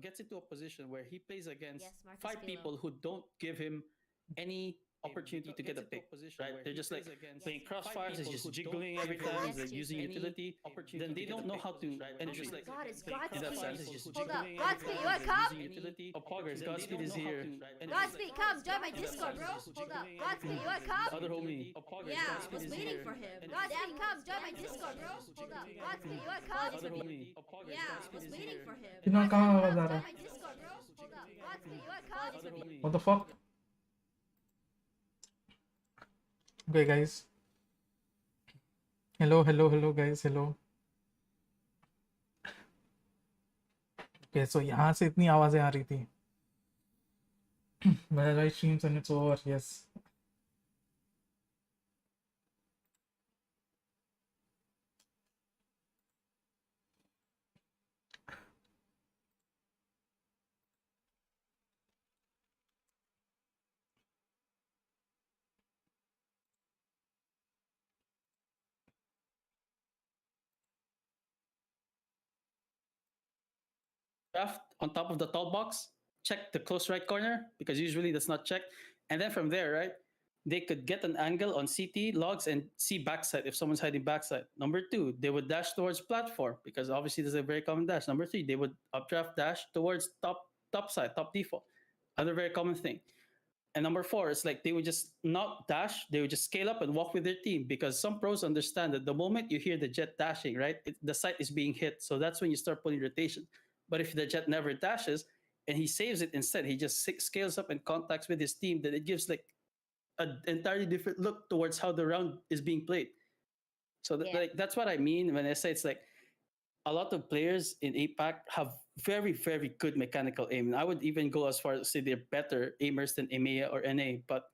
gets into a position where he plays against Yes, Marcus five Philo. people who don't give him any opportunity to get a pick, right? They're just like playing crossfires, is just jiggling every time, Yes, like cheers, using sir. utility. Then they don't know how to energy. Oh my god, it's In that Godspeed. sense, Hold up. Godspeed, you wanna come? Oh, Poggers, Godspeed is here. Godspeed, come. Join my Discord, bro. Hold up. Godspeed, you wanna come? Other homie. Yeah, I was waiting for him. Godspeed, come. Join my Discord, bro. Hold up. Godspeed, you wanna come? Other homie. Yeah, I was waiting for him. कितना कहाँ आवाज आ Join रहा my Discord, bro. Hold up. Godspeed, you wanna come? Other homie. What the fuck? Okay, guys. Hello guys, hello. Okay, so यहाँ से इतनी आवाजें आ रही थी. But I streams and it's over. Yes. Draft on top of the tall box, check the close right corner because usually that's not checked. And then from there, right, they could get an angle on CT logs and see backside if someone's hiding backside. Number two, they would dash towards platform because obviously there's a very common dash. Number three, they would updraft dash towards top side, top default. Another very common thing. And number four, it's like they would just not dash, they would just scale up and walk with their team because some pros understand that the moment you hear the jet dashing, right, the site is being hit. So that's when you start pulling rotation. But if the jet never dashes and he saves it instead, he just scales up and contacts with his team, then it gives like an entirely different look towards how the round is being played. So like that's what I mean when I say it's like a lot of players in APAC have very, very good mechanical aim. And I would even go as far as say they're better aimers than EMEA or NA. But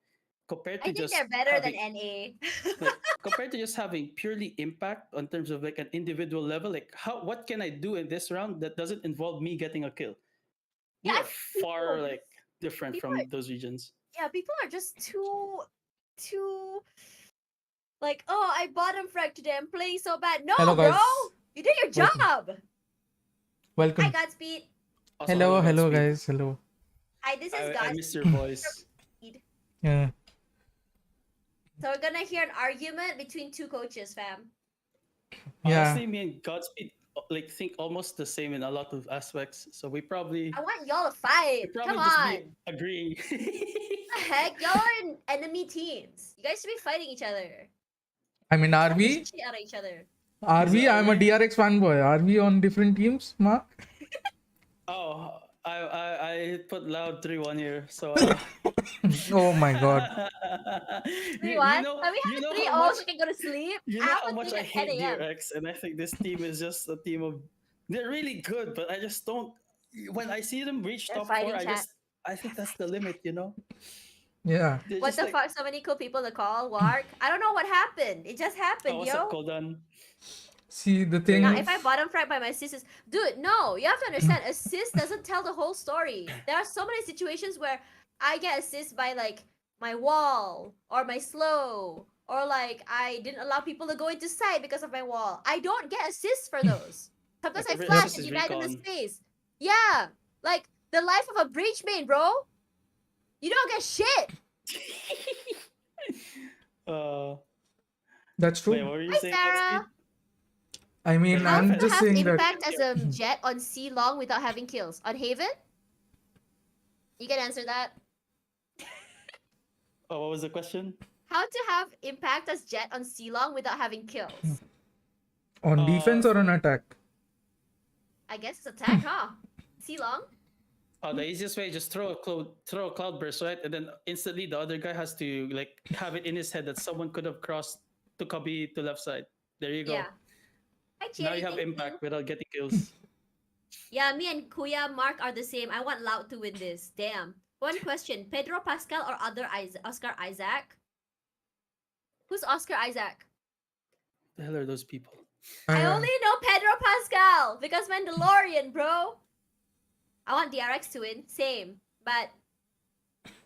compared to I think just they're better than having, NA. like, compared to just having purely impact on terms of like an individual level, like what can I do in this round that doesn't involve me getting a kill? We Yeah, are far like different from those regions. Yeah, people are just too like, oh, I bottom frag today. I'm playing so bad. No, Hello, bro, guys. you did your job. Welcome. Hi, Godspeed. Also, Hello Godspeed. guys, hello. Hi, this is I Godspeed. miss your voice. Yeah. So we're gonna hear an argument between two coaches, fam. Yeah. Honestly, me and Godspeed like think almost the same in a lot of aspects. So we probably I want y'all to fight. Come just on. be agreeing. What the heck? Y'all are in enemy teams. You guys should be fighting each other. I mean, are Fight the we? shit out of each other. Are we? I'm a DRX fanboy. Are we on different teams, Mark? Oh, I put loud 3-1 here, so. Oh my god. 3-1? Are we having 3-0 so we can go to sleep? You know I how have a much thing I at 10 hate a.m. DRX, and I think this team is just a team of. They're really good, but I just don't. When I see them reach They're top fighting 4, chat. I think that's the limit, you know. Yeah. They're What just the like, fuck? So many cool people to call. Wark. I don't know what happened. It just happened, oh, what's yo. up, Koldan? See, the thing Now, is, if I bottom frag by my sis, dude, no, you have to understand, assist doesn't tell the whole story. There are so many situations where I get assist by like my wall or my slow or like I didn't allow people to go into sight because of my wall. I don't get assists for those. Sometimes I Every flash assist and is you died in the recon. space. Yeah, like the life of a breach main, bro. You don't get shit. that's true. Wait, what were you Hi, saying? Sarah. I mean, How I'm to just have saying that. impact as a jet on C long without having kills? On Haven? You can answer that. Oh, what was the question? How to have impact as jet on C long without having kills? On defense or on attack? I guess it's attack, huh? C long? Oh, the easiest way, just throw a cloud burst, right? And then instantly the other guy has to like have it in his head that someone could have crossed to copy to left side. There you go. Yeah. Hi, Now Cherry, you have thank impact without getting kills. Yeah, me and Kuya Mark are the same. I want Loud to win this. Damn. One question. Pedro Pascal or other Oscar Isaac? Who's Oscar Isaac? The hell are those people? I only know Pedro Pascal because Mandalorian, bro. I want DRX to win. Same. But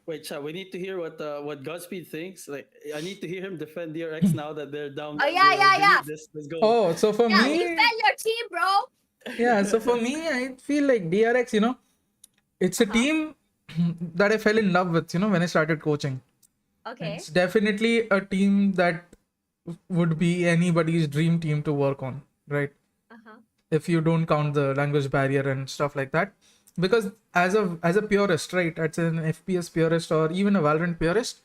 Wait, chat. We need to hear what Godspeed thinks. Like, I need to hear him defend DRX now that they're down. Oh, yeah, yeah, yeah. Let's go. Oh, so for yeah, me, defend your team, bro. Yeah, so for me, I feel like DRX, it's a team that I fell in love with, when I started coaching. Okay. It's definitely a team that would be anybody's dream team to work on, right? Uh-huh. If you don't count the language barrier and stuff like that. Because as a purist, right? As an FPS purist or even a Valorant purist,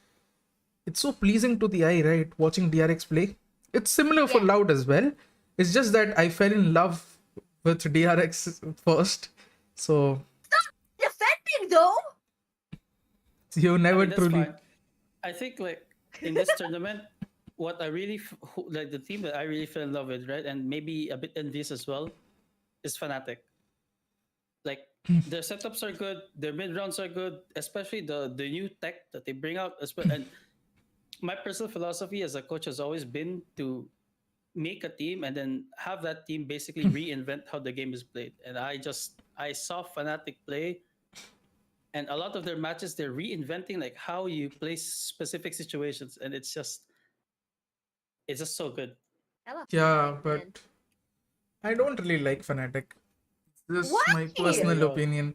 it's so pleasing to the eye, right? Watching DRX play. It's similar for Yeah. Loud as well. It's just that I fell in love with DRX first. So Defending though. you I never mean, that's truly. fine. I think like in this tournament, what I really like the team that I really fell in love with, right, and maybe a bit envious as well, is Fnatic. Like their setups are good, their mid rounds are good, especially the new tech that they bring out. And my personal philosophy as a coach has always been to make a team and then have that team basically reinvent how the game is played. And I saw Fnatic play, and a lot of their matches they're reinventing like how you play specific situations, and it's just so good. I love Yeah, Fnatic, man. but I don't really like Fnatic. This is my Why? There you personal go. opinion.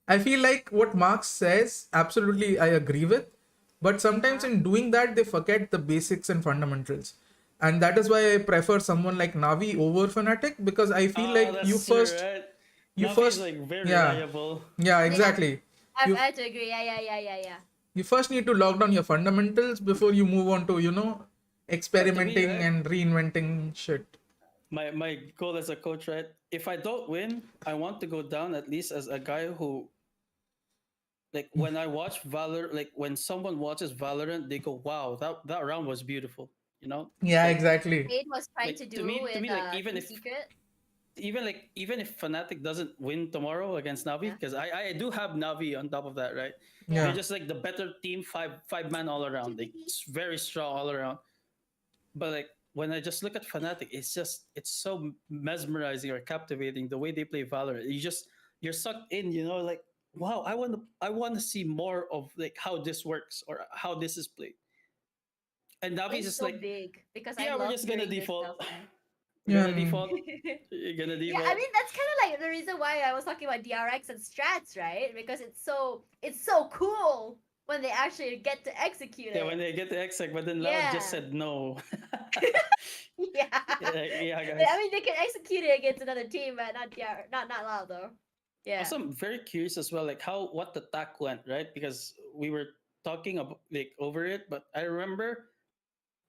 I feel like what Marx says, absolutely I agree with. But sometimes in doing that, they forget the basics and fundamentals. And that is why I prefer someone like Navi over Fnatic, because I feel Oh, like that's true, right? you Navi is first, like very yeah, reliable. yeah, Yeah. exactly. I You have to agree. Yeah. you first need to lock down your fundamentals before you move on to, But to me, experimenting right, and reinventing shit. my goal as a coach, right? If I don't win, I want to go down at least as a guy who, like, when I watch Valor, like when someone watches Valorant, they go, "Wow, that round was beautiful." You know, Yeah, like exactly. Wade was trying to like do to with me, like Team Secret. even if Fnatic doesn't win tomorrow against Navi, Yeah. because I do have Navi on top of that, right? Yeah. They're Yeah. just like the better team, five man all around, like it's very strong all around. But like when I just look at Fnatic, it's so mesmerizing or captivating the way they play Valorant. You're sucked in, like wow, I want to see more of like how this works or how this is played. And Navi's It's just so like, big because I yeah, we're love just gonna hearing this default. stuff, man. We're Yeah, I gonna mean, default. You're gonna Yeah, I default. mean that's kind of like the reason why I was talking about DRX and strats, right? Because it's so cool when they actually get to execute Yeah, when it. they get the exec, but then Loud just Yeah. said no. Yeah. Yeah, I guys. mean they can execute it against another team, but not DR, not loud though. Yeah. Also, I'm very curious as well, like what the tack went, right? Because we were talking about like over it, but I remember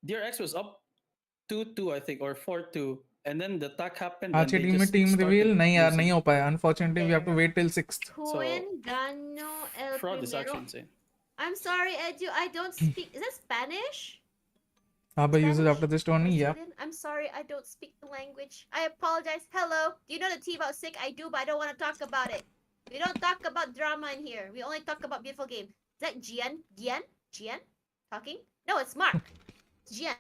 DRX was up 2-2, I think, or 4-2, and then the tack happened आज and की they team में just team started reveal नहीं यार नहीं losing. हो पाया unfortunately we have to There. Wait till 6th. So Joven Gano El fraud is Primero. actually insane. I'm sorry, Edu. I don't speak. Is that Spanish? Haba uses Spanish after this or tourney, yeah. student? I'm sorry, I don't speak the language. I apologize. Hello. Do you know the tea about sick? I do, but I don't want to talk about it. We don't talk about drama in here. We only talk about beautiful game. Is that Gian? Gian? Gian? Talking? No, it's Mark. It's Gian.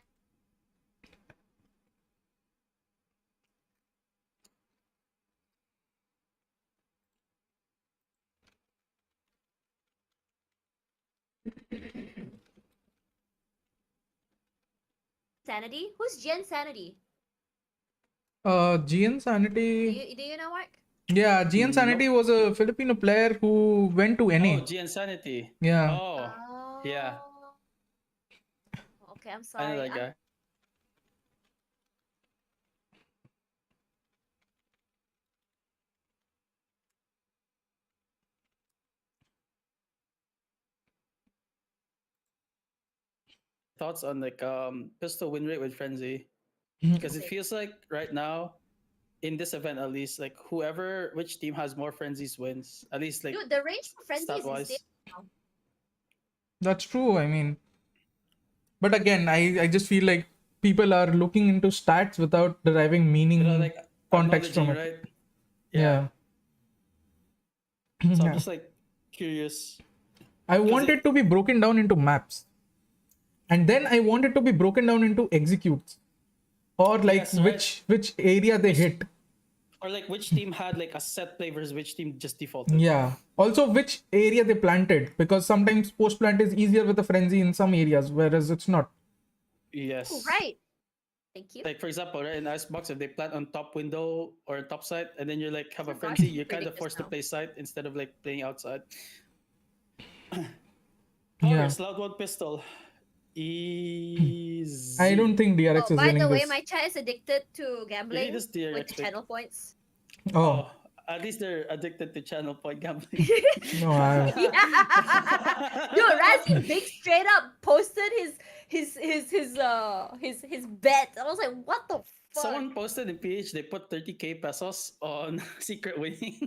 Sanity? Who's Gian Sanity? GN Do Sanity. you know Mark? Yeah, GN Sanity Nope. was a Filipino player who went to Oh, NA. G Insanity. Yeah. Oh, yeah. Oh. Okay, I'm I know sorry. that guy. Thoughts on like pistol win rate with Frenzy? Because it feels like right now in this event at least, like which team has more frenzies wins, at least like Dude, the range for frenzy stat is wise. insane now. That's true. I mean, but again, I just feel like people are looking into stats without deriving meaning, Like context from acknowledging, it. right? Yeah. So I'm Yeah. just like curious. I want it to be broken down into maps. And then I want it to be broken down into executes. Or like Yes, right. which area they hit. Or like which team had like a set play versus which team just defaulted. Yeah. Also which area they planted. Because sometimes post plant is easier with a frenzy in some areas, whereas it's not. Yes. Oh, right. Thank you. Like for example, right, in Icebox, if they plant on top window or top side, and then you're like have a Oh gosh, frenzy, you you're kind of predict this forced to now. play side instead of like playing outside. Yeah. AORUS Loud One Pistol. Easy. I don't think DRX Oh, is by winning the way, this. my chat is addicted to You need gambling this with DRX pick. channel points. Oh, Oh, at least they're addicted to channel point gambling. no, I, Yeah. Dude, Razzie Big straight up posted his bet. I was like, what the fuck? Someone posted in PH they put 30k pesos on secret winning.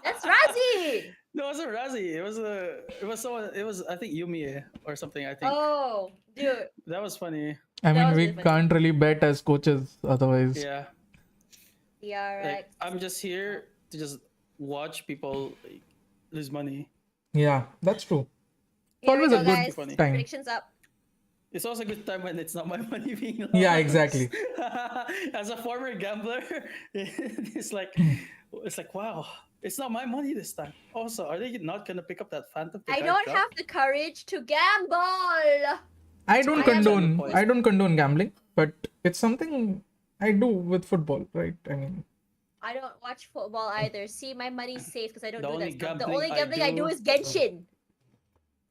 That's Razzie! No, it wasn't Razzie. It was someone. It was I think Yumi or something. I think Oh, dude. that was funny. I That mean, was we really funny. can't really bet as coaches otherwise. Yeah, DRX. like I'm just here to just watch people like, lose money. Yeah, that's true. Here we always go, a good guys. funny. time. Predictions up. It's also a good time when it's not my money being lost. Yeah, exactly. As a former gambler, it's like wow, it's not my money this time. Also, are they not gonna pick up that Phantom? I don't have the courage to gamble. I don't I am- condone. Point. I don't condone gambling, but it's something I do with football, right? I mean, I don't watch football either. See, my money's safe because I don't The do only that stuff. The gambling only I gambling I do do- is Genshin.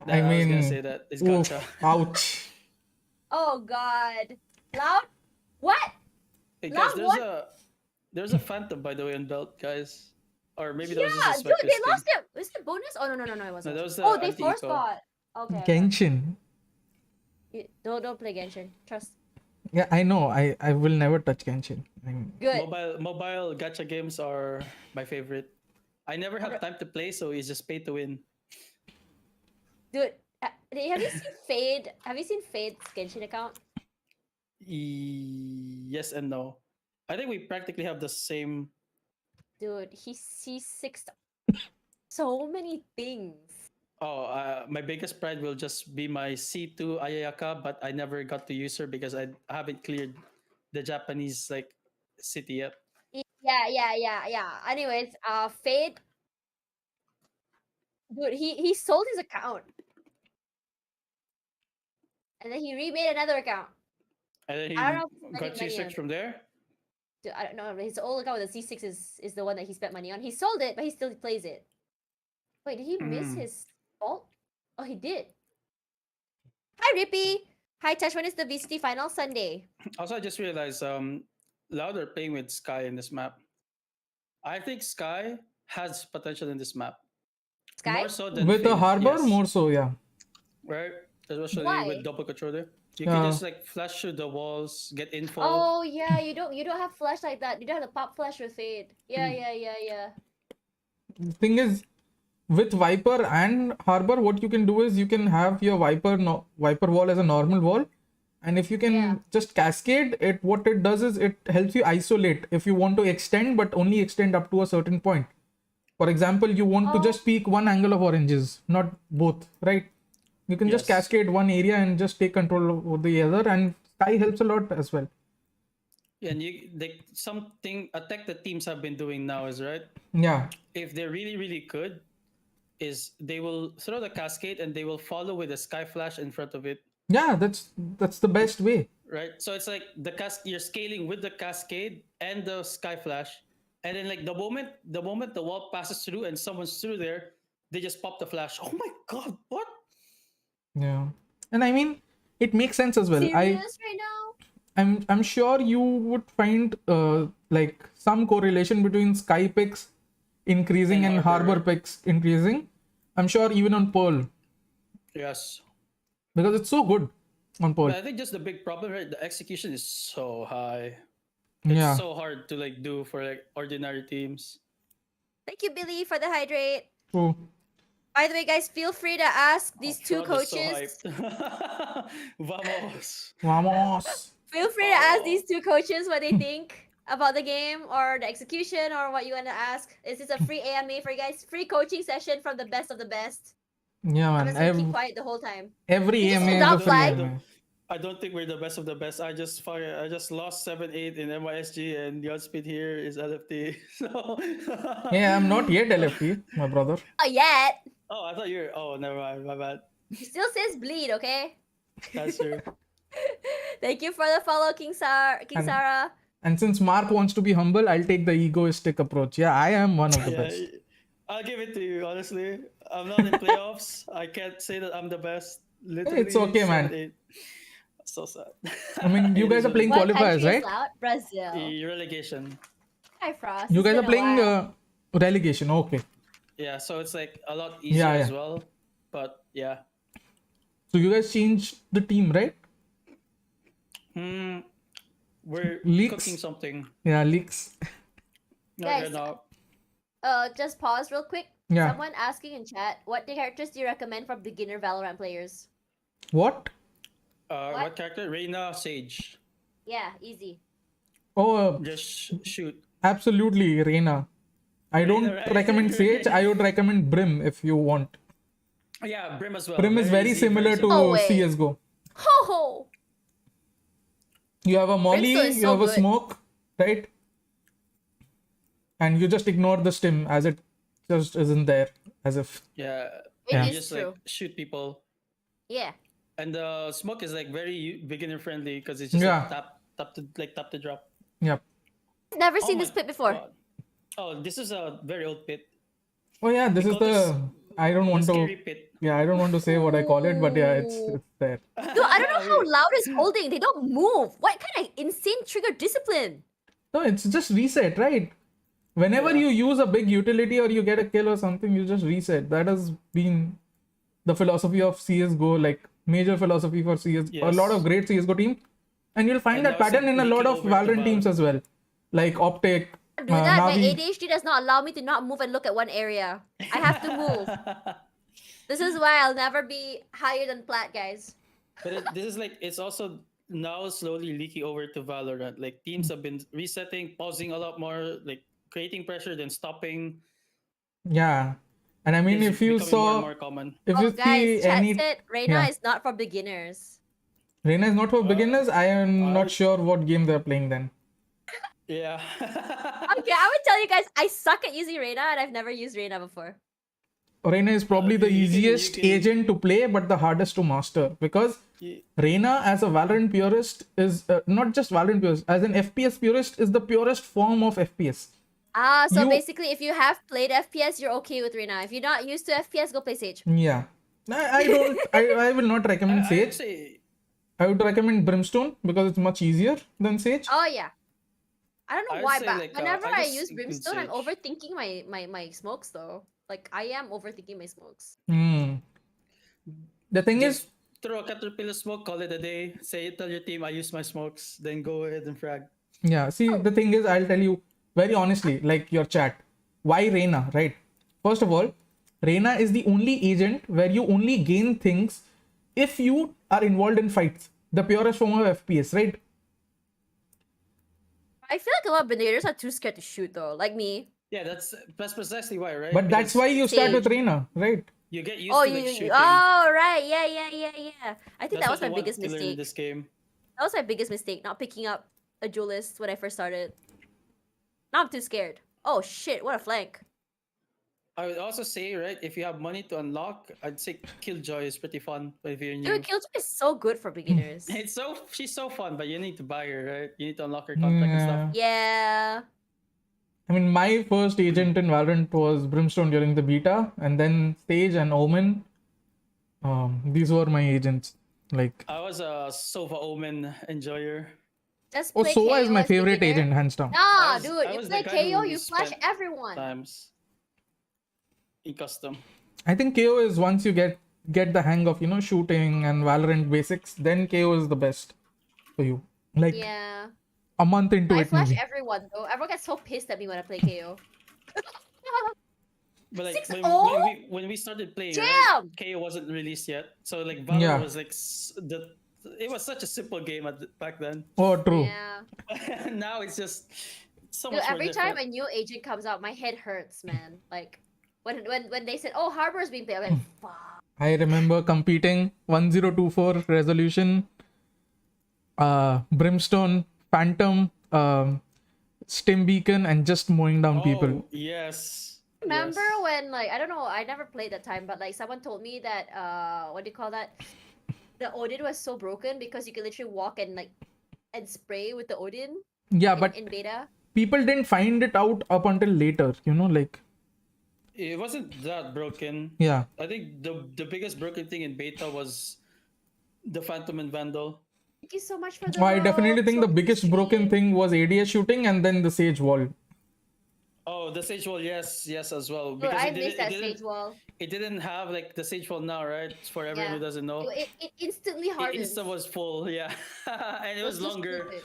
I was gonna mean, say that it's oof, gotcha. ouch. Oh god. Loud? What? Hey Love guys, what? there's a Phantom by the way on belt, guys. Or maybe that was Yeah, just a dude, Spectre they skin. lost it. Was it bonus? Oh no, it wasn't. that was the Oh, they anti-eco. force bought. Okay. Genshin. Don't play Genshin. Trust. Yeah, I know. I will never touch Genshin. I mean, Good. Mobile gacha games are my favorite. I never have time to play, so it's just pay to win. Dude, have you seen Fade? Have you seen Fade's Genshin account? Yes and no. I think we practically have the same. Dude, he's six. So many things. Oh, my biggest pride will just be my C2 Ayayaka, but I never got to use her because I haven't cleared the Japanese like city yet. Yeah. Anyways, Fade. Dude, he sold his account. And then he remade another account. And then he I don't know if he's got spending money G6 from there. Dude, I don't know. His old account with the C6 is the one that he spent money on. He sold it, but he still plays it. Wait, did he miss Mm. his vault? Oh, he did. Hi, Rippy. Hi, Tash. When is the VCT final? Sunday. Also, I just realized Louder playing with Sky in this map. I think Sky has potential in this map. Sky? More so than with the Fade, harbor, yes. more so, yeah. Right? Especially Why? with double controller. You Yeah. can just like flash through the walls, get info. Oh yeah, you don't have flash like that. You don't have the pop flash with Fade. Yeah. The thing is, with Viper and Harbor, what you can do is you can have your Viper wall as a normal wall, and if you can Yeah. just cascade it, what it does is it helps you isolate if you want to extend, but only extend up to a certain point. For example, you want to Oh. just peek one angle of oranges, not both, right? You can just Yes. cascade one area and just take control over the other, and Sky helps a lot as well. And something attack the teams have been doing now is right. Yeah, If they're really, really good, is they will throw the cascade and they will follow with a sky flash in front of it. yeah, that's the best way. Right? So it's like you're scaling with the cascade and the sky flash. And then like the moment the wall passes through and someone's through there, they just pop the flash. Oh my god, what? Yeah, and I mean, it makes sense as well. Serious right now? I'm sure you would find like some correlation between Sky picks increasing And and Harbor. Harbor picks increasing. I'm sure even on Pearl, Yes. because it's so good on Pearl. But I think just the big problem, right? The execution is so high. It's Yeah, so hard to like do for like ordinary teams. Thank you, Billy, for the hydrate. true. By the way, guys, feel free to ask these two Fraud is so coaches. hyped. Vamos. Vamos. Feel free to ask these two coaches what they think about the game or the execution or what you want to ask. This is a free AMA for you guys. Free coaching session from the best of the best. Yeah, I'm man. just gonna keep quiet the whole time. Every You just AMA did is not a free flag? AMA. I don't think we're the best of the best. I just lost 7-8 in MYSG and Godspeed here is LFT. So Yeah, I'm not yet LFT, my brother. Not yet. Oh, I thought you were. Oh, never mind. My bad. He still says bleed, okay? That's true. Thank you for the follow, King And- Sarah. And since Mark wants to be humble, I'll take the egoistic approach. Yeah, I am one of the Yeah, best. I'll give it to you. Honestly, I'm not in playoffs. I can't say that I'm the best. Literally, It's okay, man. 7-8. So sad. I mean, you It guys is are what playing it is. What qualifiers, country is right? loud? Brazil. The relegation. Hi, Frost. You It's guys are been a playing while. relegation. Okay. Yeah, so it's like a lot easier Yeah, as yeah. well. But yeah. So you guys changed the team, right? We're Leaks. cooking something. Yeah, leaks. No, Guys, they're not. Just pause real quick. Yeah. Someone asking in chat, what characters do you recommend for beginner Valorant players? What? What character? Reina, Sage. Yeah, easy. Oh, Just shoot. absolutely, Reina. I don't Reina, right? recommend Sage. I would recommend Brim if you want. Yeah, Brim as well. Brim is very easy, similar to Oh, wait. CSGO. Ho ho! You have a molly, Brimstone is you so have a good. smoke, right? And you just ignore the stim as it just isn't there, as if. Yeah. It Yeah. You is just true. like shoot people. Yeah. And the smoke is like very beginner friendly because it's just Yeah. like tap to drop. Yep. Never seen Oh this my clip before. God. Oh, this is a very old pit. Oh yeah, this We is call this the. I don't The want scary to. pit. Yeah, I don't want to say what I call it, but yeah, it's there. Dude, I don't know how loud is holding. They don't move. What kind of insane trigger discipline? No, it's just reset, right? Whenever Yeah. you use a big utility or you get a kill or something, you just reset. That has been the philosophy of CSGO, like major philosophy for CS. A lot of Yes. great CSGO teams, and you'll find And that now it's pattern like in a lot leaking of over to Valorant teams Valorant. as well, like Optic, Do that. My Navi. ADHD does not allow me to not move and look at one area. I have to move. This is why I'll never be higher than plat, guys. But this is like it's also now slowly leaking over to Valorant. Like teams have been resetting, pausing a lot more, like creating pressure, then stopping. Yeah, and I mean, It's if you becoming more and saw, more common. if Oh, you guys, see chat any, said Reina yeah. is not for beginners. Reina is not for beginners. I am not ours- sure what game they're playing then. Yeah. Okay, I would tell you guys, I suck at using Reina, and I've never used Reina before. Reina is probably the you can- easiest you can- agent to play, but the hardest to master because Ye- Reina, as a Valorant purist, is not just Valorant purist, as an FPS purist, is the purest form of FPS. Ah, so You- basically, if you have played FPS, you're okay with Reina. If you're not used to FPS, go play Sage. Yeah. I don't, I will not recommend I would Sage. say I would recommend Brimstone because it's much easier than Sage. Oh yeah. I don't I know would why, say, but like, whenever I I just use include Brimstone, I'm Sage. overthinking my smokes though. Like I am overthinking my smokes. The thing just is, throw a caterpillar smoke, call it a day. Tell your team I use my smokes, then go ahead and frag. yeah, see, the thing is, I'll tell you very honestly, like your chat, why Reina, right? First of all, Reina is the only agent where you only gain things if you are involved in fights. The purest form of FPS, right? I feel like a lot of beginners are too scared to shoot though, like me. Yeah, that's precisely why, right? But that's Because why you start with Sage. Reina, right? you get used Oh, to like shooting. oh right, yeah. I think That's that was what my they want biggest to learn in mistake. this game. That was my biggest mistake, not picking up a duelist when I first started. Now I'm too scared. Oh shit, what a flank. I would also say, right, if you have money to unlock, I'd say Killjoy is pretty fun if you're new. Dude, Killjoy is so good for beginners. She's so fun, but you need to buy her, right? You need to unlock her contract and stuff. Yeah. I mean, my first agent in Valorant was Brimstone during the beta, and then Sage and Omen. These were my agents. Like, I was a Sova Omen enjoyer. Just oh, play Sova is KO my as favorite beginner. agent, hands down. Nah, I was- dude, I you was play the guy KO, who you flash spent everyone. Times in custom. I think KO is once you get the hang of, shooting and Valorant basics, then KO is the best for you. Like, Yeah. a month into I it, flash maybe. everyone though. Everyone gets so pissed at me when I play KO. But like 6-0? when we started playing, Jam! right, KO wasn't released yet, so like Valorant Yeah. was like it was such a simple game back then. Oh, true. Yeah. Now it's just so Dude, much more every time different. a new agent comes out, my head hurts, man. Like when they said, "Oh, Harbor is being played," I'm like, "Fuck." I remember competing 1024 resolution, Brimstone, Phantom, Stim Beacon, and just mowing down people. Oh, yes. Remember Yes. when, like, I don't know, I never played that time, but like someone told me that what do you call that? the Odin was so broken because you could literally walk and spray with the Odin Yeah, but in beta. people didn't find it out up until later, like, It wasn't that broken. yeah. I think the biggest broken thing in beta was the Phantom and Vandal. Thank you so much for the I definitely think the so biggest broken stream. thing was ADS shooting and then the Sage wall. Oh, the Sage Wall, yes, as well. Dude, Because I missed that stage wall. it didn't have like the Sage Wall now, right? For everyone Yeah. who doesn't know. It instantly It hardens. Insta was full, yeah. And it was so longer. stupid.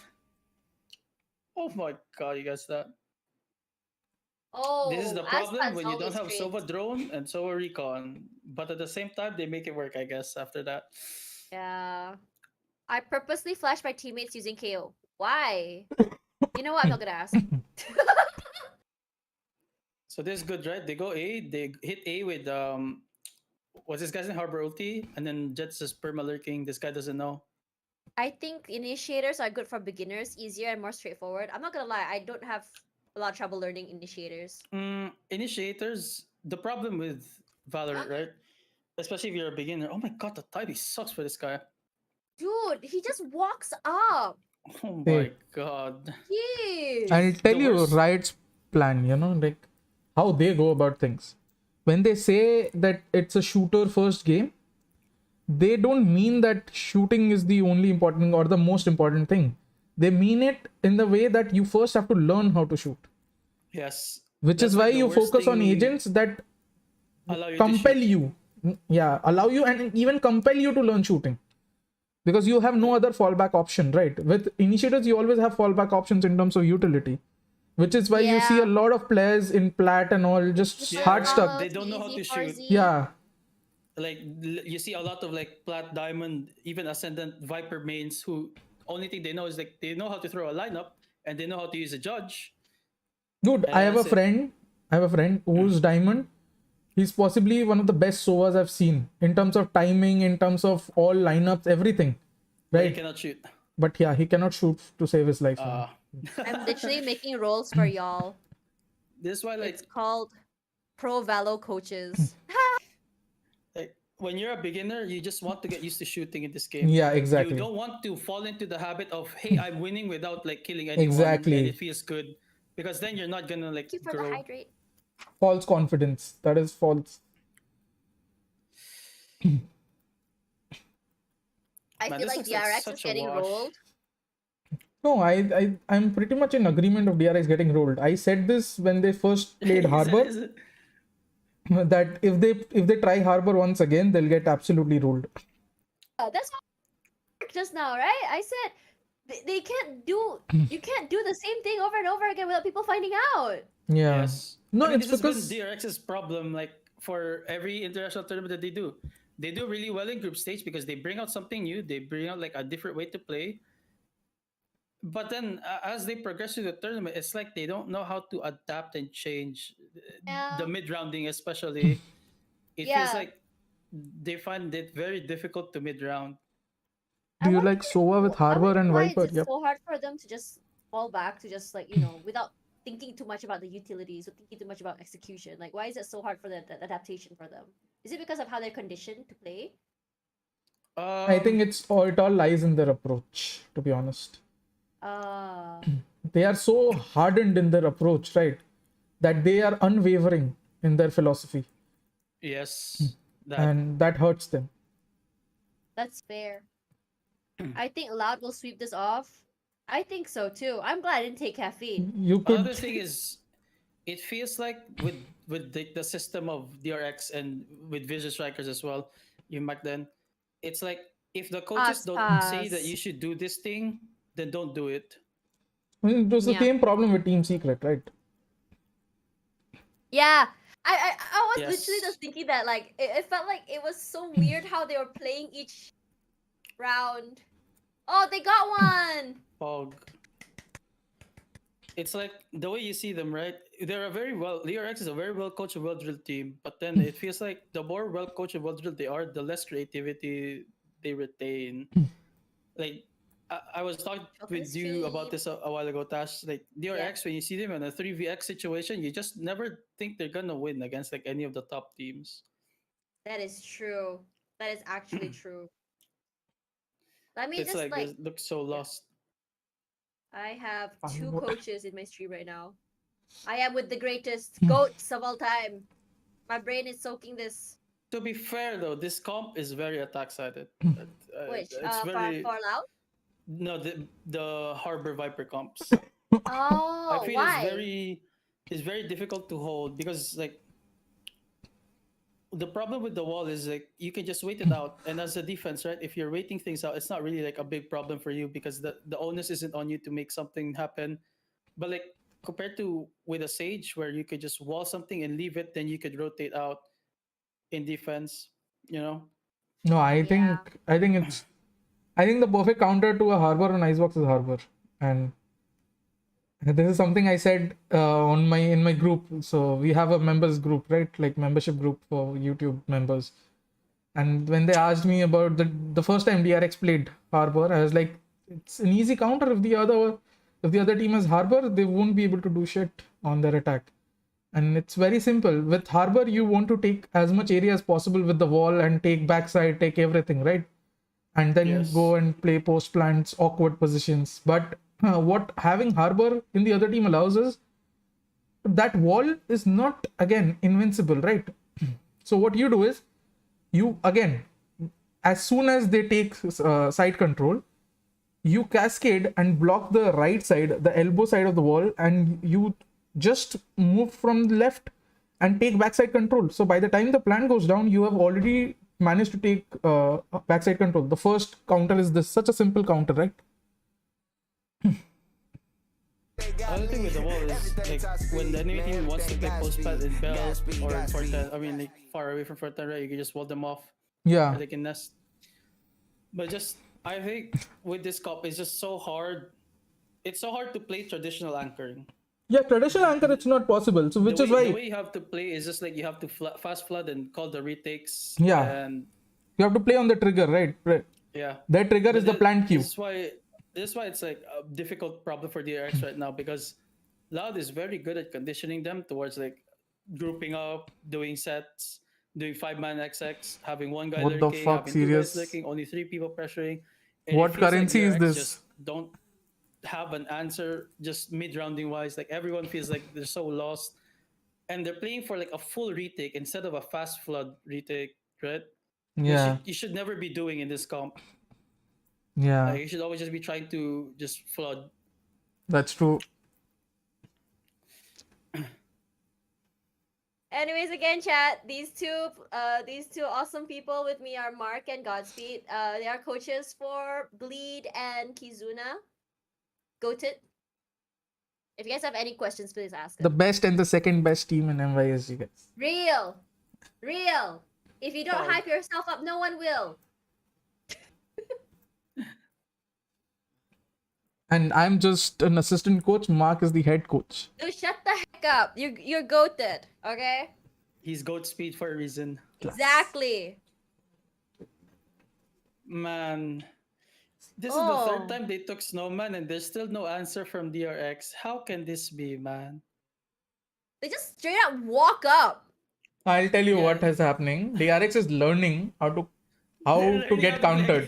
Oh my god, you guys that. Oh, This is the Aspan's problem when you always don't have great. Sova drone and Sova recon. But at the same time, they make it work, I guess, after that. Yeah. I purposely flashed my teammates using KO. Why? You know what? I'm not gonna ask. So this is good, right? They go A, they hit A with what's this guy's name? Harbor ulti, and then Jets is perma lurking. This guy doesn't know. I think initiators are good for beginners, easier and more straightforward. I'm not gonna lie, I don't have a lot of trouble learning initiators. Initiators, the problem with Valorant, right? Especially if you're a beginner. Oh my god, the timing sucks for this guy. Dude, he just walks up. Oh Hey. my god. Jeez. I'll tell The you worst- Riot's plan, like how they go about things. When they say that it's a shooter first game, they don't mean that shooting is the only important or the most important thing. They mean it in the way that you first have to learn how to shoot. Yes. Which That's is why like the you worst focus on thing agents that allow you to compel shoot. you. Yeah, allow you and even compel you to learn shooting. Because you have no other fallback option, right? With initiators, you always have fallback options in terms of utility. Which is why you see a lot of players in plat and all just Yeah, hard right. stuck. They don't know how to shoot. Yeah. Like you see a lot of like plat diamond, even ascendant viper mains who only thing they know is like they know how to throw a lineup and they know how to use a judge. Dude, And I have a that's it. friend. I have a friend who's diamond. He's possibly one of the best sovas I've seen in terms of timing, in terms of all lineups, everything. But he Right? cannot shoot. But yeah, he cannot shoot to save his life. man. I'm literally making roles for y'all. This is why like It's called Pro Valo Coaches. when you're a beginner, you just want to get used to shooting in this game. Yeah, exactly. You don't want to fall into the habit of hey, I'm winning without like killing anyone. Exactly. And it feels good. Because then you're not gonna like Thank you for the grow. hydrate. False confidence. That is false. I Man, feel this like looks like DRX is such a getting wash. rolled. No, I'm pretty much in agreement of DRX getting rolled. I said this when they first played Harbor, Is it? that if they try Harbor once again, they'll get absolutely rolled. That's what just now, right? I said they can't do. You can't do the same thing over and over again without people finding out. Yeah. Yes. No, I mean, it's this because has been DRX's problem, like for every international tournament that they do. They do really well in group stage because they bring out something new. They bring out like a different way to play. But then, as they progress through the tournament, it's like they don't know how to adapt and change. Yeah. The mid rounding, especially, it Yeah. feels like they find it very difficult to mid round. do you like Sova with Harbor and Why Viper? is it Yep. so hard for them to just fall back to just without thinking too much about the utilities or thinking too much about execution? Like, why is it so hard for the adaptation for them? Is it because of how they're conditioned to play? I think it all lies in their approach, to be honest. They are so hardened in their approach, right? That they are unwavering in their philosophy. Yes. And that hurts them. That's fair. I think Loud will sweep this off. I think so too. I'm glad I didn't take caffeine. You Another could thing is, it feels like with the system of DRX and with Vision Strikers as well, even back then, it's like if the coaches don't say that you should do this thing, then don't do it. I mean, it was the Yeah. same problem with Team Secret, right? Yeah. I was Yes. literally just thinking that like it felt like it was so weird how they were playing each round. Oh, they got one. Pog. It's like the way you see them, right? They're a very well. DRX is a very well coached and well drilled team, but then it feels like the more well coached and well drilled they are, the less creativity they retain. Like I was talking with you about this a while ago, Tash. Like DRX, when you see them in a 3vx situation, you just never think they're gonna win against like any of the top teams. That is true. That is actually true. Let me It's just like it looks so lost. I have I 2 wo- coaches in my stream right now. I am with the greatest goats of all time. My brain is soaking this. To be fair though, this comp is very attack sided. Which It's very for loud? no the Harbor Viper comps. I Oh, feel why? it's very difficult to hold because like the problem with the wall is like you can just wait it out, and as a defense, right, if you're waiting things out, it's not really like a big problem for you because the onus isn't on you to make something happen. But like compared to with a Sage where you could just wall something and leave it, then you could rotate out in defense, you know. No, Yeah. I think the perfect counter to a harbor on Icebox is harbor, and this is something I said on my in my group. So we have a members group, right? Like membership group for YouTube members. And when they asked me about the first time DRX played harbor, I was like, it's an easy counter. If the other team has harbor, they won't be able to do shit on their attack. And it's very simple. With harbor, you want to take as much area as possible with the wall and take backside, take everything, right? And then Yes. go and play post plants, awkward positions. But what having harbor in the other team allows is that wall is not again invincible, right? So what you do is you again, as soon as they take side control, you cascade and block the right side, the elbow side of the wall, and you just move from the left and take backside control. So by the time the plan goes down, you have already managed to take backside control. The first counter is this, such a simple counter, right? Other thing with the wall is like when the enemy team wants to play post plant in Bell or in Fortan, I mean like far away from Fortan, right? You can just wall them off. Yeah. Or they can nest. But just I think with this comp it's just so hard. It's so hard to play traditional anchoring. Yeah, traditional anchor, it's not possible. So which is The why way you have to play is just like you have to fast flood and call the retakes. Yeah. And you have to play on the trigger, right? yeah. That trigger is the plant queue. This is why it's like a difficult problem for DRX right now because Loud is very good at conditioning them towards like grouping up, doing sets, doing 5-man XX, having one guy What the lurking, fuck, having serious? 2 guys lurking, only 3 people pressuring. And What it feels currency is DRX this? Just don't have an answer just mid-rounding wise. Like everyone feels like they're so lost. And they're playing for like a full retake instead of a fast flood retake, right? Yeah. Which you should never be doing in this comp. Yeah. Like, you should always just be trying to just flood. That's true. Anyways, again, chat. These two awesome people with me are Mark and Godspeed. They are coaches for Bleed and Kizuna. Goated. If you guys have any questions, please ask The them. best and the second best team in MYSG, guys. Real. If you don't Proud. hype yourself up, no one will. And I'm just an assistant coach. Mark is the head coach. Dude, shut the heck up. You're goated, okay? He's Godspeed for a reason. Exactly. Man. This is the Oh. third time they took Snowman and there's still no answer from DRX. How can this be, man? They just straight up walk up. I'll tell you Yeah. what is happening. DRX is learning how to get countered.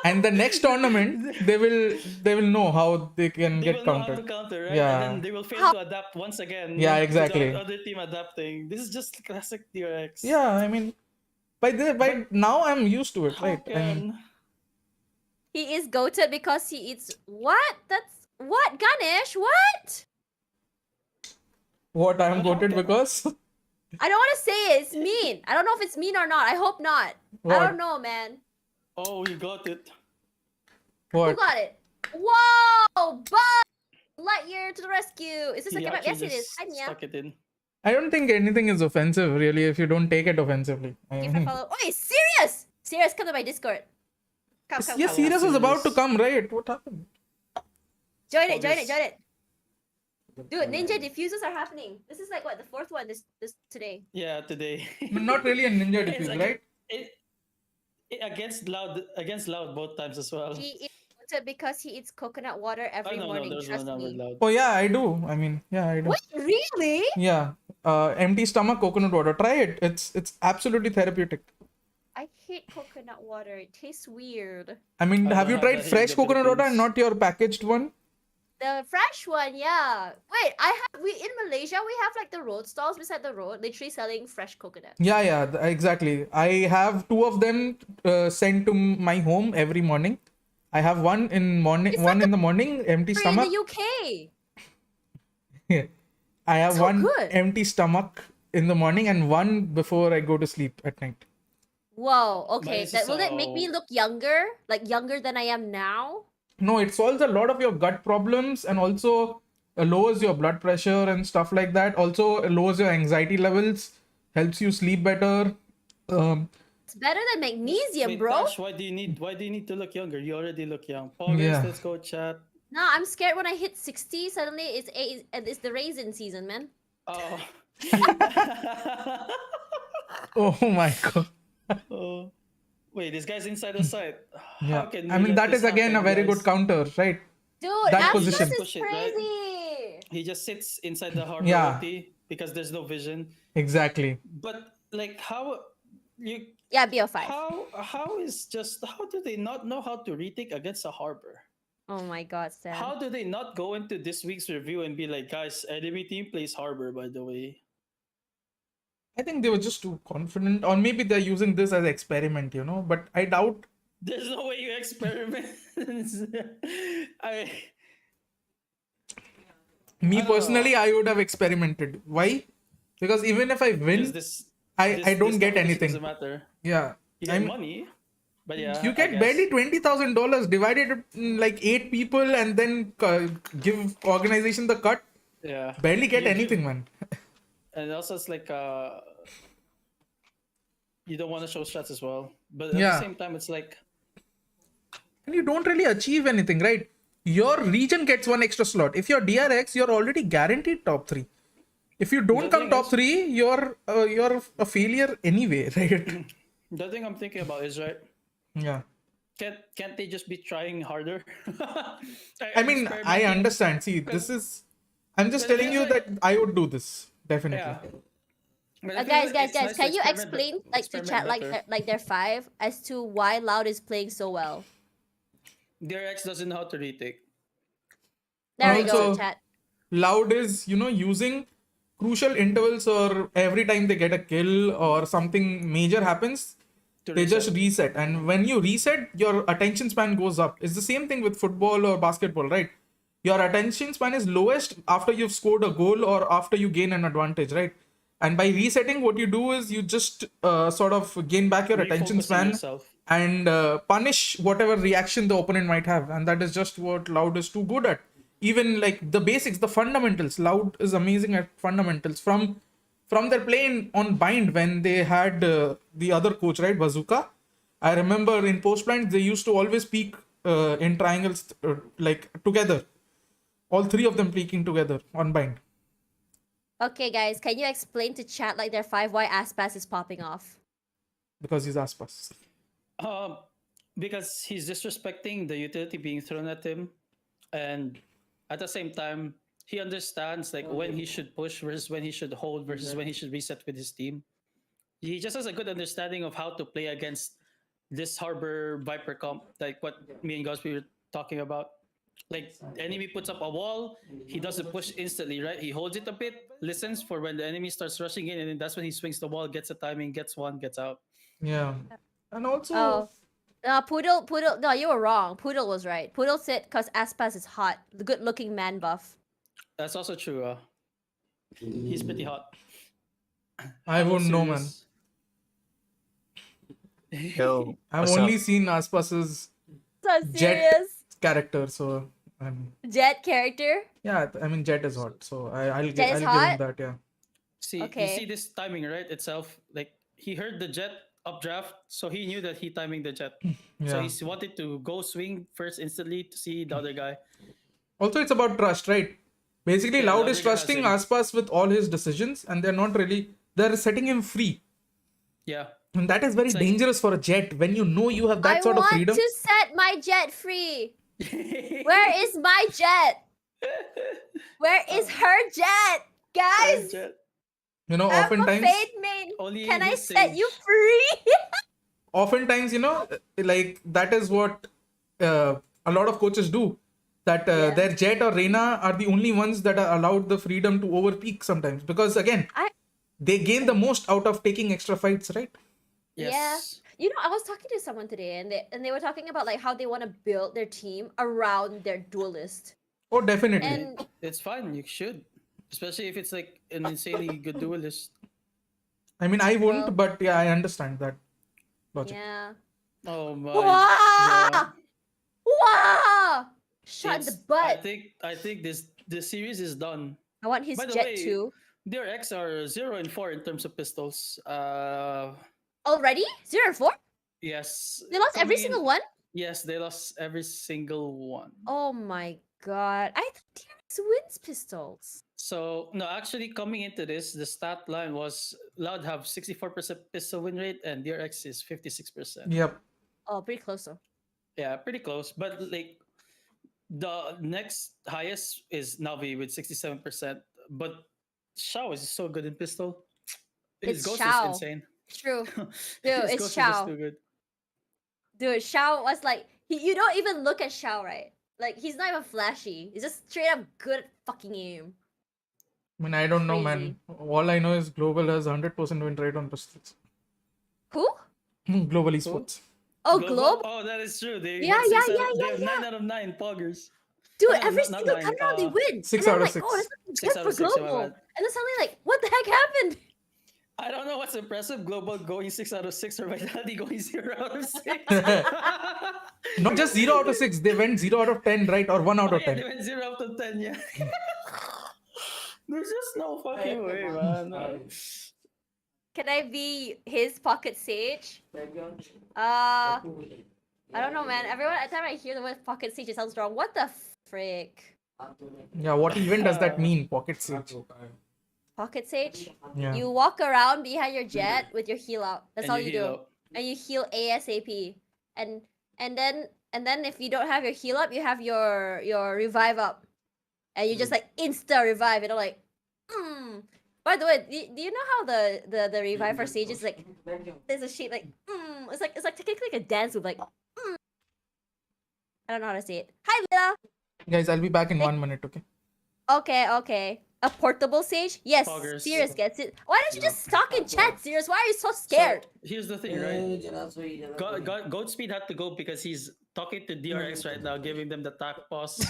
And the next tournament, they will know how they can They get will know how to countered. counter, right? Yeah. And then they will fail to adapt once again. Yeah, with exactly. the other team adapting. This is just classic DRX. Yeah, I mean, by now I'm used to it, How right? I mean, can... He is goated because he eats what? That's what, Ganesh? What? what I'm But how voted can- because I don't want to say it. It's mean. I don't know if it's mean or not. I hope not. I What? don't know, man. Oh, you got it. Who what? got it? Whoa! Buzz! Lightyear to the rescue. Is this a He kebab? actually Yes, it is. just Hi, Mia. stuck it in. I don't think anything is offensive really if you don't take it offensively. I Give a mean, follow. Oh, serious! Serious, come to my Discord. Come. yes, Sirius was about to come, right? What happened? Join Oh, it, join this- it, join it. Dude, ninja diffusers are happening. This is like what, the 4th one this today. Yeah, today. I mean, not really a ninja It's defuse, like- right? It against loud both times as well. He is goated because he eats coconut water every morning. there's Trust one me. with loud. Oh yeah, I do. I mean, yeah, I do. What? Really? Yeah, empty stomach coconut water. Try it. It's absolutely therapeutic. I hate coconut water. It tastes weird. I mean, I have don't you have tried that here in fresh the coconut water and Philippines. not your packaged one? The fresh one, yeah. Wait, we in Malaysia we have like the road stalls beside the road, literally selling fresh coconut. Yeah, exactly. I have two of them sent to my home every morning. I have one It's one like in the morning, empty free in the stomach. UK. I have So one good. empty stomach in the morning and one before I go to sleep at night. Whoa. Mine Okay. is That will it make me so- look younger, like younger than I am now? No, it solves a lot of your gut problems and also lowers your blood pressure and stuff like that. Also lowers your anxiety levels, helps you sleep better. Um, It's better than magnesium, Wait, bro. Tash, why do you need to look younger? You already look young. Paul, guys, yeah. let's go chat. No, I'm scared when I hit 60. Suddenly, it's the raisin season, man. Oh. Oh my god. Oh. Wait, this guy's inside the site. How Yeah. can I we mean, let that is this again a happen, very guys? good counter, right? Dude, That Aspas position. is Push it, right? crazy. He just sits inside the harbor Yeah. OT because there's no vision. Exactly. But like, how you Yeah, BO5. how do they not know how to retake against a harbor? Oh my god, Sam. How do they not go into this week's review and be like, guys, enemy team plays harbor, by the way? I think they were just too confident, or maybe they're using this as an experiment, you know. But I doubt. There's no way you experiment. I Me don't know. personally, I would have experimented. Why? Because even if I because win, this I don't get competition anything. doesn't matter. Yeah. You I get mean, money, but yeah, you I get guess. barely $20,000 divided in like 8 people and then give organization the cut. Yeah, Barely get You give- anything, man. and also it's like you don't want to show shots as well, but at Yeah. the same time, it's like And you don't really achieve anything, right? Your region gets one extra slot. If you're DRX, you're already guaranteed top 3. If you don't The come thing top is- 3, you're a failure anyway, right? the thing I'm thinking about is right. Yeah. Can't they just be trying harder? I mean, I Experimenting. understand. See, this is. I'm just But telling it's you like- that I would do this. Definitely. Yeah. But I feel Guys, like it's nice to can you experiment, explain like to experiment chat better. like they're 5 as to why Loud is playing so well? DRX doesn't know how to retake. There we go, Also- chat. Loud is, using crucial intervals or every time they get a kill or something major happens, To they reset. just reset. And when you reset, your attention span goes up. It's the same thing with football or basketball, right? Your attention span is lowest after you've scored a goal or after you gain an advantage, right? And by resetting, what you do is you just sort of gain back your attention Refocusing span yourself. and punish whatever reaction the opponent might have. And that is just what Loud is too good at. Even like the basics, the fundamentals. Loud is amazing at fundamentals. From their play on Bind when they had the other coach, right, Bazooka. I remember in post blind they used to always peek in triangles like together. All 3 of them peeking together on Bind. Okay, guys, can you explain to chat like they're 5 why Aspas is popping off? Because he's Aspas. Because he's disrespecting the utility being thrown at him, and at the same time, he understands like when he should push versus when he should hold versus when he should reset with his team. He just has a good understanding of how to play against this Harbor Viper comp, like what me and Godspeed were talking about. Like enemy puts up a wall, he doesn't push instantly, right? He holds it a bit, listens for when the enemy starts rushing in, and then that's when he swings the wall, gets a timing, gets one, gets out. Yeah. And also, Oh. Poodle, no, you were wrong. Poodle was right. Poodle said because Aspas is hot, the good looking man buff. That's also true. He's pretty hot. I I'm wouldn't know, man. serious. Yo, I've what's only up? seen Aspas's So Jet. serious. character, so Jet character. yeah, I mean Jet is hot, so I'll Jet give is him hot? that. Yeah. See, you Okay. see this timing, right? Itself, like he heard the jet updraft, so he knew that he timing the jet. So Yeah. he wanted to go swing first instantly to see the other guy. Also, it's about trust, right? Basically, Yeah, Loud the is other guy has trusting him. Aspas with all his decisions, and they're setting him free. Yeah. And that is very It's like- dangerous for a Jet when you know you have that I sort of want freedom. to set my Jet free. Where is my Jet? Where is her Jet? Guys, Jet. You know, I'm a oftentimes, fade main. Only Can in I his set you stage. free? oftentimes, like that is what a lot of coaches do. That their Jet or Reina are the only ones that are allowed the freedom to overpeak sometimes. Because again, they gain the most out of taking extra fights, right? Yes. Yeah. I was talking to someone today, and they were talking about like how they want to build their team around their duelist. Oh, definitely. And It's fine. You should, especially if it's like an insanely good duelist. I mean, I wouldn't, Well- but yeah, I understand that logic. yeah. Oh my. Wow! God. Wow! Shot in the It's- butt. I think this series is done. I want his By the Jet way, too. DRX are 0 and 4 in terms of pistols. Already? 0 and 4? Yes. They lost every coming in- single one? Yes, they lost every single one. Oh my god. I thought DRX wins pistols. So no, actually coming into this, the stat line was Loud have 64% pistol win rate and DRX is 56%. Yep. Oh, pretty close though. Yeah, pretty close. But like the next highest is Navi with 67%. But Shao is so good in pistol. His It's ghost Shao. is insane. True. His it's ghost is just Shao. too good. Dude, Shao was like, you don't even look at Shao, right? Like, he's not even flashy. He's just straight up good at fucking aim. I mean, I don't know, man. Crazy. All I know is Global has 100% win rate on pistols. Who? Global esports. Oh, Global- Globe? Oh, that is true. They Yeah, got yeah, 6 out yeah, of- they yeah, have yeah. 9 out of 9 poggers. Dude, No, every not single nine, time around they win. 6 and out I'm of like, 6. oh, that's not 6 good out for of 6, my Global. bad. And then suddenly like, what the heck happened? I don't know what's impressive. Global going 6 out of 6 or Vitality going 0 out of 6. Not just 0 out of 6. They went 0 out of 10, right? Or 1 out Oh, of yeah, 10. they went 0 out of 10, yeah. There's just no fucking way, man. Can I be his pocket sage? I don't know, man. Every time I hear the word pocket sage, it sounds wrong. What the frick? Yeah, what even does that mean? Pocket sage. Pocket sage? Yeah. You walk around behind your Jet with your heal out. That's And all you you heal do. out. And you heal ASAP. And then if you don't have your heal up, you have your revive up. And you just like insta revive, like By the way, do you know how the revive for Sage is like there's a shape like it's like technically like a dance move like I don't know how to say it. Hi Lila. Guys, I'll be back in 1 minute, okay? Okay. A portable Sage? Yes, Poggers. Sirius gets it. Why don't you just talk in chat, Sirius? Why are you so scared? So, here's the thing, right? Godspeed had to go because he's talking to DRX right now, giving them the tack pause.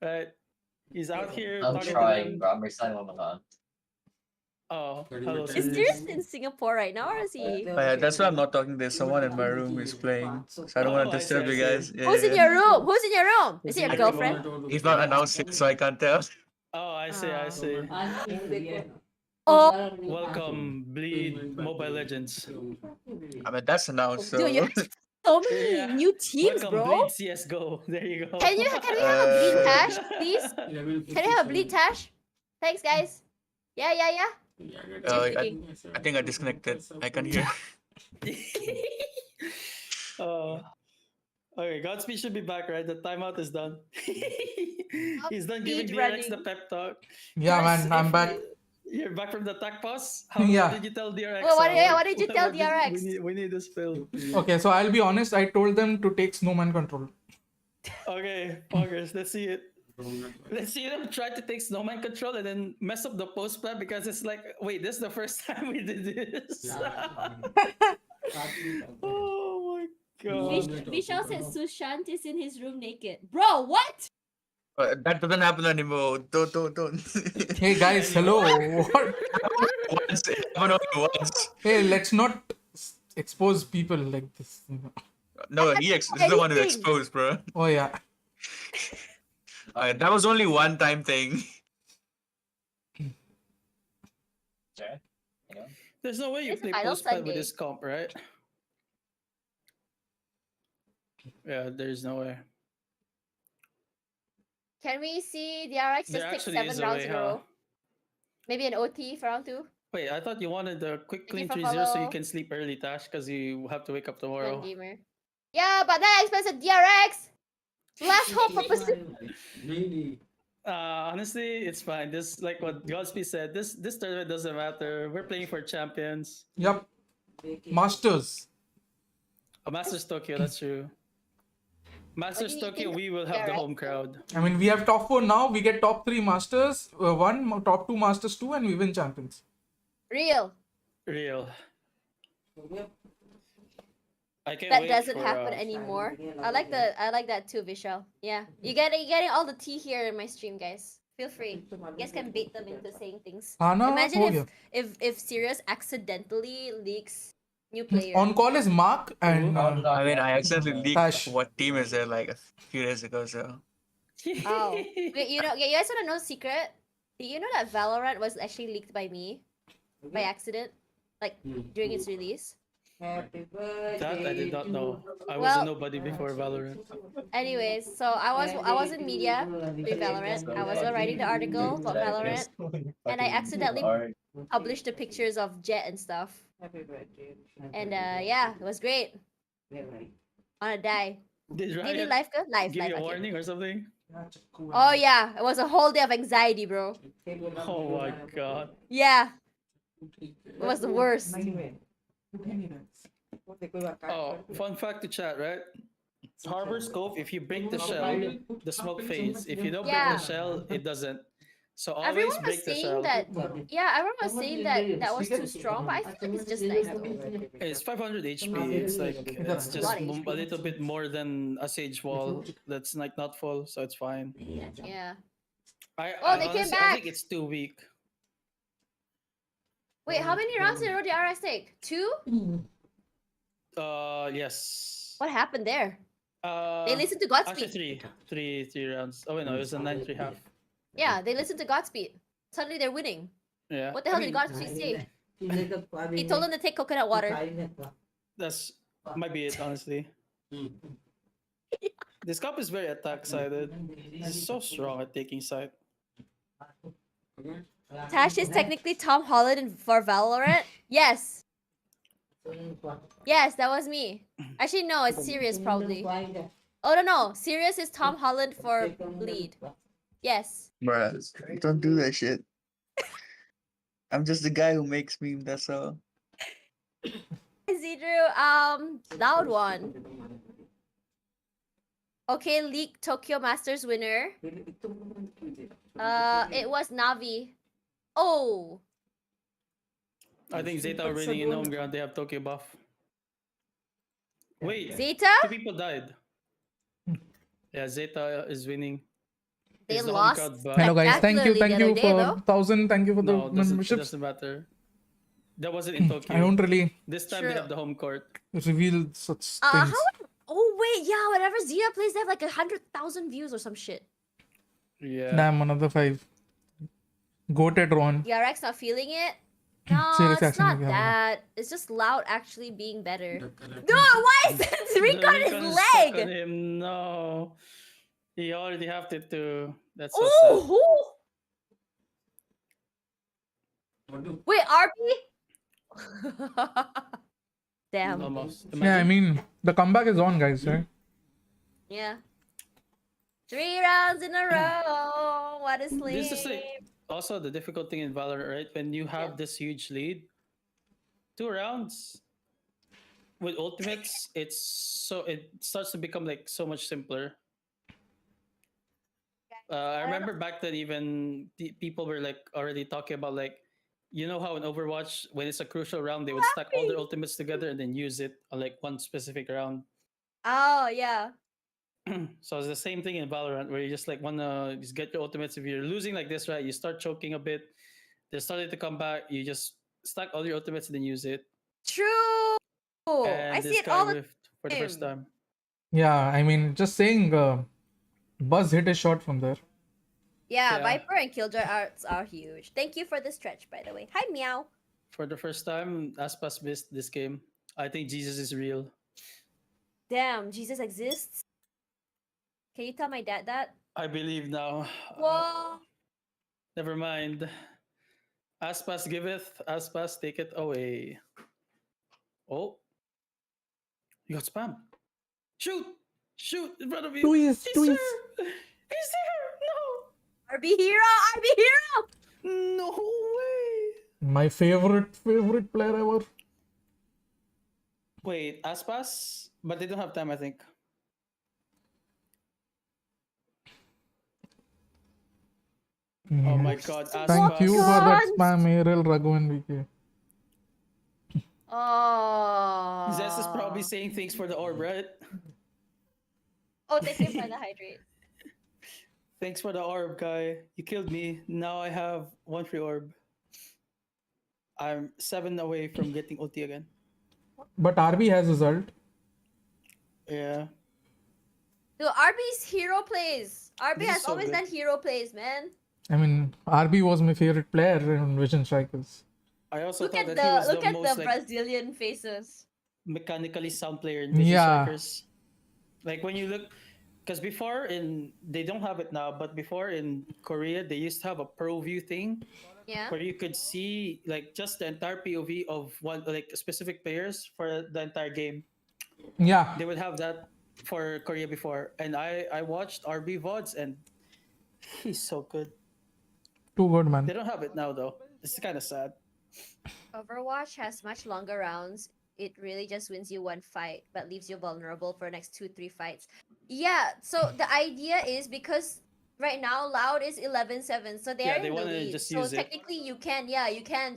Right? He's out here I'm talking to trying, them. bro. I'm reciting Ramadan. Oh, hello. Is Sirius. Sirius in Singapore right now or is he? Oh, yeah, that's why I'm not talking. There's someone in my room who's playing, so I don't want Oh, to I disturb see, you I see. guys. Yeah, Who's in yeah. your room? Who's in your room? Is Who's it in your your girlfriend? He's not announced it, so I can't tell. Oh, I see, I see. Oh, Welcome, Bleed Mobile Legends. I mean, that's announced. So. dude, you have so many Yeah. new teams, Welcome, bro. Bleed CSGO. There you go. Can we have a bleed tash, please? Can we have a bleed tash? Thanks, guys. Yeah. I think I disconnected. I can hear. Okay, Godspeed should be back, right? The timeout is done. He's done giving Speed DRX the running. pep talk. Yeah, Chris, man, I'm if back. You're back from the attack pause? What Yeah. did you tell DRX? Well, what did you tell DRX? We need this fill. Okay, so I'll be honest. I told them to take snowman control. Okay, Poggers, let's see it. Let's see them try to take snowman control and then mess up the post plan because it's like, wait, this is the first time we did this. Oh my god. Vishal said Sushant is in his room naked. Bro, what? That doesn't happen anymore. Don't. Hey guys, hello. What? Once, it happened only once. Hey, let's not expose people like this. No, this is the one who Anything. exposed, bro. Oh yeah. That was only one time thing. Okay. You know? There's no way you It's play Final post plan with Sunday. this comp, right? Yeah, there's no way. Can we see DRX There just take actually 7 is a rounds way, in a huh? row? Maybe an OT for round 2? Wait, I thought you wanted the quick clean Thank you 3-0 for so you follow. can sleep early, Tash, because you have to wake up tomorrow. One gamer. Yeah, but that expensive DRX! Last hope for Pacific. Honestly, it's fine. This, like what Godspeed said, this tournament doesn't matter. We're playing for champions. Yup. Masters. Masters Tokyo, that's true. Masters do you Tokyo, think we will of have the DRX? home crowd. I mean, we have top 4 now. We get top 3 Masters 1, top 2 Masters 2, and we win champions. Real. Real. I can't That wait doesn't for, happen anymore. I like that too, Vishal. Yeah. You're getting all the tea here in my stream, guys. Feel free. You guys can bait them into saying things. Ana, Imagine ho gaya. if Sirius accidentally leaks new players. On call is Mark and I mean, I accidentally leaked Tash. what team is there like a few days ago, so. Oh. Wait, you guys wanna know a secret? Did you know that Valorant was actually leaked by me? By accident? Like during its release? That I did not know. I was Well- a nobody before Valorant. Anyways, so I was in media with Valorant. I was writing the article about Valorant, and I accidentally published the pictures of Jet and stuff. And yeah, it was great. Wanna die. Did Daily Riot life good? Life, give life. you a Okay. warning or something? Oh yeah, it was a whole day of anxiety, bro. Oh my god. Yeah, it was the worst. Oh, fun fact to chat, right? Harbor scope, if you break the shell, the smoke fades. If you don't break Yeah. the shell, it doesn't. So always Everyone was break the saying shell. that. Yeah, everyone was saying that was too strong, but I feel like it's just nice though. It's 500 HP. It's like it's just Lot of HP. a little bit more than a Sage wall that's like not full, so it's fine. Yeah. I they came honestly, I think back. it's too weak. Wait, how many rounds did DRX take? 2? Yes. What happened there? They listened to Actually, Godspeed. three rounds. Oh wait, no, it was a 9-3 half. Yeah, they listened to Godspeed. Suddenly they're winning. Yeah. What the I hell mean, did Godspeed say? He told them to take coconut water. That's might be it, honestly. This cup is very attack sided. He's so strong at taking side. Tash is technically Tom Holland for Valorant. Yes. Yes, that was me. Actually, no, it's Sirius probably. Oh no, Sirius is Tom Holland for Bleed. Yes. Bruh, don't do that shit. I'm just the guy who makes memes, that's all. Zidru, loud one. Okay, League Tokyo Masters winner. It was Navi. Oh, I think Zeta are winning in home ground. They have Tokyo buff. Wait, Zeta? 2 people died. Yeah, Zeta is winning. They It's the home lost. crowd buff. hello guys. Thank you Spectacularly the for other day, 1,000. Thank you for the No, it memberships. doesn't matter. That wasn't in Tokyo. I don't really This time True. they have the home court. reveal such How? things. Oh wait, yeah. Whatever Zeta plays, they have like 100,000 views or some shit. Yeah. Damn, another 5. Goated Ron. DRX not feeling it. No, Serious it's action not movie, that. It's just Loud actually being better. No, why is that The recon recon his is stuck on leg? him. No. He already have to too. That's so sad. Ooh! Wait, RP? Damn. Almost. Yeah, I Imagine. mean, the comeback is on, guys, right? Yeah. 3 rounds in a row. What a sleep. This is like also the difficult thing in Valorant, right? When you have this huge lead, 2 rounds with ultimates, it starts to become like so much simpler. I remember back then even people were like already talking about like, you know how in Overwatch when it's a crucial round they would stack all their ultimates together and then use it on like one specific round. Oh, yeah. So it's the same thing in Valorant where you just like wanna just get your ultimates. If you're losing like this, right, you start choking a bit. They're starting to come back. You just stack all your ultimates and then use it. True. And I this see it guy all the whiffed for the first time. Yeah, I mean, just saying, Buzz hit his shot from there. Yeah, Yeah. Viper and Killjoy arts are huge. Thank you for the stretch, by the way. Hi, Meow. For the first time, Aspas missed this game. I think Jesus is real. Damn, Jesus exists. Can you tell my dad that? I believe now. Whoa. Never mind. Aspas giveth, Aspas taketh away. Oh. You got spam. Shoot! Shoot in front of you. Tweez, He's tweez. there! He's there! RB hero! RB hero! No! No way! My favorite player ever. Wait, Aspas? But they don't have time, I think. Oh my god, Aspas. Thank you for that God. spam, Ariel Raghavan VK. Oh. Zest is probably saying thanks for the orb, right? Oh, thank you for the hydrate. Thanks for the orb, guy. You killed me. Now I have one free orb. I'm 7 away from getting ulti again. But RB has result. Yeah. Dude, RB's hero plays. RB This is has so always good. done hero plays, man. I mean, RB was my favorite player in Vision Strikers. I also Look thought at that he was the most like Brazilian faces. mechanically sound player in Vision Yeah. Strikers. Like when you look, because before they don't have it now, but before in Korea they used to have a pro view thing Yeah. where you could see like just the entire POV of one like specific players for the entire game. Yeah. They would have that for Korea before, and I watched RB VODs and he's so good. Too good, man. They don't have it now though. It's kind of sad. Overwatch has much longer rounds. It really just wins you one fight, but leaves you vulnerable for the next 2-3 fights. Yeah, so the idea is because right now Loud is 11-7, so they're Yeah, they in the wanna lead. just So use it. technically you can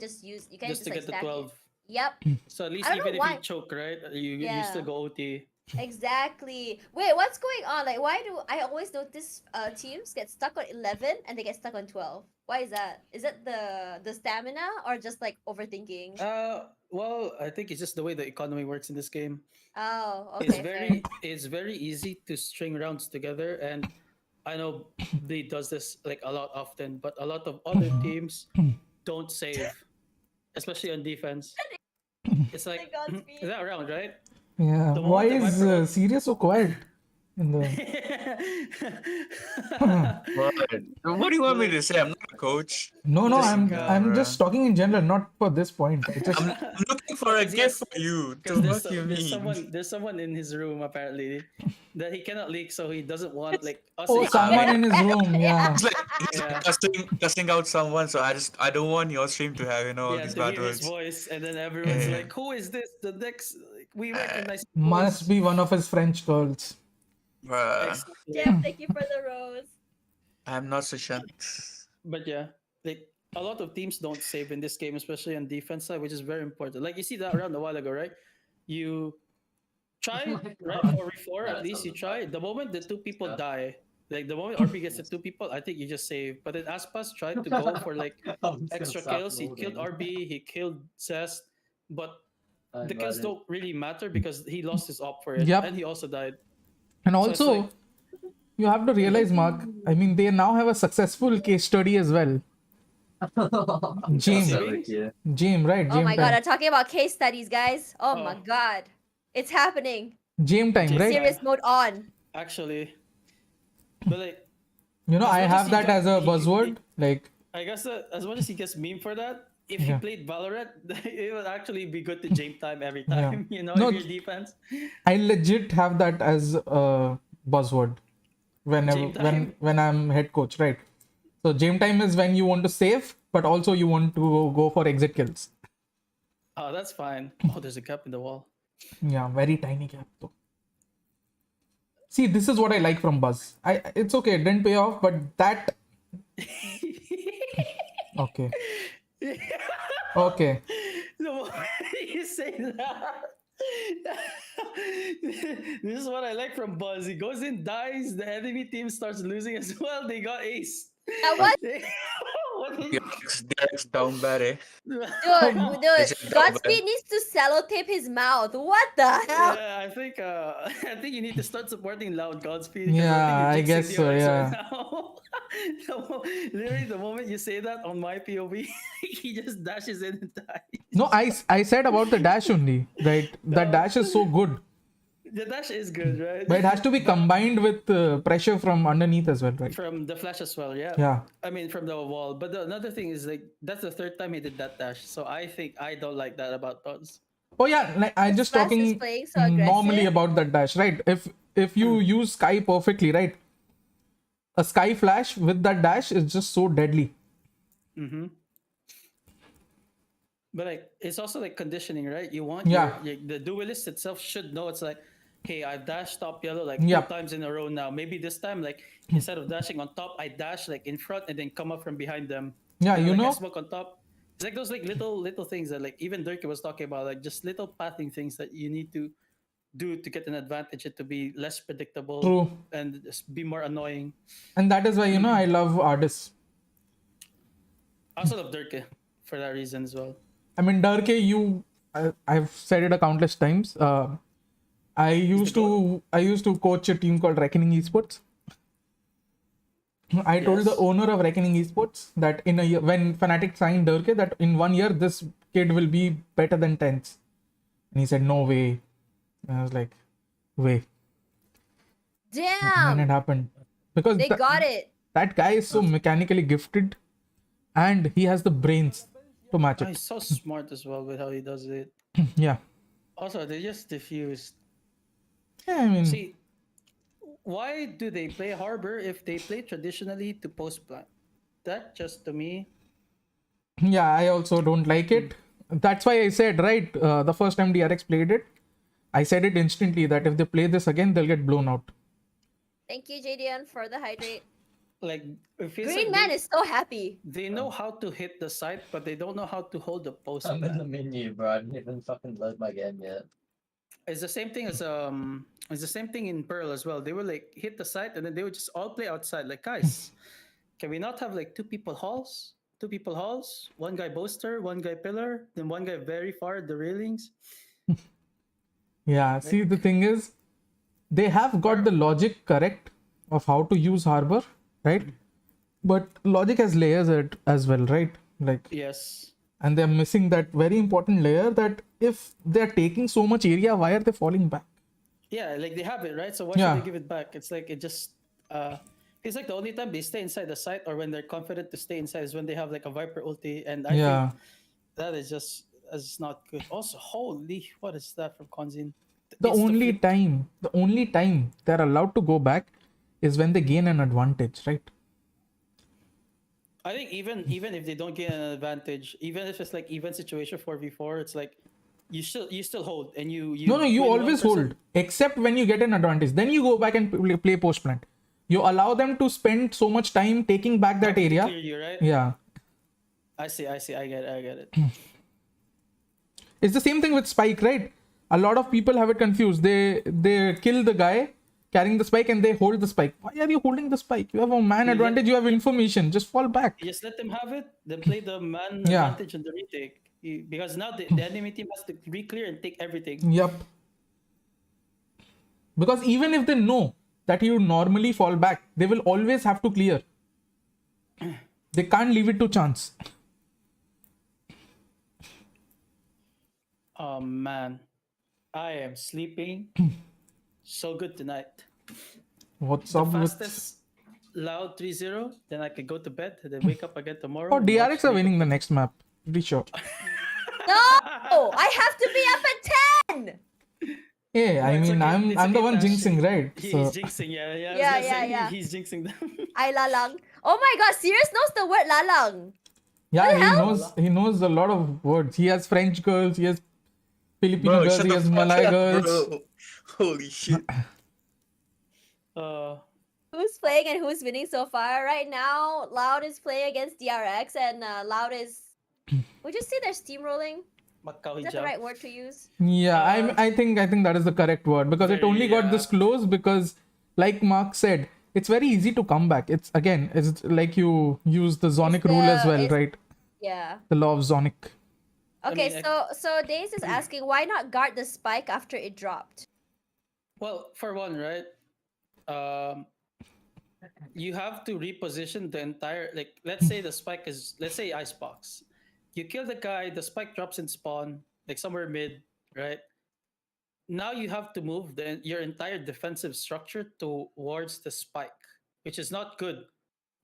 just use Just to like get the stack 12. it. Yep, So at least I don't even know if why. you choke, right, you Yeah. still go OT. exactly. Wait, what's going on? Like, why do I always notice teams get stuck on 11 and they get stuck on 12? Why is that? Is that the stamina or just like overthinking? Well, I think it's just the way the economy works in this game. Oh, It's okay. it's very easy to string rounds together, and I know Bleed does this like a lot often, but a lot of other teams don't save, especially on defense. It's like Godspeed. is that round, right? Yeah. The Why moment that is Viper- Sirius so quiet? In the... What do you want me to say? I'm not a coach. No, Just- I'm just talking in general, not for this point. I just I'm looking for a Because gift yes, for you. Because What do you mean? there's someone in his room apparently that he cannot leak, so he doesn't want like us. oh, in someone comment. in his room. Yeah. He's like Yeah. cussing out someone, so I don't want your stream to have all Yeah, these to bad hear his words. voice, and then everyone's Yeah. like, "Who is this? The next we recognize." his Must voice." be one of his French girls. Bruh, Exactly. Jeff, thank you for the rose. I'm not so sure. But yeah, like a lot of teams don't save in this game, especially on defense side, which is very important. Like you see that round a while ago, right? You try right 4v4 at least you try. The moment the two people die, like the moment RP gets the two people, I think you just save. But then Aspas tried to go for like extra kills. He killed RB, he killed Zest, but the kills don't really matter because he lost his op for it, Yep. and he also died. And So it's also, like- you have to realize, Mark, I mean, they now have a successful case study as well. James, right? Oh James my god, time. I'm talking about case studies, guys. Oh my Oh. god. It's happening. James time, James right? time. Serious mode on. Actually, but like You know, As I much as have he that got- as a he- buzzword. Like, I guess that as much as he gets meme for that, if Yeah. he played Valorant, it would actually be good to jam time every Yeah. time. You know, No, if your defense. I legit have that as a buzzword whenever Game time? when I'm head coach, right? So game time is when you want to save, but also you want to go for exit kills. Oh, that's fine. Oh, there's a gap in the wall. Yeah, very tiny gap though. See, this is what I like from Buzz. It's okay, it didn't pay off, but that okay. Okay. The moment you say that, this is what I like from Buzz. He goes in, dies, the enemy team starts losing as well. They got ace. What? What is- DRX down bad, eh? Dude, Is it that Godspeed needs to sellotape his mouth. What the hell? Yeah, I think I think you need to start supporting Loud Godspeed. 'cause Yeah, I think you're guess jinxing so, DRX yeah. right now. Literally, the moment you say that on my POV, he just dashes in and dies. No, I said about the dash only, right? That dash is so good. The dash is good, right? But it has to be combined with pressure from underneath as well, right? From the flash as well, yeah. Yeah. I mean, from the wall. But another thing is like that's the third time he did that dash. So I think I don't like that about Buzz. Oh yeah, like I'm just Flash is talking playing so normally aggressive. about that dash, right? If you use Sky perfectly, right? A Sky flash with that dash is just so deadly. Mm-hmm. But like it's also like conditioning, right? You want Yeah. the duelist itself should know it's like, hey, I've dashed top yellow like two Yep. times in a row now. Maybe this time, like instead of dashing on top, I dash like in front and then come up from behind them. Yeah, And you like I know. smoke on top. It's like those like little things that like even Dirk was talking about, like just little pathing things that you need to do to get an advantage and to be less predictable True. and just be more annoying. And that is why, you know, I love artists. I also love Dirk for that reason as well. I mean, Darke, I've said it a countless times. I used to coach a team called Reckoning Esports. I told the Yes. owner of Reckoning Esports that in a year, when Fnatic signed Darke, that in 1 year this kid will be better than Tens. And he said, no way. And I was like, way. And then it Damn, happened. Because they got it. that guy is so mechanically gifted and he has the brains to match Oh, it. he's so smart as well with how he does it. Yeah. Also, they just diffused. Yeah, I mean, See, why do they play Harbor if they play traditionally to post plant? That just to me, yeah, I also don't like it. That's why I said, right, the first time DRX played it, I said it instantly that if they play this again, they'll get blown out. Thank you, JDN, for the hydrate. like it feels Green like Man is so happy. they know how to hit the site, but they don't know how to hold the post I'm in the plant. menu, bro. I didn't even fucking load my game yet. It's the same thing as it's the same thing in Pearl as well. They would like hit the site and then they would just all play outside. Like guys, can we not have like two people halls? Two people halls, one guy boaster, one guy pillar, then one guy very far at the railings. Yeah, see, the thing is, they have got the logic correct of how to use Harbor, right? But logic has layers as well, right? Like, Yes. and they're missing that very important layer that if they're taking so much area, why are they falling back? Yeah, like they have it, right? So why Yeah. should they give it back? It's like it just it's like the only time they stay inside the site or when they're confident to stay inside is when they have like a Viper ulti. And I Yeah. think that is just not good. Also, holy, what is that from Konzin? The Insta only flip. time they're allowed to go back is when they gain an advantage, right? I think even if they don't get an advantage, even if it's like even situation 4v4, it's like you still hold and you No, you win always 1%. hold, except when you get an advantage. Then you go back and play post plant. You allow them to spend so much time taking back that Having to area. clear you, right? Yeah. I see, I get it. It's the same thing with Spike, right? A lot of people have it confused. They kill the guy carrying the spike and they hold the spike. Why are you holding the spike? You have a man You advantage, you have information. Just fall back. You just let them have it, then play the man Yeah. advantage on the retake. Because now the enemy team has to re-clear and take everything. Yep. Because even if they know that you normally fall back, they will always have to clear. They can't leave it to chance. Oh man, I am sleeping so good tonight. What's The up with... fastest loud 3-0, then I can go to bed and then wake up again tomorrow. Oh, and DRX watch are League winning the next map. Pretty sure. No, I have to be up at 10. Yeah, I it's mean, okay, it's I'm the okay, one Tash. jinxing, right? He's So, jinxing, yeah. I was Yeah, gonna say, yeah. He's jinxing them. I lalang. Oh my god, Sirius knows the word lalang. yeah, the hell? he knows a lot of words. He has French girls, he has Filipino Bro, girls, shut he the has fuck Malay up, girls. bro. Holy shit. Who's playing and who's winning so far? Right now, Loud is playing against DRX and Loud is... Would you say they're steamrolling? Is that the right word to use? Yeah, I think that is the correct word because it Very, only got this close because, like Mark said, it's very easy to come back. It's like you use the Zonic rule as well, right? Yeah. The law of Zonic. Okay, mean, so Daze is asking why not guard the spike after it dropped? Well, for one, right? You have to reposition the entire, like, let's say the spike is, let's say Icebox. You kill the guy, the spike drops in spawn, like somewhere mid, right? Now you have to move your entire defensive structure towards the spike, which is not good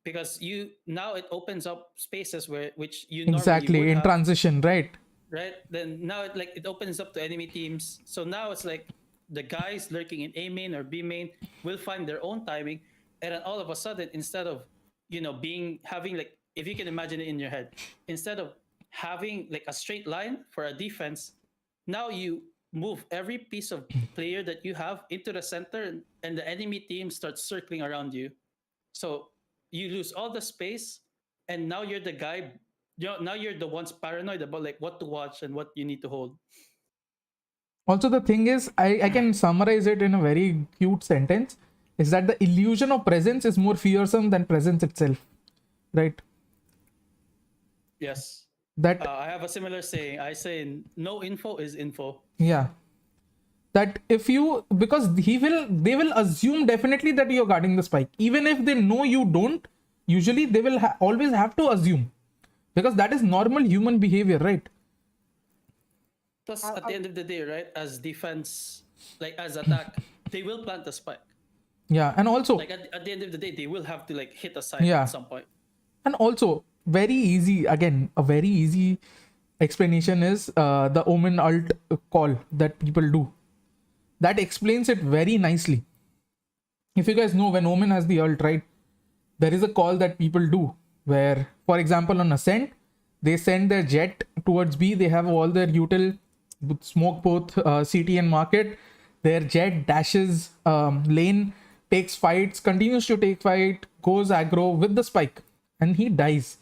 because now it opens up spaces which you normally Exactly, would in have, transition, right? right? Then now it opens up to enemy teams. So now it's like the guys lurking in A main or B main will find their own timing, and then all of a sudden, instead of having like, if you can imagine it in your head, instead of having like a straight line for a defense, now you move every piece of player that you have into the center, and the enemy team starts circling around you. So you lose all the space, and now you're the guy. Now you're the ones paranoid about like what to watch and what you need to hold. Also, the thing is, I can summarize it in a very cute sentence, is that the illusion of presence is more fearsome than presence itself, right? Yes. That I have a similar saying. I say no info is info. yeah, that if you, because they will assume definitely that you're guarding the spike, even if they know you don't. Usually they will always have to assume, because that is normal human behavior, right? Plus, at the end of the day, right, as defense, like as attack, they will plant the spike. Yeah, and also Like at the end of the day, they will have to like hit a side Yeah. at some point. And also, very easy, again, a very easy explanation is the Omen alt call that people do. That explains it very nicely. If you guys know, when Omen has the ult, right, there is a call that people do where, for example, on Ascent, they send their jet towards B. They have all their util, smoke both CT and market. Their jet dashes lane, takes fights, continues to take fight, goes aggro with the spike, and he dies.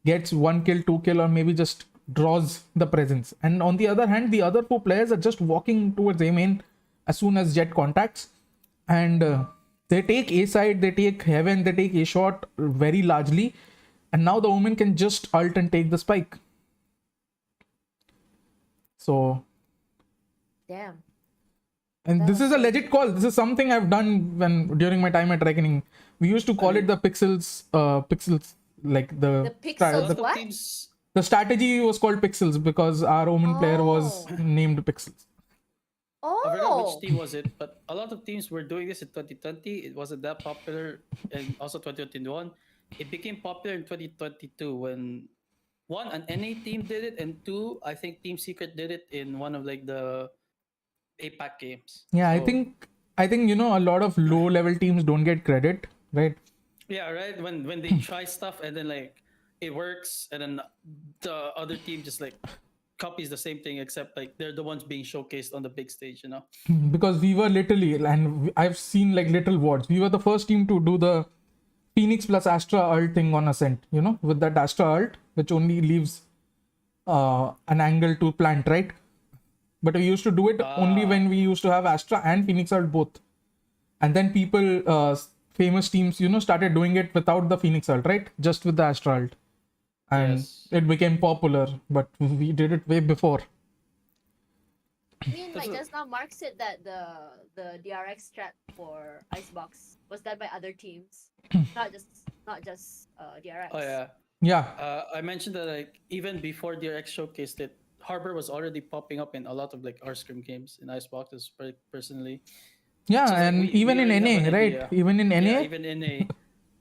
Gets 1 kill, 2 kill, or maybe just draws the presence. And on the other hand, the other 4 players are just walking towards A main as soon as jet contacts. And they take A side, they take heaven, they take A shot very largely. And now the Omen can just ult and take the spike. So, Damn. and That this was is a so legit call. This is something I've done during my time at Reckoning. We used to call it the pixels, like The pixels, A lot of what? teams, the strategy was called pixels because our Omen player was Oh. named pixels. I forgot Oh. which team was it, but a lot of teams were doing this in 2020. It wasn't that popular, and also 2021. It became popular in 2022 when one, an NA team did it, and two, I think Team Secret did it in one of like the APAC games. Yeah, So, I think a lot of low level teams don't get credit, right? yeah, right. When they try stuff and then like it works, and then the other team just like copies the same thing, except like they're the ones being showcased on the big stage. Because we were literally, and I've seen like little wards. We were the first team to do the Phoenix plus Astra ult thing on Ascent, with that Astra ult, which only leaves an angle to plant, right? But we used to do it only when we used to have Astra and Phoenix ult both. And then people, famous teams, started doing it without the Phoenix ult, right? Just with the Astra ult. And Yes. it became popular, but we did it way before. I mean, like That's just now, Mark said that the DRX strat for Icebox was done by other teams, not just DRX. Oh yeah. Yeah. I mentioned that like even before DRX showcased it, Harbor was already popping up in a lot of like our scrim games in Iceboxes personally. Yeah, So, like, and we even in already have NA, an right? idea. Even in NA. Yeah, even in a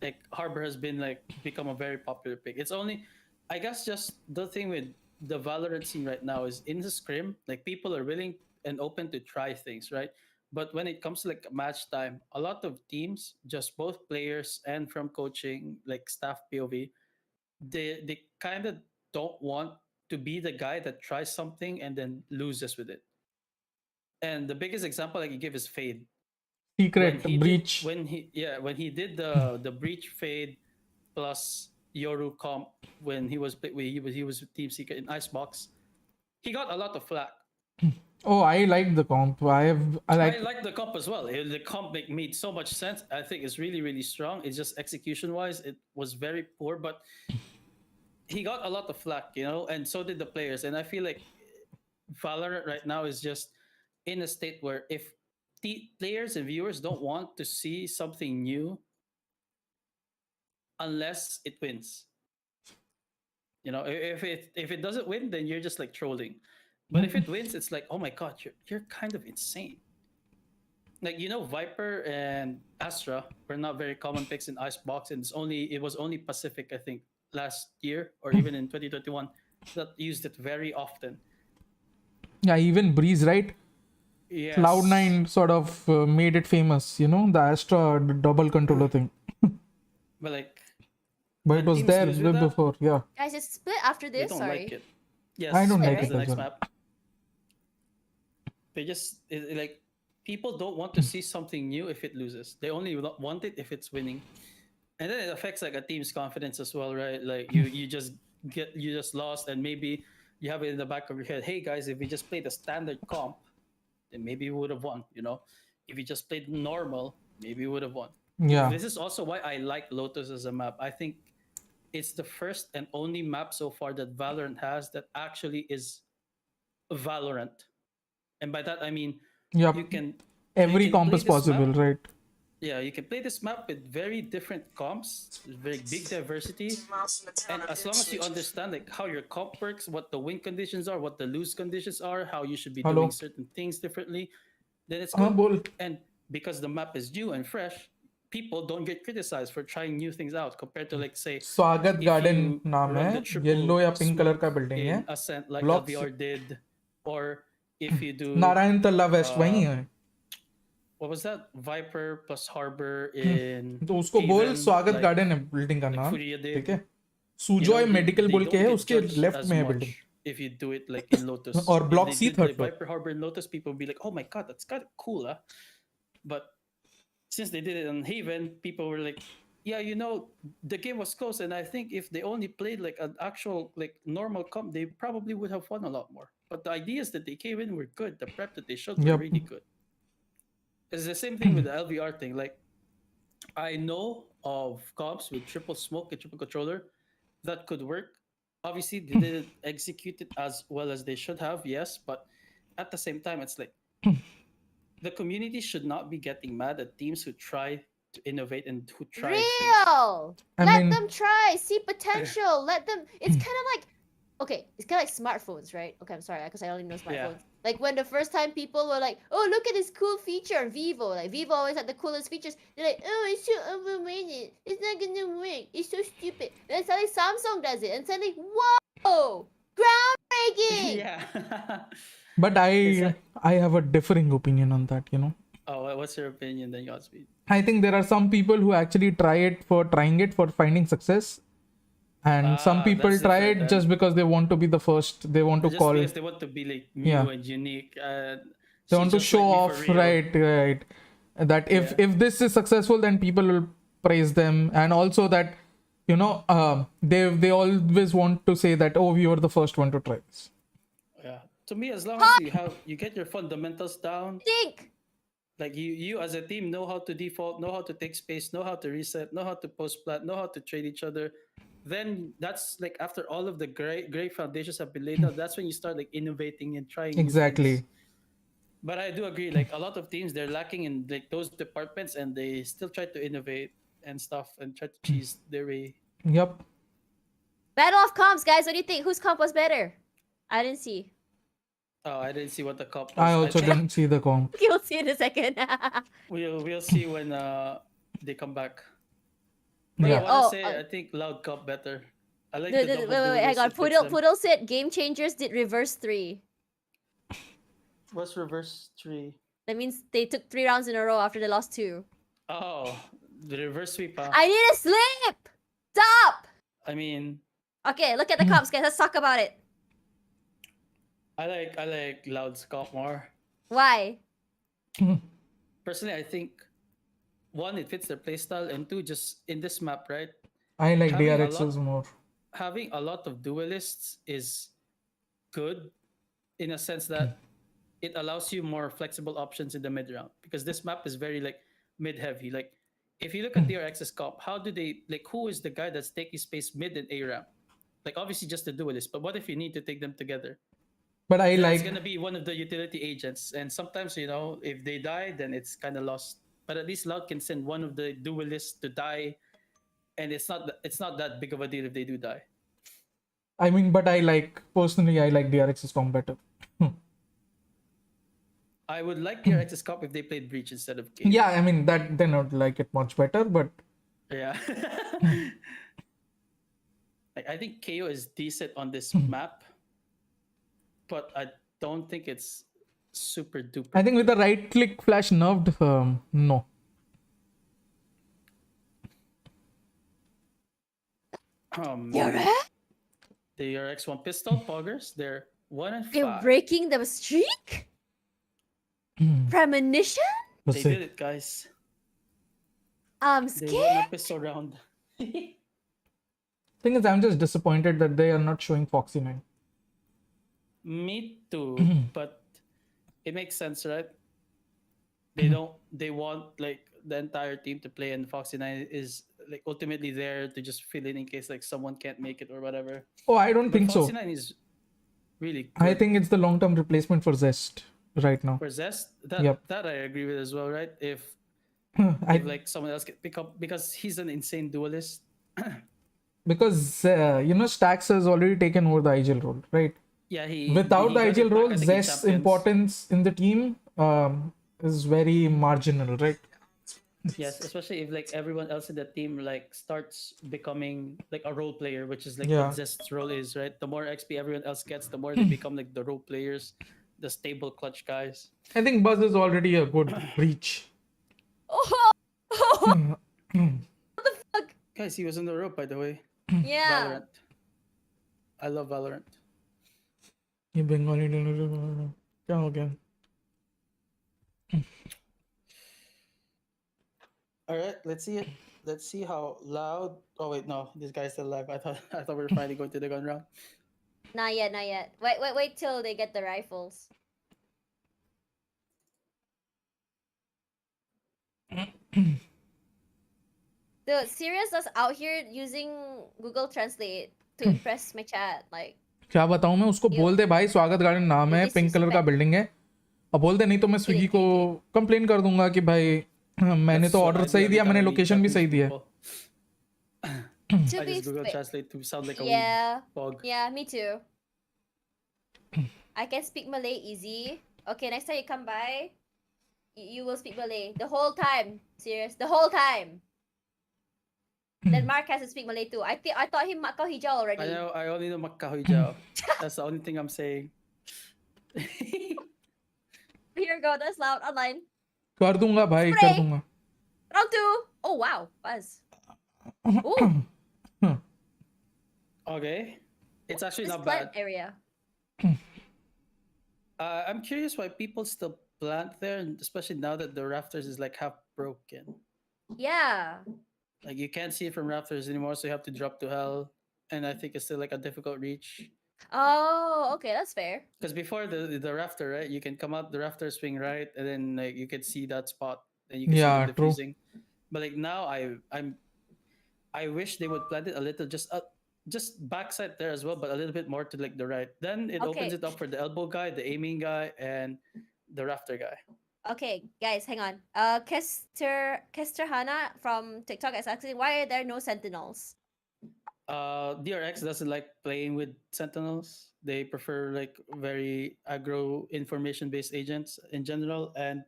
like Harbor has been like become a very popular pick. It's only, I guess, just the thing with the Valorant scene right now is in the scrim, like people are willing and open to try things, right? But when it comes to like match time, a lot of teams, just both players and from coaching, like staff POV, they kind of don't want to be the guy that tries something and then loses with it. And the biggest example I can give is Fade. Secret breach. When he did the breach Fade plus Yoru comp when he was Team Secret in Icebox, he got a lot of flack. Oh, I like the comp. I like. I like the comp as well. The comp made so much sense. I think it's really, really strong. It's just execution wise, it was very poor, but he got a lot of flack, and so did the players. And I feel like Valorant right now is just in a state where if the players and viewers don't want to see something new unless it wins. If it doesn't win, then you're just like trolling. But if it wins, it's like, oh my god, you're kind of insane. Like Viper and Astra were not very common picks in Icebox, and it was only Pacific, I think, last year or even in 2021 that used it very often. Yeah, even Breeze, right? Yes. Cloud9 sort of made it famous, the Astra double controller thing. But like, But it when was teams there lose way with that, before, yeah. Guys, it's split after they this. don't Sorry. like it. Yes, I don't Spike like is it the as next well. map. They just like people don't want to see something new if it loses. They only want it if it's winning, and then it affects like a team's confidence as well, right? Like you just lost, and maybe you have it in the back of your head. Hey guys, if we just played a standard comp, then maybe we would have won. You know, if you just played normal, maybe we would have won. Yeah. This is also why I like Lotus as a map. I think it's the first and only map so far that Valorant has that actually is Valorant. And by that I mean Yep. you can Every comp play is this possible, map. right? Yeah, you can play this map with very different comps, very big diversity. And as long as you understand like how your comp works, what the win conditions are, what the lose conditions are, how you should be Hello. doing certain things differently, then it's हाँ good. बोल. And because the map is new and fresh, people don't get criticized for trying new things out compared to like say स्वागत if garden you नाम run है, the triple yellow या pink colour smoke का building है. in Ascent like Blocks. LVR did, or if you do Narayan तल्ला waste वही है. what was that Viper plus Harbor in तो उसको बोल Haven, स्वागत like, गार्डन है बिल्डिंग का like नाम. Furia did. ठीक है. You know, Sujoy medical they बोल के don't है, get उसके judged लेफ्ट as में है much building. if you do it like in Lotus. और If block they see did third the floor. Viper Harbor in Lotus, people would be like, oh my god, that's kind of cool, huh? But since they did it on Haven, people were like, yeah, you know, the game was close, and I think if they only played like an actual like normal comp, they probably would have won a lot more. But the ideas that they came in were good. The prep that they showed were Yep. really good. It's the same thing with the LVR thing. Like, I know of comps with triple smoke and triple controller that could work. Obviously, they didn't execute it as well as they should have, yes, but at the same time, it's like the community should not be getting mad at teams who try to innovate and who try things. Real. I Let mean- them try. See potential. Let them. It's kind of like, okay, it's kind of like smartphones, right? Okay, I'm sorry, because I only know smartphones. Like when the first time people were like, "Oh, look at this cool feature on Vivo." Like Vivo always had the coolest features. They're like, "Oh, it's so overrated. It's not gonna work. It's so stupid." Then suddenly Samsung does it, and suddenly, whoa, groundbreaking. Yeah. But It's like- I have a differing opinion on that, you know. Oh, what's your opinion then, Godspeed? I think there are some people who actually try it for trying it for finding success, and some people that's try different it then. just because they want to be the first. They want to Just call. because they want to be like new Yeah. and unique. They want to show off, right? That if this is successful, then people will praise them, and also that, you know, they always want to say that, oh, we were the first one to try this. Yeah. To me, as long as you get your fundamentals down, Think. like you as a team know how to default, know how to take space, know how to reset, know how to post plat, know how to trade each other, then that's like after all of the great foundations have been laid out, that's when you start like innovating and trying new Exactly. things. But I do agree, like a lot of teams, they're lacking in like those departments, and they still try to innovate and stuff and try to cheese their way. Yep. Battle of comps, guys. What do you think? Whose comp was better? I didn't see. Oh, I didn't see what the comp was. I also think didn't see the comp. You'll see in a second. we'll see when they come back. But Yeah. I want Oh, to say I think Loud comp better. I like wait, the double duelist, hang on. it fits them. Poodle said Game Changers did reverse 3. What's reverse 3? That means they took 3 rounds in a row after they lost 2. Oh, the reverse sweep. Huh? I need a sleep. Stop. I mean, Okay, look at the comps, guys. Let's talk about it. I like Loud's comp more. Why? Personally, I think one, it fits their playstyle, and two, just in this map, right? I like Having a DRXs more. Having a lot of duelists is good in a sense that it allows you more flexible options in the mid round, because this map is very like mid heavy. Like if you look at DRX's comp, how do they like who is the guy that's taking space mid and A ramp? Like obviously just the duelist, but what if you need to take them together? But I It's like gonna be one of the utility agents, and sometimes you know if they die, then it's kind of lost. But at least Loud can send one of the duelists to die, and it's not that big of a deal if they do die. I mean, but I like personally I like DRX's comp better. I would like DRX's comp if they played Breach instead of King. Yeah, I mean that then I would like it much better, but Yeah. Like I think KO is decent on this map, but I don't think it's super duper. I think with the right click flash nerfed, no. Man. The DRX1 pistol poggers. They're 1 and 5. They're breaking the streak? Premonition? They did it, guys. I'm They scared. won a pistol round. Thing is, I'm just disappointed that they are not showing Foxy 9. Me too, but it makes sense, right? They don't. They want like the entire team to play, and Foxy 9 is like ultimately there to just fill in case like someone can't make it or whatever. Oh, I don't But think so. Foxy 9 is really good. I think it's the long-term replacement for Zest right now. For Zest, that Yep. that I agree with as well, right? If I like someone else can pick up because he's an insane duelist. because Stax has already taken over the IGL role, right? Yeah, he Without he the got it IGL back, role, I think, in Zest's Champions. importance in the team is very marginal, right? Yes, especially if like everyone else in the team like starts becoming like a role player, which is like Yeah. what Zest's role is, right? The more XP everyone else gets, the more they become like the role players, the stable clutch guys. I think Buzz is already a good reach. Oh, Guys, he was in the rope, by the way. yeah. Valorant. I love Valorant. ये बंगाली क्या हो गया? All right, let's see it. Let's see how loud. Oh wait, no, this guy's still alive. I thought we were finally going to the gun round. Not yet, not yet. Wait till they get the rifles. Dude, serious us out here using Google Translate to impress my chat. Like, क्या बताऊं मैं उसको You- बोल दे भाई स्वागत garden नाम है This pink is colour का bad. बिल्डिंग है अब बोल दे नहीं तो मैं स्विगी को कंप्लेन कर दूंगा कि भाई मैंने That's तो what I ऑर्डर do सही every दिया time मैंने I meet लोकेशन भी Japanese सही दिया people. to I be just Google fair. Translate to sound like a Yeah, bog. yeah, me too. I can speak Malay easy. Okay, next time you come by, you will speak Malay the whole time. Serious, the whole time. Then Mark has to speak Malay too. I thought him Makau Hijau I already. know. I only know Makahoy Jao. That's the only thing I'm saying. Here go, that's loud online. कर दूंगा भाई कर Spray. दूंगा Round 2. Oh wow, buzz. Ooh, Okay, it's actually this not plant bad. area. I'm curious why people still plant there, and especially now that the rafters is like half broken. Yeah. Like you can't see it from rafters anymore, so you have to drop to hell. And I think it's still like a difficult reach. Oh, okay, that's fair. Because before the rafter, right? You can come out the rafter, swing right, and then like you can see that spot, and you can see Yeah, them true. defusing. But like now, I wish they would plant it a little, just backside there as well, but a little bit more to like the right. Then it opens Okay. it up for the elbow guy, the aiming guy, and the rafter guy. Okay, guys, hang on. Kester Hana from TikTok is asking, why are there no sentinels? DRX doesn't like playing with sentinels. They prefer like very aggro information based agents in general, and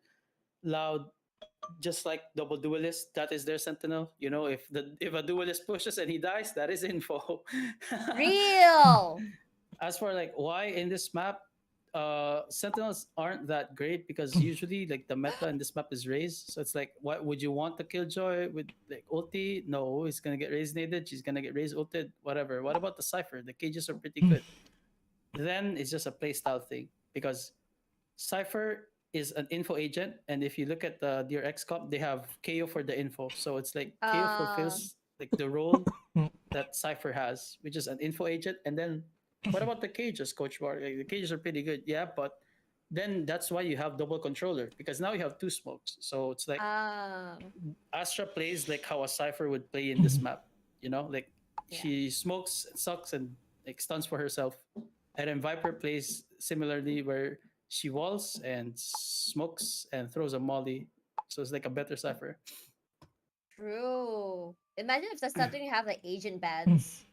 Loud, just like double duelist, that is their sentinel. You know, if a duelist pushes and he dies, that is info. Real. As for like why in this map, sentinels aren't that great because usually like the meta in this map is raised. So it's like, what would you want the killjoy with like ulti? No, he's gonna get raised naded. She's gonna get raised ulted. Whatever. What about the Cypher? The cages are pretty good. Then it's just a playstyle thing because Cypher is an info agent, and if you look at the DRX comp, they have KO for the info. So it's like KO fulfills like the role that Cypher has, which is an info agent. And then what about the cages, Coach Mark? Like, the cages are pretty good, yeah, but then that's why you have double controller because now you have two smokes. So it's like Astra plays like how a Cypher would play in this map. You know, like she smokes, sucks, and like stuns for herself. And then Viper plays similarly where she walls and smokes and throws a molly. So it's like a better Cypher. True. Imagine if that's something you have like agent bans,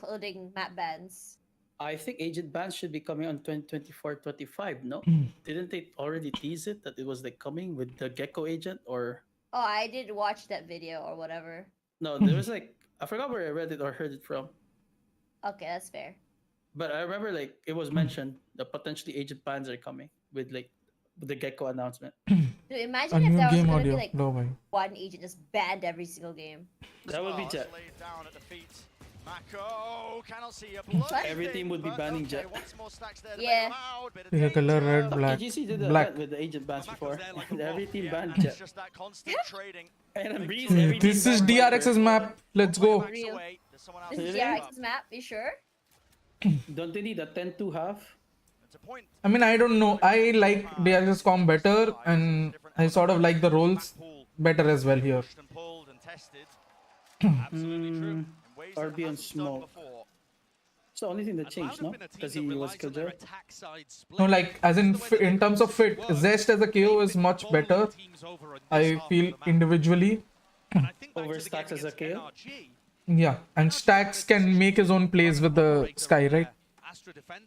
clothing map bans. I think agent bans should be coming on 2024-25, no? Didn't they already tease it that it was like coming with the Gecko agent or Oh, I did watch that video or whatever. no, there was like I forgot where I read it or heard it from. Okay, that's fair. But I remember like it was mentioned that potentially agent bans are coming with like the Gecko announcement. Dude, imagine if Unmute there was game gonna be audio. like No, bhai. one agent just banned every single game. That would be jet. Mako cannot see a Every team would be banning Jet. Yeah. Yeah, color red, black, PGC did that black. with the agent bans before. And every team banned It's Jet. just that constant trading. And then Breeze, every team This is banned Viper. DRX's map. Let's go. Real. This is Really? DRX's map, you sure? Don't they need a 10-2 half? I mean, I don't know. I like DRX's comp better, and I sort of like the roles better as well here. RB on smoke. It's the only thing that changed, no? Because he was killjoy. No, like as in terms of fit, Zest as a KO is much better. I feel individually. Over Stacks as a KO. Yeah, and Stacks can make his own plays with the Sky, right?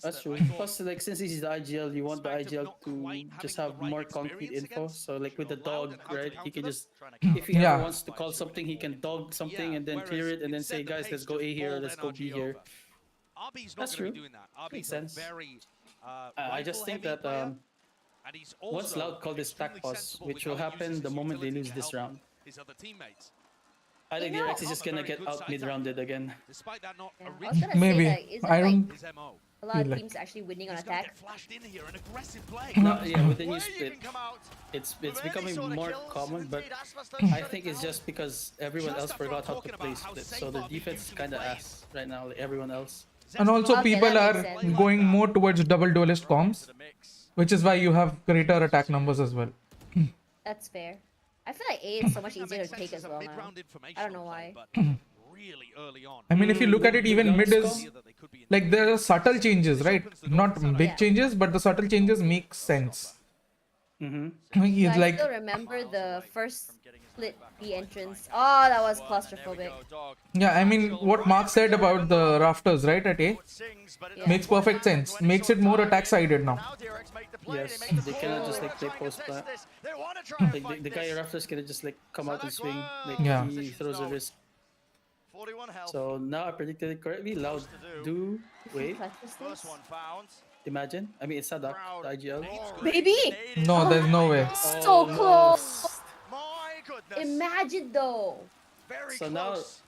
That's true. Plus, like, since he's the IGL, you want the IGL to just have more concrete info. So, like, with the dog, right? He can just, if he ever wants to call something, he can dog something and then clear it and then say, guys, let's go A here, let's go B here. That's true. Makes sense. I just think that once Loud called this stack pause, which will happen the moment they lose this round, I think DRX is just gonna get out mid-rounded again. Yeah, I was gonna Maybe. say, like, isn't I don't. like a lot of feel like- teams actually winning on attack? No, yeah, with the new split, it's becoming more common, but I think it's just because everyone else forgot how to play split. So the defense is kind of ass right now, like everyone else. And also, Okay, people that are makes sense. going more towards double duelist comms, which is why you have greater attack numbers as well. That's fair. I feel like A is so much easier to take as well now. I don't know why. I mean, if you look at it, even mid is like there are subtle changes, right? Not big Yeah. changes, but the subtle changes make sense. Mm-hmm. It's I like still remember the first split B entrance. Oh, that was claustrophobic. yeah, I mean what Mark said about the rafters, right? At A Yeah. makes perfect sense. Makes it more attack sided now. Yes, they cannot just like play post plant. Like the guy Rafters can just like come out and swing. Like Yeah. he throws a risk. So now I predicted it correctly. Loud do wait. Clutches this? Imagine. I mean it's not the IGL. Baby! No, there's no way. So close! My goodness. Imagine though. Very So now close.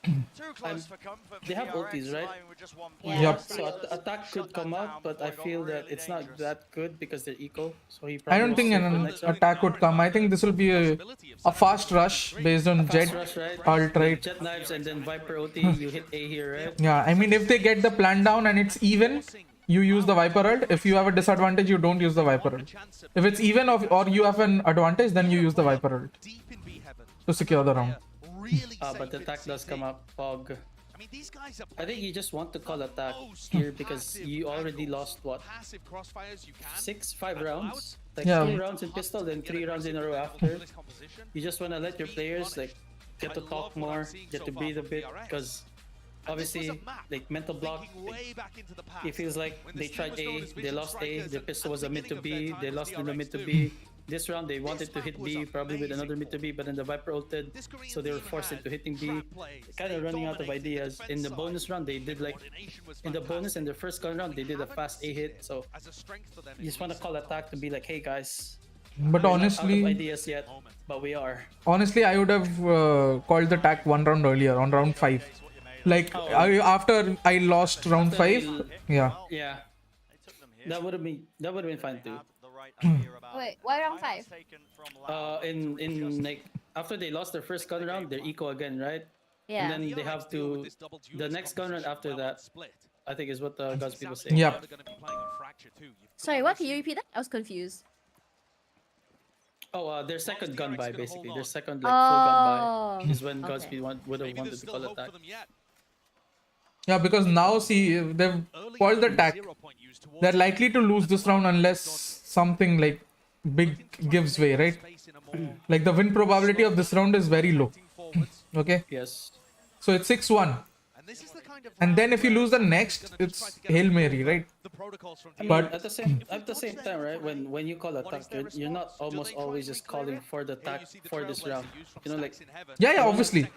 Too close for comfort. they have for DRX, ultis, right? lying with just one Yeah. player. Yep. So attack could come out, but I feel that it's not that good because they're eco. So he I probably don't will think save the an next round. attack would come. I think this will be a fast rush based on Fast Jet rush, right? ult, right? Jet knives and then Viper OT. You hit A here, right? Yeah, I mean if they get the plan down and it's even, you use the Viper ult. If you have a disadvantage, you don't use the Viper ult. If it's even or you have an advantage, then you use the Viper ult to secure the round. But the attack does come up. Fog. I think you just want to call attack here because you already lost what? 5 rounds? Like Yeah. 3 rounds in pistol, then 3 rounds in a row after. You just want to let your players like get to talk more, get to breathe a bit, because obviously like mental block, it feels like they tried A, they lost A, their pistol was a mid to B, they lost in the mid to B. This round they wanted to hit B, probably with another mid to B, but then the Viper ulted, so they were forced into hitting B. Kind of running out of ideas. In the bonus round, they did like, in the bonus and the first gun round, they did a fast A hit, so you just want to call attack to be like, hey guys, But we're not out of honestly, ideas yet, but we are. I would have called the attack one round earlier, on round 5. Like after I lost round 5, yeah. Yeah, that would have been fine too. Wait, why round 5? In like after they lost their first gun round, they're eco again, right? Yeah. And then they have to the next gun round after that. I think is what the Godspeed was saying. Yeah. Sorry, what? Can you repeat that? I was confused. Oh, their second gun buy basically. Their second like full gun buy is when okay. Godspeed would have wanted to call attack. Yeah, because now see, if they've called the attack, they're likely to lose this round unless something like big gives way, right? Like the win probability of this round is very low. Okay, Yes. so it's 6-1. And then if you lose the next, it's Hail Mary, right? I mean, But- at the same time, right? When you call attack, you're not almost always just calling for the attack for this round. You know, like Yeah, obviously.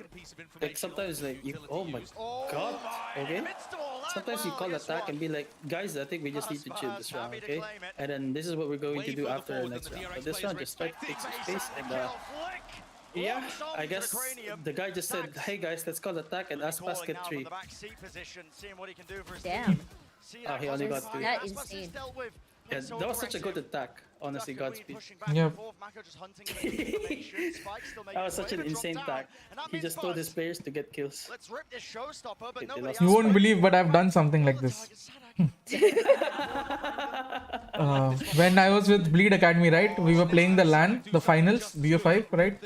like sometimes like you oh my god, okay. Sometimes you call attack and be like, guys, I think we just need to chill this round, okay? And then this is what we're going to do after the next round. But this round just try to take some space and Yeah, I guess the guy just said, "Hey guys, let's call attack," and Aspas get 3. Damn. Oh, he only got 3. That insane. Yeah, that was such a good attack, honestly, Godspeed. Yep. That was such an insane attack. He just told his players to get kills. Let's rip this showstopper, but They nobody lost You else won't went. believe, but I've done something like this. When I was with Bleed Academy, right? We were playing the LAN, the finals, BO5, right?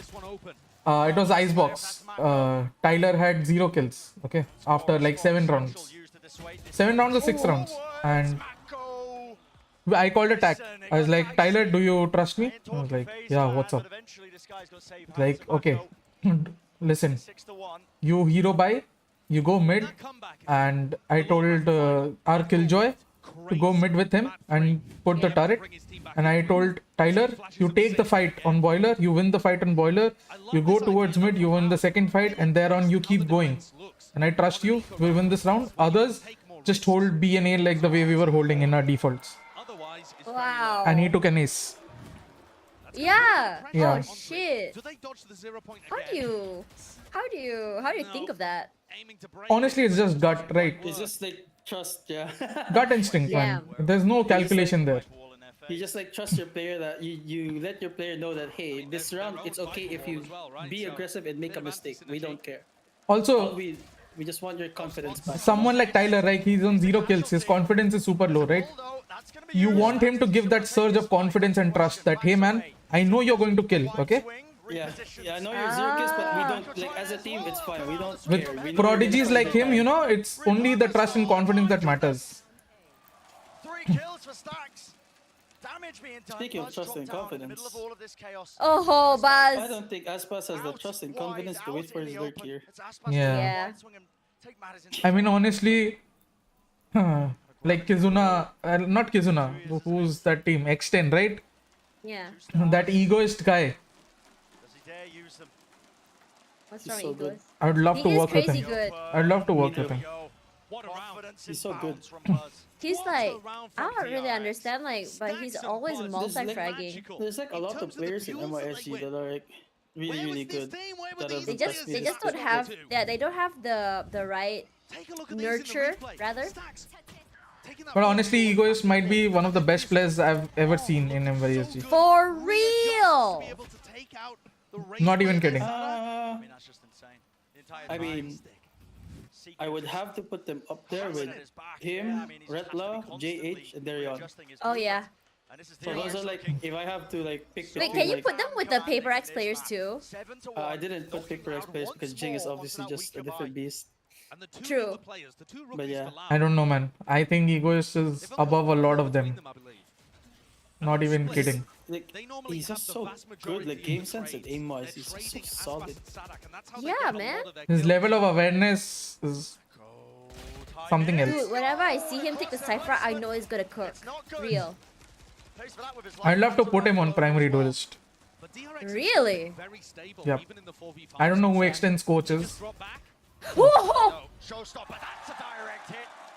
It was Icebox. Tyler had 0 kills, okay? After like 7 rounds. 7 rounds or 6 rounds. And I called attack. I was like, Tyler, do you trust me? I was like, yeah, what's up? Like, okay, listen, you hero buy, you go mid, and I told our Killjoy to go mid with him and put the turret. And I told Tyler, you take the fight on boiler, you win the fight on boiler, you go towards mid, you win the second fight, and thereon you keep going. And I trust you, we win this round. Others just hold B and A like the way we were holding in our defaults. Wow. And he took an ace. Yeah. Yeah. Oh shit. How do you think of that? Honestly, it's just gut, right? It's just like trust, yeah. Gut instinct, man. There's no calculation there. You just like trust your player, that you let your player know that, hey, this round it's okay if you be aggressive and make a mistake. We don't care. Also, We just want your confidence back. someone like Tyler, right? He's on 0 kills. His confidence is super low, right? You want him to give that surge of confidence and trust that, hey man, I know you're going to kill, okay? Yeah, I know you're 0 kills, but we don't, like, as a team, it's fine. We don't With care. We know prodigies you're gonna like fight him, the you time. know, it's only the trust and confidence that matters. 3 kills for Stacks. Damage being done. Speaking of Buzz trust dropped and down in the confidence. middle of all of this chaos. Oh, I Buzz. don't think Aspas has the trust and confidence to wait for his lurk here. Yeah. Yeah. I mean, honestly, like Kizuna, not Kizuna, who's that team? X10, right? Yeah. That egoist guy. Does he dare use them? What's He's wrong so with good. egos? I would love He to is work with crazy him. good. I'd love to work Me with too. him. He's so good. He's like, I don't really understand, like, but he's always multi-fragging. There's like a lot of players in MYSG that are like really good. That have They the just best don't skills. have, yeah, they don't have the right nurture, rather. But honestly, Egoist might be one of the best players I've ever seen in MYSG. For real. Not even kidding. Uh, That's just insane. The entire I mean, I would have to put them up there with him, Retla, JH, and Darion. Oh yeah. So those are like, if I have to like pick Wait, between, can you like, put them with the Paper X players too? I didn't put Paper X players because Jing is obviously just a different beast. True. But yeah. I don't know, man. I think Egoist is above a lot of them. Not even kidding. Like, he's just so good, like game sense and aim wise, he's just so solid. Yeah, man. His level of awareness is something else. Dude, whenever I see him take the Cypher, I know he's gonna cook. Real. I'd love to put him on primary duelist. Really? Yep. I don't know who extends coaches. Whoa!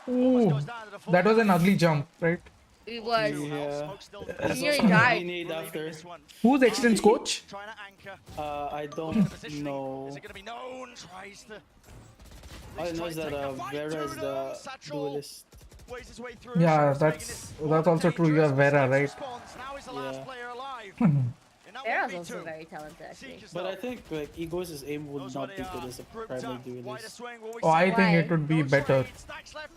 Ooh, that was an ugly jump, right? It was. Yeah. He nearly We died. need after. Who's extends coach? I don't know. Is it gonna be known? Tries to. All I know is that Vera is the duelist. Weighs his way through. Yeah, Shows that's making it also true. You have Vera, right? response. Now he's the last Yeah. player alive. In that Vera's 1v2. also very talented, actually. But I think like Ego's aim would not be good as a primary duelist. Oh, I think Why? it would be better.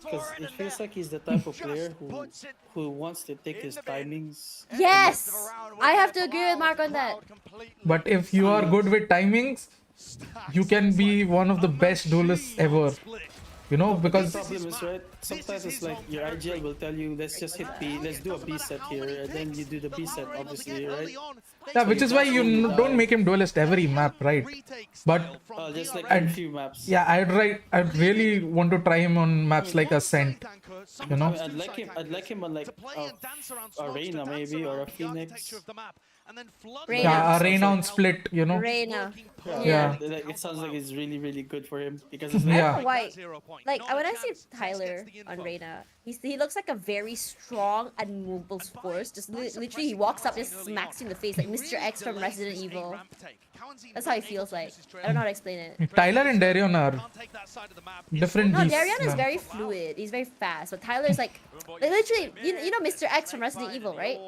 Because it feels like he's the type of player who wants to take his timings. Yes! I have to agree with Mark on that. But if you are good with timings, you can be one of the best duelists ever. You know, The because problem is, right, sometimes it's like your IGL will tell you, let's just hit B, let's do a B set here, and then you do the B set, obviously, right? yeah, which is why you don't make him duelist every map, right? But Just like And- a few maps. yeah, I'd really want to try him on maps like Ascent. You know? I'd like him on like a Reyna maybe, or a Phoenix. Reyna. Yeah, Arena on split, you know? Reyna. Yeah. Like, it sounds like it's really, really good for him because it's I like, Yeah. don't know why. Like when I see Tyler on Reyna, he looks like a very strong, unmovable force. Just literally, he walks up, just smacks you in the face, like Mr. X from Resident Evil. That's how he feels like. I don't know how to explain it. Tyler and Darion are different No, beasts. Darion is Yeah. very fluid. He's very fast, but Tyler is like literally. You know Mr. X from Resident Evil, right?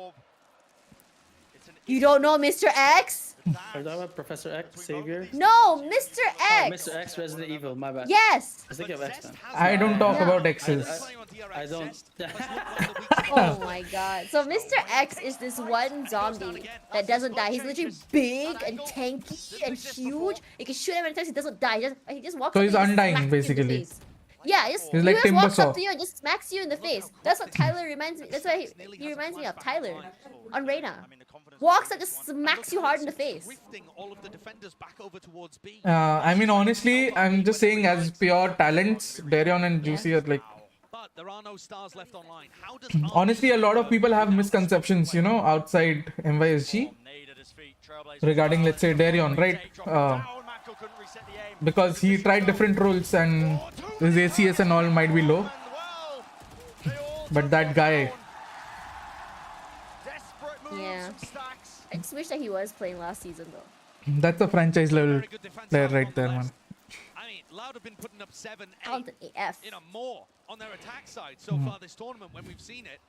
You don't know Mr. X? are that about Professor X, Savior? No, Mr. Oh, X. Mr. X, Resident Evil, my bad. Yes. I think of X-Men. I don't talk Yeah. about exes. I don't. Oh my god. So Mr. X is this one zombie that doesn't die. He's literally big and tanky and huge. You can shoot him many times, he doesn't die. He just walks So up he's to you and undying, smacks you in the basically. face. Yeah, He's like he just walks Timbersaw. up to you and just smacks you in the face. That's what Tyler reminds me. That's why he reminds me of Tyler on Reyna. Walks up, just smacks you hard in the face. I mean, honestly, I'm just saying as pure talents, Darion and Juicy are like. Honestly, a lot of people have misconceptions, you know, outside MYSG regarding, let's say, Darion, right? Because he tried different roles and his ACS and all might be low. But that guy, Yeah. I just wish that he was playing last season though. that's a franchise level player right there, man. I mean, Loud have been putting up 7, 8, Talented AF. in a more on their attack side so far this tournament when we've seen it.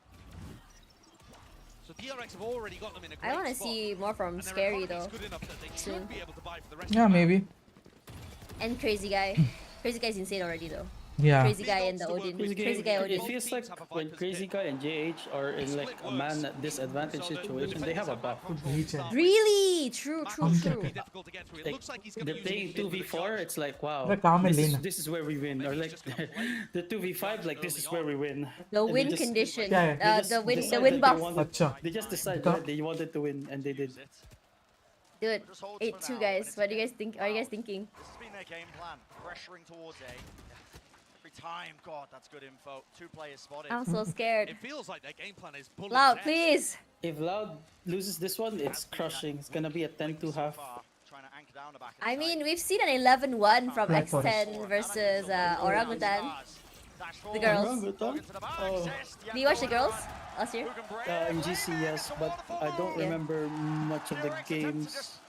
So DRX have already got them in a great I want to spot, see more from and their Scary economy's though. good enough that they soon. should be able to buy for the rest Yeah, of the map. maybe. And Crazy Guy. Crazy Guy's insane already though. Yeah. Crazy Guy and the Odin. Crazy Guy It Odin. feels like when Crazy Guy and JH are in like a man disadvantage situation, they have a buff. Really? True. Be difficult to get through. It Like, looks like he's they're going to playing 2v4, it's like, wow, They're calm and lean. this is where we win. Or like the 2v5, like this is where we win. The And they win just- condition. Yeah, yeah. they just The win decided they buff. wanted- Acha. They just decided Okay. that they wanted to win, and they did. Dude, 8-2 guys. What do you guys think? What are you guys thinking? This has been their game plan, pressuring towards A. Every time, God, that's good info. 2 players spotted. I'm so scared. It feels like their game plan is pulling Loud, test. please. If Loud loses this one, it's crushing. It's gonna be a 10-2 half. Trying to anchor down the back of I the mean, side. we've seen an 11-1 from Black Forest. X10 versus Orangutan. The girls. Oh, Do you watch the girls last year? in GC, yes, but I don't Yeah. remember much of the games.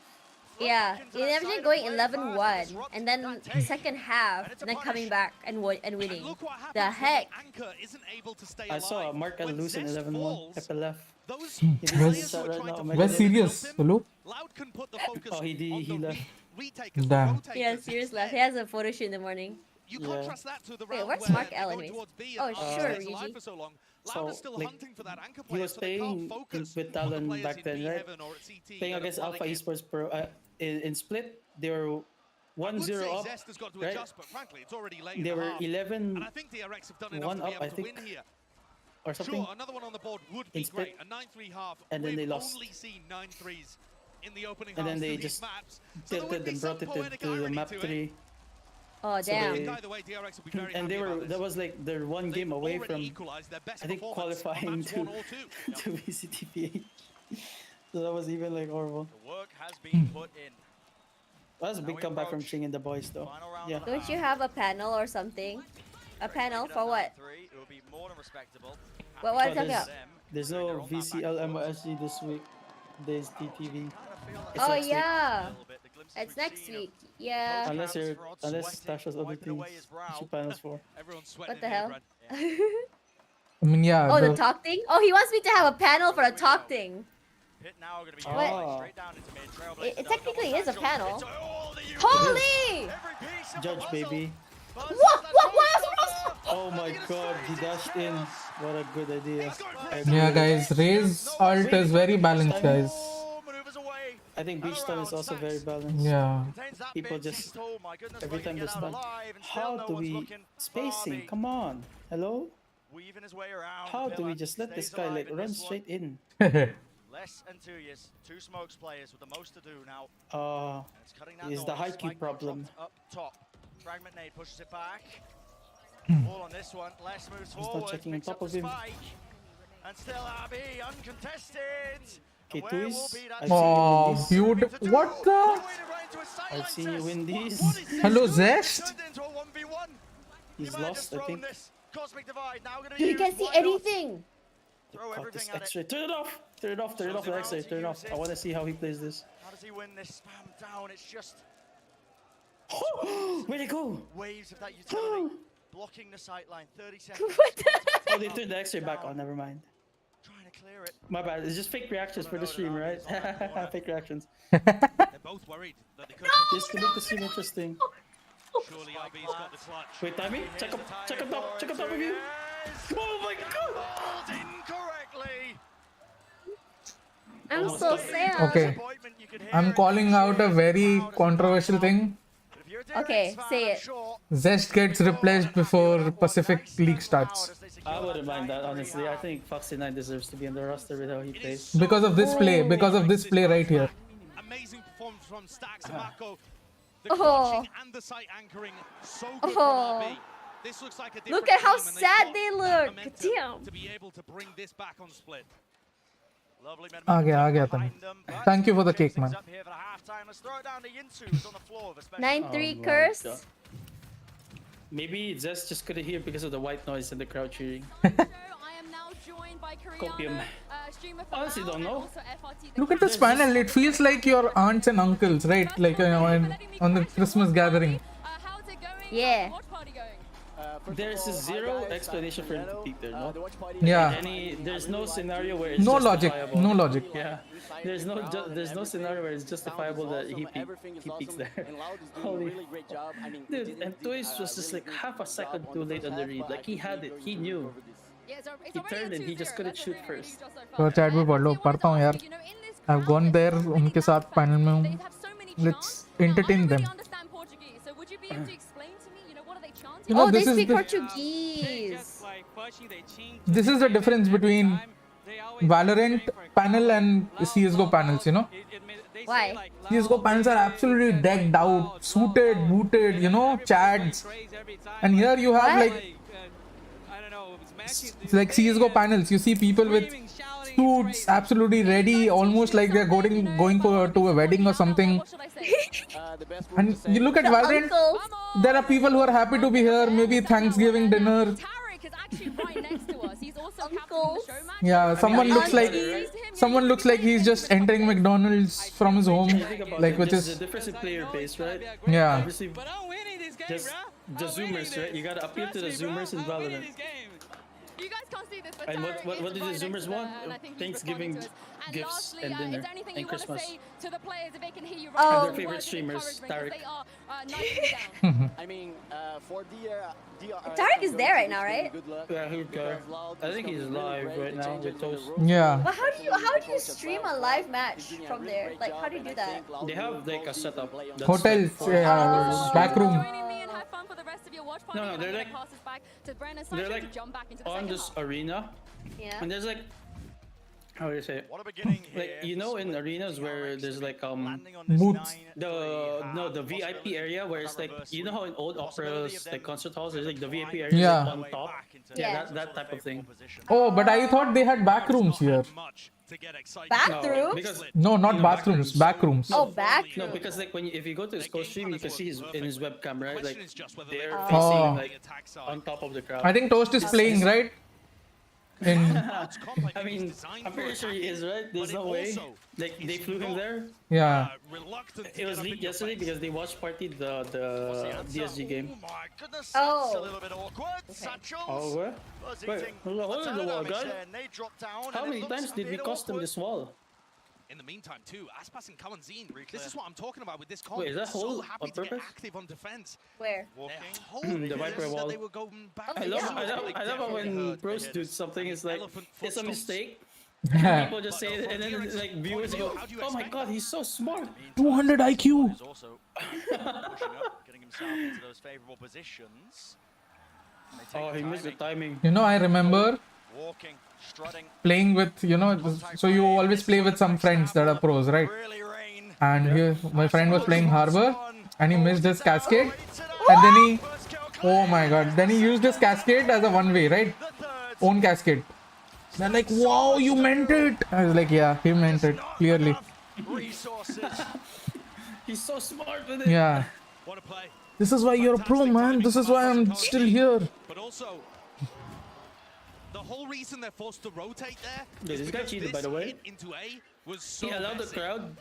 Yeah, they ended going 11-1, and then second half, and then coming back and winning. Look what happens The when heck? anchor isn't able to stay I saw alive. Mark When lose in Zest 11-1. falls, FLF. those He's players right who are now, trying to Mega We're Drive. serious. Hello? Loud can put the focus Oh, he on the left. retaker. Damn. Yeah, serious left. He has a photo shoot in the morning. You Yeah. contrast that to the Wait, round where's where Mark they're L going anyways? towards B Oh, and sure, Arsenal's alive Ryuji. for so long. Loud So, is still like, hunting for that anchor he player, was so they can't playing focus with on the Talon players back in then, right? B-Heaven or at CT Playing that are against Alpha flooding in. Esports Pro. In Split, they were I would 1-0 say up. Zest has got to right? adjust, but frankly, it's already late in They the were half. 11 And I think DRX have done enough one to be up, able I to think. win here. or something. Sure, another one on the board would in be split, great. A 9-3 half. and then We've they lost. only seen 9-3s in the opening And then halves they of these just maps. So there would tilted be and some brought it poetic to the irony map to it. 3. Oh, So damn. they- Either way, DRX will be very And they happy were about that this. was like they're one They've game away already from, equalized their best I think, performance on qualifying maps to 1 or 2. to VCT. So that was even like horrible. The work has been put in. That was a Now big we comeback from approach Ching and the boys, though. Final round Yeah. of the Don't you have a panel or something? A panel for what? It will be more than respectable. What are you Oh, talking there's- about? There's no VCL MOSG this week. There's DTV. It's Oh next week. yeah, it's next week. Yeah. Unless Tasha's other teams, she panels for. Everyone's sweating What the in hell? Brad. I mean, yeah. Oh, the talk thing? Oh, he wants me to have a panel for a talk thing. Hit now gonna be What? going straight down into mid. It technically is a panel. It's all the units. Holy! Every piece of the Judge, puzzle. baby. What? Oh my god, he dashed in. What a good idea. I agree Yeah, with it. guys. Ray's alt is very balanced, guys. Oh, maneuvers away. I think Beach Time is also very balanced. Yeah. Contains that People mid just- C. Oh my goodness, Every well, time you they can get out stun. alive and still How no do one's we looking for spacing? Army. Come on. Hello? Weaving his way around. How do we Pillar just let this stays guy alive like in run this one. straight in? Less than 2 years. 2 smokes players with the most to do now. Uh And it's cutting that is the noise. high Q Spike problem. dropped up top. Fragment nade pushes it back. Ball on this one. Less moves not forward. checking on Picks up top the of him. spike. And still RB uncontested. Okay, And where will Tuis, be that I see Oh, him in this. beautiful. What the? Way to rain into a I've sideline seen you test. win these. What is this Hello, doing? Zest. Turned into a 1v1. He He's might have lost, just I think. thrown this. Cosmic Divide now gonna be Dude, you can't used. see Why not? anything. Throw Caught everything this at it. X-ray. Turn it off. Turn it off. Turn it off. The X-ray. Turn it off. I want to see how he plays this. How does he win this? Spam down. It's just Where'd it go? waves of that utility. Blocking the sightline. 30 seconds. What the- Oh, they turned the X-ray back on. Never mind. Trying to clear it. My bad. It's just fake reactions for the stream, right? Fake reactions. They're both worried that they could Just to make the stream interesting. surely RB's got the clutch. Wait, timing? Check up top of you. Oh my god! Balled incorrectly. I'm so sad. Okay. Disappointment, you could hear I'm it. calling out a very controversial thing. If you're a DRX Okay, fan, say I'm it. sure Zest gets replaced before Pacific League starts. I wouldn't mind that, honestly. I think Foxy9 deserves to be on the roster with how he plays. Because of this play. Because of this play right here. Amazing performance from Stax and Mako. The Oh. clutching and the site anchoring so good Oh. from RB. This looks like a different Look at how team, and they've sad got they that look. momentum Damn. to be able to bring this back on split. Lovely आ गया behind तुम. them, but Thank you for the cake, things man. up here for the halftime. Let's throw it down to Yinsu, who's on the floor with a special 9-3 Oh my curse. God. Maybe Zest just couldn't hear because of the white noise and the crowd cheering. Copium. Honestly, don't know. Look at this panel. It feels like your aunts and uncles, right? Like, you know, on the Christmas gathering. Yeah. There's a zero explanation for him to peek there, no? Yeah. There's no scenario where it's No logic. justifiable. No logic. Yeah. There's no scenario where it's justifiable that he peeks there. Holy dude, and Toys was just like half a second too late on the read. Like he had it, he knew. He turned and he just couldn't shoot first. तो chat भी पढ़ लो. पढ़ता हूँ यार. I've gone there. उनके साथ panel में हूँ. Let's entertain them. You know, Oh, they this is speak the, Portuguese. this is the difference between Valorant panel and CSGO panels, you know. Why? CSGO panels are absolutely decked out, suited, booted, you know, chads. And here you have What? like, it's like CSGO panels. You see people with suits, absolutely ready, almost like they're going to a wedding or something. And you look at The Valorant, uncles. there are people who are happy to be here, maybe Thanksgiving dinner. Uncles. Yeah, someone looks like he's just entering McDonald's from his home, like which There's a is difference in player base, right? yeah. Obviously, just the zoomers, right? You gotta appeal to the zoomers in Valorant. You guys can't see this, but And Tarek what is do the right next zoomers to want? and I think he's Thanksgiving responding to us. gifts lastly, and dinner is there anything and you want to Christmas. say to the players if they can hear you Oh. right And now? their favorite Words of streamers, encouragement, Tarek. as they are nicely down. I mean, for DRX, Tarek is there right now, right? Yeah, who cares? I think he's live right now with Toast. Yeah. But how do you stream a live match from there? Like, how do you do that? They have like a setup. that's Hotels, for- yeah, back room. Joining me and have fun for the rest of your watch party. No, no, I'm they're gonna like- pass this back to Brennan They're Sancho like to jump back into the on second this half. arena, Yeah. and there's like, how do you say it? What a beginning Like here you know, for in Split. arenas where there's like Landing on this booths. 9-3 the VIP possibility area where it's of like reverse you know how in old possibility operas of them like concert halls there's like the VIP area Yeah. like, on top. Yeah. That type of thing. Oh, but I thought they had back rooms here. Bathroom? Because No, not No, bathrooms, back rooms. Oh, back no, room. because like if you go to his co-stream, you can see his in his webcam, right? Like they're Oh. facing Oh. like on top of the crowd. I think Toast is playing, right? In I mean, I'm pretty sure he is, right? There's no way. Like they flew him there. yeah. It was leaked yesterday because they watched party the DSG game. Oh my goodness, Oh. that's a little bit awkward. Okay. Satchels Oh, what? was Wait, eating hold on, hold a on, ton of the wall, damage guy. there, and they dropped down, How and it many looks times a did we bit custom awkward. this wall? In the meantime, too, Aspas and Kalanzine, this is what I'm talking about with this comp. Wait, is that so hole happy on to get purpose? active on defense. Where? The Viper wall. They were going back. Oh, I love, yeah. I love how when pros do something, it's like it's a mistake. People just say it, and then like viewers go, "Oh my god, he's so smart." 200 IQ. He's also pushing up, getting himself into those favorable positions. And they take Oh, the he missed the timing. timing. You know, I remember Walking, strutting. playing with, you know, so you always play with some friends that are pros, right? Really rain. And here, my friend was playing Harbor and he missed his cascade. And then he, oh my god, then he used his cascade as a one-way, right? Own cascade. They're like, wow, you meant it. I was like, yeah, he meant it, clearly. Resources. He's so smart with it. Yeah. What a play. This is why you're a pro, Fantastic man. timing This is from why I'm Alpha still Centauri. here. But also, the whole reason they're forced to rotate there Yeah, is this guy because cheated, this by the way. hit into A was so He allowed the messy. crowd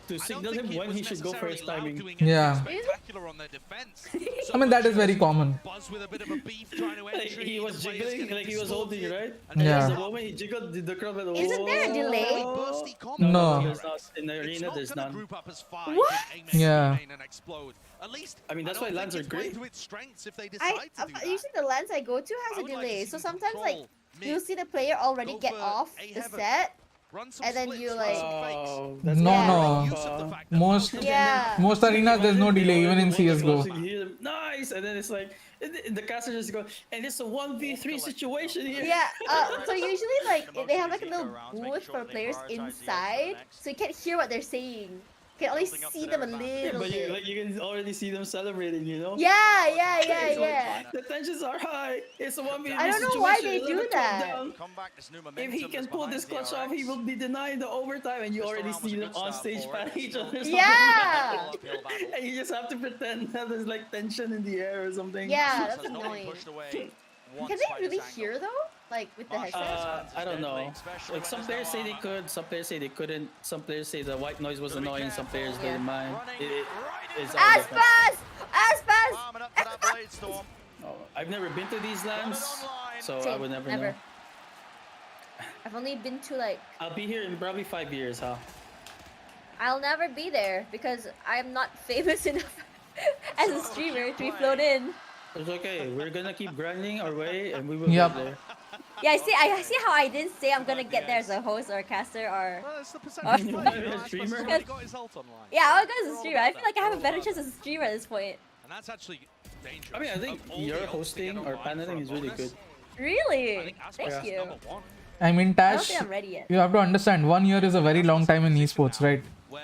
to I don't signal think him it when was he should go for his necessarily Loud timing. doing anything Yeah. spectacular on their defense. I mean, that is very common. Buzz with a bit of a beef trying to Like, entry. he was the players jiggling, getting like he was holding, distorted, right? and Yeah. The moment he jiggled, the crowd went, Isn't there a delay? Very bursty combo No. from There's DRX. not. In the It's arena, not there's gonna none. group up as five What? in A main, Yeah. B main and explode. At least I mean, that's don't why lands think are it's played great. to its strengths if they decide to do that. Usually the lands I go to has I a would like to delay, see so them sometimes like control you'll mid, see the player already go get for off A the heaven. set, run some and then splits, you, run like- some fakes. Oh, that's No, Yeah. no. Use of the fact that Most Yeah. most arenas there's no delay, even in CS:GO. You hear them, nice, and then it's like the caster just go, and it's a 1v3 situation here. Yeah, so usually like they have like a little booth for players inside, so you can't hear what they're saying. You can only see them a Yeah, little but you, bit. like, you can already see them celebrating, you know? Yeah. The tensions are high. It's a 1v3 I don't know why situation, they let do the crowd that. down. If he can pull this clutch off, he will be denied the overtime, and you already see them on stage pat each other. Yeah. And you just have to pretend that there's like tension in the air or something. Yeah, that's annoying. Can they really hear though? Like with the headset? I don't know. Like some players say they could, some players say they couldn't. Some players say the white noise was annoying. Some players Yeah. didn't mind. It's all As different. fast! Oh, I've never been to these lands, so I Same, would never never. know. I've only been to like, I'll be here in probably 5 years, huh? I'll never be there because I'm not famous enough as a streamer to be flown in. It's okay. We're gonna keep grinding our way, and we will Yep. get there. Yeah, I see how I didn't say I'm gonna get there as a host or a caster or... Well, it's the percentage. You wanna be a streamer? He got his ult online. Yeah, I'll go as a streamer. I feel like I have a better chance as a streamer at this point. And that's actually dangerous. I mean, I think Of all your the ults to hosting get or online for paneling a is really bonus, good. I Really? think Aspas Thank is you. number one, I mean, I don't Tash, think I'm ready yet. you have to understand, 1 year is a very long time in esports, right? where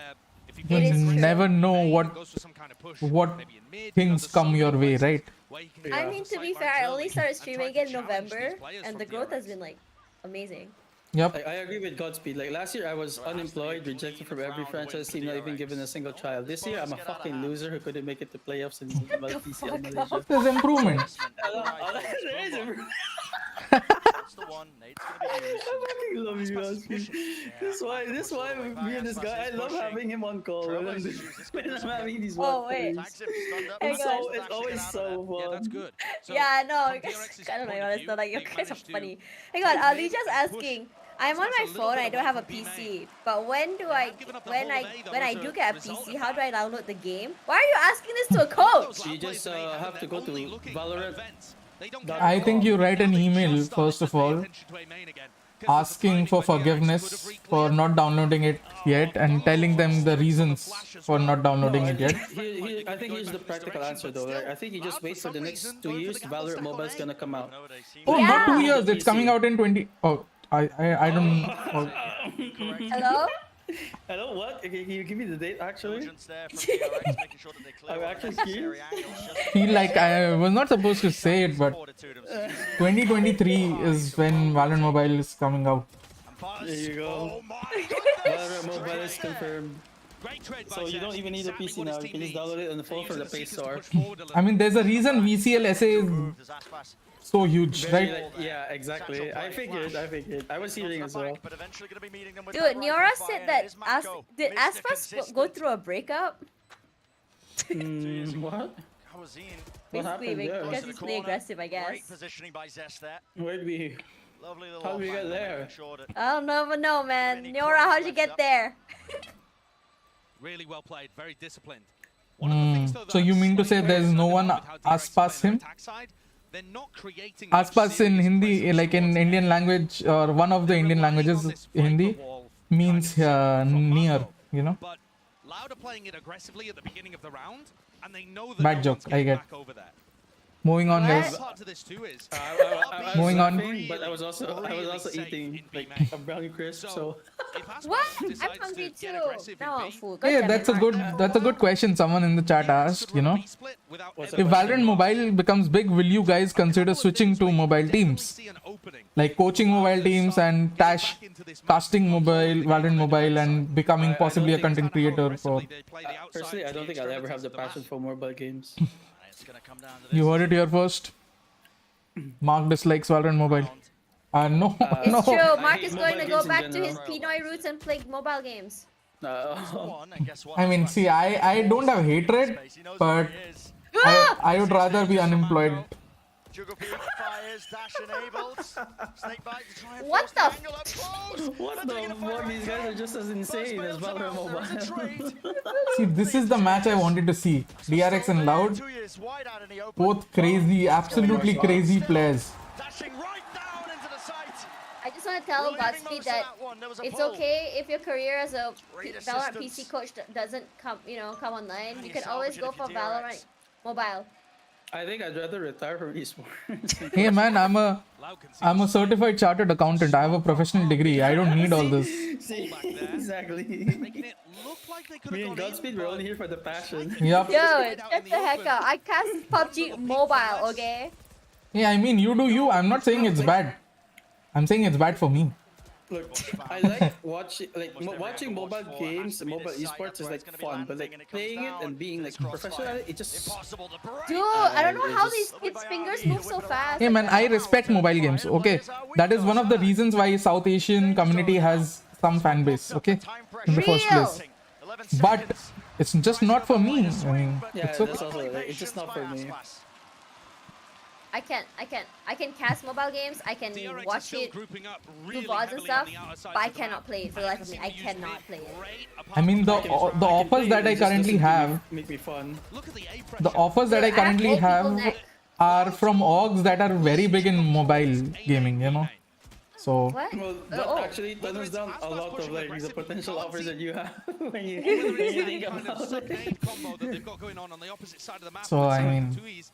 if you You It is true. never know what goes for some kind of push, what maybe in mid, things there's come so your many way, places right? where you can I go mean, for to be sideline fair, I drilling only started and try streaming to in challenge November, these players and from the growth has DRX. been like amazing. Yep. I agree with Godspeed. Like last year, I was unemployed, rejected from every franchise team, not even given a single trial. This year, I'm a fucking loser who couldn't make it to playoffs in PCL Malaysia. There's improvement. There is a- That's the one. Nate's gonna be used. I fucking love you, Godspeed. This is why me and this guy, I love having him on call when I'm having these Oh, wait. walkthroughs. Tags him, stunned up. Hey, It's guys. so, it's always so fun. Yeah, that's good. So, Yeah, no, from you guys, DRX's I don't know, point of it's view, not like you they've guys are managed to funny. Hang on, make Lija's a asking. I'm on Just my a little phone. bit I of don't have a one from PC. But when do I, given up the when whole I, of A, that when I was do a get a result PC, of how do I that. download the game? Why are you asking this to a coach? You just have to go to Valorant. I think you write an email, first of all, asking for forgiveness for not downloading it yet and telling them the reasons for not downloading it yet. I think here's the practical answer though. Right? I think you just wait for the next 2 years. Valorant Mobile's gonna come out. Oh, not 2 Yeah. years. It's coming out in 20. Oh, I don't. Oh, Hello? Hello, what? Can you give me the date actually? Diligence there from DRX, making sure that they clear I'm all actually unnecessary angles, just feel like I was not supposed to say it, but fortitude of season. 2023 is when Valorant Mobile is coming out. And Buzz, There you go. oh my Valorant goodness, Mobile is confirmed. So you don't even need a PC now. You can just download it on the phone from the Play Store. I mean, there's a reason VCL SA is Moved as Aspas. so huge, Very, right? like, yeah, exactly. I figured. I was hearing as well. But eventually gonna be meeting them with Dude, that right Niora fire, said and that it is Mako. did Mr. Aspas go Consistent. through a breakup? What? Hawazin What Basically, happened there? because he's pretty aggressive, I guess. Great positioning by Zest there. Where'd we? Lovely little How did we get off-angle, there? making sure that I don't know, but no, man. Really Niora, how'd you close get up. there? Really well played, very disciplined. So you mean to say there's no one Aspas him? Aspas in Hindi, like in Indian language or one of the Indian languages, Hindi means near, you know. But Loud are playing it aggressively at the beginning of the round, and they know that Bad no joke, one's I getting get. back over there. Moving on, What? guys. Part to this too is I was Moving on. laughing, but I was also safe eating in like B-Mac. a brownie crisp. So if Aspas What? I'm decides hungry to get too. aggressive in Now I'm B, full. Hey, God damn that's a it, good Mark. question. Someone in the chat asked, you know, DRX split without What's ever if the Valorant question? Mobile becomes big, will you guys consider switching to mobile teams, like coaching mobile teams and casting mobile, Valorant Mobile, and becoming possibly a content creator for? Personally, I don't think I'll ever have the passion for mobile games. It's gonna come down to this. You heard it here first. Mark dislikes Valorant Mobile. No, It's no. true. I Mark hate is going to mobile go games in back to his general. Pinoy roots and play mobile games. One, and guess what? I mean, see, I don't have hatred, He knows but where he is. I would rather be unemployed. Juggle peek, fires, dash enabled. Snake bite to try and What force the angle up close. What They're the taking a fire fuck? right These guys now. are just as First insane as bail to Valorant mouth, there is a Mobile. trade. See, this is the match I wanted to see. DRX and Loud, 2 years wide out in the open. both crazy, absolutely crazy players. Dashing right down into the sight. I just want to tell Relieving Godspeed most of that one. There was a it's pull. okay if your career as a Great Valorant PC assistance. coach doesn't come, come online. And You you can always salvage go it if for you're Valorant DRX. Mobile. I think I'd rather retire from esports. Hey man, I'm a certified chartered accountant. I have a professional degree. I don't need all this. See, exactly. making it look like they could Me have and gone in, Godspeed, we're only here for the passion. Yep. Yo, check the heck out. I cast PUBG Mobile, okay? Yeah, I mean, you do you. I'm not saying it's bad. I'm saying it's bad for me. Look, I like watching mobile games and mobile esports is like fun, but like playing it and being like professional at it, it just Impossible to break. Dude, I don't know it how just- these kids' fingers move so fast. Hey man, I respect mobile games. Okay, that is one of the reasons why South Asian community has some fan base. Okay, in the first Real. place. But it's just not for me. I mean, yeah, it's that's okay. also like, it's just not for me. I can cast mobile games. I can DRX is watch still it, grouping up do really VODs and heavily stuff, on the outside but I of the cannot map. play it for the life of me. I cannot play it. I mean, the I can offers play that it, I it just currently doesn't have, make me fun. Look at the A the pressure. offers that I Dude, I have currently old people have neck. are from orgs that are very big in mobile gaming. You know, so What? Well, that Oh. actually tones down a lot of like the potential offers that you have when you think kind of about it. sub-nade combo that they've got going on the opposite side of the map. So, with I the mean- Tuis.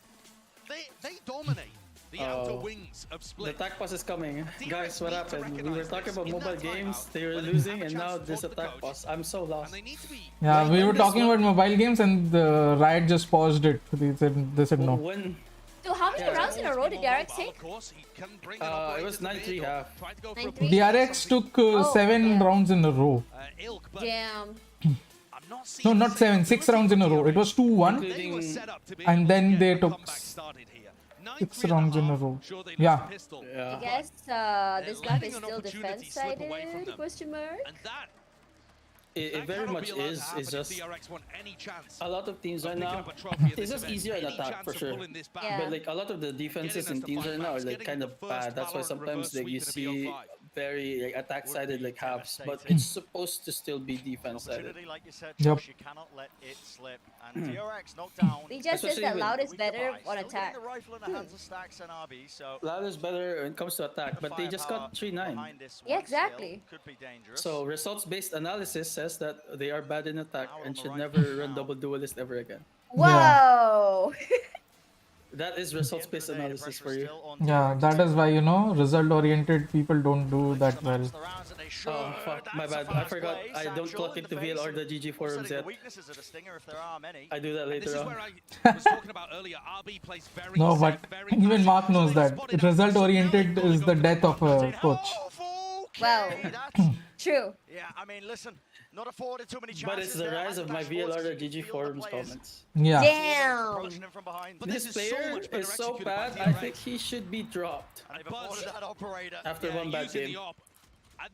They dominate the outer wings of The Split. attack pass is coming. Guys, what need to happened? We were recognize talking this. about In mobile that timeout, games, they were when they losing, have a and chance now to this talk to the attack coach, pass. I'm so lost. And they need to be yeah, Like, we when were this talking about one- mobile games and the Riot just paused it. They said no. When Dude, how many Yeah. rounds in a row did DRX Of take? course, he can bring an it operator was to mid 9-3 or half. try to go for a 9-3? push or DRX something. took Oh, 7 yeah. rounds in a row. Ilk, but Damn. I'm not No, seeing not the 7, same 6 rounds in a row. It was 2-1. They were set up to be And able then to they get a took comeback started here. 6 9-3 rounds in a half. row. Sure, they Yeah. lost pistol. I yeah, guess this They're map letting is an still opportunity slip away from defense-sided? them. Question mark. And that it very cannot much be allowed to is. happen It's if just DRX want any chance a lot of teams of right picking now. up a trophy at It's this just event. easier in Any attack chance for of sure. pulling this back. Yeah. But like a lot of the defenses Getting in them to teams fight right now are back, like getting kind the of first bad. That's why Valorant sometimes reverse like you sweep in a see BO5. very like attack sided like halves, but devastating. it's supposed to still be defense sided. Opportunity, like you said, Yep. Josh, you cannot let it slip. And DRX knocked down. He just says Especially that with- Loud is Weak better device. on Still getting attack. the rifle in the hands of Stacks and RB, so Loud is better when it comes to attack, but they just got 3-9. behind this Yeah, one still exactly. could be dangerous. So results-based analysis says that they are bad in attack Now we're and on the should right never foot run now. double duelist ever again. Whoa! That is At the end of results-based the day, the analysis pressure for is you. still on Yeah, DRX. that is why, result-oriented people don't do that well. The rounds that they should. Oh fuck, my That's a bad. I fast forgot. play. I don't Satchel clock in into the face VL or and the GG forums offsetting yet. the weaknesses of the Stinger if there are many. I do that This later is on. where I was talking about earlier. RB plays very No, safe, but very even passive. Mark knows So they that. spotted out Result-oriented Now they've is got the to go death for of the a front. coach. Well. True. Yeah, I mean, listen, not afforded too many chances. But it's the there. rise of my Dash VL or forwards the to GG feel the forums players. comments. Yeah. Damn. Approaching him from behind. But This this is so player much better is so executed by bad, I DRX. think he should be dropped. And they've But- afforded that operator. After one bad using game. the op.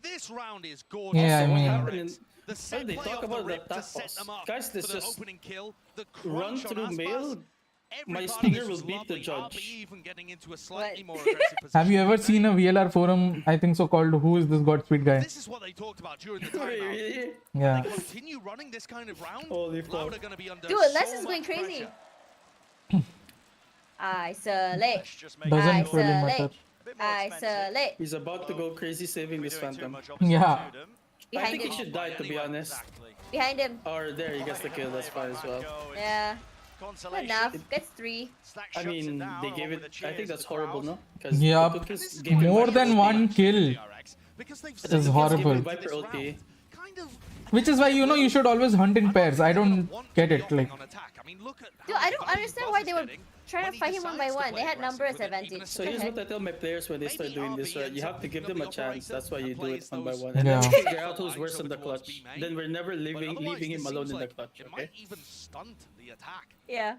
This round is gorgeous. Yeah, I So what mean- happened in The set they play talk off the about the rip to attack set boss. them up Guys, for this the just opening kill. The run crunch on through Aspas. mail, Every my part of stinger this will was beat the lovely. judge. RB even getting into a slightly What? more aggressive position. Have you ever seen a VLR forum, I think so called, Who is this Godspeed guy? This is what they talked about during the timeout. Really? Yeah. They continue running this kind of round. Holy fuck. Loud are going to be under Dude, so Les is going much crazy. pressure. Isolate. Just make Doesn't Isolate. really matter. a bit more expensive. Isolate. He's about to go crazy saving We're this doing too phantom. much opposite Yeah. to them. I Behind think he him. should die, to be honest. Exactly. Behind him. Or there, he gets the kill, that's fine as well. Yeah. consolation. Enough. Gets 3. Stack I shuts it mean, down, they along gave with it. the I think cheers that's of the horrible, crowd. no? Because Yup. Cookies gave him More Viper than ulti. one kill. Because they've It is horrible. Viper ulti. Which is why, you know, you should always hunt in pairs. I don't get it. Like, Dude, I don't understand why they were trying to fight him one by one. They had numbers advantage. So What the here's heck? what I tell my players when they start doing this, right? You have to give them a chance. That's why you do it one by one. Yeah. And then figure out who's worse in the clutch. Then we're never leaving him alone in the clutch, okay? Even stunt the attack. Yeah.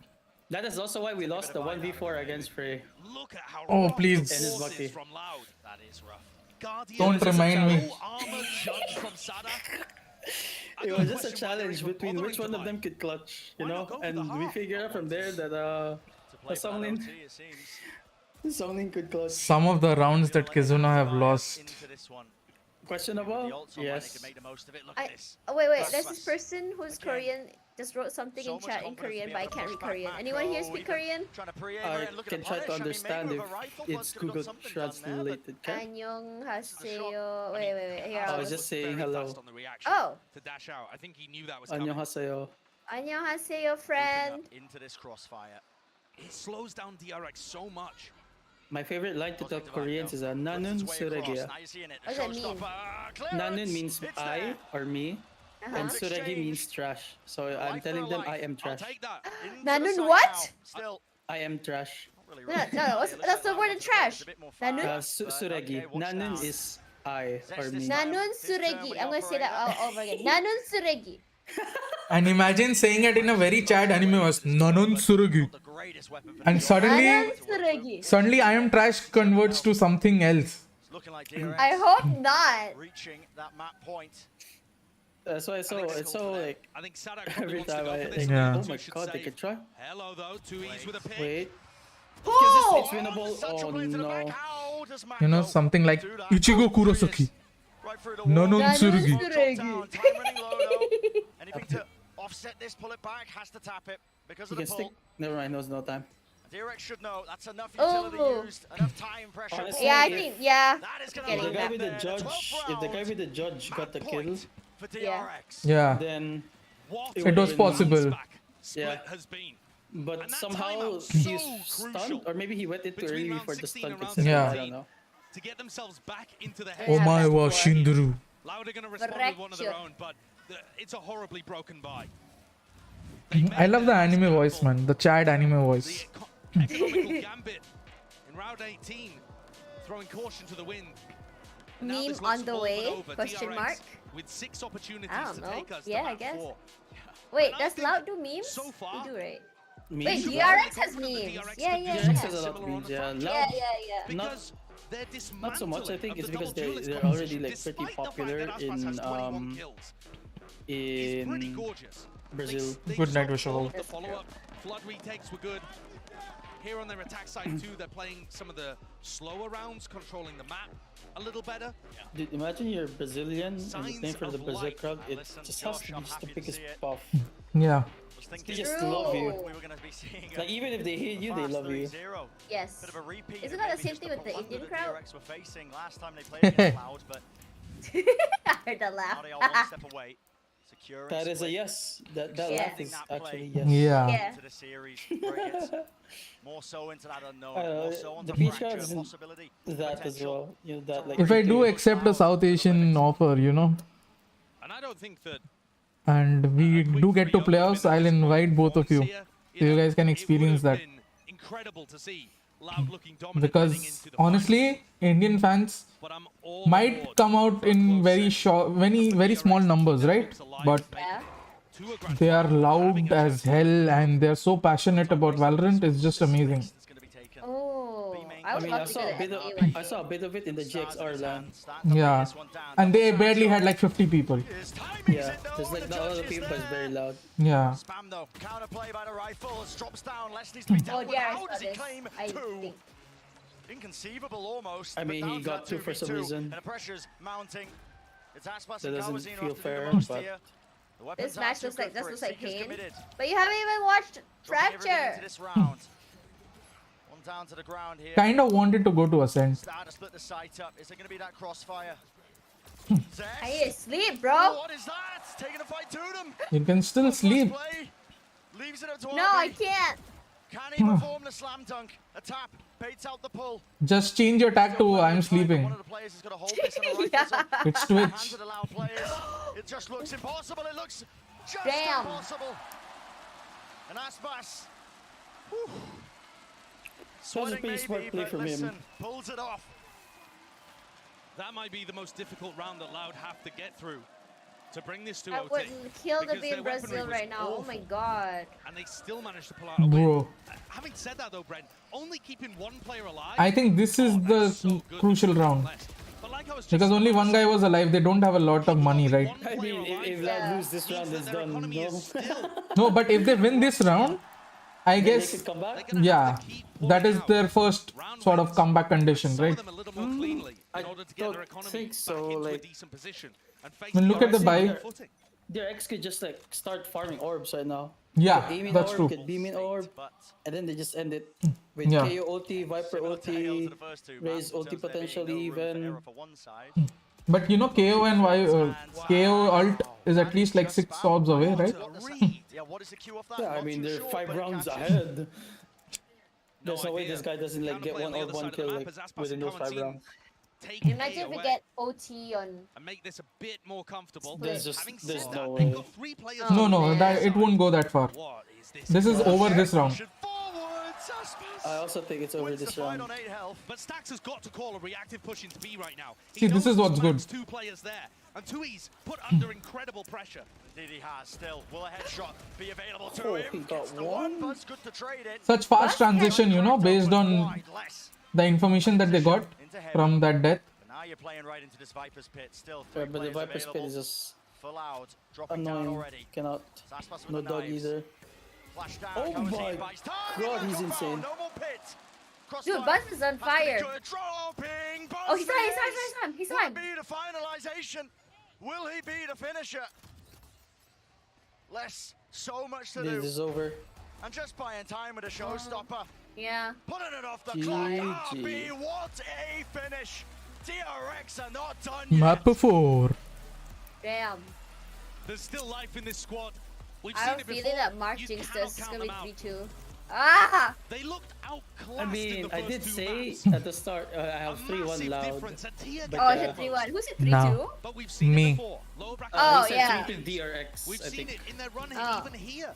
That is also why we lost the 1v4 against Frey. Look at how Oh, rough please. the And his force Bucky. is from Loud. That is rough. Guardian Don't is a remind me. full armored judge from Sada. I It don't was just a question whether challenge he's between bothering which one to of them buy. could clutch, you Why know? not go for the And we heart? figured out from there that To play that Songling OT, it seems. Songling could clutch. some of the rounds that Kizuna have lost. Into this one. The Questionable? ults online, they Yes. can make the most of it. Look I- at this. Oh, wait. That's- There's this person who's again, Korean just wrote something so in much chat in confidence to Korean, be but I able to can't push read back Korean. macro, Anyone here speak even Korean? Trying to pre-aim I it and look at can the try to punish. I mean, maybe understand with if a rifle, it's Blood's could've Google done something down there, but translated. Can? Annyeonghaseyo. Wait. Here, I I'll was just saying Very hello. fast on the reaction Oh. to dash out. I think he knew that was coming. Annyeonghaseyo. Annyeonghaseyo, opening friend. up into this crossfire. It slows down DRX so much. My favorite line to tell Koreans is Nanun Suregia. What does that mean? Nanun means I or me, Uh-huh. and Suregi means trash. So I'm telling them I am I'll trash. take that. Nanun what? Still, I am trash. No, that's the word in trash. Nanun? Suregi. Nanun is I or me. Nanun suregi. I'm gonna say that all over again. Nanun suregi. And imagine saying it in a very Chad anime voice. Nanun Surugi. And Nanun suregi. suddenly I am trash converts to something else. looking like DRX I hope not. reaching that map point. That's why it's so like I think Sadak every wants to time go I for this. Yeah. oh Two my should god, they save. could try. Hello though, 2Es with a pick. Wait, Oh! it's winnable. Such a Oh play to the back. no. How does Matt You know, go something like do that? Ichigo Kurosaki. Right through the Nanun wall. Nanun Surugi. suregi. Top down, time running low, though. Anything to offset this, pull it back, has to tap it because You of the can pull. stick. Never mind, there's no time. DRX should know that's enough Oh. utility used, enough time pressure. Honestly, Yeah, I if- think, yeah. That is Getting gonna If the load guy that. with the there. judge, 12th if the guy round, with the judge got the map kill, point for DRX. Yeah. then What It It was would've been possible. back split Yeah. has been. but And that somehow timeout he's so stunned, crucial or maybe he went in too between early round for the 16 stun. and round considering, I 17. don't know. To get themselves back into the Yeah. Oh head. my wa Shinduru. Loud are going to respond with one of their Correct. own, but it's a horribly broken buy. I love the anime voice, man. The Chad anime The voice. economical gambit in round 18, throwing caution to the wind. And now Meme this looks on the all but way? over. Question DRX mark? With 6 opportunities I don't to know. take us to Yeah, I map guess. 4. Wait, And I does think Loud do memes? so far, They do, right? Me? Wait, should DRX be has confident that memes. DRX Yeah, could yeah, do DRX yeah. has a lot of similar on memes, the yeah. front. Yeah, yeah. Not- Because they're Not so much. I think dismantling it's of the because double duelist they're already composition, like pretty despite the fact popular that Aspas has 21 kills. It's pretty in gorgeous. Brazil. They Good night, shot Vishal. all of the follow-up. Flood retakes were good. Here on their attack side too, they're playing some of the slower rounds, controlling the map a little better. Dude, imagine you're Brazilian and you're Signs playing for the of Brazil life. crowd. It Listen, just has to Josh, be I'm just the happy to biggest see it. puff. Yeah. Was They thinking just True. love you. we were going to be seeing Like even if they hate you, they fast love you. 3-0. Yes. Bit of a repeat. Isn't of that the maybe same just thing the with the blunder Indian that crowd? DRX were facing last time they played against Loud, but I heard that now laugh. they are one step away. Securing That is a split yes. That Yeah. laugh is actually yes. Yeah. Yeah. into the series. Where it gets more so into that unknown, I know, more so onto the beach fracture crowd isn't possibility. That as potential. well. You know that like. If I do retail- accept a South Asian offer, you know, And I don't think that and we do get to playoffs, I'll invite both of you. So you guys can experience that. Incredible to see Loud looking dominant heading Because into the honestly, Indian fans finals, but I'm all might aboard come out for a in close very set. short, very The small DRX numbers, right? looks alive But to make Yeah. it to a grand they are final, having loud a as chance. hell and they're so passionate about Valorant. It's just amazing. That's gonna be taken. Oh, I I would mean, I love to saw get a an bit of NBA one. I saw a bit of it in the GXR land. Yeah. And they barely had like 50 people. Yeah, there's like not a lot of people, but it's very loud. Yeah. Spam though, counterplay by the rifle, drops down, less needs to be Oh, dealt with. DRX How got does he this, claim I two? think. Inconceivable almost. I but mean, he down to got that two for some 2v2, reason. And the pressure's mounting. It's Aspas That and doesn't Kawazina feel have to do fair, the most but- here. The weapons This match are too looks like good this for looks it. like Seekers pain. committed. But you haven't even watched Dropping everything into Fracture. this round. One down to the ground here. Kind of wanted to go to Ascent. Start to split the sight up. Is it going to be that crossfire? I need to sleep, bro. What is that? Taking the fight to them. You can still sleep. Play. leaves it up to No, I RB. can't. Can he perform the slam dunk? A tap, baits out the pull. Just change your tag to I'm sleeping. One of the players is going to hold this on the right Yeah. foot. It's Hands Twitch. that allow players. It just looks impossible. It looks just Damn. impossible. And Aspas. That was a Sweating pretty smart maybe, play but from him. listen, pulls it off. That might be the most difficult round that Loud have to get through to bring this to I OT. wouldn't kill the because their big weaponry Brazil was right now. Oh my awful. god. And they still managed to pull out a win. Bro, Having said that though, Brent, only keeping one player alive. I think this is that the is so good crucial for round. less. But like I was just Because only one guy was alive. They don't have a lot of money, right? I mean, if Loud lose this round, it's done. No? No, but if they win this round, I They guess, could come back. yeah, that is their first sort of comeback condition, right? I don't think so, like- I mean, look at the buy. DRX could just like start farming orbs right now. Yeah, Aim in that's orb, true. Could beam in orb, But and then they just end it with Yeah. KO ulti, Viper similar to Hale ulti, to the first two Raze maps in ulti terms of there being potentially no room for even. error for one side. But you know, KO and KO ult is at least like 6 orbs away, right? Yeah, what is the cue off that? Yeah, I Not mean too they're sure, 5 but it rounds catches. ahead. There's no way idea. this guy doesn't like get Counterplay on one the orb, other one side of kill the map like as Aspas within and those 5 Cowantin rounds. take Imagine A if we away get OT on. and make this a bit more comfortable. There's just Having there's said no that, way. they've got 3 players No, on no, the that side. it won't go that far. What is this? This is over this round. Push it forwards, Aspas I also think it's over wins the this fight round. on 8 health. But Stax has got to call a reactive push into B right now. He See, this knows is what's good. Smack's 2 players there, and Tui's put under incredible pressure. Indeed he has still. Will a headshot be available to Oh, him? he got Gets the one. but it's good to trade it. Such fast transition, you know, based on Wide less. the information that they got Into heavy. from that death. But now you're playing right into this Viper's pit. Still Yeah, 3 but the players Viper's pit available. is just Full out. Dropping down annoying. already. Cannot. Aspas with No the dog knives. either. Flash down. Oh Cowantin my bites. Target God, and he's drop insane. out. No more pit. Dude, Crossfire. Buzz is on Has to be fire. good. Dropping. Oh, he's on, Buzz he's on, is. he's on, he's Will on. it be the finalization? Will he be the finisher? Less. So much to This do. is over. And just buying time with a showstopper. Yeah. Putting it off the GG. clock. RB, what a finish. DRX are not done yet. Map 4. Damn. There's still life in this squad. We've I seen have a it feeling before. that Mark You jinxed cannot us. It's count gonna be them out. 3-2. Ah! They looked outclassed I in mean, the I first did 2 say maps. at the start I have A 3-1 massive loud. difference, a tier But Oh, I yeah. hit 3-1. Who's it No. 3-2? But we've seen Me. it before. Lower bracket. Oh, He said yeah. 3 to DRX, We've I seen think. it in their run Oh. even here.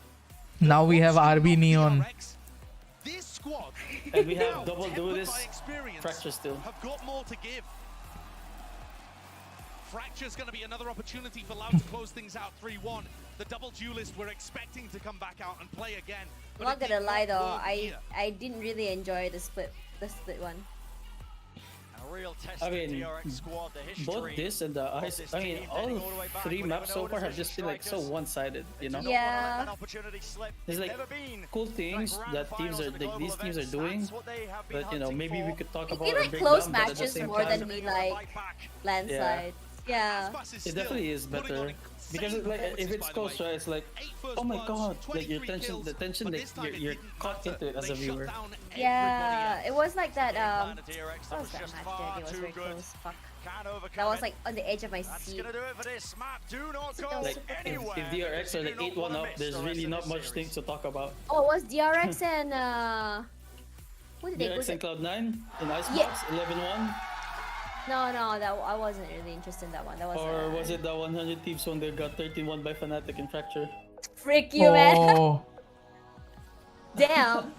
Now we have RB Neon. DRX, this squad, And we now have double tempered duelist by experience, Fracture still. have got more to give. Fracture's going to be another opportunity for Loud to close things out 3-1. The double duelist we're expecting to come back out and play again. I'm but not it gonna did lie not though, work here. I didn't really enjoy the split one. A real test I of the mean, DRX squad, the history. Both this and the ice, I mean, all 3 maps so far have just been like so one-sided, you know? Yeah. There's like cool things that teams are like these teams are doing, but you know maybe we could talk about You our like close breakdown, but at the matches same more time, than we like landslides. Yeah. it definitely is better because like if it's close, right, it's like oh my god, like your tension, the tension, like you're caught into it as a viewer. Yeah, it was like that. What was that match that it was very close? Fuck. That was like on the edge of my That's seat. gonna do it for this map. Do not go Like anywhere. if DRX are like 8-1 up, there's really not much things to talk about. Oh, it was DRX and who did they go DRX and to? Cloud9 in Icebox, Yeah. 11-1, No, that I wasn't really interested in that one. That was. or was it the 100 Thieves when they got 13-1 by Fnatic in Fracture? Frick you, man! Oh, Damn.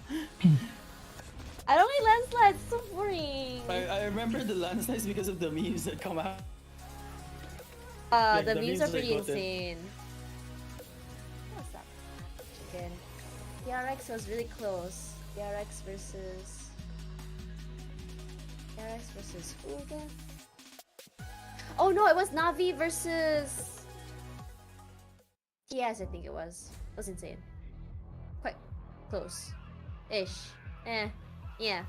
I don't like landslides. It's so boring. I remember the landslides because of the memes that come out. The the memes memes are are pretty goated. insane. What's up? Chicken. DRX was really close. DRX versus who again? Oh no, it was Navi versus TS, I think it was. It was insane. Quite close. Ish. Yeah.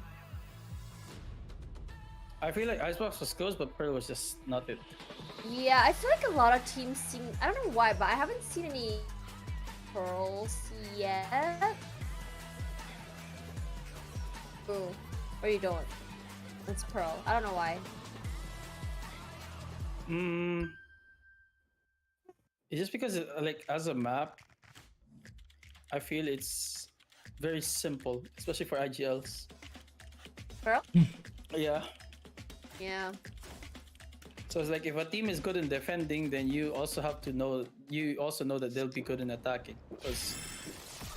I feel like Icebox was close, but Pearl was just not it. Yeah, I feel like a lot of teams seem. I don't know why, but I haven't seen any pearls yet. Ooh, or you don't. It's pearl. I don't know why. It's just because like as a map, I feel it's very simple, especially for IGLs. Pearl? Yeah. Yeah. So it's like if a team is good in defending, then you also have to know. You also know that they'll be good in attacking, because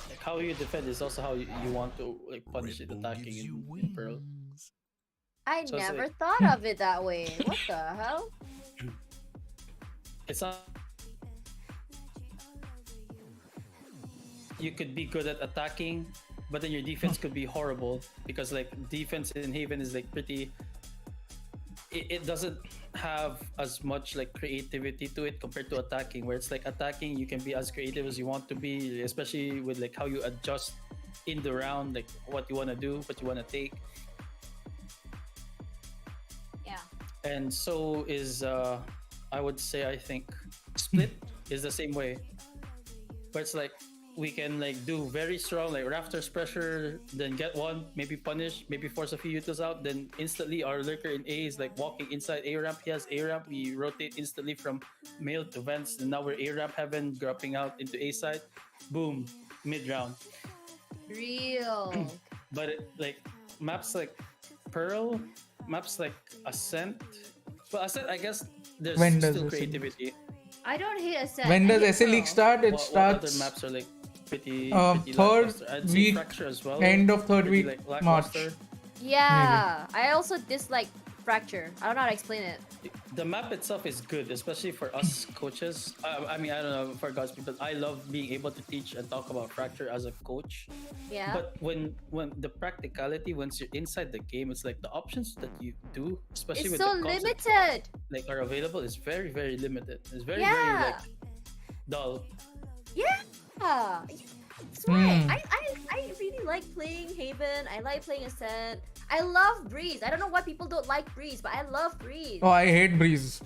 like how you defend is also how you want to like punish it attacking in Pearl. I So it's never like- thought of it that way. What the hell? It's not. You could be good at attacking, but then your defense could be horrible, because like defense in Haven is like pretty. It doesn't have as much like creativity to it compared to attacking, where it's like attacking you can be as creative as you want to be, especially with like how you adjust in the round, like what you want to do, what you want to take. Yeah. And so is I would say, I think Split is the same way, but it's like we can like do very strong like Rafters pressure, then get one, maybe punish, maybe force a few utils out, then instantly our lurker in A is like walking inside A ramp. He has A ramp, we rotate instantly from male to vents, and now we're A ramp heaven, dropping out into A side, boom, mid round. Real. But like maps like Pearl, maps like Ascent, well Ascent I guess there's When does still Ascent- creativity. I don't hate Ascent. When I does hate SL League Pearl. start? It What other starts maps are like pretty third lackluster? I'd say week, Fracture as well. end of third Pretty, week, like, March. lackluster. Yeah. I also dislike Fracture. I don't know how to explain it. The map itself is good, especially for us coaches. I mean, I don't know for Godspeed, but I love being able to teach and talk about Fracture as a coach. Yeah. But when the practicality, once you're inside the game, it's like the options that you do, especially It's with so the concepts limited. like are available, is very very limited. It's very Yeah. very like dull. Yeah. That's why I really like playing Haven. I like playing Ascent. I love Breeze. I don't know why people don't like Breeze, but I love Breeze. Oh, I hate Breeze.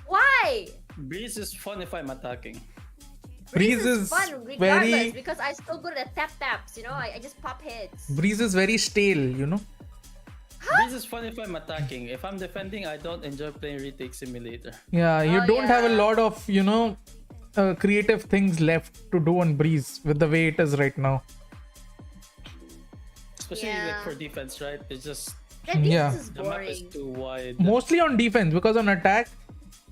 Why? Breeze is fun if I'm attacking. Breeze is fun regardless very because I'm so good at taps. You know, I just pop hits. Breeze is very stale, you know. Breeze is fun if I'm attacking. If I'm defending, I don't enjoy playing Retake Simulator. Yeah, you Oh, don't have a yeah. lot of, you know, creative things left to do on Breeze with the way it is right now. Especially like Yeah. for defense, right? It's just That Yeah. is the map is boring. too wide. Mostly on defense, because on attack,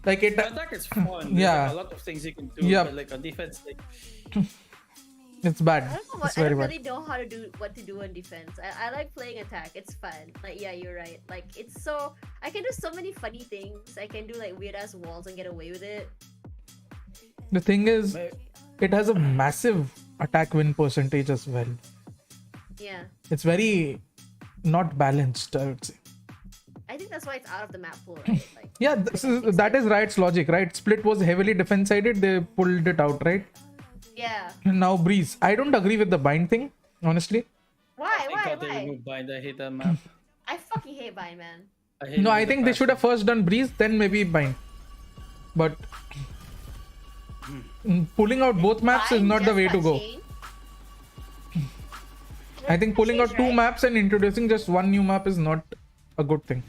like it, On attack is fun. There's Yeah. like a lot of things you can do. Yep. But like on defense, like it's bad. I don't know It's I very don't bad. really know how to do what to do on defense. I like playing attack. It's fun. Like yeah, you're right. Like it's so I can do so many funny things. I can do like weird ass walls and get away with it. The thing is, may- it has a massive attack win percentage as well. Yeah. It's very not balanced, I would say. I think that's why it's out of the map pool, right? Like Yeah, that is Riot's logic, right? Split was heavily defense sided, they pulled it out, right? yeah. And now Breeze. I don't agree with the bind thing, honestly. Why? thank Why? God they Why? removed bind. I hate that map. I fucking hate Bind, man. hate No, it I with a think they should have passion. first done Breeze, then maybe bind. But pulling out both maps is Bind not the just way to got go. changed. I think pulling out Changed, two right? maps and introducing just one new map is not a good thing.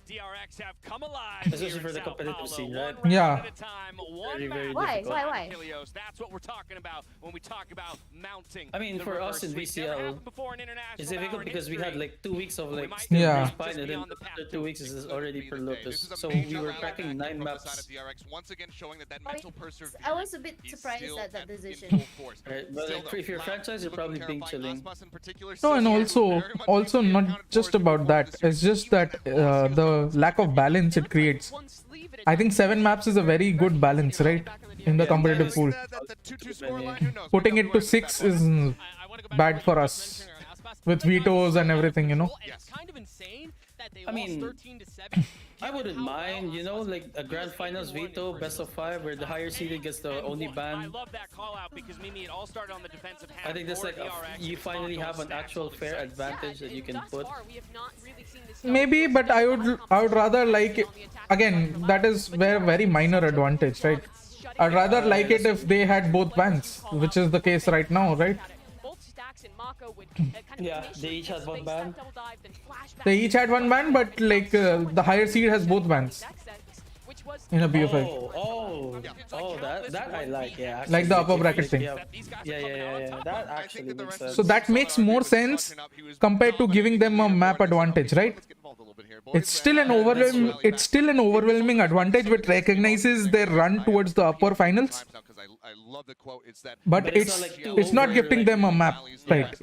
DRX have come alive Especially here for in the Sao competitive Paulo. scene, One right? round Yeah. at a time, one Very, very match. Why? difficult. Why? Why? Helios, that's what we're talking about when we talk about mounting. I mean, the for us reverse in sweep. Never VCL, happened before in international It's difficult Valorant because we had history. like 2 weeks of We like might still Yeah. Breeze bind, and then Just be on the after path 2 to weeks is already per Lotus. This is a So major we were round cracking back 9 from the side maps. of DRX, once again showing that I- mental perseverance. I was a bit is surprised still at that in decision. full force. Right, but Still, like, though, if you're Loud franchise, you're looking probably being terrifying. chilling. Asmus in particular, No, and Silver also very much also needs to be not accounted just for as we about move that. forward this It's year. just that the lack of balance it creates. I think 7 maps is a very good balance, right? In the Yeah, competitive that pool. The 2-2 scoreline, who knows? Putting Maybe it to I'll 6 win this is bad for us. With vetoes and everything, you know. Yes. I mean, I wouldn't mind, you know, like a grand finals veto, best of 5, where the higher seeded gets the only I ban. love that call out because Mimi, it all started on the defensive half. I think that's for like DRX. you It's finally not have an going actual stats, fair all these advantage that you can put. Maybe, but I would rather like it. Again, that is where very minor advantage, right? I'd rather like it if they had both bans, which is the case right now, right? Yeah, they each had one ban. They each had one ban, but like the higher seed has both bans. which was in a BFI. That I like, yeah. Like the upper bracket thing. Yeah. That actually makes sense. So that makes more sense compared to giving them a map advantage, right? It's still an overwhelming advantage which recognizes their run towards the upper finals. But it's not gifting them a map, right?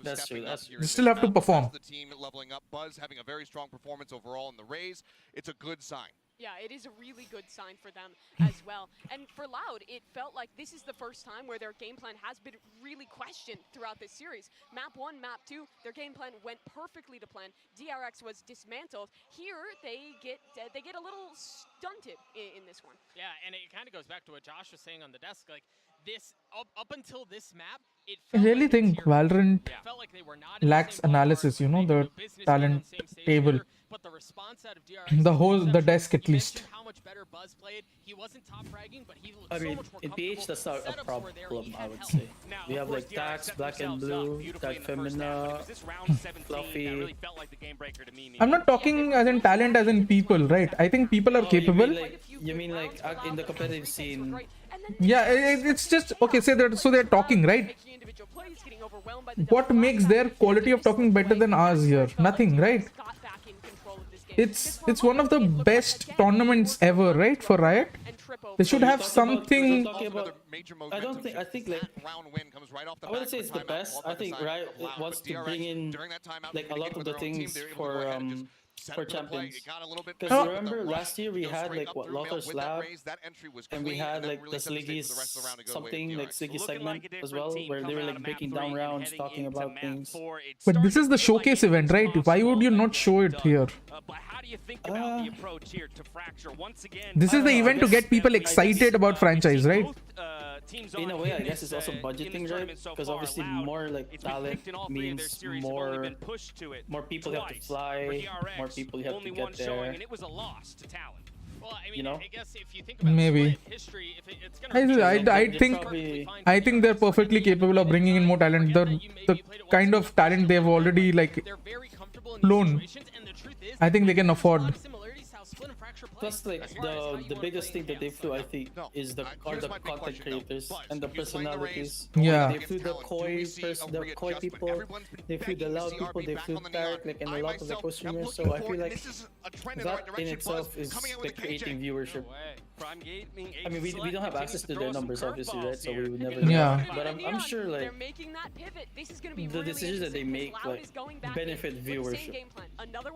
That's true. They still have to perform. The team leveling up, Buzz having a very strong performance overall in the Rays. It's a good sign. Yeah, it is a really good sign for them as well. And for Loud, it felt like this is the first time where their game plan has been really questioned throughout this series. Map 1, Map 2, their game plan went perfectly to plan. DRX was dismantled. Here, they get a little stunted in this one. Yeah, and it kind of goes back to what Josh was saying on the desk. Like, this, up until this map, I really think Valorant lacks analysis, you know, the talent table. But the response out of DRX, the desk at least. How much better Buzz played. He wasn't top fragging, but he looked I mean, so much more in PH, that's not a problem, I would say. We have like Dax, Black and Blue, Tag Femina, Fluffy. I'm not talking as in talent, as in people, right? I think people are capable. You mean like in the competitive scene? Yeah, it's just okay. So they're talking, right? What makes their quality of talking better than ours here? Nothing, right? It's one of the best tournaments ever, right? For Riot, they should have something. I think like I wouldn't say it's the best. I think Riot wants to bring in like a lot of the things for champions. Because remember last year we had like what Lothar's Lab, and we had like the Sliggy's something like Sliggy segment as well, where they were like breaking down rounds, talking about things. But this is the showcase event, right? Why would you not show it here? This is the event to get people excited about franchise, right? In a way, I guess it's also budgeting, right? Because obviously more like talent means more people have to fly, more people you have to get there. Well, I mean, you know? I guess if you think about maybe history, it's gonna I think they're perfectly capable of bringing in more talent. The kind of talent they've already like flown. I think they can afford. Plus, like the biggest thing that they flew, I think, is the content creators and the personalities. Yeah. They flew the coy people, they flew the loud people, they flew Tarek, like, and a lot of the co-streamers. So I feel like that in itself is like creating viewership. I mean, we don't have access to their numbers, obviously, right? So we would never know. Yeah. But I'm sure like the decisions that they make like benefit viewership.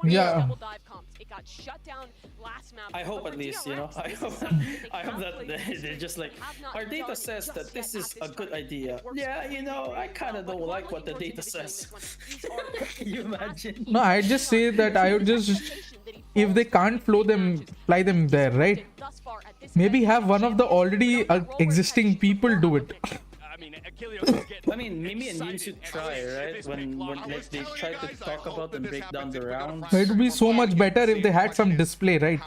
Yeah. I hope at least, you know, I hope that they're just like, our data says that this is a good idea. Yeah, you know, I kind of don't like what the data says. Can you imagine? No, I just say that I would just, if they can't fly them there, right? Maybe have one of the already existing people do it. I mean, Mimi and Yun should try, right? When like, they try to talk about and break down the rounds. It would be so much better if they had some display, right?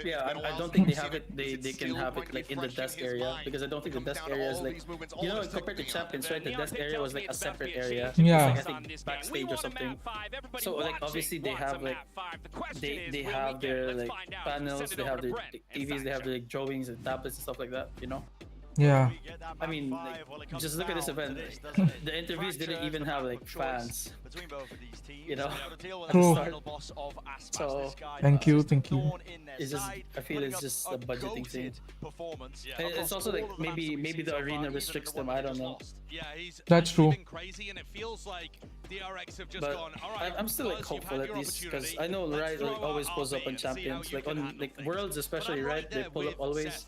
Yeah, I don't think they have it. They can have it like in the desk area, because I don't think the desk area is like, you know, compared to champions, right? The desk area was like a separate area. Yeah. Like, I think backstage or something. So like obviously they have like they have their like panels, they have their TVs, they have their like drawings and tablets and stuff like that, you know. Yeah. I mean, like, just look at this event. The interviews didn't even have like fans. You know. True. So Thank you. it's just, I feel it's just a budgeting thing. And it's also like maybe the arena restricts them. I don't know. That's true. But I'm still like hopeful at least, because I know Riot like always pulls up on champions, like on like Worlds especially, right? They pull up always.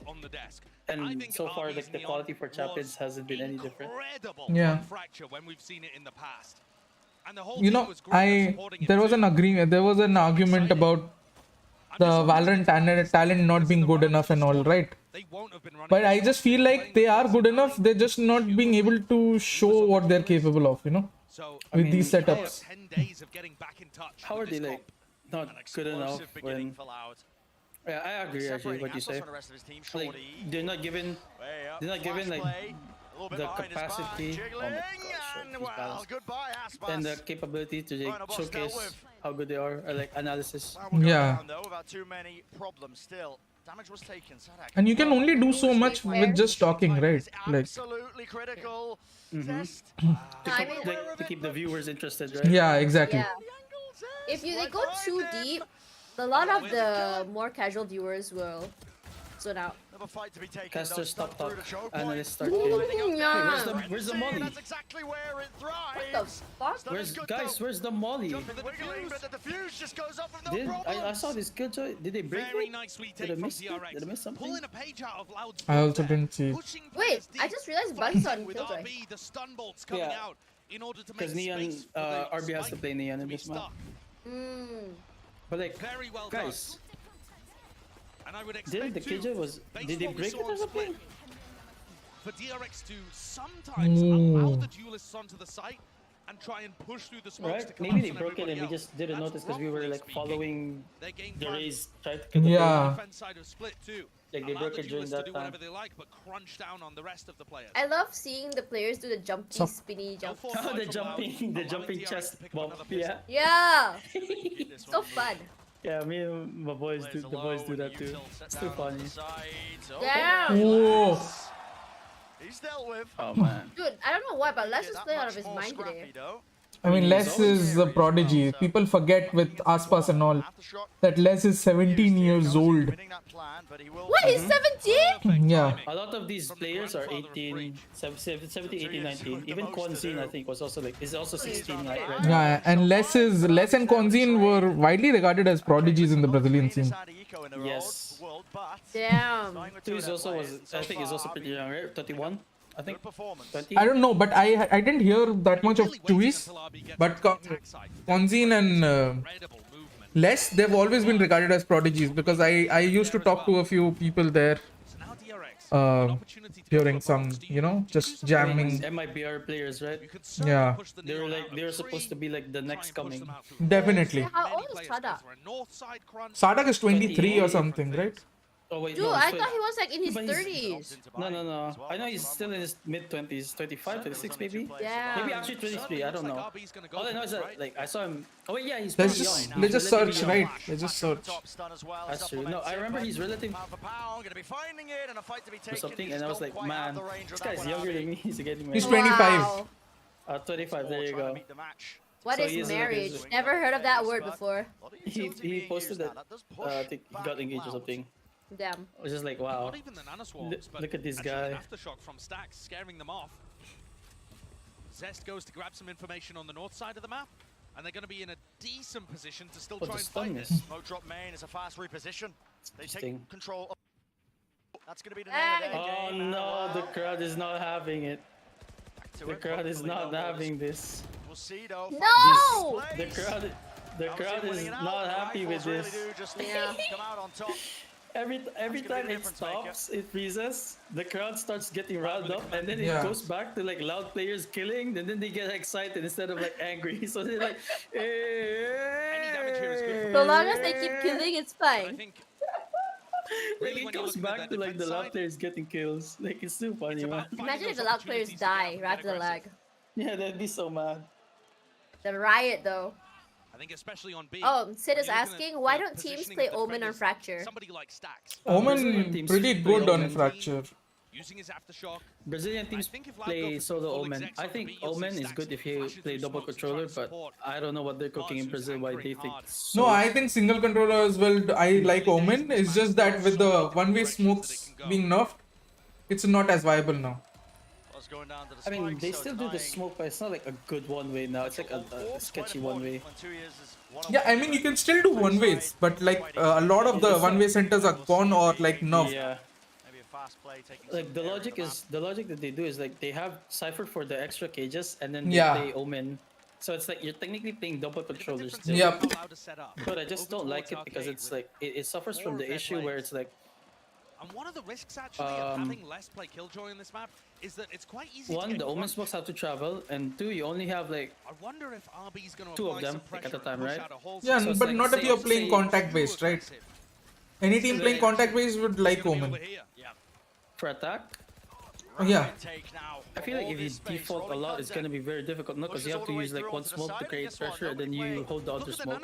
And so far, like the quality for champions hasn't been any different. Yeah. You know, there was an argument about the Valorant talent not being good enough and all, right? But I just feel like they are good enough. They're just not being able to show what they're capable of, you know, with these setups. How are they like not good enough when? Yeah, I agree actually what you say. Like they're not given like little bit the behind his back, capacity, oh jiggling, my gosh, and he's well, balanced. goodbye, Aspas. And the capability to like, Right, the box dealt showcase with. how good they are, or like analysis. Well, we'll go Yeah. down, though, without too many problems still. Damage was taken. Sadak. And you can only do so much with just talking, right? Like, Absolutely critical. Mhm. Zest. I mean, Like, to keep the viewers interested, right? yeah, exactly. yeah. If they go too deep, a lot of the more casual viewers will zone out. Another fight to be taken. Caster though, stop stuck through talk. the choke Analyst point. start Ooh, game. lighting up Hey, there. where's the molly? That's exactly where it What the thrives. fuck? Stun is good, Guys, though. where's the molly? Jumping, wiggling, but the defuse just goes up with no Did problems. I saw this killjoy? Did they break Very it? nicely Did I taken from miss it? DRX. Did I miss something? Pulling a page out of Loud's I also book there. didn't see it. Pushing Wait, players I deep, just realized Buddy's on fighting with Killjoy. RB, the stun bolts coming Yeah. out in order to make Because Neon, space for the RB has to spike play Neon to in be this map. stuck. Mm. But like, Very well guys, done. And I would didn't the expect KJ was? based Did they on what we break it saw or in Split, something? for DRX to sometimes allow Ooh. the duelists onto the site and try and push through the smokes to Right? come Maybe out they on broke it and we everybody just didn't else. notice because we were That's like roughly following their game the plan. race, tried to get the Yeah. Defense side of Split too. Like, they Allow broke the it during duelists to that do time. whatever they like, but crunch down on the rest of the players. I love seeing the players do the jumpy, So- spinny jump. Go for Oh, fight the from jumping, Loud, the allowing jumping DRX chest to pick up bump. another Yeah, Yeah, This so one. fun. yeah. Me and my boys do. The boys do that too. It's too funny. Damn. Oh, He's dealt with. Oh man. Dude, I don't know why, but let's Yeah, just that play out much of his more mind scrappy, today. though. I mean, Les is a prodigy. People forget with Aspas and all that Les is 17 years old. Winning that plan, but he will- What? He's 17? Yeah. A lot of these players are 18, 17, 18, 19. Even Quanzin, I think, was also like is also 16, right? Yeah, and Les and Konzin were widely regarded as prodigies in the Brazilian scene. Yes. Damn. Two is also was. I think is also pretty young, right? 31. I think. 20. I don't know, but I didn't hear that much of Tuis, but Konzin and Les, they've always been regarded as prodigies because I used to talk to a few people there during some, just jamming. MIBR players, right? Yeah, They were supposed to be like the next coming. definitely. How old is Tada? Sardak is 23 or something, right? Oh wait, Dude, no, I so- thought he was like in his but he's- 30s. No. I know he's still in his mid 20s, 25, 26 maybe. Yeah. Maybe actually 23. I don't know. All I know is that like I saw him. Oh wait, yeah, he's Let's pretty just young. let's He's just relatively search, young. right? Let's just search. That's true. No, I remember he's relative or something, and I was like, man, this guy's younger than me. He's getting He's married. 25. Wow. 25. There you go. What So is he is marriage? like- Never heard of that word before. He posted that. I think he got engaged or something. Damn. I was just like, wow. Not even the nanoswarms, but Look at this actually guy. an aftershock from Stacks, scaring them off. Zest goes to grab some information on the north side of the map, and they're going to be in a decent position to still But try the and fight stun this. is Smoke drop main is a fast reposition. They interesting. take control. That's going to be the name of the Oh game. no, the crowd is not having it. The crowd is not having this. We'll see though. No! The crowd is not happy with this. Yeah. Come out on top. Every gonna be time the it difference maker. stops, it freezes, the crowd starts getting riled up, and then it Yeah. goes back to like loud players killing, and then they get excited instead of like angry. So they're like, Any damage here is good for So long as they keep killing, it's I fine. think like really it when you're goes looking at back that to like the defense loud side, players getting kills. Like it's too funny, it's man. about finding Imagine if those the loud players opportunities to go out die and right get to the lag. aggressive. Yeah, that'd be so mad. The riot though. I think especially on B. Oh, Sid when is you're looking at asking, why the don't teams positioning play of Omen on defenders, Fracture? Somebody like Stacks. Brazilian Omen teams pretty play good on Omen. Fracture. Using his aftershock. Brazilian teams think if Loud play go for solo full Omen. execs I on think B, you'll see Omen is Stacks good if you flashing play through double smokes and trying controller, to but support. I don't know what they're cooking in Marsu's Brazil. Why they anchoring think hard. so. No, I think single controller as well. I like Omen. It's just that with the one-way smokes being nerfed, it's not as viable now. What's going down to the I mean, spikes, they so still do the tying smoke, but it's not like a good one way now. It's like a sketchy one way. when 2 years is Yeah, I mean you can still do one-ways, but like a lot of the one-way centers are gone or like nerfed. Yeah. maybe a fast play taking Like some the air in logic the is the logic that they do is like they have Cypher for the extra cages and then they Yeah. play Omen. So it's like you're technically playing double controllers still. Yep. But I just don't like it because it's like it suffers from the issue where it's like And one of the risks actually of having less play Killjoy in this map is that it's quite easy to one, get the Omen crunched. smokes have to travel, and two, you only have like I wonder if RB's going to two apply of them, some like, at pressure a time, and push right? out a whole Yeah, So it's but like not if say- you're playing say- contact-based, right? Any team playing contact-based would like Omen. Yeah. for attack. Yeah. I feel like if you default a lot, it's gonna be very difficult. No, because you have to use like one smoke to create pressure, and then you hold the other smoke.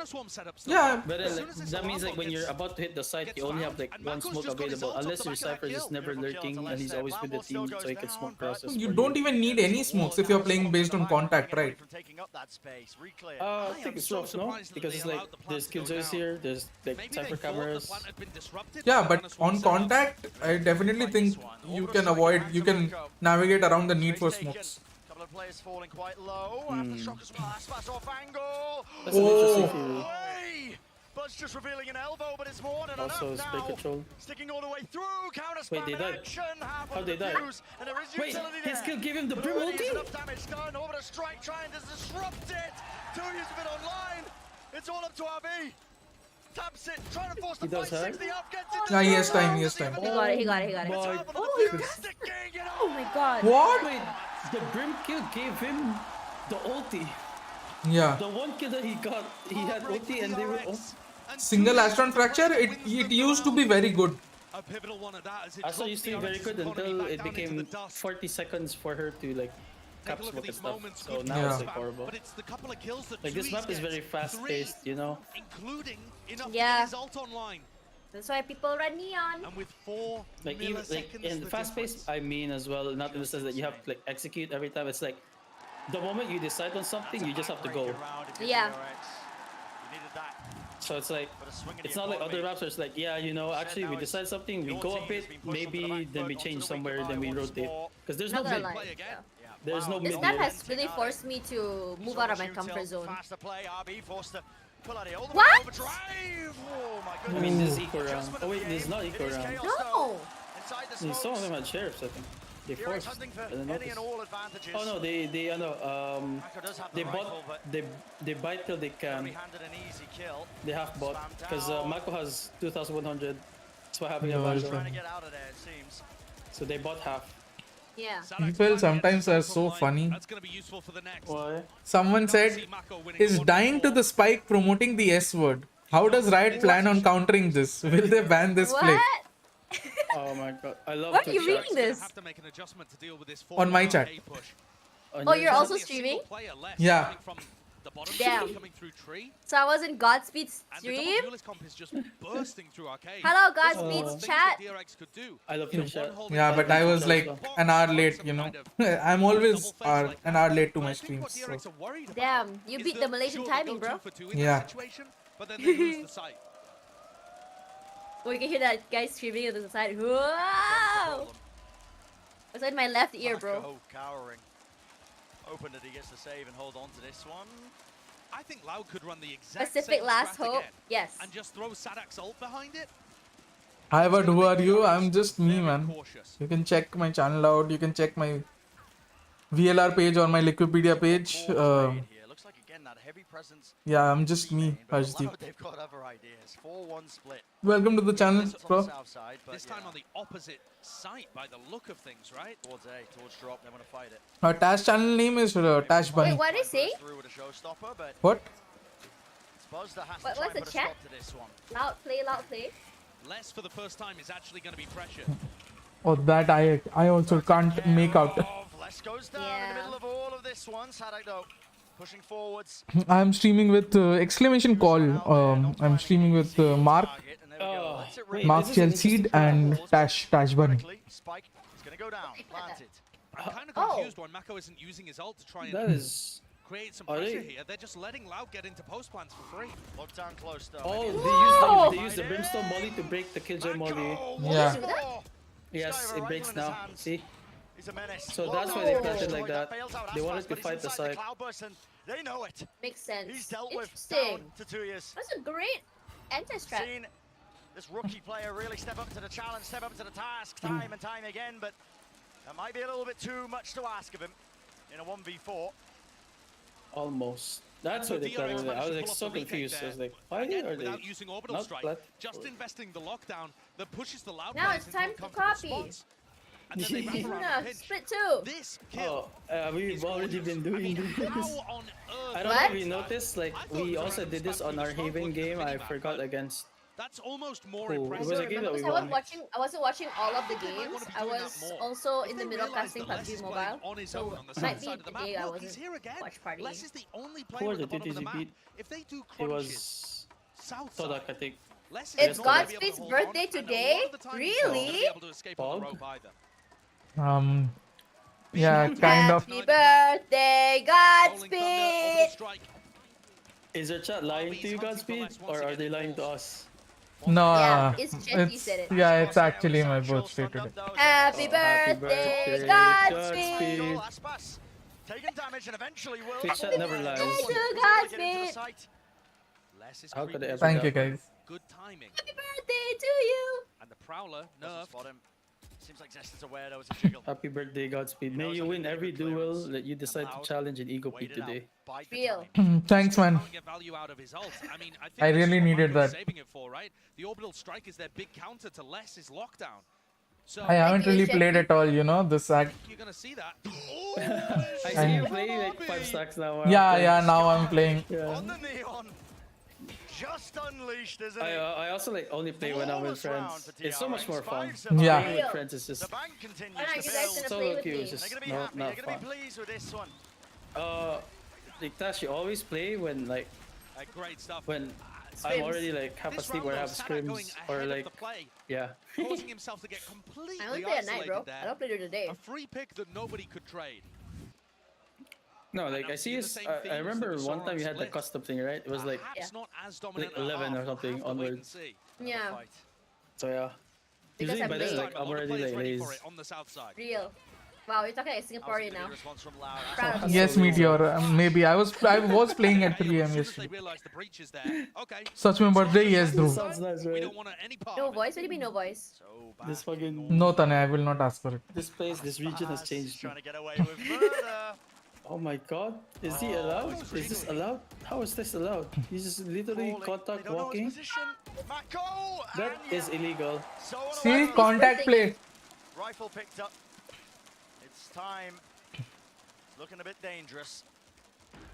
Yeah. But then, like, that means like when you're about to hit the site, you only have like one smoke available, unless your Cypher is never lurking and he's always with the team, so he can smoke process. You don't even need any smokes if you're playing based on contact, right? I think it's rough, no? Because it's like there's killjoys here, there's like Cypher cameras. Yeah, but on contact, I definitely think you can navigate around the need for smokes. Couple of players falling quite low. After the shockers smash off angle. That's an interesting theory. Buzz just revealing an elbow, but it's more than Also, enough spray now. control. Sticking all the way through. Counter Wait, they died. How'd they die? Wait, his skill gave him the Brim ulti? Enough damage done. Over the strike, trying to disrupt it. 2 use of it online. It's all up to RB. Taps it, trying to force the fight. 60 up, gets it. Yeah, he has time, he has time. He got it, he got it, he got it. Oh, he does. Oh my god. What? Wait, the Brim kill gave him the ulti. Yeah. The one kill that he got, he had ulti and they were Single Astron fracture, it used to be very good. Astra used to be very good until it became 40 seconds for her to like cap smoke and stuff. So now it's like horrible. Like this map is very fast paced, you know? Yeah. That's why people run Neon. And with 4 like even like in fast paced, I mean as well, not in the sense that you have to like execute every time. It's like the moment you decide on something, you just have to go. Yeah. So it's like, it's not like other maps where it's like, yeah, you know, actually we decide something, we go a bit, maybe, then we change somewhere, then we rotate. Because there's no mid. There's no mid. This map has really forced me to move out of my comfort zone. What? I mean, this is eco round. Oh wait, this is not eco round. No! Some of them had sheriffs, I think. They forced. I didn't notice. Oh no, they bite till they can. They half bot because Mako has 2,100. That's what happened in Vandal. So they bought half. Yeah. People sometimes are so funny. Why? Someone said, is dying to the spike promoting the S word. How does Riot plan on countering this? Will they ban this play? Oh my god, I love. Where are you reading this? On my chat. Oh, you're also streaming? Yeah. Damn. So I was in Godspeed's stream? Hello, Godspeed's chat. I love your chat. Yeah, but I was like an hour late, you know. I'm always an hour late to my streams. So. Damn, you beat the Malaysian timing, bro. Yeah. Oh, you can hear that guy screaming on the side. Whoa! It's in my left ear, bro. Cowering. Hoping that he gets the save and hold on to this one. I think Loud could run the exact Pacific same Last strat Hope. again Yes. and just throw Sadak's ult behind it. Hi, but who are you? I'm just me, man. You can check my channel out. You can check my VLR page or my Wikipedia page. Looks like again that heavy presence. Yeah, I'm just me, Harshdeep. They've got other ideas. 4-1 split. Welcome to the channel, bro. This time on the opposite side by the look of things, right? Towards A, towards drop, they want to fight it. Our Tash channel name is Tash Bunny. Wait, what did he say? What? What's the chat? Loud play. Less for the first time is actually going to be pressure. Oh, that I also can't make out. Less goes down in the middle of all of this one. Sadak though, pushing forwards. I'm streaming with exclamation call. I'm streaming with Mark, Mark Chelseed and Tash Bunny. Spike is going to go down. Planted. I'm kind of confused why Mako isn't using his ult to try and create some pressure here. They're just letting Loud get into post plants for free. Locked down close though. Oh, they used the Brimstone molly to break the Killjoy molly. Yeah. Yes, it breaks now. See? So that's why they planted like that. They wanted to fight the side. They know it. Makes sense. He's dealt with Interesting. down to 2 years. That's a great anti-strat. Seen this rookie player really step up to the challenge, step up to the task time and time again, but that might be a little bit too much to ask of him in a 1v4. Almost. That's why they planted it. I was like so confused. I was like, why are they using orbital not strike, just investing the lockdown that pushes the Loud Now it's time to copy. And then they wrap around the pitch. Split 2. This kill we've already been doing this. how on earth? I don't know if you noticed, like we also did this on our Haven game. I forgot against That's almost more Cool. It impressive. was a game that we Because won. I wasn't watching all of the They might games. wanna be I doing that was more. also If in they the middle of realise casting that Les PUBG is playing Mobile. on his So own on the might south be side of the the map, day I look, he's wasn't here again. watch partying. Les is the only Who player are at the the bottom of the TTZ map. beat? If they do It crunches, was south Todak, side, I think. Les is It's not gonna be able to Godspeed's hold birthday on, and a today? lot of the time he's not gonna Really? be able to escape on the Pog? rope either. Yeah, kind of. Happy birthday, Rolling Thunder, orbital Godspeed! strike. Is your chat lying to you, Godspeed? Or are they lying to us? No, Yeah, it's Chetty said it. yeah, it's actually my birthday today. Happy Oh, happy birthday, birthday, Godspeed! Godspeed. Aspas taking damage and eventually will. Twitch chat never lies. Godspeed. How could I ever Thank you, doubt? guys. Good timing. Happy birthday to you! And the Prowler nerfed. Spot him. Seems like Zest is aware there was a jiggle. Happy birthday, Godspeed. May you win every duel that you decide to challenge in Ego Pete today. Real. Thanks, man. Can't get value out of his ult. I mean, I think I this is really what needed Michael's that. saving it for, right? The orbital strike is their big counter to Les's lockdown. So I haven't you, really Shetty. played at all, you know, this act. you're gonna see that. I see you playing like 5 stacks now. Yeah, now I'm playing. Yeah. On the neon. Just unleashed, isn't it? I also like only play when I'm with friends. It's so much more fun. Yeah. Playing with friends is just The bank continues Why not to you guys build. gonna so play with cute. me? It's They're just gonna be not happy. They're fun. gonna be pleased with this one. Like Tash, you always play when like Great stuff. when Scrims. I'm already like half This asleep round, or I have though, Sadak going scrims ahead or of like the play, yeah. causing himself to get completely I only play at night, isolated bro. there. I don't play during the day. A free pick that nobody could trade. No, like I'm I see seeing the this. same I themes that remember we saw one on time you had the Split. custom thing, right? It was like Perhaps Yeah. not as dominant 11 at or half. something We'll have to wait and onwards. see. Yeah. so yeah. Because Usually I'm by then late. like I'm A lot of already players like ready for lazy. it on the south side. Real. Wow, you're talking like Singaporean now. Response from Lau. Proud of you. Yes, Meteor. Maybe I was playing at 3 As a.m. soon as they yesterday. realise the breach is there, okay. Such my birthday, yes, Dhruv. Sounds nice, We right? don't want any part No of it. voice? What do you mean no voice? So This back. fucking No, Tane, I will not ask for it. this place, this region has Aspas changed. Trying to get away with murder. Oh my god, is he allowed? Is this allowed? How is this allowed? He's just literally Falling. contact They don't know his walking. position. Mako, That and is illegal. so on See, away. contact play. Rifle picked up. It's time. Looking a bit dangerous.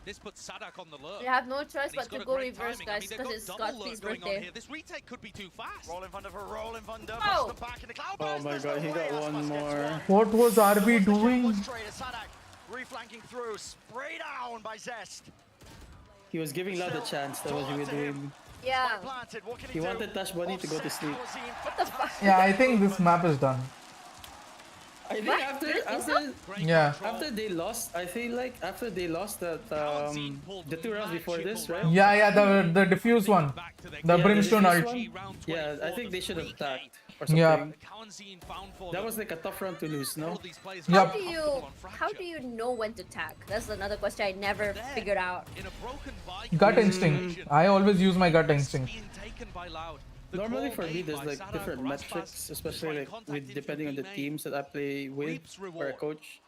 This puts Sadak on the lure. You have no choice And he's but got to a go great reverse, timing. I guys, mean, they've because got it's double Godspeed's lure going on birthday. here. This retake could be too fast. Rolling thunder for rolling thunder. Oh. Push them back in the cloud Oh burst. my There's god, no he way got Aspas one gets more. What was RB doing? Sadak reflanking through, spray down by Zest. He was giving Loud a chance. That was what he was doing. Yeah. Planted. What can He do? wanted Tash Bunny to go to sleep. What the fuck? Yeah, I think this map is done. I think What? after they lost, I feel like after they lost that the 2 rounds before this, right? Yeah, the diffuse one. The Yeah, brimstone diffuse ult. one. Yeah, I think they should have attacked or Yeah. something. That was like a tough round to lose, no? Yep. How do you know when to tag? That's another question I never figured out. Gut instinct. I always use my gut instinct. Normally for me, there's like different metrics, especially like with depending on the teams that I play with or a coach.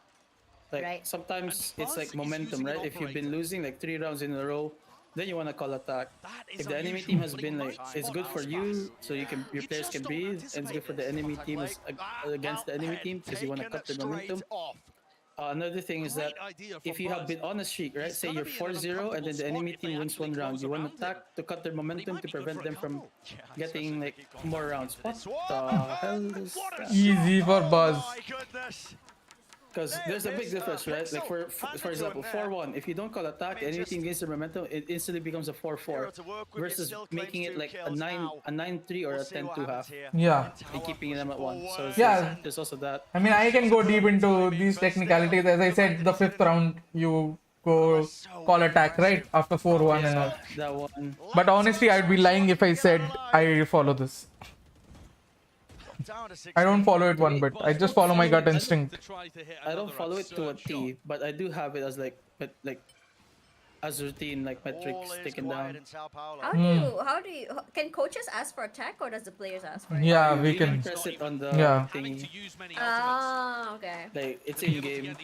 Like Right. sometimes it's like momentum, right? If you've been losing like 3 rounds in a row, then you want to call attack. If the enemy team has been like, it's good for you, so you can your players can breathe, and it's good for the enemy team against the enemy team because you want to cut the momentum. Another thing is that if you have been on a streak, right? Say you're 4-0 and then the enemy team wins 1 round, you want to attack to cut their momentum to prevent them from getting like more rounds. What the hell is that? Easy for Buzz. My goodness. Because there's a big difference, right? Like for example, 4-1. If you don't call attack, enemy team gains the momentum, it instantly becomes a 4-4 versus making it like a 9-3 or a 10-2 half Yeah. and keeping them at 1. So it's Yeah. there's also that. I mean, I can go deep into these technicalities. As I said, the 5th round, you go call attack, right? After 4-1 and all. That one. But honestly, I'd be lying if I said I follow this. I don't follow it one bit. I just follow my gut instinct. I don't follow it to a T, but I do have it as like as routine, like metrics taken down. How do you can coaches ask for attack or does the players ask for it? Yeah, we You can. press it on the Yeah. thingy. Ah, okay. Like it's in game.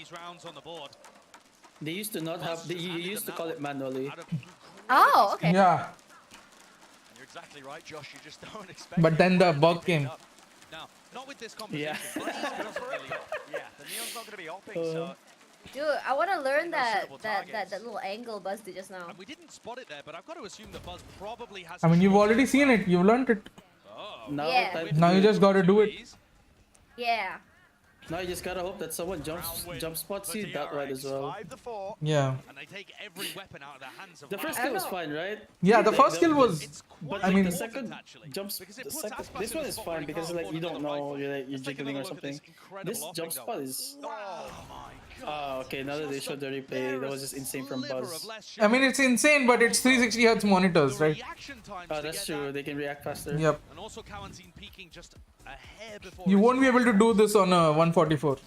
They used to not have. You used to call it manually. Oh, okay. Yeah. You're exactly right, Josh. You just don't expect. But then the bug came. Now, not with this combination. Yeah. Yeah, the neon's not going to be hopping, so Dude, I want to learn that little angle Buzz did just now. And we didn't spot it there, but I've got to assume that Buzz probably has. I mean, you've already seen it. You've learned it. Oh, Yeah. Now you just gotta do it. Yeah. Now you just gotta hope that someone jump spots you that right as well. Yeah. And they take every weapon out of their hands. The first kill was fine, right? Yeah, the first kill was. But I like mean, the second jumps. This one is fine because like you don't know you're jiggling or something. This jump spot is. Oh, okay. Now that they showed the replay, that was just insane from Buzz. I mean, it's insane, but it's 360 Hz monitors, right? Oh, that's true. They can react faster. Yep. And also Kawanzin peaking just a hair before. You won't be able to do this on a 144.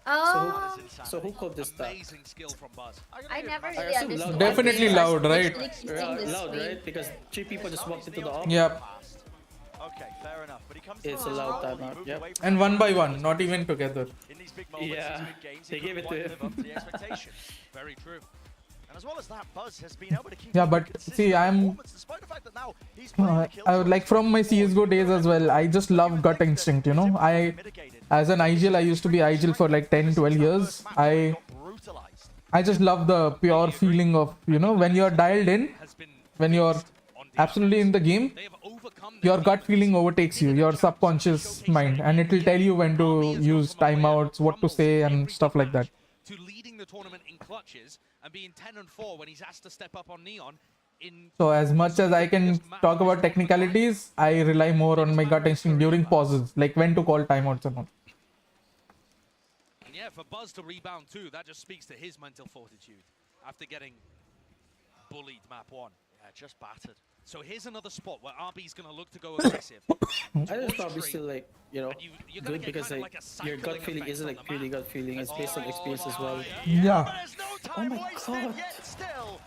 Oh. So who called this stuff? Amazing skill from Buzz. I never really assume understood. loud. Definitely loud, right? Loud, right? Because 3 people just walked into the op. Yep. Okay, fair enough. But he comes It's a loud timeout. Yep. And one by one, not even together. in these big moments, Yeah, these big games, they he gave it couldn't to quite live up to the expectation. Very true. And as well as that, Buzz has been able to keep Yeah, up a but consistent see, I'm. performance despite the fact that now he's playing the kill I would like from my CSGO days as well. I just love gut instinct, you know. As an IGL, I used to be IGL for like 10, 12 years. I just love the pure feeling of, you know, when you're dialed in, when you're absolutely in the game, your gut feeling overtakes you, your subconscious mind, and it will tell you when to use timeouts, what to say, and stuff like that. To leading the tournament in clutches and being 10-4 when he's asked to step up on Neon. So as much as I can talk about technicalities, I rely more on my gut instinct during pauses, like when to call timeouts and all. And yeah, for Buzz to rebound too, that just speaks to his mental fortitude after getting bullied map 1. Yeah, just battered. So here's another spot where RB's going to look to go aggressive. I think probably still like, you know, good because like your gut feeling isn't like purely gut feeling. It's based on experience as well. Yeah. There's no Oh time my wasted god. yet still.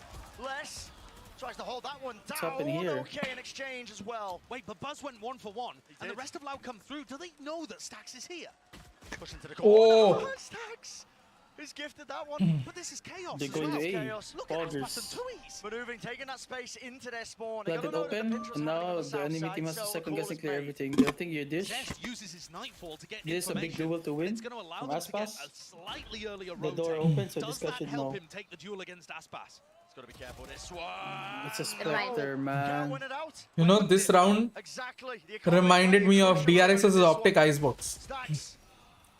Les tries to hold that one down. What's happening here? Okay, in exchange as well. Wait, but Buzz went 1 for 1, and the rest of Loud come through. Do they know that Stax is here? Pushing to the Oh. corner. Stax. He's gifted that one. But this is chaos. They're as going well. to A. Chaos. Look at Aspas and Poggers. Tuis. Maneuvering, taking that space into their spawn. Like it open, and now the enemy team has to second guess and clear everything. They'll think you're dish. Zest uses his Nightfall to get This is a big information, duel to and win it's going to allow from them to get Aspas. a slightly earlier The door rotate. open, so Does this guy that should help know. him take the duel against Aspas? He's got to be careful with this one. It's a Spectre, Can't man. win it out. You know, this round Exactly. The economy reminded me of playing DRX's this optic one. icebox. Stacks.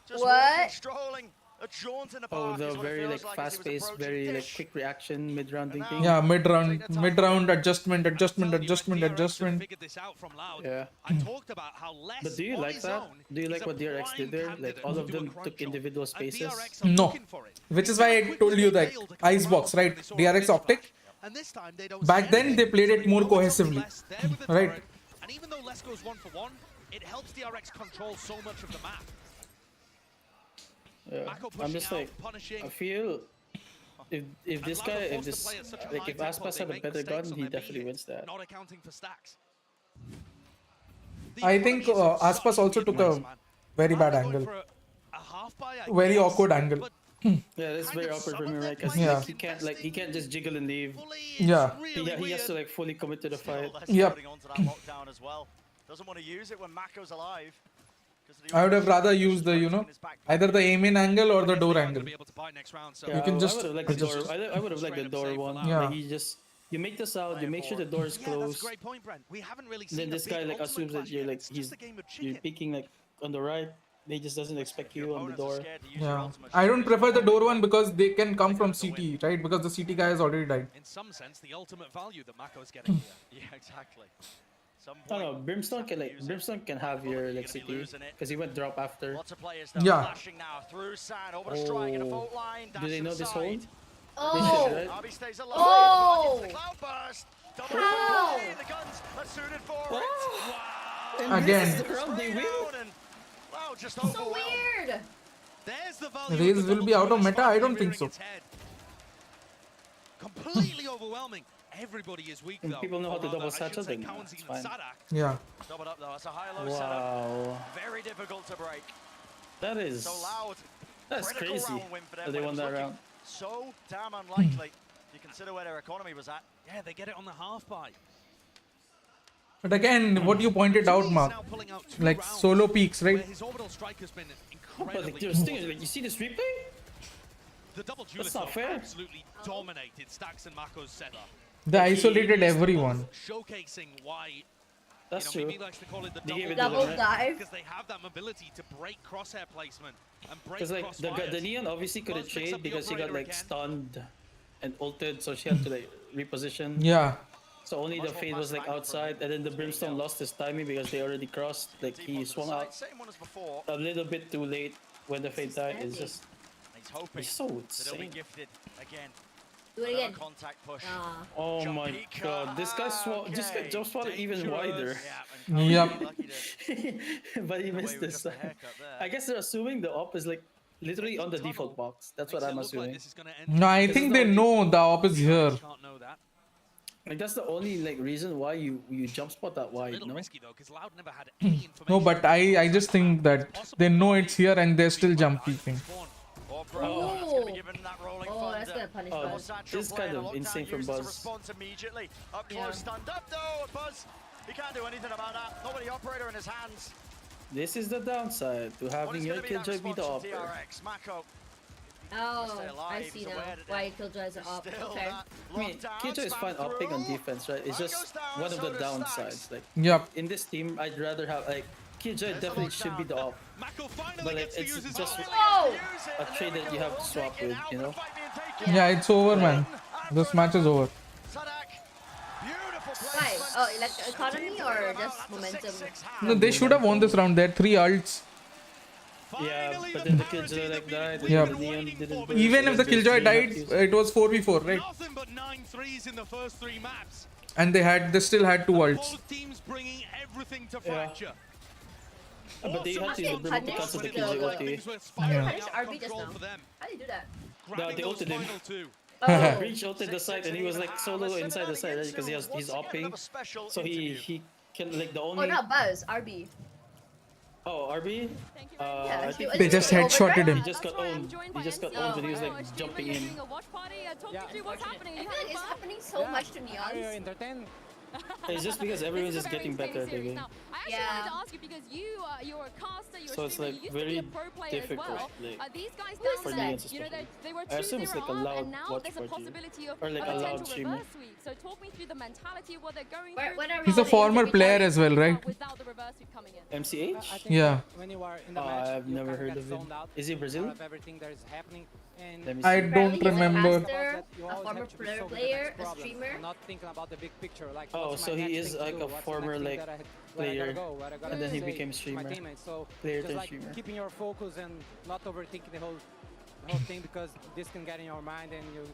Just What? walking, strolling, a jaunt in the Oh, park the is what it very feels like like as he was fast-paced, approaching very like Dish. quick reaction, mid-round thinking. Yeah, mid-round adjustment. Figured this out from Loud. Yeah. I talked about how less But do you on like his that? own, Do you he's like a what DRX did prime there? Like candidate all to of do a them crunch took job. individual And spaces. DRX are No. looking for it. Which is why I told you that icebox, right? DRX optic. And this time they don't Back say then, anything. they played So it they more know it's only cohesively. Les there with the Right. turret, and even though Les goes 1 for 1, it helps DRX control so much of the map. Yeah. Mako I'm pushing just out, like, punishing. I feel if this Loud guy, are if forced to this, play at such a like high if tempo, Aspas they had a make better mistakes gun, on he their definitely beat, wins that. Not accounting for stacks. The I think economy is in Aspas such also weird took place, a man. very Are bad they going angle. for a half buy, I Very guess? awkward angle. But Yeah, that's kind very of awkward some for of me, their right? Because players Yeah. he can't just jiggle and leave. fully, it's Yeah. really He has to weird. like fully commit to the fight. Yep. Holding on to that lockdown as well. Doesn't want to use it when Mako's alive. I would have rather used the, you know, either the aim in angle or the door They're angle. gonna be able to buy next round, so Yeah, You can I just would have liked the adjust. door. I would have liked the door one. Yeah. Like you just you make this out, you make sure the door is yeah, that's a closed. great point, Brent. We haven't really seen Then a this big guy like ultimate assumes clash that you're yet. like It's just a game of you're chicken. peeking like on the right. He just doesn't expect you on the door. Yeah. I don't prefer the door one because they can come from CT, right? Because the CT guy has already died. In some sense, the ultimate value that Mako's getting here. Yeah, exactly. No, no, Brimstone can have your like CT because he went drop after. Lots of players though, Yeah. flashing now through sand, over the strike in a fault line. Do they know this hold? Oh. Right? RB stays alive. Oh. The cloud burst. Double How? play, the guns are suited for it. And Again. this is the round they win. And wow, just So overwhelmed. weird. There's the value. Raze of the will be double out of bonus meta? fight I don't rearing think so. its head. Completely overwhelming. Everybody is weak And though. people know how Or to rather, double I should satchel, say then Kawanzin it's and fine. Sadak. Yeah. Doubled up though, that's a high-low setup. Wow, Very difficult to break. that is So loud. that's Critical crazy. round win for them, That they but it won was that looking round. So damn unlikely. You consider where their economy was at. Yeah, they get it on the half buy. But again, what you pointed out, He's Mark, now pulling out 2 like rounds solo peaks, where right? his orbital strike has been But like, incredibly there's things like you see this replay. The double That's duelist not fair. absolutely dominated Stacks and Mako's setup. They isolated everyone. Showcasing why That's Mimi true. likes to call it the They gave it Double to them, dive. because they have that mobility to break crosshair placement and break Because like crossfires. the Neon obviously couldn't Buzz picks trade up the because she got operator like again. stunned and ulted, so she had to like reposition. Yeah. So only the Fade was like outside, and then the Brimstone lost his timing because they already crossed. Like he swung out Same one as before. a little bit too late when the Fade died. It's just He's hoping it's so that he'll be insane. gifted again. Do it Another again. contact push. Ah. Oh Jump my peek. god, this guy this guy jump swatted even wider. Yep. But he missed this time. I guess they're assuming the op is like literally on the default box. That's what I'm assuming. No, I think they know the op is here. Can't know that. Like that's the only like reason why you jump spot that A wide, little no? risky though, because Loud never had any information. No, but I just think that they know it's here and they're still jump peeking. Or Bro, he's going to be given that rolling Oh, that's thunder. gonna punish Oh, Buzz. this is kind of insane from Uses a Buzz. response immediately. Up close, Yeah. stunned up though. Buzz, he can't do anything about that. Not with the operator in his hands. This is the downside to What having is your going to be that Killjoy be the response from opera. DRX? Mako, Oh, stay alive, I he's see now. aware that Why Killjoy is up. still Okay. that I mean, lockdown, Killjoy is fine spam upping on through. defense, right? It's One just goes down, one of the so does downsides. Stacks. Like Yep. in this team, I'd rather have like Killjoy definitely should be the op, Mako finally but like gets to it's use his just Oh! a trade that you have to swap with, you know? Yeah, it's over, man. This match is over. Why? Oh, like economy or just momentum? No, they should have won this round. They had 3 ults. Yeah, but then the Killjoy like died. and Yep. the Neon didn't burst, Even so if the there's Killjoy 3 died, matches. it was 4v4, right? Nothing but 9 threes in the first 3 maps. And they still had 2 ults. Both teams bringing everything to Yeah. fracture. But they had to use the Brim to cancel the When it Killjoy looked like ulti. things were Yeah. spiraling Punish out of RB just control now. for them. How do you do that? Grabbing they those ulted him. final 2. Oh. Breach ulted the side, and he was like solo inside the side, right? Because he's opping, so he can like the Oh, only. not Buzz. RB. Oh, RB. Yeah, I think They just headshotted him. he just got owned. He just got owned, and he was like jumping in. I feel like it's happening so much to Neons. It's just because everyone's just getting better at the game. Now, I actually Yeah. wanted to ask you because you're a caster, you're So a it's streamer, like you used to very be a pro player as well. difficult, like, These guys Who is down that? there, you know, they were I assume it's 2-0 like a up, loud and now watch there's a party. possibility of Or like a loud potential streamer. reverse sweep. So talk me through the mentality of what they're going Where- through. when are we He's a gonna former interview player Tarek? as well, right? Without the reverse sweep coming in. MCH? Yeah. When you are in the match, I've you never kinda heard get of him. zoned out Is he Brazilian? of everything that is happening, and Let me I see. don't Apparently he's remember. a caster, you a always former have to be so good at the player, next a problem, streamer. and not thinking about the big picture. Like, Oh, what's so my he next is thing to like do? a What's the former, next thing like, that I gotta player, go, what I gotta and then he say became to streamer. my teammates. So Player just turned like streamer. keeping your focus and not overthinking the whole thing, because this can get in your mind and you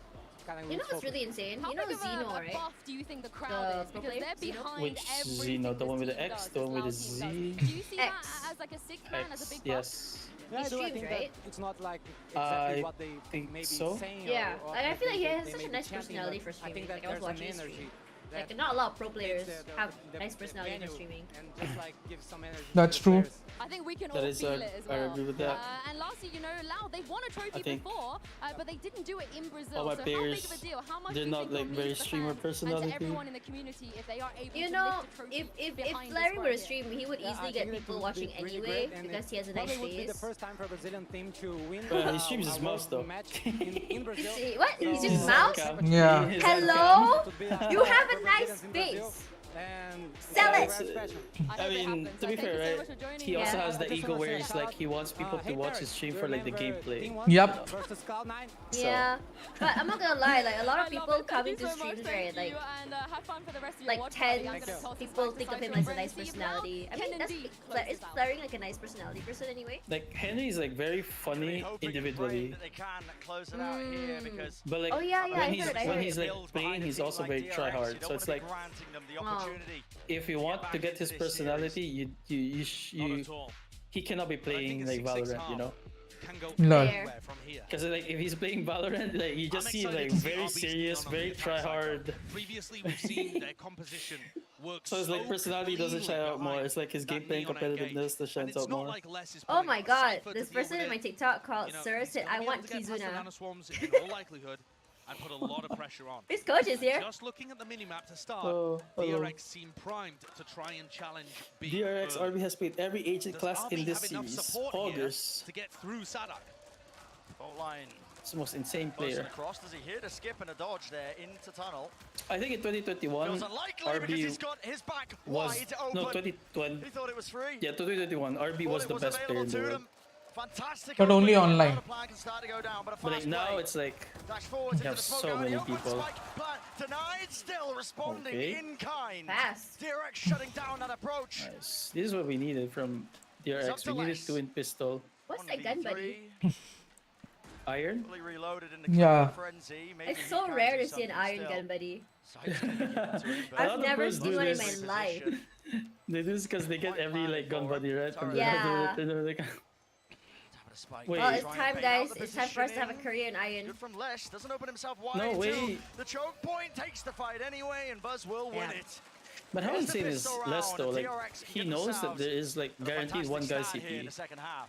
kind of You lose know what's focus. really insane? How You know big of Zeno, a right? buff do you think the crowd The is? pro Because player, they're Zeno? behind Which everything Zeno? The this one with the team X? does, The one with the this Loud team Z? does. Do you see X. that as like a sixth man, as a X. big buff? Yes. Yeah, I do. I streams, think right? that it's not like exactly I what they think may be so. saying. Yeah, or like, I what feel like he they has may such a be nice chanting, personality but for I streaming. think that Like I was there's an watching his energy stream. that Like not a lot of pro players gives the- have the- nice the personality for venue streaming. and just like give some energy to That's the true. players. I think we can That all is, feel it as I well. agree with that. And lastly, you know, Loud, they won a trophy think before, but they didn't do it in Brazil. all my So how big players, of a deal? How much they're do you not, think like, will mean very to the streamer fans and personality. to everyone in the community if they are able You to know, lift a trophy if behind Larry this were right to here? stream, he would Yeah, I easily think get it people would watching be really anyway great, and because he has a probably nice would be the face. first time for a Brazilian team to win He streams his a mouse, though. world match in Brazil. See, what? He's So- just mouse? Yeah. He's Hello? To be a You star have for a nice Brazilians in Brazil, face. and Sell it's it. very special. I mean, to be fair, right? He also has the ego where it's like he wants people to watch his stream for like the gameplay. Yep. Versus Cloud9. Yeah, but I'm not gonna lie, like a lot of I love people it. come Thank into you so much, streams, thank right? Like you, and have fun for the rest of your like watch party. 10 I'm gonna toss this people back think to of him Cypher as a and nice see if personality. I Loud mean, can that's indeed like, close it's this out. Larry like a nice personality person anyway. Like Henry is like very funny individually, That they can close it out here because but like Oh, yeah, yeah, I when he's heard, I when heard. he's like builds playing, behind a he's team also like very DRX, try you hard. don't So it's wanna be like granting them the Wow. opportunity if you want to get his into this series. personality, you he cannot be playing like Valorant, you know? Can go Lol. anywhere from here. Because like if he's playing Valorant, like you just I'm see excited like to see very RB's serious, on very the try attack side. hard. Previously, we've seen their composition work So it's like so personality doesn't shine cleanly out more. behind It's like his that gameplay and neon engage. competitiveness that And shines it's out not more. like Les is Oh putting my a god, Cypher to this deal with person in it. my TikTok called You know, Sir he's said, gonna I be want able to get past the Kizuna. nanoswarms in all likelihood and put a lot of pressure on. His coach is here. Just looking at the minimap to start, Oh, hello. DRX seem primed to try and challenge B. DRX RB has played every agent Does class RB in this have enough series. support here August. to get through Sadak? fault line It's the most insane Motion player. across. Does he hit a skip and a dodge there into tunnel? I think in 2021, Feels unlikely because he's RB got his back was wide open. no 2020. He thought it was free. Yeah, 2021, RB was the best player in the world. Fantastic. But only opening. online. Now the plan can start to go down, but a But like fast now play. it's like Dash forwards you into have the smoke so area. many The open people. spike plan denied. Still responding Okay. in kind. Fast. DRX shutting down that approach. Nice. This is what we needed from DRX. We needed twin pistol, What's that gun, buddy? iron. Fully reloaded in the Yeah. frenzy. Maybe It's he so can rare do to see an something iron still. gun, buddy. Side's gonna get into it, but A lot I've of never pros seen do one in this. my life. They do this because they get every like gun body right from the Yeah. Spike. Wait. Well, it's Try and time, bait out guys. the It's time for us to have a positioning. career in iron. Good from Lesh. Doesn't open himself wide. No into way. The choke point takes the fight anyway, and Buzz will win Yeah. it. But how Here's the insane is pistol Les round. though? Like DRX he get knows that themselves there is like a guaranteed fantastic one guy start here in CT, the second half.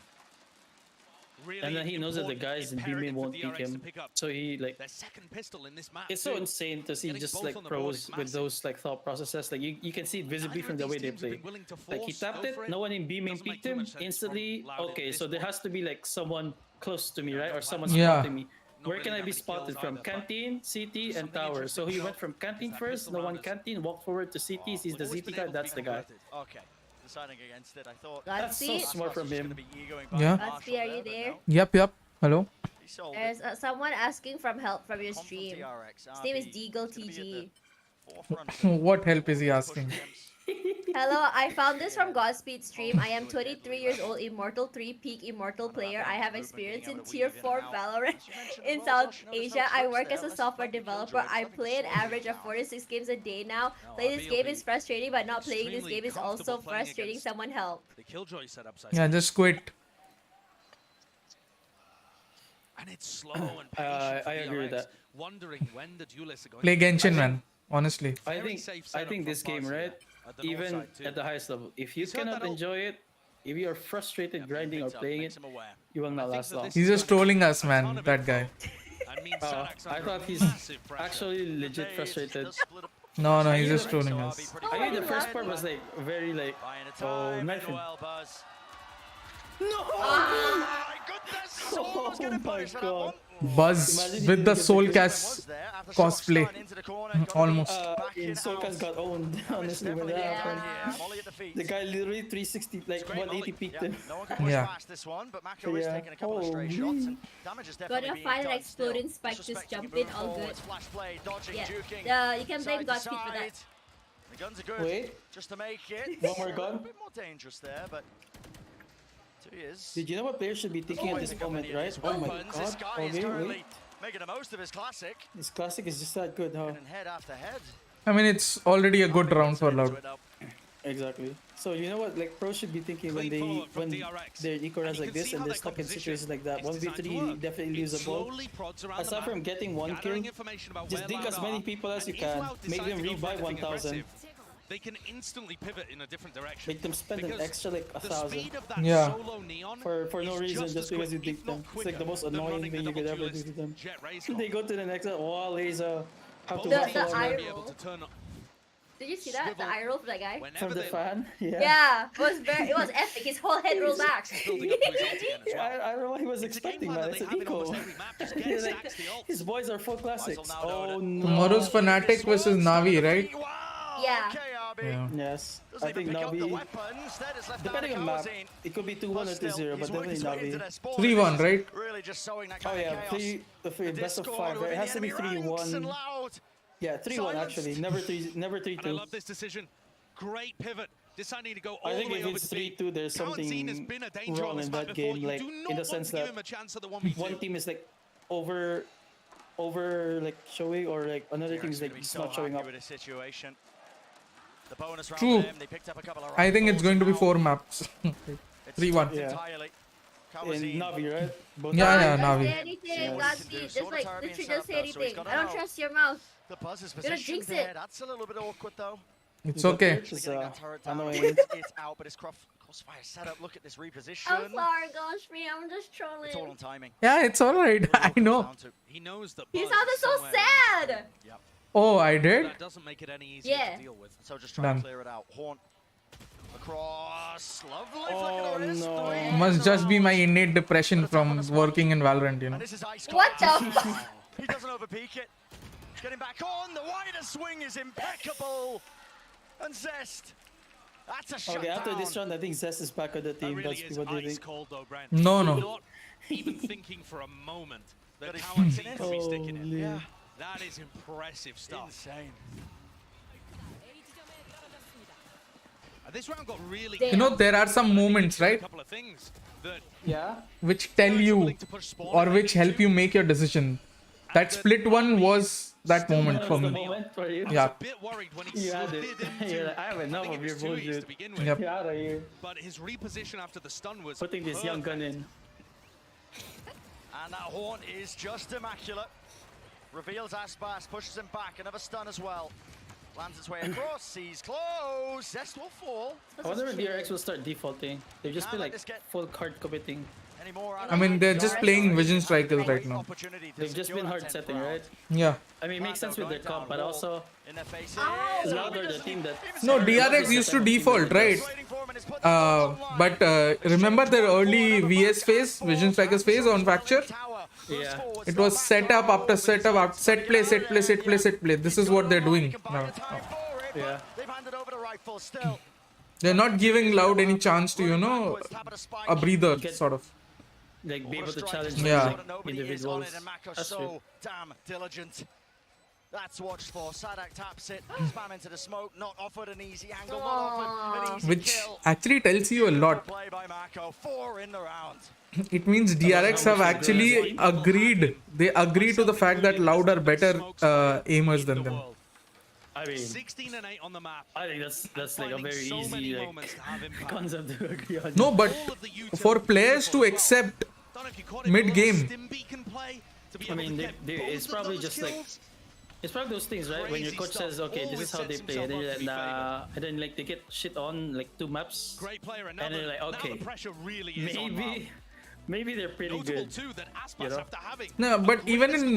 and then he knows that the guys in B main won't pick him. So he like Their second pistol in this map. it's so too. insane to see Getting just both like on the board is pros with those like thought processes. Like you can see it visibly Neither from of the these way they teams have play. been willing to Like he force, tapped go it, for it. no one in B main Doesn't make picked too him much sense instantly. from Loud in Okay, this so there one. has to be like someone close to me, right? Or someone Yeah. spotting me. Where really can I that be many spotted kills from? either, but Canteen, CT, and something tower. interesting So he to went note from canteen is that first, pistol no one rounders- canteen, walk forward to CT, sees the always ZT been guy, able to that's be the guy. converted. Okay. Deciding against it, I thought. That's so Godspeed. smart from him. Yeah. Godspeed, are you there? Yep. Hello. There's someone asking from help from your stream. His name is Deagle TG. What help is he asking? Hello, I found this from Godspeed stream. I am 23 years old, Immortal 3 peak Immortal player. I have experience in Tier 4 Valorant in South Asia. I work as a software developer. I play an average of 4 to 6 games a day now. Play this game is frustrating, but not playing this game is also frustrating. Someone help. The Killjoy setups. Yeah, just quit. And it's slow and patient for I agree with DRX, that. wondering when the duelists are going Play to Genshin, man. Honestly. I Very think safe I setup think from this game, Buzz right? here at the north Even side too. at the highest level, if you He's heard cannot that enjoy it, if you are frustrated grinding or playing it, you will not last long. He's just trolling us, man. That guy. I thought he's actually legit frustrated. No, he's just trolling us. I think the first part was like very like, oh, knife him. No! Oh my god. Buzz with the Soulcast cosplay. Almost. Soulcast got owned, honestly, when that happened. The guy literally 360, like 180 peaked him. Yeah. Yeah. Gotta find an exploding spike, just jump in, all good. Yeah, you can blame Godspeed for that. The guns are good. Wait. Just to make it. One more gun? A bit more dangerous there, but 2 years. Did you know what players should be thinking at this moment, right? Oh my god. This guy is Okay, currently wait. making the most of his classic. This classic is just that good, huh? And head after head. I mean, it's already a good round for Loud. Exactly. So you know what, like pros should be thinking when their eco runs like this and they're stuck in situations like that. 1v3 definitely lose a ball. Aside from getting one kill, just dig as many people as you can. Make them rebuy 1,000. They can instantly pivot in a different direction. Make them spend an extra like 1,000. Yeah. For no reason, just because you dig them. It's like the most annoying thing you could ever do to them. They go to the next wall, laser. Have to walk The along eye it. roll. Did you see that? The eye roll for that guy? From the fan? Yeah, it was epic. His whole head rolled back. I don't know what he was expecting, man. It's an eco. Like, his boys are full classics. Oh no. Tomorrow's Fnatic versus Navi, right? Yeah. Yeah. Yes. I think Navi, depending on map, it could be 2-1 or 2-0, but definitely Navi. 3-1, right? Oh yeah, best of 5, right? It has to be 3-1. Yeah, 3-1 actually. Never 3-2. I love this decision. Great pivot. Deciding to go all I think the way if over it's to B. 3-2, there's something wrong in that game. Like in the sense that one team is like over like showing, or like another team is like just not showing up. True. I think it's going to be 4 maps. 3-1. Yeah. In Navi, right? Both Yeah, Don't Navi. say anything, Godspeed. Just like, literally just say anything. I don't trust your mouth. The buzz is You're gonna jinx positioned there. it. That's a little bit awkward though. It's okay. It's Getting that turret down. annoying. It's out, but it's crossfire setup. Look at this reposition. I'm sorry, Godspeed. I'm just trolling. It's all on timing. Yeah, it's alright. I know. He knows that He Buzz sounded is so somewhere in the sad. Oh, I did? That doesn't make it any easier Yeah. to deal with. So just try and Done. clear it out. Horn. Across. Lovely Oh, flick of the wrist. no. Three. Must just be my innate depression from working in Valorant, you know. And this is ice What cold. the fuck? He doesn't overpeak it. Getting back on. The wider swing is impeccable. And Zest. That's a shutdown. Okay, after this round, I think Zest is back on the That team. really That's is what do you ice think? cold though, Brent. No, no. Not even thinking for a moment that That he's talent sticking seems to be sticking in. Holy. Yeah. That is impressive stuff. Insane. This round got really. Damn. You know, there are some moments, A right, couple of things that Yeah. which tell you or which help you make your decision. That split one was that moment That for was the me. moment for you. Yeah. a bit worried when he You had slid it. into. You're like, I have enough think of it your was 2 east bullshit. to begin with. Yep. Get out of here. But his reposition after the stun was Putting this young gun in. And that horn is just immaculate. Reveals Aspas, pushes him back. Another stun as well. Lands its way across, sees close. Zest will fall. I wonder when DRX will start defaulting. They've just been like full card committing. Anymore. I mean, they're just playing Vision Strikers right now. They've just been hard setting, right? Yeah. I mean, it makes sense with their comp, but also In their faces. Louder the team that. No, DRX used to default, right? But remember their early VS phase, Vision Strikers phase on Fracture? Yeah. It was setup after setup, after set play, set play, set play, set play. This is what they're doing now. Yeah. They've handed over the rifle still. They're not giving Loud any chance to, you know, a breather, sort of. Like be able to challenge Yeah. like, individuals. That's true. So damn diligent. That's watched for. Sadak taps it. Spam into the smoke. Not offered an easy angle. Not offered an easy Which kill. actually tells you a lot. Play by Mako. 4 in the round. It means DRX have actually agreed. They agree to the fact that Loud are better aimers than them. I mean, 16 and 8 on the map. I think that's like a very so many easy like, moments to have impact. concept to agree on. No, but for players to accept Don't know if you caught it, mid but game. Stimby can play to be I able to mean, get both it's of probably those just like kills. it's probably those things, right? When your Crazy coach stuff. says, okay, this Always is how they sets play, and then himself you're up to like, be nah, and then like they get shit on like 2 maps, Great player, and and then you're like, now okay, the pressure really is on Loud. maybe they're pretty Notable good. too that Aspas You know? after having No, but even in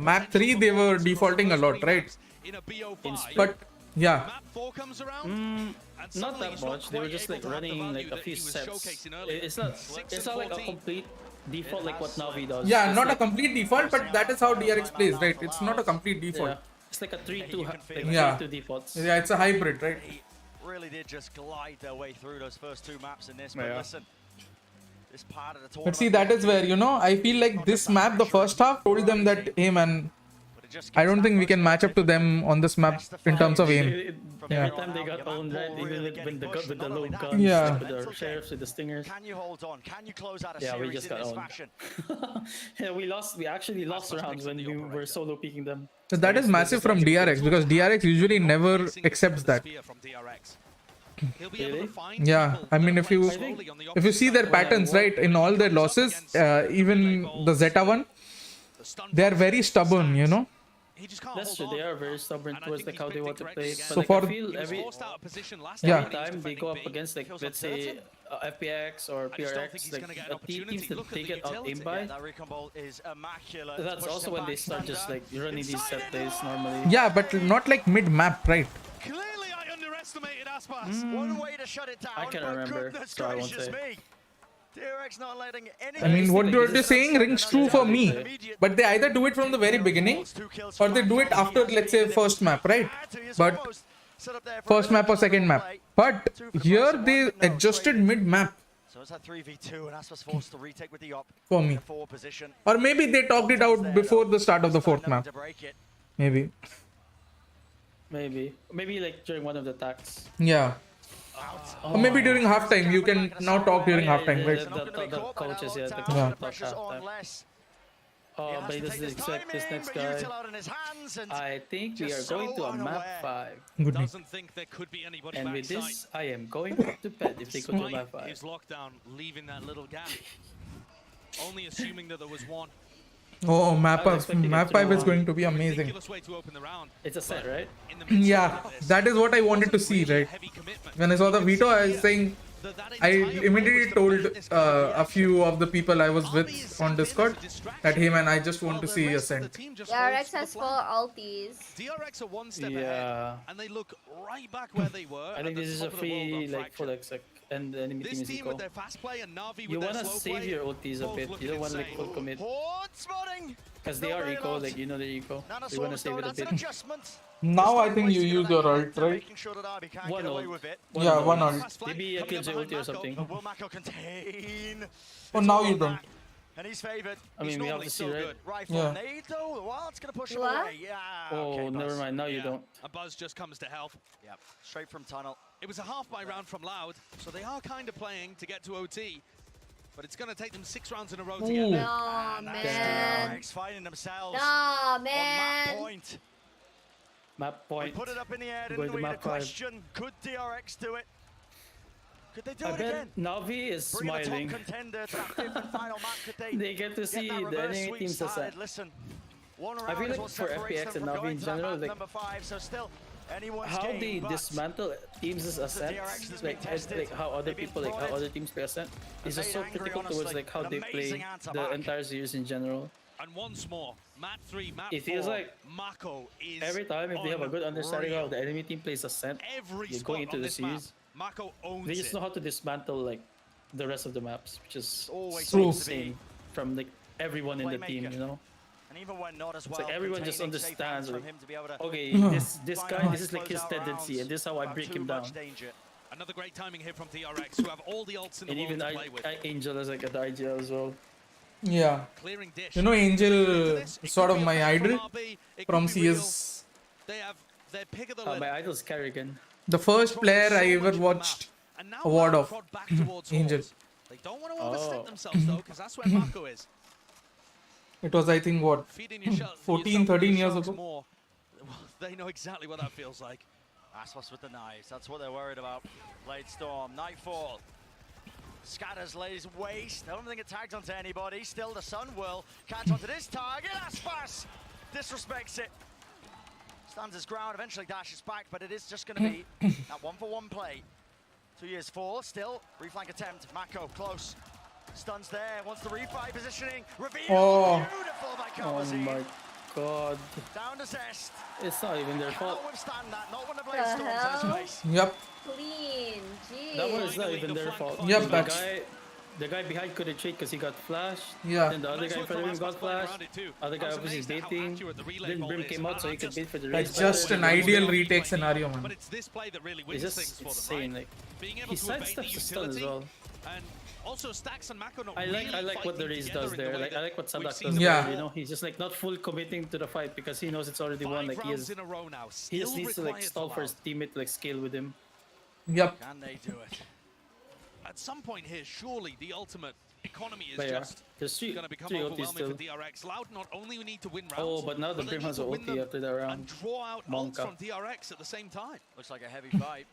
map 3 they were defaulting a lot, right? in a BO5, But yeah, map 4 comes around, and Not suddenly that he's not much. They were quite just able like to have the running value like a that few he was sets. showcasing earlier. It's not 6 it's and not like a 14. complete default like what Navi does. yeah, It's not a like, complete default, but that is how DRX plays, right? It's not a complete yeah, default. it's like a 3-2 like Yeah. 3-2 defaults. Yeah, it's a hybrid, right? Really did just glide their way through those first 2 maps in this. But Yeah. listen, this part of the tournament. But see, that is where, you know, I feel like this map, the first half, told them that, hey man, I don't think we can match up to them on this map in terms of aim. Every Yeah. time they got owned, right? Even with the low guns, Yeah. with the sheriffs, with the stingers. Can you hold on? Can you close out a Yeah, we series just in got this owned. fashion? Yeah, we actually lost rounds when we were solo peeking them. So that is massive from DRX because DRX usually never accepts that. From DRX. He'll be able to find Yeah, I mean, if you see their patterns, right, in all their losses, even the Zeta one, they are very stubborn, you know. That's true. They are very stubborn towards like how they want to play. But So like, for- I feel every Yeah. time they go up against like let's say FPX or PRX, like teams that they get out aimed by, That recon bolt is immaculate. that's Pushes also him when they back, start just like running these set plays normally. Yeah, but not like mid map, right? Clearly, I underestimated Aspas. One way to shut it down. I can't but remember, goodness so I won't gracious say. me. DRX not letting any. I mean, what you're saying rings true for me. But they either do it from the very beginning or they do it after, let's say, first map, right? But first map or second map. But here they adjusted mid map So it's that 3v2 and Aspas forced to retake with the op. for me. Forward position. Or maybe they talked it out before the start of the fourth map. To break it. Maybe. Maybe like during one of the attacks. Yeah. Or maybe during halftime. You can now talk during halftime, right? The coaches, yeah, the Yeah. coaches talk Pressure's on halftime. less. Oh, but this is expect this next guy. I think we are going to a map 5. Good name. Doesn't think there could be anybody And with backside. this, I am going to bed if they go to map 5. His lockdown, leaving that little gap. Only assuming that there was one. Oh, map I was expecting map it to 5 is be going to be amazing. Ridiculous way to open the round. It's a set, right? In the midst Yeah, of this, that is what I wanted to see, right? heavy commitment. When I saw the veto, I was saying, I immediately told a few of the people I was with on Discord that, hey man, I just want to see Ascent. DRX has 4 ultis. DRX are one step Yeah. ahead, and they look right back where they were. I think this is a free like full exec and the enemy team This is team equal. with their fast play and Navi You with wanna their slow save play, your ultis a both bit. You looking don't want like insane. full commit. Horde spotting. Because they are eco, like you know they're eco. You wanna save it a That's an bit. adjustment. Now I think you use your ult, right? Making sure that Arby can't One get away ult. with it. Yeah, one ult. Maybe a kill ulti or something. But will Mako contain? Oh, now you don't. And he's favored. I mean, we have to see, right? Rifle Yeah. nade though. The Wild's gonna push him What? away. Yeah. Oh, okay, never Buzz. mind. Now you Yeah. don't. A Buzz just comes to help. Yeah, straight from tunnel. It was a half-buy round from Loud, so they are kind of playing to get to OT. But it's going to take them 6 rounds in a row to get Ooh. there. No, And that's man. DRX fighting themselves. No, On map man. point. Map We point. put it up in the air, Going didn't to we? The map 5. question, could DRX do it? Could they do I it bet again? Navi is Bring a smiling. top contender to that 5th and final map. Could they They get to see that the reverse enemy sweep team's started? ascent. Listen, one I round feel is like what for separates FPX them and from Navi going in to that general, map like number 5, so still anyone's how game, they but dismantle teams' ascent, DRX has like been as, like tested. how other They've been people, like how prodded. other teams play ascent, is just made so angry, critical towards honestly. like how An they play amazing answer the back. entire series in general. And once more, map 3, map 4. It feels like Mako is Every time if they have a good understanding of how unreal. the enemy team plays ascent, Every you're spot going into on the this map, series. Mako owns They just it. know how to dismantle like the rest of the maps, which is Always so seems to be insane from like everyone in the team, playmaker. you know. and even when not as It's well, like everyone just containing safe understands, hands like, from him to be able to okay, Hmm. this guy, this is like his finalise tendency, closeout and this is how I rounds break without him too down. much danger. Another great timing here from DRX, who have all the ults in the And world even to play with. Angel is like at the IGL as well. Yeah. Clearing dish. You know, Angel This, it sort could of be a my fight idol RB, it from could be real. CS. They have their pick of the My litter. idol's Kerrigan. The first player I So ever much of the watched map. And now a ward Loud of prod back towards Angel. Horse. They don't want to overstep Oh. themselves though, because that's where Mako is. It was, I think, what, Feeding yourself, 14, yourself 13 with years sharks ago. more. Well, they know exactly what that feels like. That's what's with the knives. That's what they're worried about. Blade Storm, Nightfall. Scatters lays waste. I don't think it tags onto anybody. Still, the sun will catch onto this target. Aspas disrespects it. Stands his ground, eventually dashes back, but it is just going to be that 1-for-1 play. 2 years 4, still, reflank attempt. Mako close. Stuns there, wants the refi positioning. Reveal, Oh. beautiful by Oh Kamazine. my god. Down to Zest. It's not even their fault. Cannot withstand that, not when the The blade storms in hell? his face. Yep. Clean. Jeez. That one is not even their fault. Yep, the that's- guy behind couldn't trade because he got flashed. Yeah. Then the other Nice guy in work front of from him got Aspas playing flashed. around it too. Other I guy was obviously amazed at how baiting. accurate the relay Then ball Brim is. came out so he could Just- bait for the That's race. just an ideal retake scenario, man. But it's this play that really It's wins just things for insane. them, right? Like Being able he to evade the sidesteps the stun as utility, well. and also Stacks and Mako not I like really what the fighting race together does in the there. way Like I that like what we've Sandak seen does. Yeah. There, you know, he's just like not full committing to the fight because he knows it's already won. 5 Like he rounds is. in a row now. He just Still needs to like required stall for Loud. his teammate to like scale with him. Yep. Can they do it? At some point here, surely the ultimate economy is But yeah, just there's three going to become ultis overwhelming still. for DRX. Loud not only need to win rounds, Oh, but now the they Brim need has to an win ulti them after that and round. draw out ults Monka. from DRX at the same time. Looks like a heavy fight.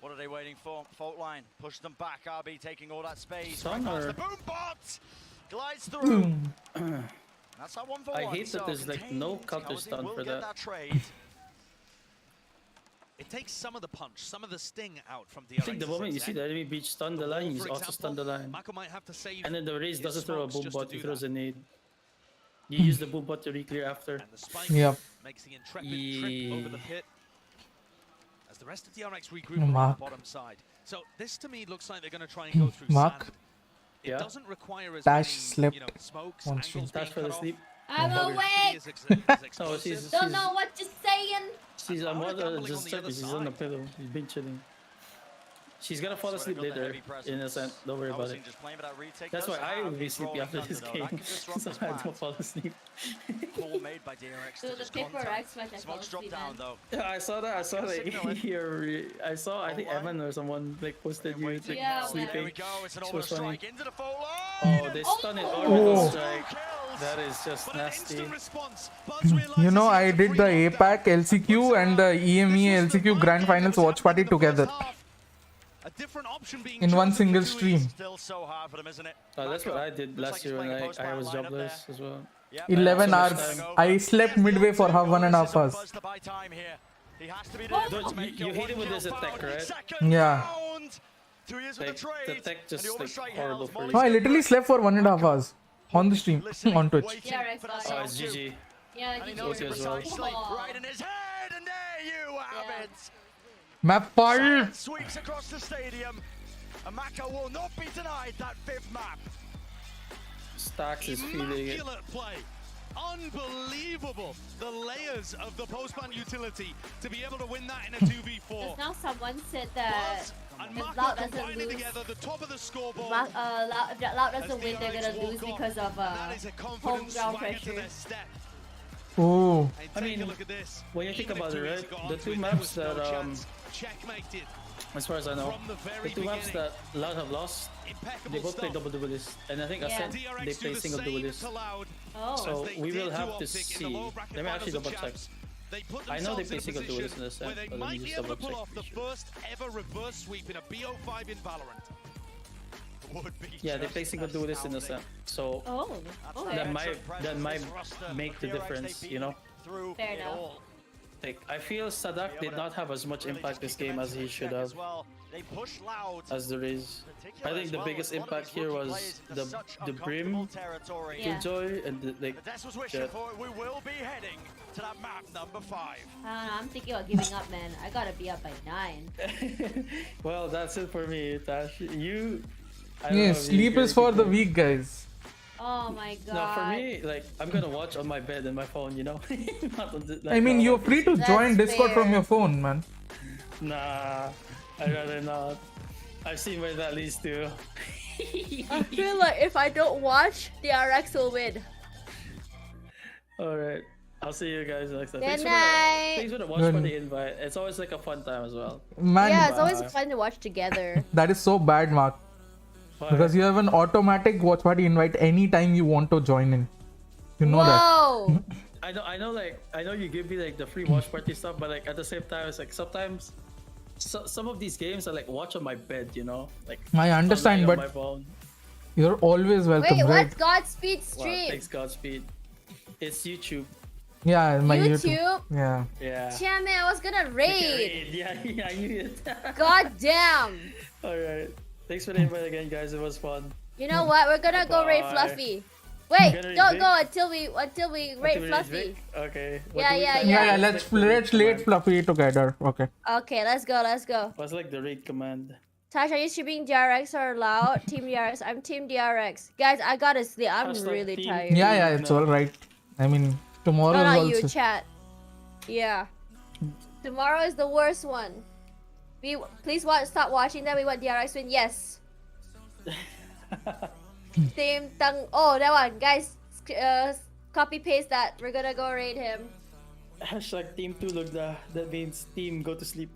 What are they waiting for? Fault line. Push them back. RB taking all that space. Stun Right past or- the boom bot. Glides through. That's that 1-for-1. I hate that there's, like, no contained. counter Kamazine stun will for get that. trade. It takes some of the punch, some of the sting out from I DRX. think the moment you see the enemy breach stun the line, he's also stun the line. Mako might have to save And then the race his doesn't throw a smokes boom just to bot, he do throws that. a nade. You use the boom bot to re-clear after. And the spike Yep. makes the intrepid trip over the pit as the rest of DRX regroup Mark. on the bottom side. So this to me looks like they're going to try and go through Mark. sand. It Yeah. doesn't require as Dash many, slip you know, smokes, on angles stream. being Dash cut fell off. asleep. I'm As awake. explosive. she's- Don't know what you're saying. She's Laura on what? gambling on Just the checking. other She's on the side. pillow. She's been chilling. She's gonna fall Swear to asleep God, the later. heavy presence. Innocent. Don't worry about Kamazine it. just playing for that retake. That's why Does I have will be his sleepy rolling after this thunder, though. That game. could disrupt So his I don't plans. fall asleep. Call made by DRX to Dude, the just paper contact. X match I fell Smokes dropped asleep, down man. though. Yeah, I saw that. I saw that Signal it. here. I saw. I think Online. Evan or someone like posted you like, Yeah, There we sleeping. go. It's an She orbital was funny. strike into the fault line. Oh, they stun it. Oh. Orbital strike. Kills. That is just But an nasty. instant response. Buzz realizes You know, he I has a did the free knockdown. APAC LCQ and the EMEA LCQ Grand Finals watch party together A different option being in one chosen for single Tui. stream. Still so hard for them, isn't it? That's what Mako. I did Looks last like year he's when playing a I post-plan was lineup jobless there. as well. Yep. 11 so much hours. time. I slept midway for half 1.5 hours. Buzz to buy time here. He has to be Don't- delivered. you hate it when there's a tech, right? Second Yeah. round. 2 years with the Like, the trade. tech just and the like Overstrike horrible Hells, for Molly's you. Oh, I gonna literally break. slept for 1.5 hours on the stream Listening, on Twitch. waiting DRX for that got Oh, sound it's to- GG. Yeah, And he GG. knows it as well. precisely Aw. right in his head, and there you have Yeah. it. Map fall. Silence sweeps across the stadium. And Maka will not be denied that 5th map. Stacks is feeling it. Immaculate play. Unbelievable. The layers of the post-plant utility to be able to win that in a 2v4. Just now someone said that Buzz and if Maka Loud doesn't combining lose, together the top of the scoreboard. if Loud as doesn't win, they're DRX gonna walk lose off. because of And that is a home confident ground swagger to pressure. their step. Oh. And I take mean, a look at this. when you think Even if about it, 2 years right, got the onto two it, there maps was no that, chance. Checkmated. As far as I know, From the the very two maps beginning. that Loud have lost, Impeccable they both play stuff. double duelist, and I think Yeah. Ascent DRX they do play the single same duelist. to Loud Oh. So as they we will did have to Optic in the see. lower bracket Let me actually finals of double check. champs. They put I know they themselves play in a single duelist in position Ascent, where they but let me might be just able to double pull check. off the first ever reverse sweep in a BO5 in Valorant. Would be Yeah, they just play single duelist in astounding. Ascent, so Oh, okay. that might make the difference, you know. Through Fair it enough. all. Like, I feel Sadak did not have as much Really impact just this keep game as he momentum in should check have as well. They push Loud. as the Raze. I think the biggest impact here was the Brim, territory. Yeah. Killjoy, and the, like, The Des was wishing Yeah. for it. We will be heading to that map number 5. I'm thinking about giving up, man. I gotta be up by 9. well, that's it for me, Tash. You. I don't know Yeah, if you sleep can is for the keep weak, guys. Oh my god. No, for me, like, I'm gonna watch on my bed and my phone, you know? Not on the, like, I mean, not you're on free to That's join Discord from fair. your phone, man. Nah, I'd rather not. I've seen where that leads to. I feel like if I don't watch, DRX will win. Alright. I'll see you guys next time. Good night. Thanks for the watch Good. for the invite. It's always like a fun time as well. Man, Yeah, it's always Bye. fun to watch together. that is so bad, Mark. Bye. Because you have an automatic watch party invite anytime you want to join in. You know that. Whoa! I know you give me like the free watch party stuff, but like at the same time, it's like sometimes some of these games are like watch on my bed, you know, like I understand, on but my phone. you're always welcome, Wait, right? what's Godspeed Wow, stream? thanks Godspeed. It's YouTube. Yeah, my YouTube. YouTube? Yeah. Yeah. Damn it, I was gonna raid. Yeah, I knew it. God damn. Alright. Thanks for the invite again, guys. It was fun. You know what? We're gonna go raid Bye. Fluffy. Wait, Gonna raid don't Vic? go until we raid Until we reach Fluffy. Vic? Okay. What Yeah, do we yeah, plan? Yeah, yeah. let's What's like the raid late command? Fluffy together. Okay. Okay, let's go, let's go. What's like the raid command? Tash, are you streaming DRX or Loud? Team DRX. I'm Team DRX. Guys, I gotta sleep. I'm Hashtag really team- tired. Yeah, yeah, it's No. all right. I mean, tomorrow No, is not also. you, chat. Yeah. Tomorrow is the worst one. Please stop watching that. We want DRXWin. Yes. Team Tang. Oh, that one, guys. Copy paste that. We're gonna go raid him. Hashtag team tulog na. That means team go to sleep.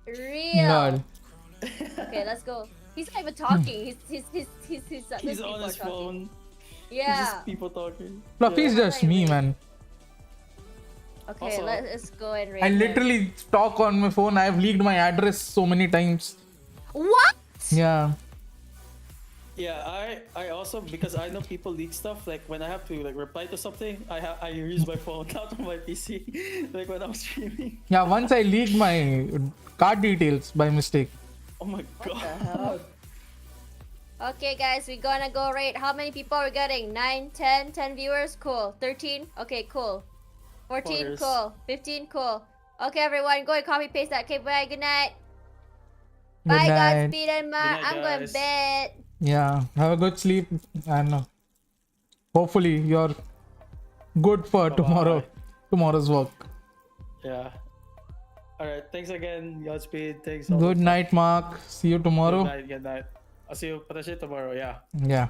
Real. Lol. Okay, let's go. He's not even talking. He's He's on his phone. Yeah. Just people talking. Fluffy's Yeah. just me, man. Okay, Also- let's go and raid I him. literally talk on my phone. I've leaked my address so many times. What? Yeah. Yeah, I also, because I know people leak stuff, like when I have to like reply to something, I use my phone, not on my PC. Like when I'm streaming. Yeah, once I leaked my card details by mistake. Oh my The god. hell? Okay, guys, we're gonna go rate. How many people are we getting? 9, 10, 10 viewers? Cool. 13? Okay, cool. 14? Followers. Cool. 15? Cool. Okay, everyone, go and copy paste that. Okay, bye. Good night. Good Bye, night. Godspeed and Ma. Good night, I'm going to guys. bed. Yeah, have a good sleep and hopefully you're good for Bye-bye. tomorrow's work. Yeah. Alright, thanks again, Godspeed. Thanks. Good night, Mark. See you tomorrow. Good night. I'll see you potentially tomorrow, yeah. Yeah.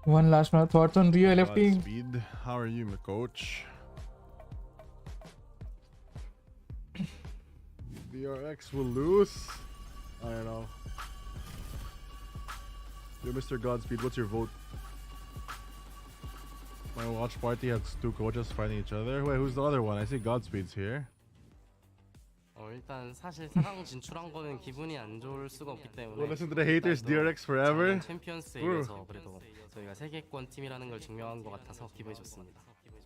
One last minute thoughts on Rio LFT. Godspeed. How are you, my coach? DRX will lose. I don't know. Yo, Mr. Godspeed, what's your vote? My watch party has two coaches fighting each other. Wait, who's the other one? I see Godspeed's here. 일단 사실 4강 진출한 거는 기분이 안 좋을 수가 없기 때문에. Well, listen to the haters. DRX forever. 챔피언스에서 그래도 저희가 세계권 팀이라는 걸 증명한 것 같아서 기분이 좋습니다.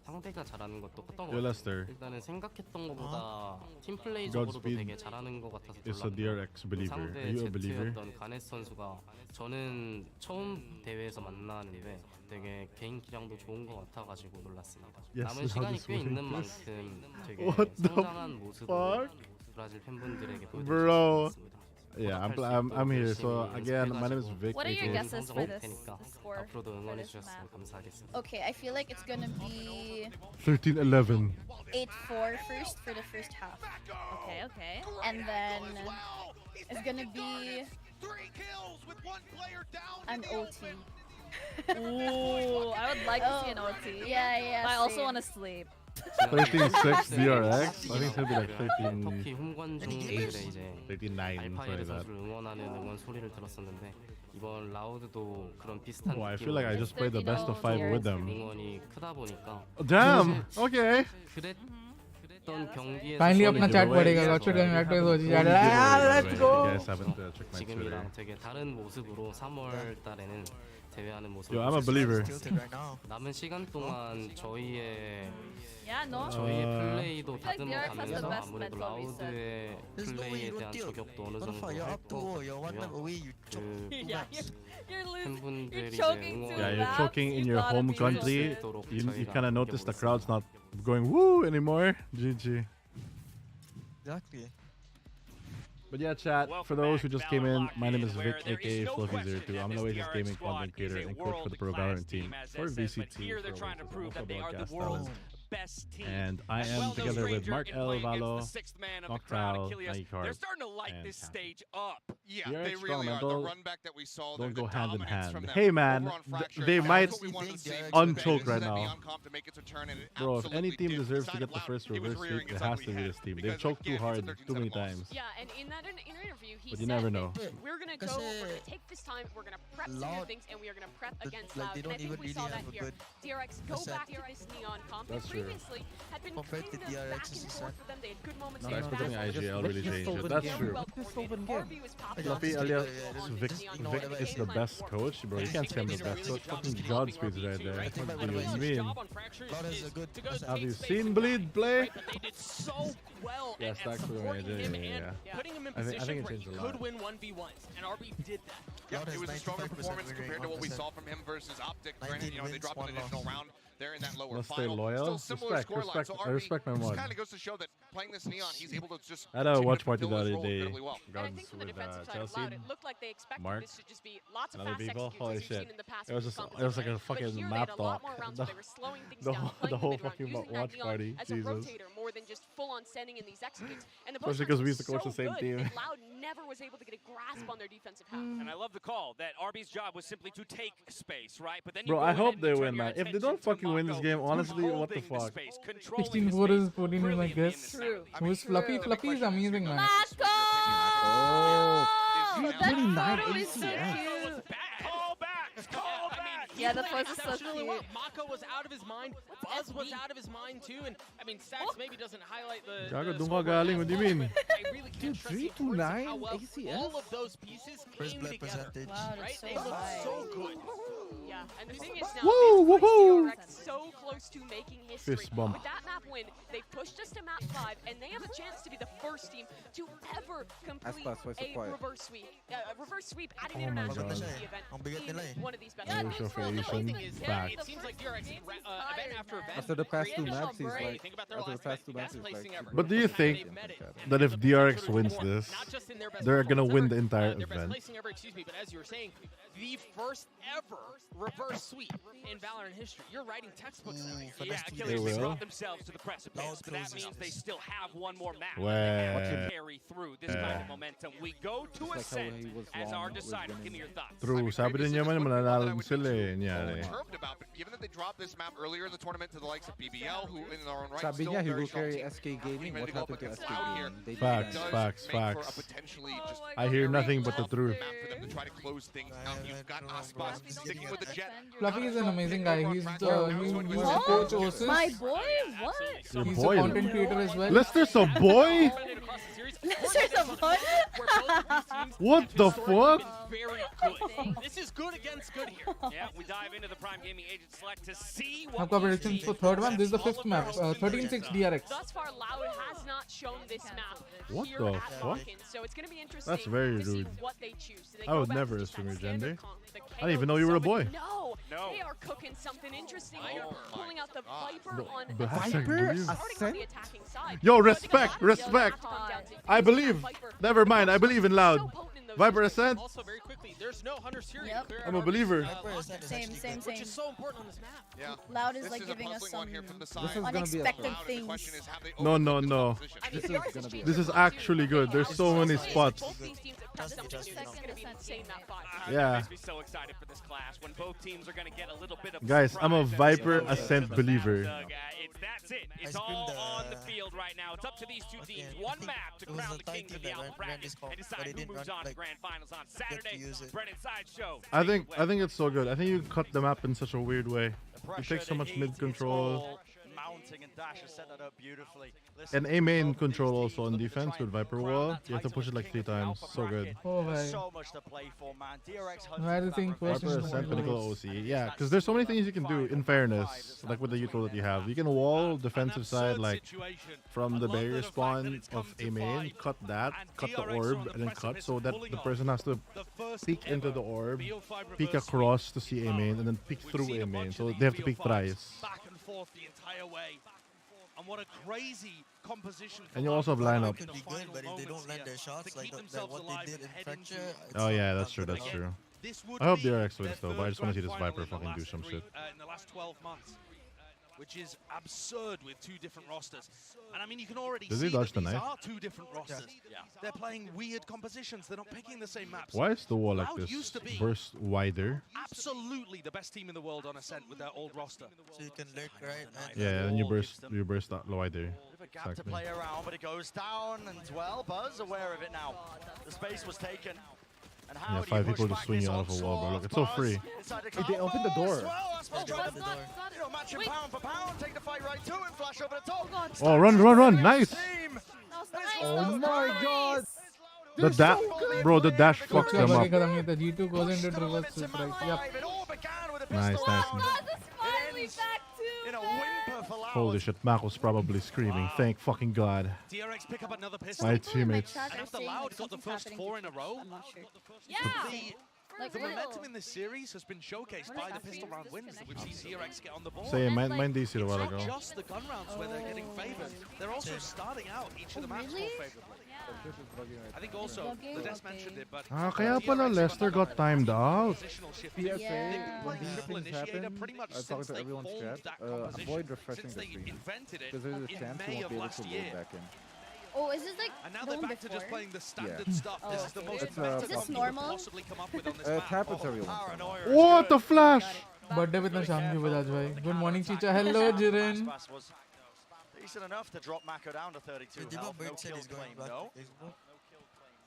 상대가 잘하는 것도 컸던 것 같아요. 일단은 생각했던 것보다 팀 플레이적으로도 되게 잘하는 것 같아서 놀랐고요. 상대 제트였던 가넷 선수가 저는 처음 대회에서 만나는데 되게 개인 기량도 좋은 것 같아가지고 놀랐습니다. 남은 시간이 꽤 있는 만큼 되게 성장한 모습으로 브라질 팬분들에게 보여드릴 수 있습니다. Yeah, I'm here. So again, my name is Vic. What are your guesses for this score? 앞으로도 응원해 주셨으면 감사하겠습니다. Okay, I feel like it's gonna be 13-11. 8-4 first for the first half. Okay, okay. And then it's gonna be an OT. Ooh, I would like to see an OT. Yeah, yeah. But I also same. want to sleep. 13-6 DRX. I think it's gonna be like 13. 터키 홈관중들의 이제 39. 알파이브 선수를 응원하는 응원 소리를 들었었는데 이번 라우드도 그런 비슷한 I feel like I just played the best of 5 with them. 응원이 크다 보니까 Damn. Okay. 그랬던 경기에서 Finally अपना chat बढ़ेगा. Let's go. 지금이랑 되게 다른 모습으로 3월 달에는 대회하는 모습을 Yo, I'm a believer. 남은 시간 동안 저희의 no. 저희의 플레이도 다듬어 DRX has the 가면서 best 아무래도 mental reset. 라우드의 플레이에 대한 저격도 어느 정도 할 거고요. 팬분들이 이제 응원 Yeah, you're choking in your home country. You kind of notice the crowd's not going woo anymore. GG. Exactly. But yeah, chat, for those who just came in, my name is Vic, aka Fluffy02. I'm an Oasis Gaming content creator and coach for the Pro Valorant team for VCT. And I am together with Mark L, Valo, Noctral, Nightcard, They're starting to light and this stage up. Yeah, DRX they really are. The run back that we saw, don't the go hand in dominance from hand. them Hey man, over on Fracture, they that's might what we wanted to see. unchoke right That now. Neon Comp to make its return, and it Bro, if any absolutely team did. deserves to Side get of the Loud, first it was reverse rearing sweep, it its has ugly to be head this team. They've because, choked too again, hard it's a too many 13-7 loss. times. Yeah, and in that interview, he But you said never that know. we're gonna go, we're gonna take this time, we're gonna prep some new things, and we are gonna prep against Loud. And I think we saw that here. DRX go back to this Neon comp. That's true. Previously had been kind of back and forth for them. They had good moments. No, they had that's bad because moments. IGL really changed it. That's true. RB was popping Fluffy off alias on Vic is the best coach, bro. You can't say I'm the best coach. Fucking Godspeed's right there. What do you mean? Have you seen Bleed play? They did so well Yes, at actually, supporting yeah, him yeah, and yeah. putting him in I think position it where he changed a could lot. win 1v1s, and RB did that. Yeah, it was a stronger performance compared to what we saw from him versus Optic. Granted, you know, they dropped an additional round there in that lower Let's stay final. loyal. Still similar Respect, scoreline. respect. So I RB respect my just mod. kind of goes to show that playing this Neon, he's able to just I had a continue watch to party fulfill the his other role day. incredibly well. And I think from the With defensive side of Chelsea, Loud, it looked like they expected Mark, this to just be lots of and other fast people. executes Holy as we've shit! seen in the past. It was with just, combos it was like a but fucking here they map had a lot thought. more rounds where they were slowing things The down, whole- playing the whole mid round, fucking using that watch Neon party, as a Jesus. rotator more than just full on sending in these executes. And the Especially both 'cause we rounds used to coach so the same good team. that Loud never was able to get a grasp on their defensive half. And I love the call that RB's job was simply to take space, right? But then you Bro, go I ahead hope and they you turn win, your man. If they attention don't to fucking win this Mako, game, who's honestly, what the holding the fuck? space, controlling the 16-4 is space 14 is my brilliantly in guess. this battle. Who's Fluffy? Fluffy is amazing, man. Oh, That 29 photo is so cute. Yeah, the pose is so exceptionally well. cute. Mako was out of his mind. Buzz was out of his mind too. And I mean, stats maybe doesn't highlight the. Gago, the doon score ka galing, what do you as mean? much, but I really can't stress the importance of how well ACS? all of those pieces came together. Wow, that's Right? so They look high. so good. Yeah, and the thing is now, Woo, this puts woohoo! DRX so close to making history. Fist bump. With that map win, they pushed us to map 5, and they have a chance to be the first team to ever complete a reverse sweep. A reverse sweep at an Oh my international God. VCT event in one of these best Irish rounds. affiliation, It facts. seems like DRX event after event. After the past two created maps, he's a like, think about their after the last past two event, maps, best he's placing like. ever. But do you think that if DRX wins this, they're gonna win the entire their best event? placing ever, excuse me, but as you were saying, the first ever reverse sweep in Valorant history. You're writing textbooks now. Yeah, They Achilles, they will. brought themselves to the precipice. That means they still have one more map Well, to carry through this kind of momentum. We go to Ascent as our decider. Give me your thoughts. True, sabi din niya man mananalo din sila eh. Nyari. Perturbed about, but given that they dropped this map earlier in the tournament to the likes of BBL, who in their own right Sabi still niya, he very will strong carry team, SK Gaming. ready What to go up happened to against SK Loud here. Gaming? They Facts, did that. facts, Make for a facts. potentially just I hear very nothing but the tough truth. map for them to try to close things out. You've got Aspas sticking with the jet. Fluffy is an amazing guy. He's the coach Oasis. My boy? What? Your He's boy. a content creator as well. Lester's a boy? Lester's a boy? What the fuck? Very good. This is good against good here. Yeah, we dive into the Prime Gaming Agent Select to see what आपका predictions for third one. This is the fifth map. 13-6 DRX. Thus far, Loud has not shown this map What here the at fuck? Hawkins, so it's going to be interesting That's very to see rude. what they choose. Do they I go would back never to just assume that your standard gender. comp, the I didn't even know you were a boy. No, No. they are cooking something interesting here, pulling out the Viper on But Ascent, Viper starting on the attacking side. Yo, respect, respect. I believe. Never mind, I believe in Loud. Viper Ascent. Also, very quickly, there's no hunters here. Yep. I'm a believer. Same. Which is so important on this map. Yeah. Loud is This like is a giving us puzzling some one here from the side. This is gonna be a unexpected Loud, and the question things. is, have they No, overlooked no, the no. composition? This is gonna be. This is actually good. There's so many spots. Both these teams have pressed something new. This is going to be insane map 5. Yeah. Makes me so excited for this clash when both teams are going to get a little bit of Guys, I'm a surprise. Viper Ascent believer. That's it. It's all on the field right now. It's up to these two teams. One map to crown the kings of the Alpha bracket and decide who moves on to grand finals on Saturday. Brennan Sideshow. I think it's so good. I think you cut the map in such a weird way. You take so much mid control. Mounting and Dash has set that up beautifully. And A main control also on defense with Viper Wall. You have to push it like 3 times. So good. Oh my. So much to play for, man. DRX Why do you think first Viper Ascent, Pinnacle OC. Yeah, because there's so many things you can do in fairness. Like with the util that you have. You can wall defensive side like from the barrier spawn of A main. Cut that. Cut the orb and then cut so that the person has to peek into the orb. Peek across to see A main and then peek through A main. So they have to peek thrice. Back and forth the entire way. And what a crazy composition. And you also have lineup. Could be good, but if they don't land their shots like what they did in Fracture, Oh yeah, that's true, that's true. I hope DRX wins though, but I just want to see this Viper fucking do some shit. In the last 12 months, which is absurd with 2 different rosters. And I mean, you can already Does see he dodge that the these knife? are 2 different rosters. Yeah. They're playing weird compositions. They're not picking the same maps. Why is the wall like Loud this? used to be Burst wider? absolutely the best team in the world on Ascent with their old roster. so you can lurk right. Yeah, and you burst that wider. Bit of a gap to Exactly. play around, but it goes down, and well, Buzz aware of it now. The space was taken. And how Yeah, do you 5 push people just back swing this you out of a wall, bro. onslaught? Look, it's so Buzz free. inside the Hey, they opened the door. Well, Aspas tried to, you know, match him pound for pound, take the fight right to him, flash over the top. Oh, run, nice! Oh my god! The dash, bro, the dash fucked them up. The G2 goes into reverse sweep, right? Yep. It all began with a Nice, pistol nice. round. Oh, this finally back to In a whimper for Loud. Holy shit, Mac was probably screaming. Thank fucking god. DRX pick up another pistol. My teammates. And after Loud got the first 4 in a row, I'm not sure. yeah. The momentum in this series has been showcased by the pistol round wins that we've seen DRX get on the board. Say, mine DC a while It's ago. not just the gun rounds where they're getting favored. They're also starting out each of the maps more favorably. I think also, the Des mentioned it, but Ah, kaya pala Leicester got timed out. positional shift. PSA, Yeah. when these Triple things initiator happen, pretty much I talk since to they everyone's formed chat, that avoid composition, refreshing since the they stream. invented it Because there's a in chance May you won't of be able last to year. load back in. Oh, is this like And now the they're one back to just before? playing the standard Yeah. stuff. This Oh, is the okay. most It's, inventive Is this thing you could normal? possibly come up with on this It map. happens every once in a while. Paranoia is What good. the flash? Birthday with Nishant ki Bajaj bhai. Good morning, Chicha. Hello, Jiren. Aspas was decent enough to drop Mako down to 32 Did health. No Bird said kill he's going claim, back though. to Facebook?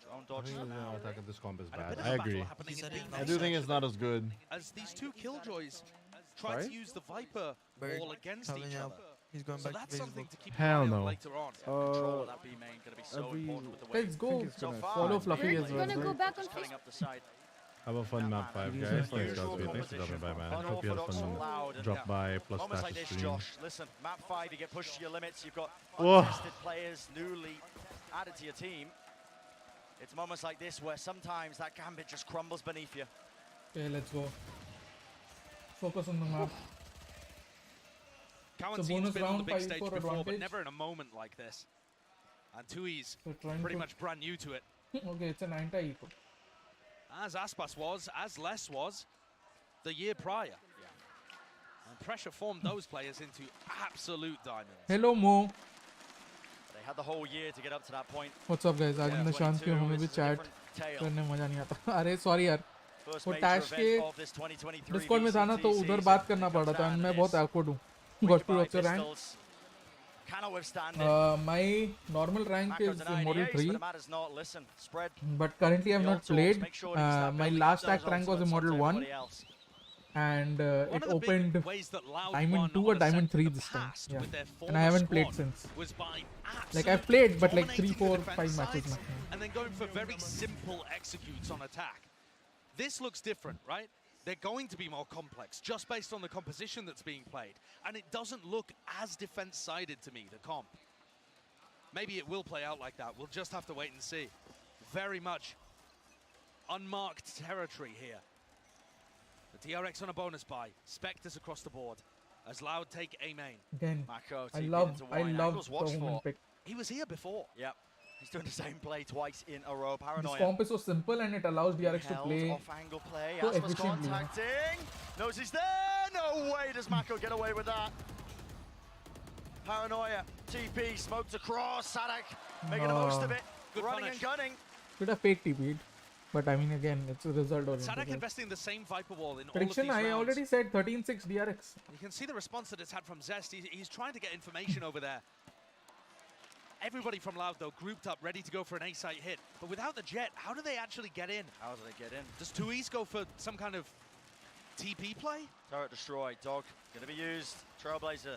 Drone I dodge think for the now. attack of this comp is And a bad. bit of I a battle agree. happening He in said the it I next do think it's section not as good. as these 2 Killjoys try Sorry? to use the Viper Bird all against coming each up. other. He's going So back that's to something Facebook. to keep Hell an eye on no. later on. Control of that B main going to be so every- important with the way Let's go. It's gonna Follow Fluffy We're as well. gonna go back on cutting Facebook. up the side. Have a fun map 5, guys. Thanks, Godspeed. Thanks for dropping by, man. Hope you had fun. Drop by plus Moments dash like the this, stream. Josh. Listen, map 5, you get pushed to your limits. You've got Whoa. untested players newly added to your team. It's moments like this where sometimes that gambit just crumbles beneath you. Okay, let's go. Focus on the map. Cowan So team's bonus been on the round, big 5 stage for before, but advantage. never in a moment like this. And Tui's So trying pretty to- much brand new to it. Okay, it's an anti-eco. As Aspas was, as Les was, the year prior. And pressure formed those players into absolute diamonds. Hello, Mo. They had the whole year to get up to that point. What's up, guys? आज निशांत की हमें भी chat करने में मजा नहीं आता. अरे sorry यार. First वो major Tash event के of this 2023 Discord में था ना तो VCT उधर season. बात करना पड़ा था and मैं बहुत awkward हूँ. Godspeed, what's your rank? Pistols. cannot withstand it. My normal rank is Immortal 3. Not listen. Spread. But currently I've not played. My last act rank was onto Immortal 1. And it opened Diamond 2 or Diamond 3 this time. Yeah. And I haven't played since. Like I've played, but like 3, 4, 5 matches maximum. And then going for very simple executes on attack. This looks different, right? They're going to be more complex just based on the composition that's being played. And it doesn't look as defense-sided to me, the comp. Maybe it will play out like that. We'll just have to wait and see. Very much unmarked territory here. The DRX on a bonus buy. Spectres across the board. As Loud take A main. Again, Mako I love the woman pick. He was here before. Yep. He's doing the same play twice in a row. Paranoia. This comp is so simple and it allows DRX to play off-angle play. so Aspas efficiently. contacting. Knows he's there. No way does Mako get away with that. Paranoia. TP smoked across. Sadak making the most of it. Good Running punish. and gunning. Could have fake TP'd. But I mean, again, it's a result oriented. Sadak investing the same Viper Wall in Prediction, all of these I rounds. already said 13-6 DRX. You can see the response that it's had from Zest. He's trying to get information over there. Everybody from Loud, though, grouped up, ready to go for an A-site hit. But without the jet, how do they actually get in? How do they get in? Does 2E's go for some kind of TP play? Turret destroyed. Dog going to be used. Trailblazer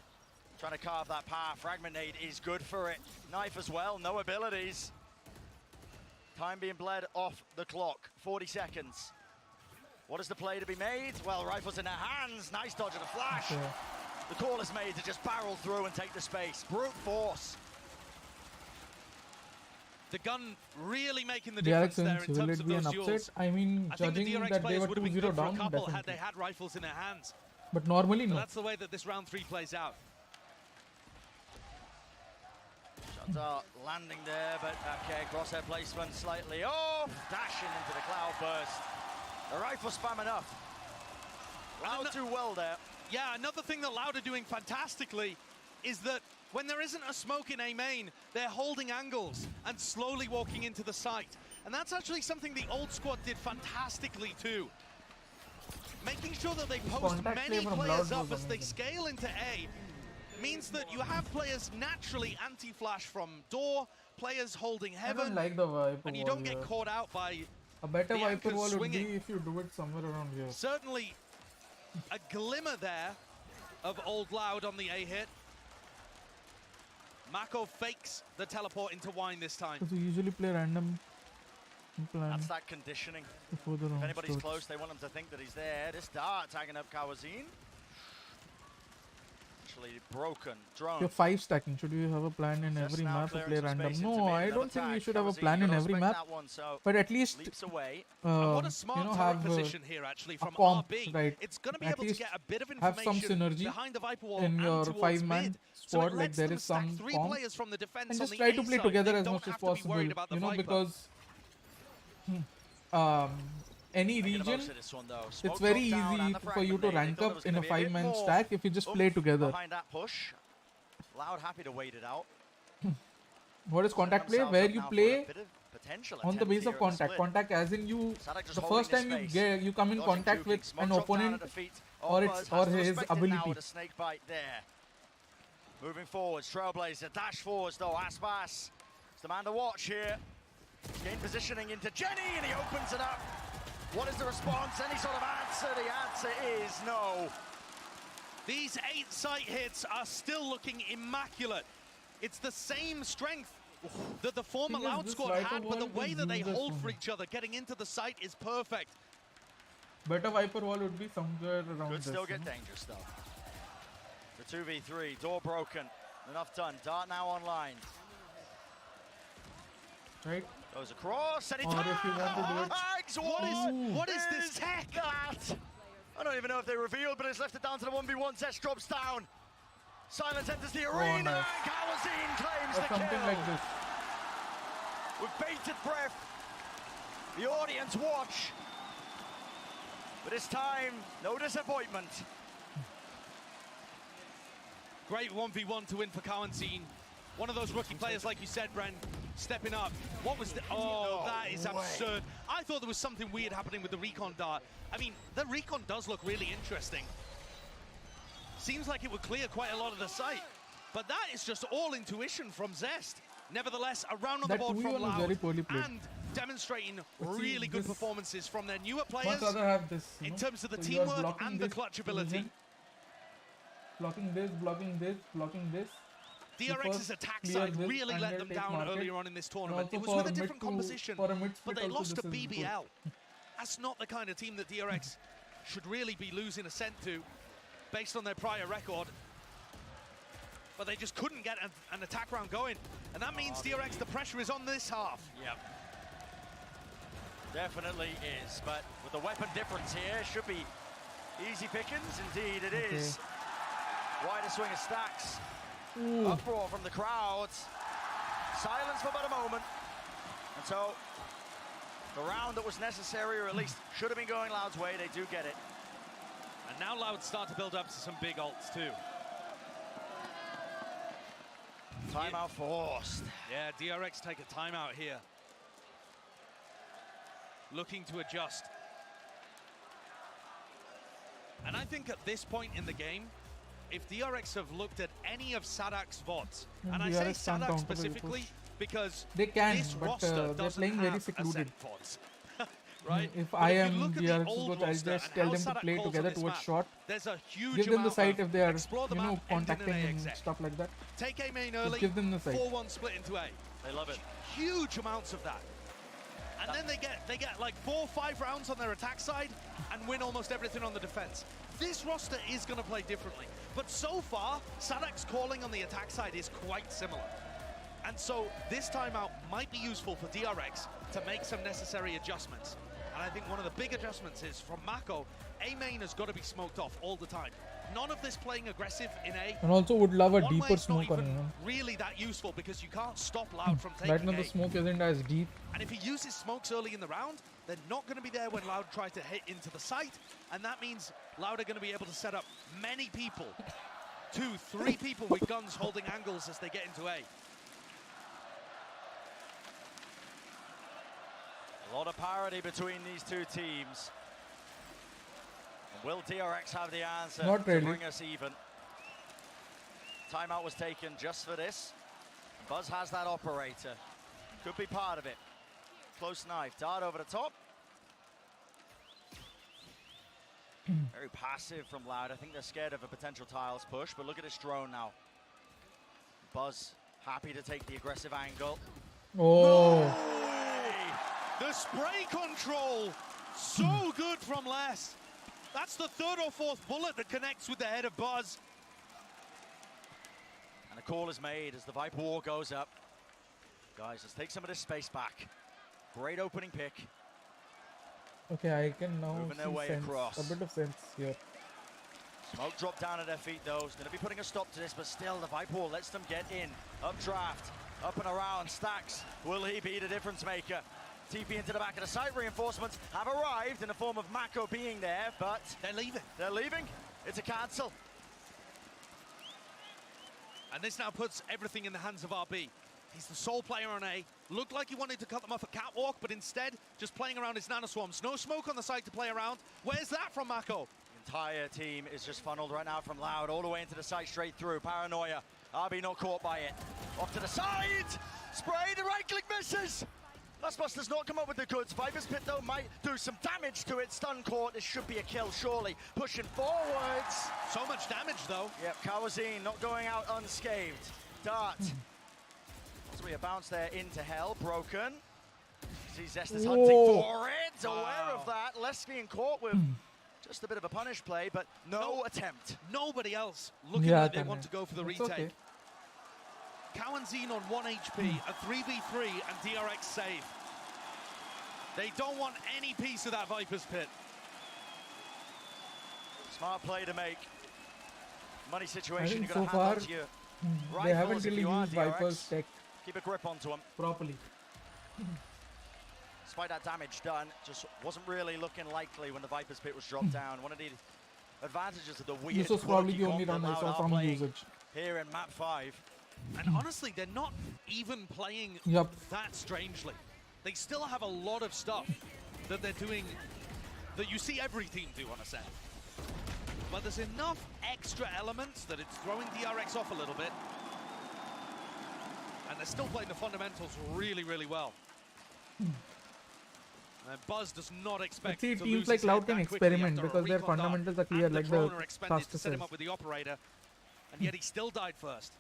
trying to carve that path. Fragment nade is good for it. Knife as well. No abilities. Time being bled off the clock. 40 seconds. What is the play to be made? Well, rifles in their hands. Nice dodge of the flash. Okay. The call is made to just barrel through and take the space. Brute force. The gun really making the DRX difference there wins. in Will terms it of be an those upset? duels. I mean, I think the judging DRX that they players were would have been 2-0 good for a down, couple had definitely. they had rifles in their hands. But normally, So no. that's the way that this round 3 plays out. Shots are landing there, but okay, crosshair placement slightly off. Dashing into the cloud burst. The rifle spam enough. Loud too well there. Yeah, another thing that Loud are doing fantastically is that when there isn't a smoke in A main, they're holding angles and slowly walking into the site. And that's actually something the old squad did fantastically too. Making sure that they post contact many play from players Loud up was as they amazing. scale into A means that you have players naturally anti-flash from door, players holding I don't heaven, like the Viper and you wall don't get here. caught out by A better the Viper anchors wall would swinging. be if you do it somewhere around here. Certainly a glimmer there of Old Loud on the A hit. Mako fakes the teleport into Wine this time. Because we usually play random plan That's that conditioning. before the If round anybody's starts. close, they want him to think that he's there. This dart tagging up Kawazine. Actually broken. Drone. You're 5 stacking. Should you have a plan in Just every now map to clearing play some random? space into No, mid, I another don't think we tag. should have a Kawazine, plan in gotta every respect map. that one, so But at least leaps away. And what a smart you know, turret have position here actually from comp, RB. right? It's going to be At able to least get a bit of have some information synergy behind the Viper wall in and your towards 5-man mid. So squad. it Like lets there them is some stack 3 comp, players from the defense and on just the try A to play side. together They as don't much as have to be possible. worried about the You know, Viper. because any Making the region, most of this one, though. it's Smoke very knocked down easy and the for you to fragment nade. rank They thought it up was in a gonna be bit 5-man more stack if you just play together. Behind that push. Loud happy to wait it out. What is contact play? Themselves Where up you now for a play bit of potential on the attempt base here of at the contact. split. Contact as in you, Sadak just the holding first his time space. you come in Dodging contact Q with kick, an smoke drop down opponent at the feet or of its Buzz. or Has to his respect it now ability. with a snake bite there. Moving forwards, Trailblazer dash forwards though. Aspas is the man to watch here. Gain positioning into Jenny and he opens it up. What is the response? Any sort of answer? The answer is no. These 8 site hits are still looking immaculate. It's the same strength that the former Thing is, Loud this squad Viper had, but the wall way is that they useless hold for for me. each other, getting into the site is perfect. Better Viper wall would be somewhere around Could this. still you get know? dangerous though. The 2v3, door broken. Enough done. Dart now online. Right? Goes across and he Or if you want to do it. tags! What is this tech? That? I don't even know if they revealed, but it's left it down to the 1v1. Zest drops down. Silence enters the arena. nice. Kawazine claims Or the something kill. like this. With bated breath, the audience watch. But this time, no disappointment. Great 1v1 to win for Kawazine. One of those rookie players, like you said, Bren, stepping up. What was the... Oh, that is absurd. I thought there was something weird happening with the recon dart. I mean, the recon does look really interesting. Seems like it would clear quite a lot of the site. But that is just all intuition from Zest. Nevertheless, a round on That the board 2v1 from was Loud very poorly played. and demonstrating But see, really good this- performances from their newer Once players other have this, in know, terms of the so you are teamwork blocking and the this clutch ability. position, blocking this, blocking this, blocking this. DRX's attack clear side this really and let they'll them take down market. earlier on in this And tournament. also It was for with a mid different to- composition, for a mid but split they also lost to this is good. BBL. That's not the kind of team that DRX should really be losing ascent to based on their prior record. But they just couldn't get an attack round going. And that means DRX, the pressure is on this half. Yep. Definitely is, but with the weapon difference here, should be easy pickings. Indeed it is. Wider swing of stacks. Ooh. Uproar from the crowds. Silence for about a moment. And so, the round that was necessary, or at least should have been going Loud's way, they do get it. And now Loud start to build up to some big ults too. Timeout forced. Yeah, DRX take a timeout here. Looking to adjust. And I think at this point in the game, if DRX have looked at any of Sadak's VODs, and I say DRX can't Sadak counter the specifically push. because They can, this but roster they're doesn't playing very have secluded. Ascent VODs. Right? If But I if you am look at the DRX old coach, I'll roster just and tell how them to Sadak play calls on together this towards map, short. There's a huge Give them the amount site of if they are, explore the you know, map, end in an contacting A and exec. stuff like that. Take A main Just early, give them the site. 4-1 split into A. They love it. Huge amounts of that. And then they get like 4 or 5 rounds on their attack side and win almost everything on the defense. This roster is going to play differently. But so far, Sadak's calling on the attack side is quite similar. And so this timeout might be useful for DRX to make some necessary adjustments. And I think one of the big adjustments is from Mako, A main has got to be smoked off all the time. None of this playing aggressive in A. And also would love a One way deeper it's not smoke on even him. really that useful because you can't stop Loud from taking Right now A. the smoke isn't as deep. And if he uses smokes early in the round, they're not going to be there when Loud tries to hit into the site. And that means Loud are going to be able to set up many people, 2, 3 people with guns holding angles as they get into A. A lot of parity between these two teams. Will DRX have the answer Not to really. bring us even? Timeout was taken just for this. Buzz has that operator. Could be part of it. Close knife. Dart over the top. Very passive from Loud. I think they're scared of a potential tiles push, but look at this drone now. Buzz happy to take the aggressive angle. Oh. The spray control, so good from Les. That's the 3rd or 4th bullet that connects with the head of Buzz. And a call is made as the Viper War goes up. Guys, let's take some of this space back. Great opening pick. Okay, I can now Moving their see way sense. across. A bit of sense here. Smoke drop down at their feet though. It's going to be putting a stop to this, but still the Viper War lets them get in. Updraft, up and around, Stacks. Will he be the difference maker? TP into the back of the site. Reinforcements have arrived in the form of Mako being there, but they're leaving. They're leaving. It's a cancel. And this now puts everything in the hands of RB. He's the sole player on A. Looked like he wanted to cut them off at Catwalk, but instead, just playing around his nanoswarms. No smoke on the side to play around. Where's that from Mako? The entire team is just funneled right now from Loud all the way into the site, straight through. Paranoia. RB not caught by it. Off to the side. Sprayed. The right click misses. Lustbuster's not come up with the goods. Viper's Pit, though, might do some damage to it. Stun caught. This should be a kill, surely. Pushing forwards. So much damage, though. Yep, Kawazine not going out unscathed. Dart. So we a bounce there into hell. Broken. See Zest is hunting for it. Aware of that. Les being caught with just a bit of a punish play, but no attempt. Nobody else looking like they want to go for the retake. Okay. Kawazine on 1 HP, a 3v3, and DRX save. They don't want any piece of that Viper's Pit. Smart play to make. Money I situation, think you're so going to hand far on to your they haven't rifles if really you are used DRX. Viper's tech Keep a grip onto them. properly. Despite that damage done, just wasn't really looking likely when the Viper's Pit was dropped down. One of the advantages of the weird This was probably the only comp run that I saw Loud are from playing usage. here in map 5. And honestly, they're not even playing that strangely. They still have a lot of stuff that they're doing that you see every team do on a set. But there's enough extra elements that it's throwing DRX off a little bit. they're still playing the fundamentals really, really well. And Buzz does not expect See, to teams lose like his Cloud head can that quickly experiment after a because their recon dart fundamentals are clear, and like the the drone are expended to fastest set him is. up with the operator, and yet he still died first.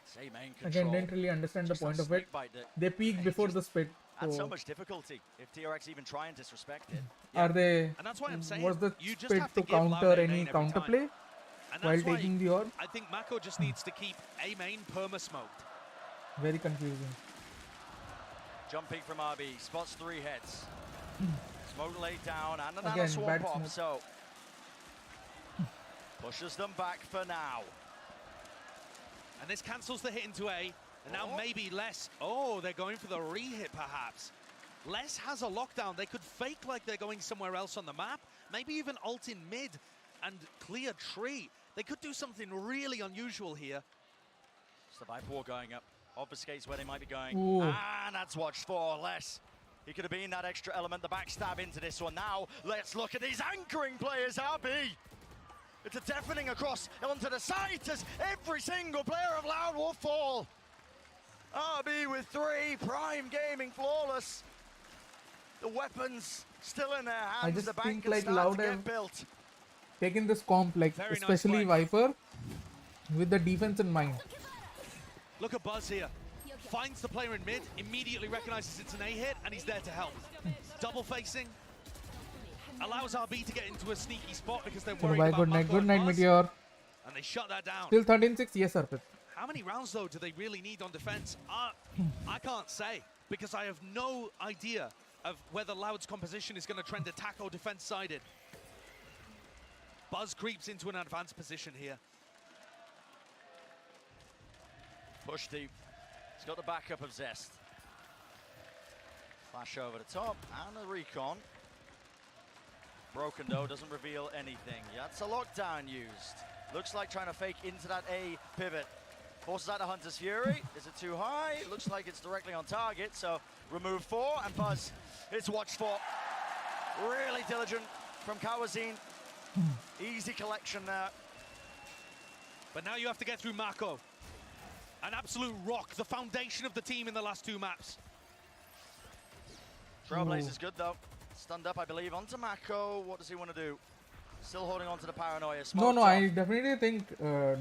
Same main Again, control. didn't really understand the Just that point of it. snake bite that They peak before the split. adds so So much difficulty if DRX even try and disrespect it. are they? And that's why I'm saying Was the you just split have to to give Loud counter A any main every time. counterplay And while that's why taking the orb? I think Mako just needs to keep A main perma-smoked. Very confusing. Jumping from RB, spots 3 heads. Smoke laid down and another Again, swamp bad pop, smoke. so pushes them back for now. And this cancels the hit into A, and now maybe Less. Oh, they're going for the re-hit perhaps. Less has a lockdown. They could fake like they're going somewhere else on the map, maybe even ult in mid and clear tree. They could do something really unusual here. It's the Viper Wall going up, obfuscates where they might be going. Ooh. And that's watched for Less. He could have been that extra element, the backstab into this one. Now, let's look at these anchoring players, RB. It's a deafening across onto the site as every single player of Loud will fall. RB with 3, Prime Gaming flawless. The weapons still in their hands. I just the bank think can like start Loud to get have built. taken this comp, like Very nice especially play. Viper, with the defense in mind. Look at Buzz here. Finds the player in mid, immediately recognizes it's an A hit, and he's there to help. Double facing. Allows RB to get into a sneaky spot because they're worried Survive, about good night, Mako good and night, Buzz, Meteor. and they shut that down. Still 13-6, yes, Arpit. How many rounds, though, do they really need on defense? I can't say, because I have no idea of whether Loud's composition is going to trend attack or defense-sided. Buzz creeps into an advanced position here. Push deep. He's got the backup of Zest. Flash over the top and a recon. Broken though, doesn't reveal anything. That's a lockdown used. Looks like trying to fake into that A pivot. Forces out the Hunter's Fury. Is it too high? It looks like it's directly on target, so remove 4 and Buzz is watched for. Really diligent from Kawazine. Easy collection there. But now you have to get through Mako. An absolute rock, the foundation of the team in the last 2 maps. Trailblazer's good though. Stunned up, I believe, onto Mako. What does he want to do? Still holding on to the paranoia. No, Smoked no, off. I definitely think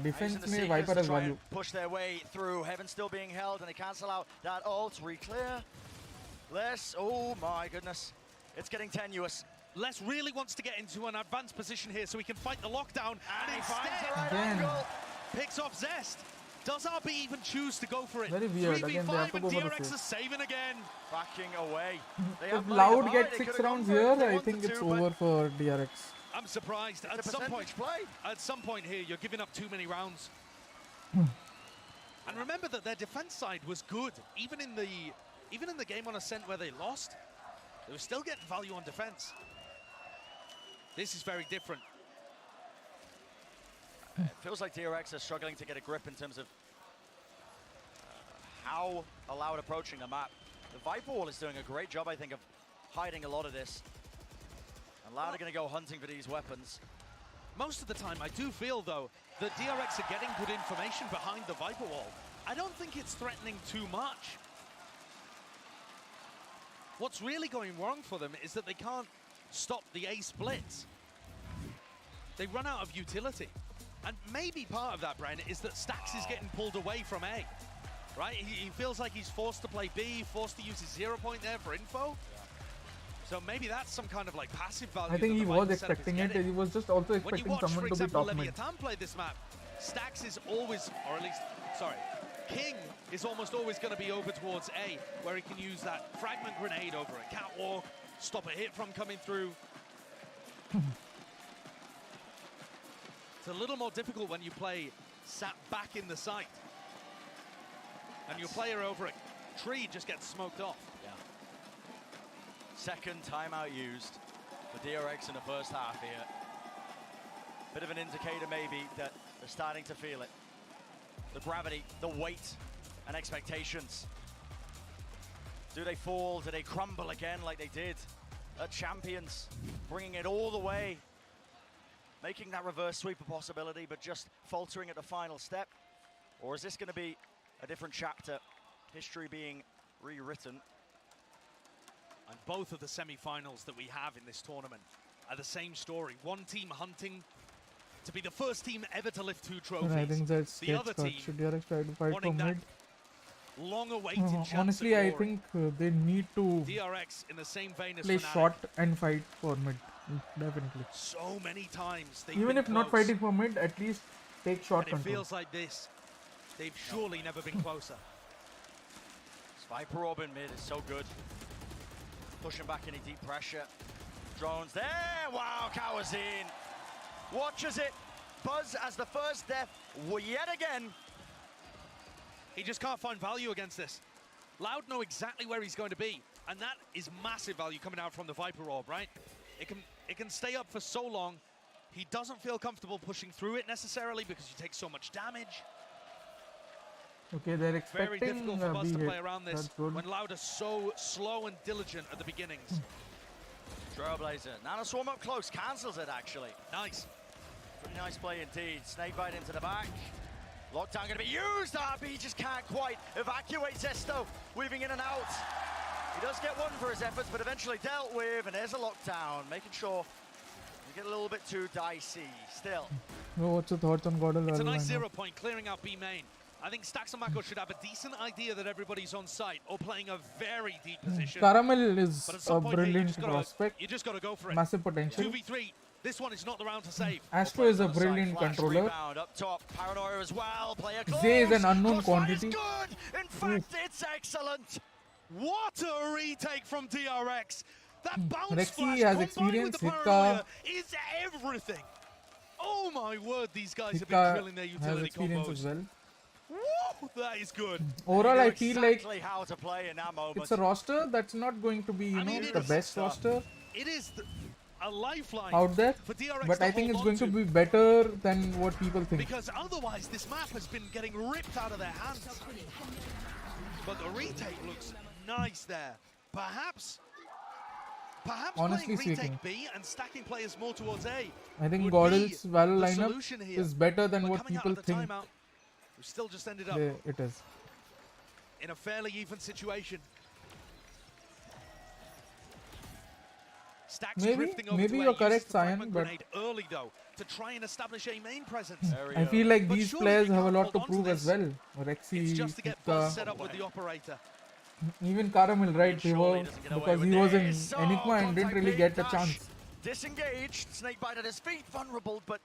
defense Using the may Seekers Viper to has try value. and push their way through. Heaven still being held, and they cancel out that ult. Re-clear. Less. Oh my goodness. It's getting tenuous. Les really wants to get into an advanced position here so he can fight the lockdown. And he finds the right Again. angle. Picks off Zest. Does RB even choose to go for it? Very weird. Again, they have 3v5 to and go for the DRX save. is saving again. Backing away. They If have money to Loud buy. gets They 6 could've gone rounds for it if here, they I wanted think it's to, but over for DRX. I'm surprised. It's a percentage play. At some point here, you're giving up too many rounds. Hmm. And remember that their defense side was good. Even in the game on Ascent where they lost, they were still getting value on defense. This is very different. It feels like DRX are struggling to get a grip in terms of how Loud approaching the map. The Viper Wall is doing a great job, I think, of hiding a lot of this. And Loud are going to go hunting for these weapons. Most of the time, I do feel, though, that DRX are getting good information behind the Viper Wall. I don't think it's threatening too much. What's really going wrong for them is that they can't stop the A splits. They run out of utility. And maybe part of that, Brian, is that Stax is getting pulled away from A. Right? He feels like he's forced to play B, forced to use his 0 point there for info. So maybe that's some kind of like passive value. I think that he the was Viper setup is expecting it. getting. He was just also When you expecting watch, someone for to be example, top mid. Leviathan play this map, Stax is always, or at least, sorry, King is almost always going to be over towards A, where he can use that fragment grenade over a catwalk, stop a hit from coming through. It's a little more difficult when you play sat back in the site. And your player over a tree just gets smoked off. Yeah. Second timeout used for DRX in the first half here. Bit of an indicator maybe that they're starting to feel it. The gravity, the weight, and expectations. Do they fall? Do they crumble again like they did at Champions? Bringing it all the way. Making that reverse sweep a possibility, but just faltering at the final step? Or is this going to be a different chapter, history being rewritten. And both of the semi-finals that we have in this tournament are the same story. One team hunting to be the first team ever to lift 2 trophies. I think that's the other team should DRX try to fight for wanting that mid? long-awaited chance Honestly, at I glory. think they need to DRX in the same vein as play Fnatic. short and fight for mid. Definitely. So many times they've Even been if not close. fighting for mid, at least take short And it control. feels like this. They've surely never been closer. Viper Orb in mid is so good. Pushing back any deep pressure. Drones there. Wow, cowers in. Watches it. Buzz as the first death yet again. He just can't find value against this. Loud know exactly where he's going to be, and that is massive value coming out from the Viper Orb, right? It can stay up for so long. He doesn't feel comfortable pushing through it necessarily because you take so much damage. Okay, they're Very expecting difficult for Buzz B to hit. play around this That's good. when Loud is so slow and diligent at the beginnings. Trailblazer. Nanoswarm up close. Cancels it, actually. Nice. Pretty nice play indeed. Snakebite into the back. Lockdown going to be used. RB just can't quite evacuate Zesto. Weaving in and out. He does get one for his efforts, but eventually dealt with. And there's a lockdown, making sure you get a little bit too dicey. Still. No, what's your thoughts on God of It's a Valorant nice right 0 point, clearing out B main. I think Stax and Mako should have a decent idea that everybody's on site or playing a very deep position. Caramel is But at a some point here, brilliant prospect. you just got to go for it. Massive potential. 2v3. This one is not the round to save. Astro is a brilliant Flash controller. rebound up top. Paranoia as well. Player close. Zay is an unknown Crossfire is quantity. good. In fact, it's excellent. What a retake from DRX. That bounce Rexy flash has combined experience. with the Hika, paranoia is everything. Oh my word, these guys have been Hika drilling their has utility experience combos. as well. Woo, that is good. Overall, I feel like Exactly how to play in that moment. it's a roster that's not going to be, the best roster It is a lifeline out there, for DRX but to I think hold it's going to on be better than what people think. because otherwise this map has been getting ripped out of their hands. But the retake looks nice there. Perhaps Honestly playing speaking, retake B and stacking players more towards A. I think would Gordle's be Valor the lineup solution here. is better than But what coming out people of the think timeout, we still just ended up it is. in a fairly even situation. Stax drifting over Maybe to A, you're uses correct, the Cyan, fragment but grenade early though to try and establish a main presence. I feel like But these surely players we have a can't lot to hold on prove this. as well. Rexy, It's just to get Hika, Buzz set up with the operator. even Caramel, right? They were, doesn't get away because with he was in this. Oh, Enigma and didn't contact really big get a dash. chance. Disengaged. Snakebite at his feet. Vulnerable, but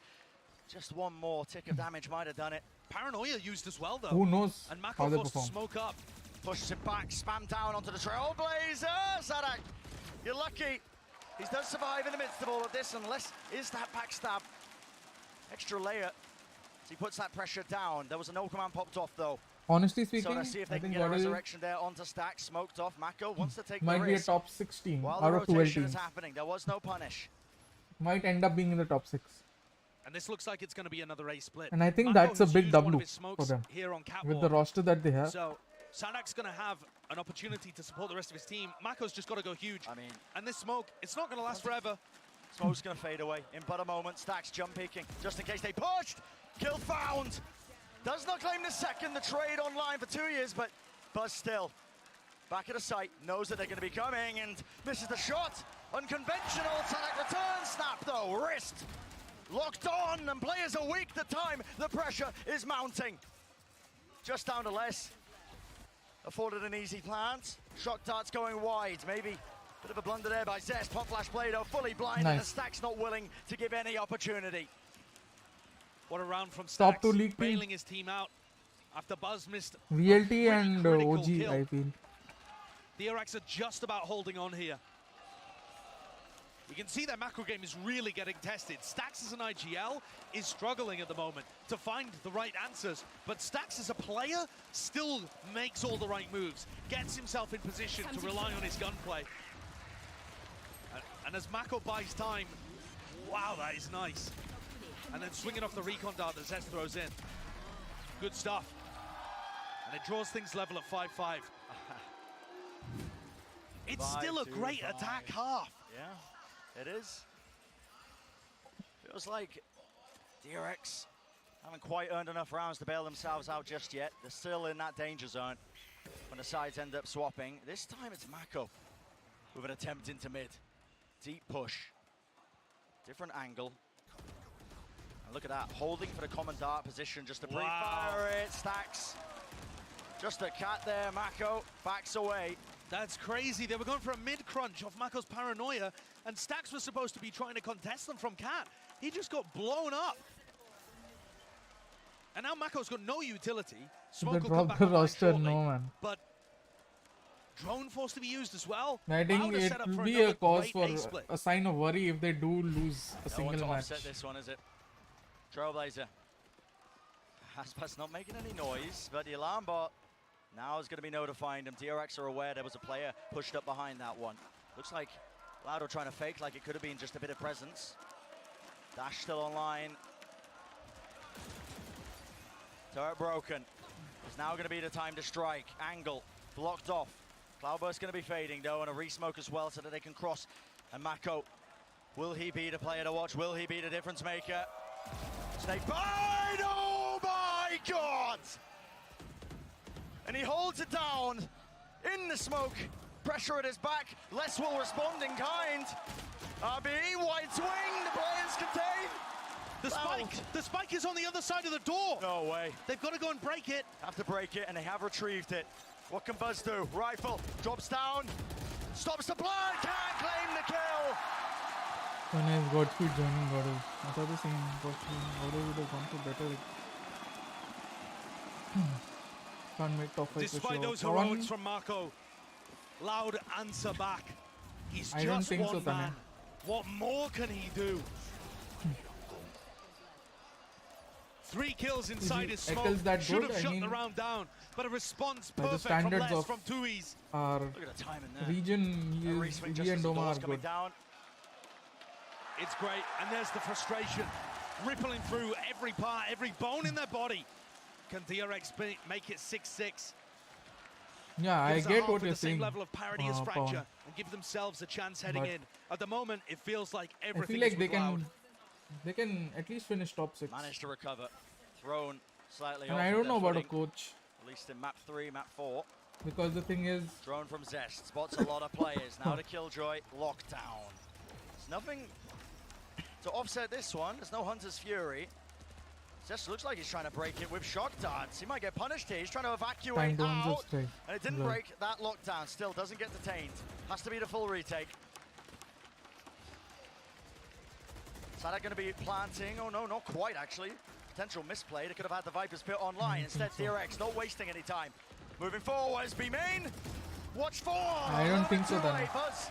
just one more tick of damage might have done it. Paranoia used as well though. Who knows And how Mako they forced to perform. smoke up. Pushes it back, spam down onto the Trailblazer. Sadak, you're lucky. He does survive in the midst of all of this, unless is that backstab. Extra layer. So he puts that pressure down. There was a no command popped off though. Honestly So speaking, let's see if they I can think get a Gordle resurrection there onto Stack. Smoked off. Mako wants to take might the be a risk. top 16 While out the of 12 rotation teams. is happening, there was no punish. Might end up being in the top 6. And this looks like it's going to be another A split. And I think Mako that's a has big used one of W his for smokes them. here on With the Catwalk. roster that they have. So Sadak's going to have an opportunity to support the rest of his team. Mako's just got to go huge. I mean, and this smoke, it's not going to last forever. Smoke's going to fade away in but a moment. Stack's jump peeking just in case they pushed. Kill found. Does not claim the second. The trade online for 2 years, but Buzz still back at the site. Knows that they're going to be coming and misses the shot. Unconventional. Sadak returns. Snap though. Wrist. Locked on and players are weak. The time. The pressure is mounting. Just down to less. Afforded an easy plant. Shock darts going wide. Maybe a bit of a blunder there by Zest. Pop flash Play-Doh fully blind and the Nice. Stack's not willing to give any opportunity. What a round from Top Stax, two league team. bailing his team out after Buzz missed a VLT pretty and critical OG, kill. I feel. DRX are just about holding on here. You can see their macro game is really getting tested. Stax as an IGL is struggling at the moment to find the right answers, but Stax as a player still makes all the right moves, gets himself in position to rely on his gunplay. And as Mako buys time, wow, that is nice. And then swinging off the recon dart that Zest throws in. Good stuff. And it draws things level at 5-5. It's still a great attack half. Yeah, it is. Feels like DRX Haven't quite earned enough rounds to bail themselves out just yet. They're still in that danger zone when the sides end up swapping. This time it's Mako with an attempt into mid. Deep push. Different angle. And look at that, holding for the common dart position just to pre-fire it. Stacks. Just a cat there, Mako backs away. That's crazy. They were going for a mid-crunch off Mako's paranoia, and Stacks was supposed to be trying to contest them from Cat. He just got blown up. And now Mako's got no utility. Smoke will come back the online roster, shortly, no man. but drone forced to be used as well. I think Loud is it set up will for be another a cause great for A-split. a sign of worry if they do lose a No one single to match. offset this one, is it? Trailblazer. Aspas not making any noise, but the alarm bot now is going to be notifying them. DRX are aware there was a player pushed up behind that one. Looks like Laudo trying to fake like it could have been just a bit of presence. Dash still online. Turret broken. It's now going to be the time to strike. Angle blocked off. Cloudburst going to be fading though, and a resmoke as well so that they can cross. And Mako, will he be the player to watch? Will he be the difference maker? Snake bite! Oh my God! And he holds it down in the smoke. Pressure at his back. Less will respond in kind. RBE, wide swing, the players contain. The spike is on the other side of the door. No way. They've got to go and break it. Have to break it, and they have retrieved it. What can Buzz do? Rifle, drops down, stops the blood, can't claim the kill. So nice Godspeed joining Goddess. I thought the same Godspeed. Goddess would have gone for better. Can't make top 5 Despite for sure. those heroics from Mako, Loud answer back. He's I don't just think one so, Tane. man. What more can he do? 3 kills inside his smoke. Echoes that Should good, have I shut mean, the round down, but a response by the perfect from standards Les of from Tui's. our Look at the time in there. region, he and Doma are good. Down. It's great, and there's the frustration rippling through every part, every bone in their body. Can DRX make it 6-6? Yeah, I Gives the get half what with you're the same saying. level of parity as Pawan. Fracture and give themselves a chance heading But in. At the moment, it feels like I everything feel like is they with Loud. can at least finish top 6. Managed to recover. Thrown slightly And off I of don't their know about a footing. coach At least in map 3, map 4. because the thing is, Drone from Zest. Spots a lot of players. Now to Killjoy. Lockdown. There's nothing to offset this one. There's no Hunter's Fury. Zest looks like he's trying to break it with shock darts. He might get punished here. He's trying to evacuate Time to out. strike. And it didn't Yeah. break that lockdown. Still doesn't get detained. Has to be the full retake. Sadak going to be planting. Oh no, not quite actually. Potential misplay. They could have had the Viper's Pit online. Instead, DRX not wasting any time. Moving forwards, B-main. Watch for. I don't think so, then. Buzz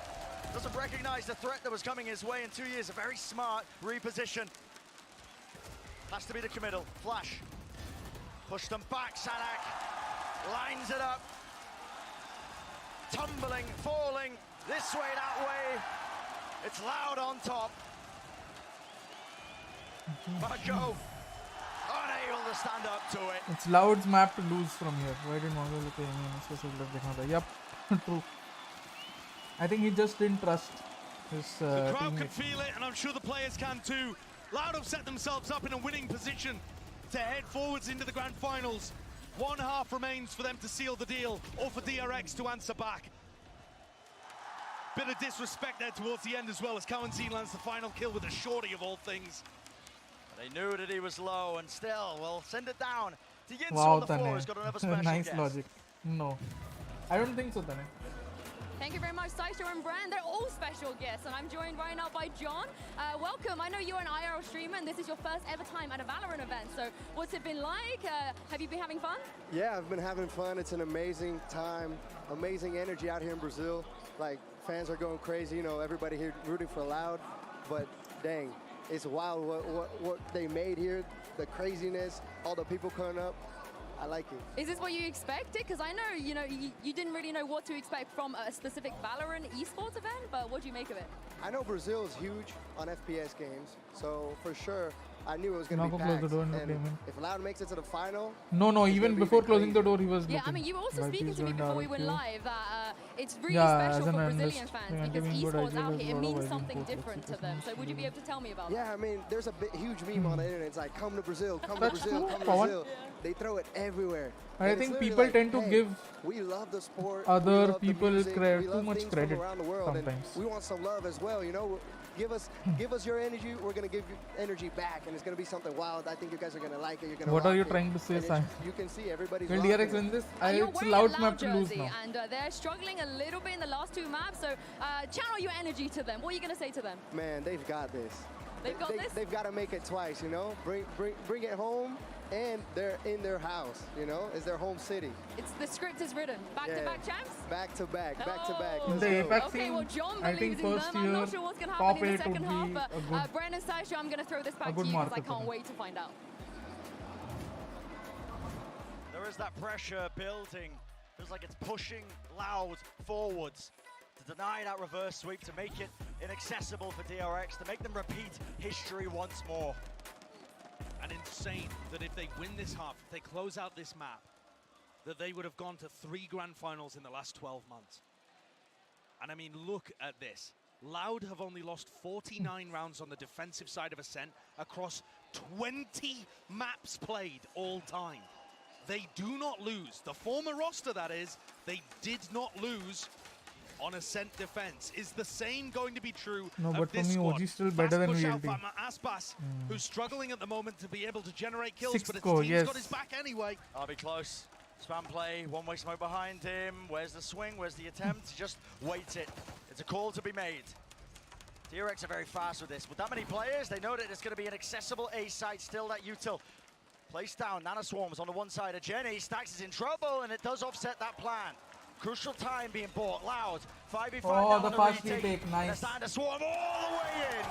doesn't recognize the threat that was coming his way in 2 years. A very smart reposition. Has to be the committal. Flash. Push them back, Sadak. Lines it up. Tumbling, falling. This way, that way. It's Loud on top. Mako. Unable to stand up to it. it's Loud's map to lose from here. Why didn't Mongo look at me? Yep, true. I think he just didn't trust his The crowd can teammates. feel it, and I'm sure the players can too. Loud have set themselves up in a winning position to head forwards into the grand finals. 1 half remains for them to seal the deal, or for DRX to answer back. Bit of disrespect there towards the end as well, as Cowan lands the final kill with a shorty of all things. They knew that he was low, and still, we'll send it down to Yinsu Wow, on the floor. Tane. He's got another special Nice guest. logic. No, I don't think so, Tane. Thank you very much, Saisha and Brand. They're all special guests, and I'm joined right now by John. Welcome. I know you're an IRL streamer, and this is your first ever time at a Valorant event. So what's it been like? Have you been having fun? Yeah, I've been having fun. It's an amazing time, amazing energy out here in Brazil. Like, fans are going crazy, you know, everybody here rooting for Loud. But dang, it's wild what they made here, the craziness, all the people coming up. I like it. Is this what you expected? Because I know, you didn't really know what to expect from a specific Valorant esports event, but what do you make of it? I know Brazil is huge on FPS games, so for sure, I knew it was going to Now be close the packed. door and And blame him. if Loud makes it to the final, No, it's even gonna be before even closing the crazy. door, he was Yeah, I looking. mean, you were also But speaking he's to me joined before our we went queue. live that it's really Yeah, special as for an Brazilian analyst, fans yeah, because giving good esports out ideas here, it is means very something important, different to like, them. So would you be able to tell me about that? Yeah, I mean, there's a huge meme on the internet. It's like, come to Brazil, come to That's Brazil, true, come to Pawan. Brazil. They throw it everywhere. I And it's think literally people like, tend to hey, give we love the sport, we other love the people music, we too love much things credit from around the world, sometimes. and we want some love as well. You know, give us your energy. We're gonna give you energy back, and it's gonna be something wild. I think you guys are gonna like it. You're gonna. What are you rock it. trying to say, And Sai? you can see everybody's. Will rocking DRX it. win this? You're It's wearing loud a map loud to lose jersey, now. and they're struggling a little bit in the last two maps. So channel your energy to them. What are you going to say to them? Man, they've got this. They've got this? They've got to make it twice, you know? Bring it home, and they're in their house, you know? It's their home city. It's the script is written. Back-to-back champs? Back to back, back to back. Oh. Let's The go. Apex Okay, scene, well, John I think believes in first them. I'm year, not sure what's going to top happen in 8 the second would half, be but a good, Brandon Saisho, I'm going to throw this back to good you because I marker for can't them. wait to find out. There is that pressure building. Feels like it's pushing Loud forwards to deny that reverse sweep, to make it inaccessible for DRX, to make them repeat history once more. And insane that if they win this half, if they close out this map, that they would have gone to 3 grand finals in the last 12 months. And I mean, look at this. Loud have only lost 49 rounds on the defensive side of Ascent across 20 maps played all time. They do not lose. The former roster, that is, they did not lose on Ascent defense. Is the same going to be true No, of but for this me, squad? OG still Fast better than push out VLT. from Aspas, who's struggling at the moment to be able to generate kills, 6 but his score, team's yes. got his back anyway. I'll be close. Spam play, one-way smoke behind him. Where's the swing? Where's the attempt? Just wait it. It's a call to be made. DRX are very fast with this. With that many players, they know that it's going to be an accessible A site. Still that util. Placed down, Nana Swarms on the one side of Jenny. Stacks is in trouble, and it does offset that plan. Crucial time being bought. Loud. 5v5 Oh, down the on fast retake. retake, And nice. it's starting to swarm all the way in.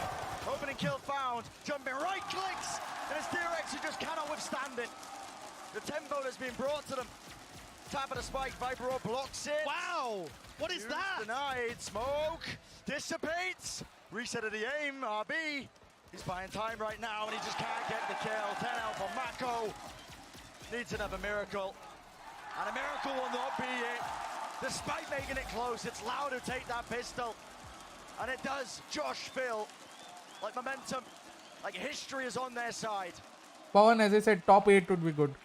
Opening kill found. Jumping right clicks. And it's DRX who just cannot withstand it. The tempo that's been brought to them. Tap of the spike, Viper blocks it. Wow! What is that? Denied. Smoke dissipates. Reset of the aim. RB. He's buying time right now, and he just can't get the kill. 10 out for Mako. Needs another miracle. And a miracle will not be it. Despite making it close, it's Loud who take that pistol. And it does Josh feel like momentum, like history is on their side. Pawan, as I said, top 8 would be good.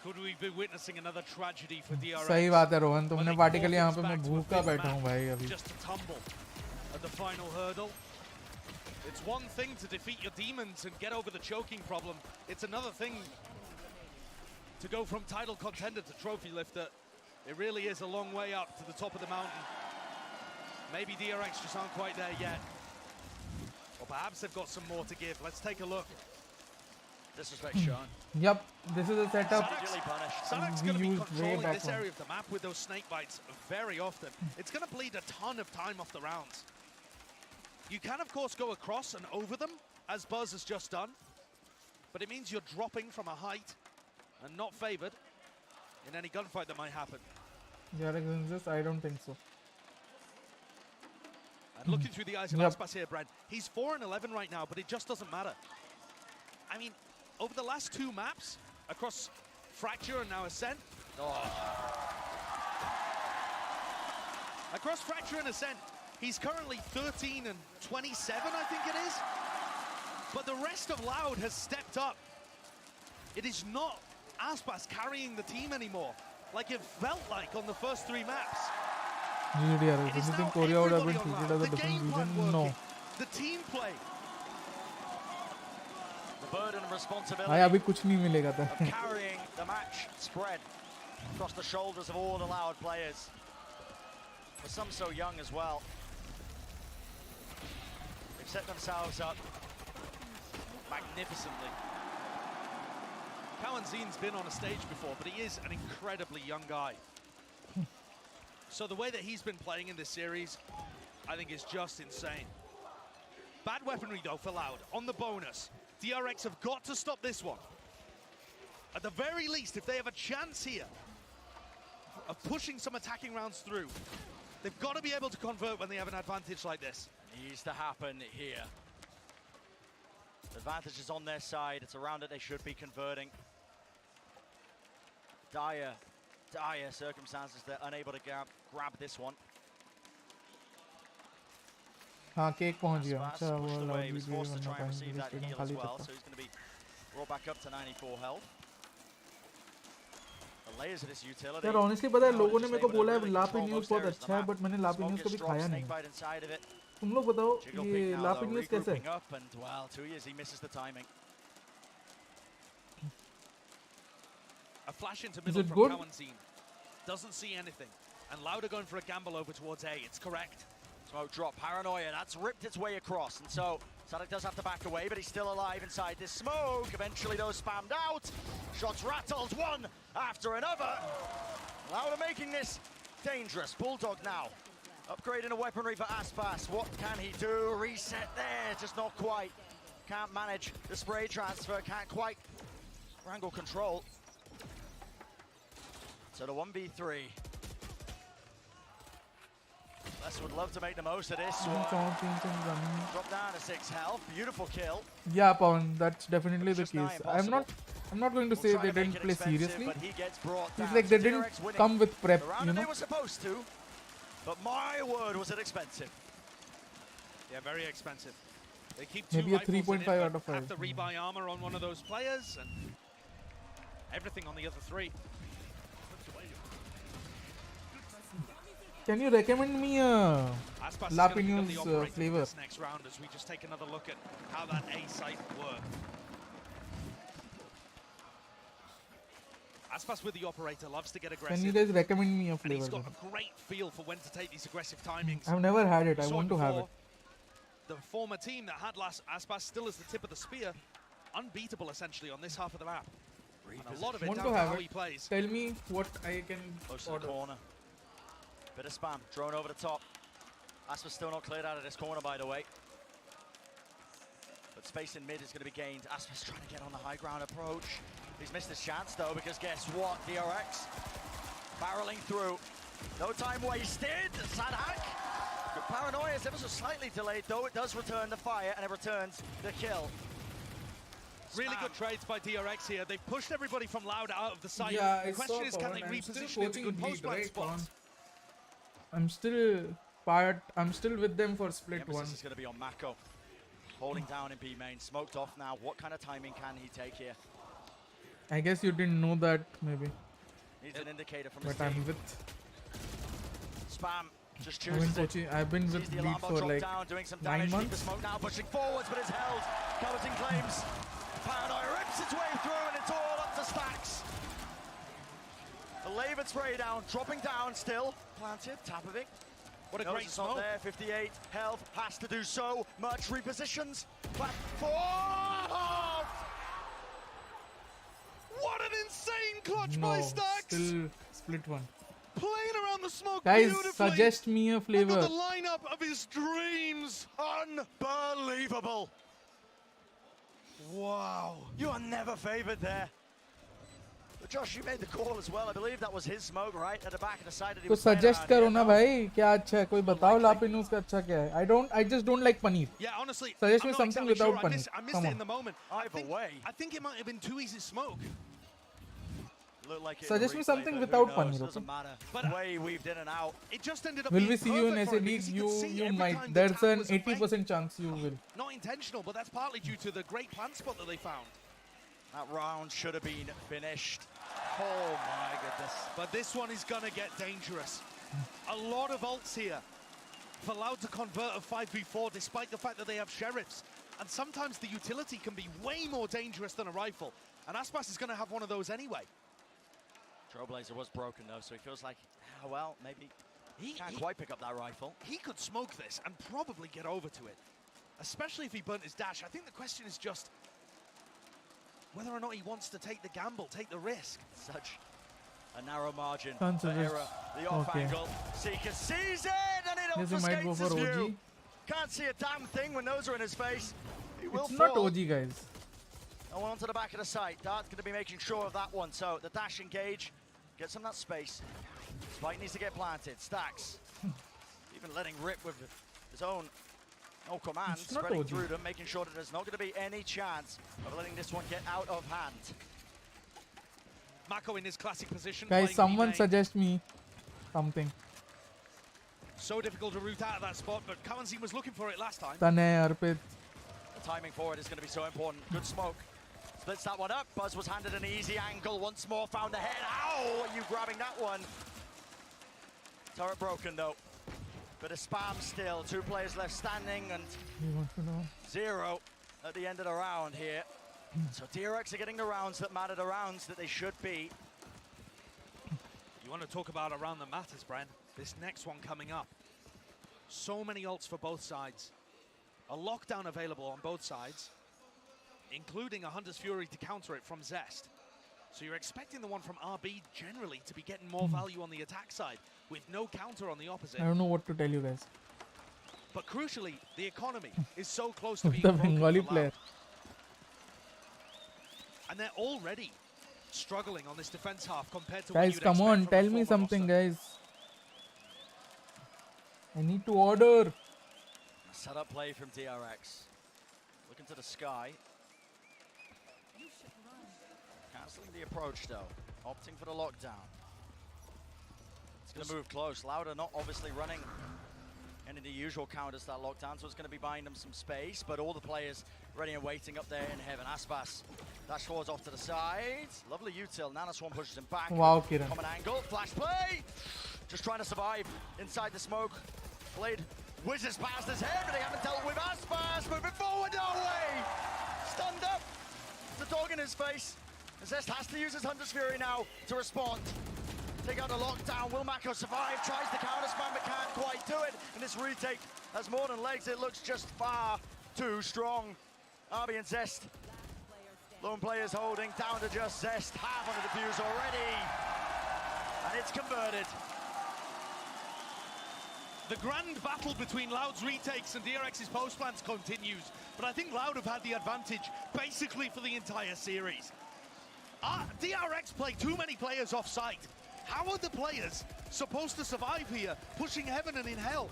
Could we be witnessing another tragedy for DRX? सही बात है रोहन, तुमने When party के they लिए यहाँ पे fall मैं back to a भूखा big बैठा हूँ match भाई अभी. Just to tumble at the final hurdle. It's one thing to defeat your demons and get over the choking problem. It's another thing to go from title contender to trophy lifter. It really is a long way up to the top of the mountain. Maybe DRX just aren't quite there yet. Or perhaps they've got some more to give. Let's take a look. Disrespect shown. Yep, this is a setup Sanak's we going to be used way controlling back this when. area of the map with those snake bites very often. It's going to bleed a ton of time off the rounds. You can, of course, go across and over them, as Buzz has just done. But it means you're dropping from a height and not favored in any gunfight that might happen. DRX wins this? I don't think so. And looking through the eyes of Yep. Aspas here, Brent, he's 4-11 right now, but it just doesn't matter. I mean, over the last 2 maps, across Fracture and now Ascent, across Fracture and Ascent, he's currently 13 and 27, I think it is. But the rest of Loud has stepped up. It is not Aspas carrying the team anymore, like it felt like on the first 3 maps. GDRX, do you think Korea would have been Everybody treated as on a Loud. The different game plan region? No. working. The team play. The burden and responsibility भाई अभी कुछ नहीं मिलेगा था. of carrying the match spread across the shoulders of all the Loud players. For some so young as well. They've set themselves up magnificently. Cowan Zeen's been on a stage before, but he is an incredibly young guy. So the way that he's been playing in this series, I think is just insane. Bad weaponry though for Loud on the bonus. DRX have got to stop this one. At the very least, if they have a chance here of pushing some attacking rounds through, they've got to be able to convert when they have an advantage like this. Needs to happen here. The advantage is on their side. It's around it they should be converting. Dire circumstances. They're unable to grab this one. हाँ cake पहुंच गया अच्छा वो Pushed away, he was video forced to बनना try and receive पाएंगे that इसलिए heal खाली as well, तक so he's going to be brought back up to 94 health. The layers of this utility. यार ऑनेस्टली पता है now लोगों just ने मेरे को able to बोला है really लापी control न्यूज़ most बहुत areas of the अच्छा है map. बट मैंने लापी Smoke न्यूज़ gets कभी dropped, खाया नहीं snake bite inside of it. तुम लोग बताओ Jiggle ये pick now, लापी though, न्यूज़ कैसा है regrouping up, and well, 2 years he misses the timing. A flash into Is middle it from good? Kawanzine. Doesn't see anything. And Lauda going for a gamble over towards A. It's correct. Smoke drop, paranoia, that's ripped its way across, and so Sadek does have to back away, but he's still alive inside this smoke. Eventually, those spammed out. Shots rattled, one after another. Lauda making this dangerous. Bulldog now upgrading a weaponry for Aspas. What can he do? Reset there, just not quite. Can't manage the spray transfer, can't quite wrangle control. So the 1v3. Les would love to make the most of this one. Drop down to 6 health. Beautiful kill. Yeah, Pawan, that's definitely the case. I'm not going to say they didn't play seriously. But he gets brought It's down. like they So didn't DRX winning come with prep, the round you and know. they were supposed to, but my word, was it expensive. Yeah, very expensive. They keep 2 Maybe a rifles in 3.5 it, but out of 5. have to rebuy armor on one of those players, and everything on the other 3. Can you recommend me a Aspas is Lapi gonna become the News operator for flavor? this next round as we just take another look at how that A site worked. Aspas with the operator loves to get aggressive. Can you guys recommend me a And he's flavor? got a great feel for when to take these aggressive timings. I've never had it. We I saw want to have it. before. The former team that had Aspas still as the tip of the spear, unbeatable essentially on this half of the map. And a lot of it Want down to to have how it. he plays. Tell me what I can Close to the order. corner. Bit of spam, drone over the top. Aspas still not cleared out of this corner, by the way. But space in mid is going to be gained. Aspas trying to get on the high ground approach. He's missed his chance, though, because guess what? DRX barreling through. No time wasted. Sadhak. Good paranoia is ever so slightly delayed, though. It does return the fire, and it returns the kill. Really good trades by DRX here. They've pushed everybody from Loud out of the site. Yeah, the I question saw is, can they Pawan. I'm still reposition into coaching good Bleed, post-plant right, spots? I'm still I'm still with them for split The one. emphasis is going to be on Mako. Holding down in B main. Smoked off now. What kind of timing can he take here? I guess you didn't know that, maybe. Needs an indicator from his But I'm team. with. Spam just I've been chooses it. coaching. I've been with Sees the Bleed alarm bell for drop like down, doing some 9 damage. Keep the months. smoke now, pushing forwards, but it's held. Covers in claims. Paranoia rips its way through, and it's all up to Stacks. The labored spray down, dropping down still. Planted, Tapovic. What a Knows great it's not smoke. there, 58 health, has to do so much. Repositions, platform! What an insane clutch by No, Stacks! still split one. Playing around the smoke Guys, beautifully. suggest me a Under flavor. the lineup of his dreams. Unbelievable! Wow. You are never favored there. But Josh, you made the call as well. I believe that was his smoke, right? At the back of the side that he तो was playing suggest around करो here. ना भाई क्या अच्छा है कोई बताओ लापी news का अच्छा क्या है I just don't like paneer. Yeah, honestly, Suggest I'm me not something exactly without sure. paneer. I missed Come it on. in the moment. Either way. I think it might have been too easy smoke. Looked like it Suggest in me the replay, something but without who knows? paneer, Doesn't okay? matter. But The way he weaved in and out. It just ended up Will being we see you in perfect for SA him League? because you could see You every might. time the There's tap an was a fake. 80% chance you will. Not intentional, but that's partly due to the great plant spot that they found. That round should have been finished. Oh my goodness. But this one is gonna get dangerous. A lot of ults here. For Loud to convert a 5v4 despite the fact that they have sheriffs. And sometimes the utility can be way more dangerous than a rifle. And Aspas is gonna have one of those anyway. Trailblazer was broken though, so he feels like, well, maybe he can't quite pick up that rifle. He could smoke this and probably get over to it. Especially if he burnt his dash. I think the question is just whether or not he wants to take the gamble, take the risk. Such a narrow margin Can't for suggest- error. The off okay. angle. Seeker sees it and it Yes, he might go obfuscates for his OG. view. Can't see a damn thing when those are in his face. He will It's not fall. OG, guys. And one onto the back of the site. Dart's going to be making sure of that one. So the dash engage gets him that space. Spike needs to get planted. Stacks. Even letting rip with his own no command, It's not spreading OG. through them, making sure that there's not going to be any chance of letting this one get out of hand. Mako in his classic position. Guys, playing someone B-main. suggest me something. So difficult to root out of that spot, but Kawanzin was looking for it last time. Tane Arpit. The timing for it is going to be so important. Good smoke. Splits that one up. Buzz was handed an easy angle. Once more found the head. Ow! Are you grabbing that one? Turret broken though. Bit of spam still. 2 players left standing and 0 at the end of the round here. So DRX are getting the rounds that matter, the rounds that they should be. You want to talk about a round that matters, Bren? This next one coming up. So many ults for both sides. A lockdown available on both sides, including a Hunter's Fury to counter it from Zest. So you're expecting the one from RB generally to be getting more value on the attack side, with no counter on the opposite. I don't know what to tell you guys. But crucially, the economy is so close to being The broken Bengali for Loud. player. And they're already struggling on this defense half compared to what Guys, you'd come expect on, from a tell me former something, roster. guys. I need to order. Set up play from DRX. Looking to the sky. Cancelling the approach though. Opting for the lockdown. It's going to move close. Louder not obviously running any of the usual counters to that lockdown, so it's going to be buying them some space, but all the players ready and waiting up there in heaven. Aspas dash forwards off to the side. Lovely util. Nanaswarm pushes him back. Wow, Kiran. Common angle. Flash play. Just trying to survive inside the smoke. Blade whizzes past his head, but they haven't dealt with Aspas. Moving forward. No way. Stunned up. The dog in his face. Zest has to use his Hunter's Fury now to respond. Take out the lockdown. Will Mako survive? Tries to counter spam, but can't quite do it. And this retake has more than legs. It looks just far too strong. RB and Zest. Lone players holding down to just Zest. Half on the defuse already. And it's converted. The grand battle between Loud's retakes and DRX's post plants continues, but I think Loud have had the advantage basically for the entire series. DRX play too many players off site. How are the players supposed to survive here, pushing heaven and in hell,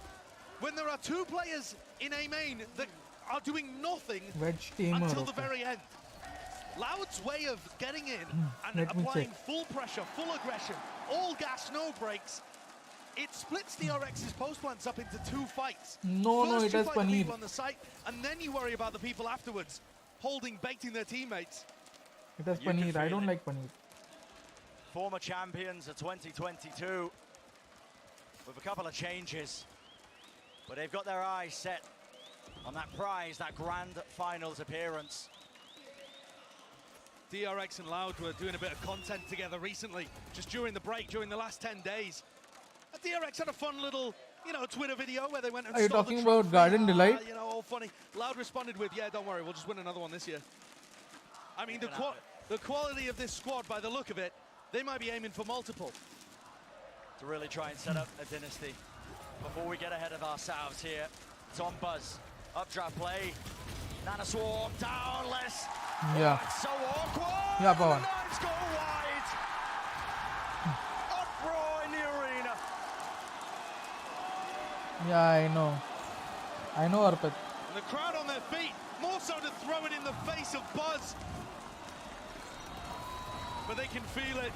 when there are 2 players in A main that are doing nothing Wedge tamer, until the okay. very end? Loud's way of getting in and Let me applying check. full pressure, full aggression, all gas, no brakes, it splits DRX's post plants up into 2 fights. No, First it you has fight the Paneer. people on the site, and then you worry about the people afterwards, baiting their teammates. It has You can paneer. I feel don't it. like paneer. Former champions of 2022 with a couple of changes, but they've got their eyes set on that prize, that grand finals appearance. DRX and Loud were doing a bit of content together recently, just during the break, during the last 10 days. And DRX had a fun little, Twitter video where they went and Are you stole talking the about trophy. Garden Delight? All funny. Loud responded with, yeah, don't worry, we'll just win another one this year. I mean, the quality of this squad, by the look of it, they might be aiming for multiple. To really try and set up a dynasty. Before we get ahead of ourselves here, it's on Buzz. Updraft play. Nanaswarm down less. Yeah. It's so awkward. Yeah, Pawan. The knives go wide. Uproar in the arena. Yeah, I know. I know, Arpit. And the crowd on their feet, more so to throw it in the face of Buzz. But they can feel it.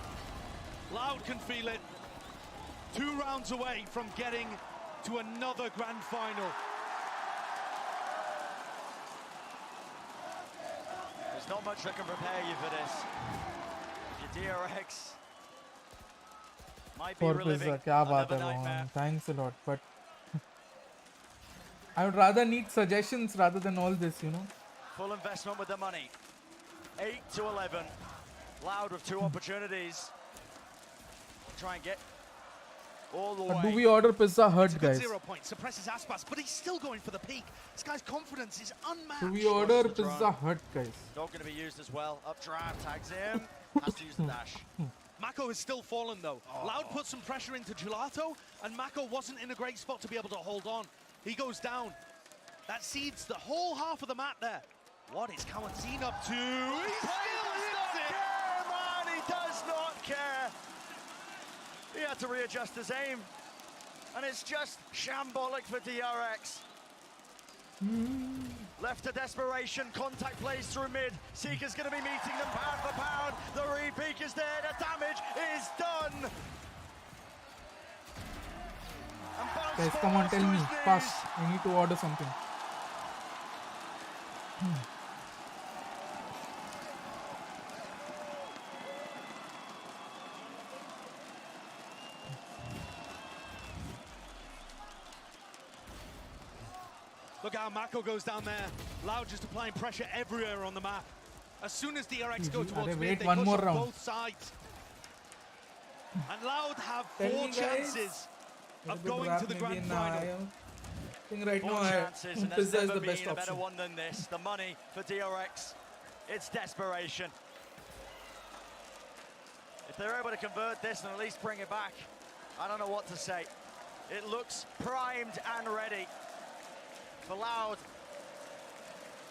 Loud can feel it. 2 rounds away from getting to another grand final. There's not much that can prepare you for this. Your DRX might be For reliving pizza, kya baat another hai, nightmare. Pawan. Thanks a lot, but I would rather need suggestions rather than all this, Full investment with the money. 8-11. Loud with 2 opportunities. Try and get all the But way. do we order Pizza Hut, It's a good guys? 0 point, suppresses Aspas, but he's still going for the peak. This guy's confidence is unmatched. Do we order Watch the Pizza drone. Hut, guys? Dog going to be used as well. Updraft tags him. Has to use the dash. Mako has still fallen though. Loud put some pressure into Gelato, and Mako wasn't in a great spot to be able to hold on. He goes down. That seeds the whole half of the map there. What is Kawanzin up to? He still hits it! Man, he does not care. He had to readjust his aim. And it's just shambolic for DRX. Left to desperation, contact plays through mid. Seeker's going to be meeting them pound for pound. The re-peak is there, the damage is done. And Guys, come on, tell me fast. I need to order something. Look how Mako goes down there. Loud just applying pressure everywhere on the map. As soon as DRX go towards mid, they push on both sides. And Loud have 4 chances of going to the grand final. I think right 4 now, chances, and Pizza there's is never the best been a better option. one than this. The money for DRX, it's desperation. If they're able to convert this and at least bring it back, I don't know what to say. It looks primed and ready for Loud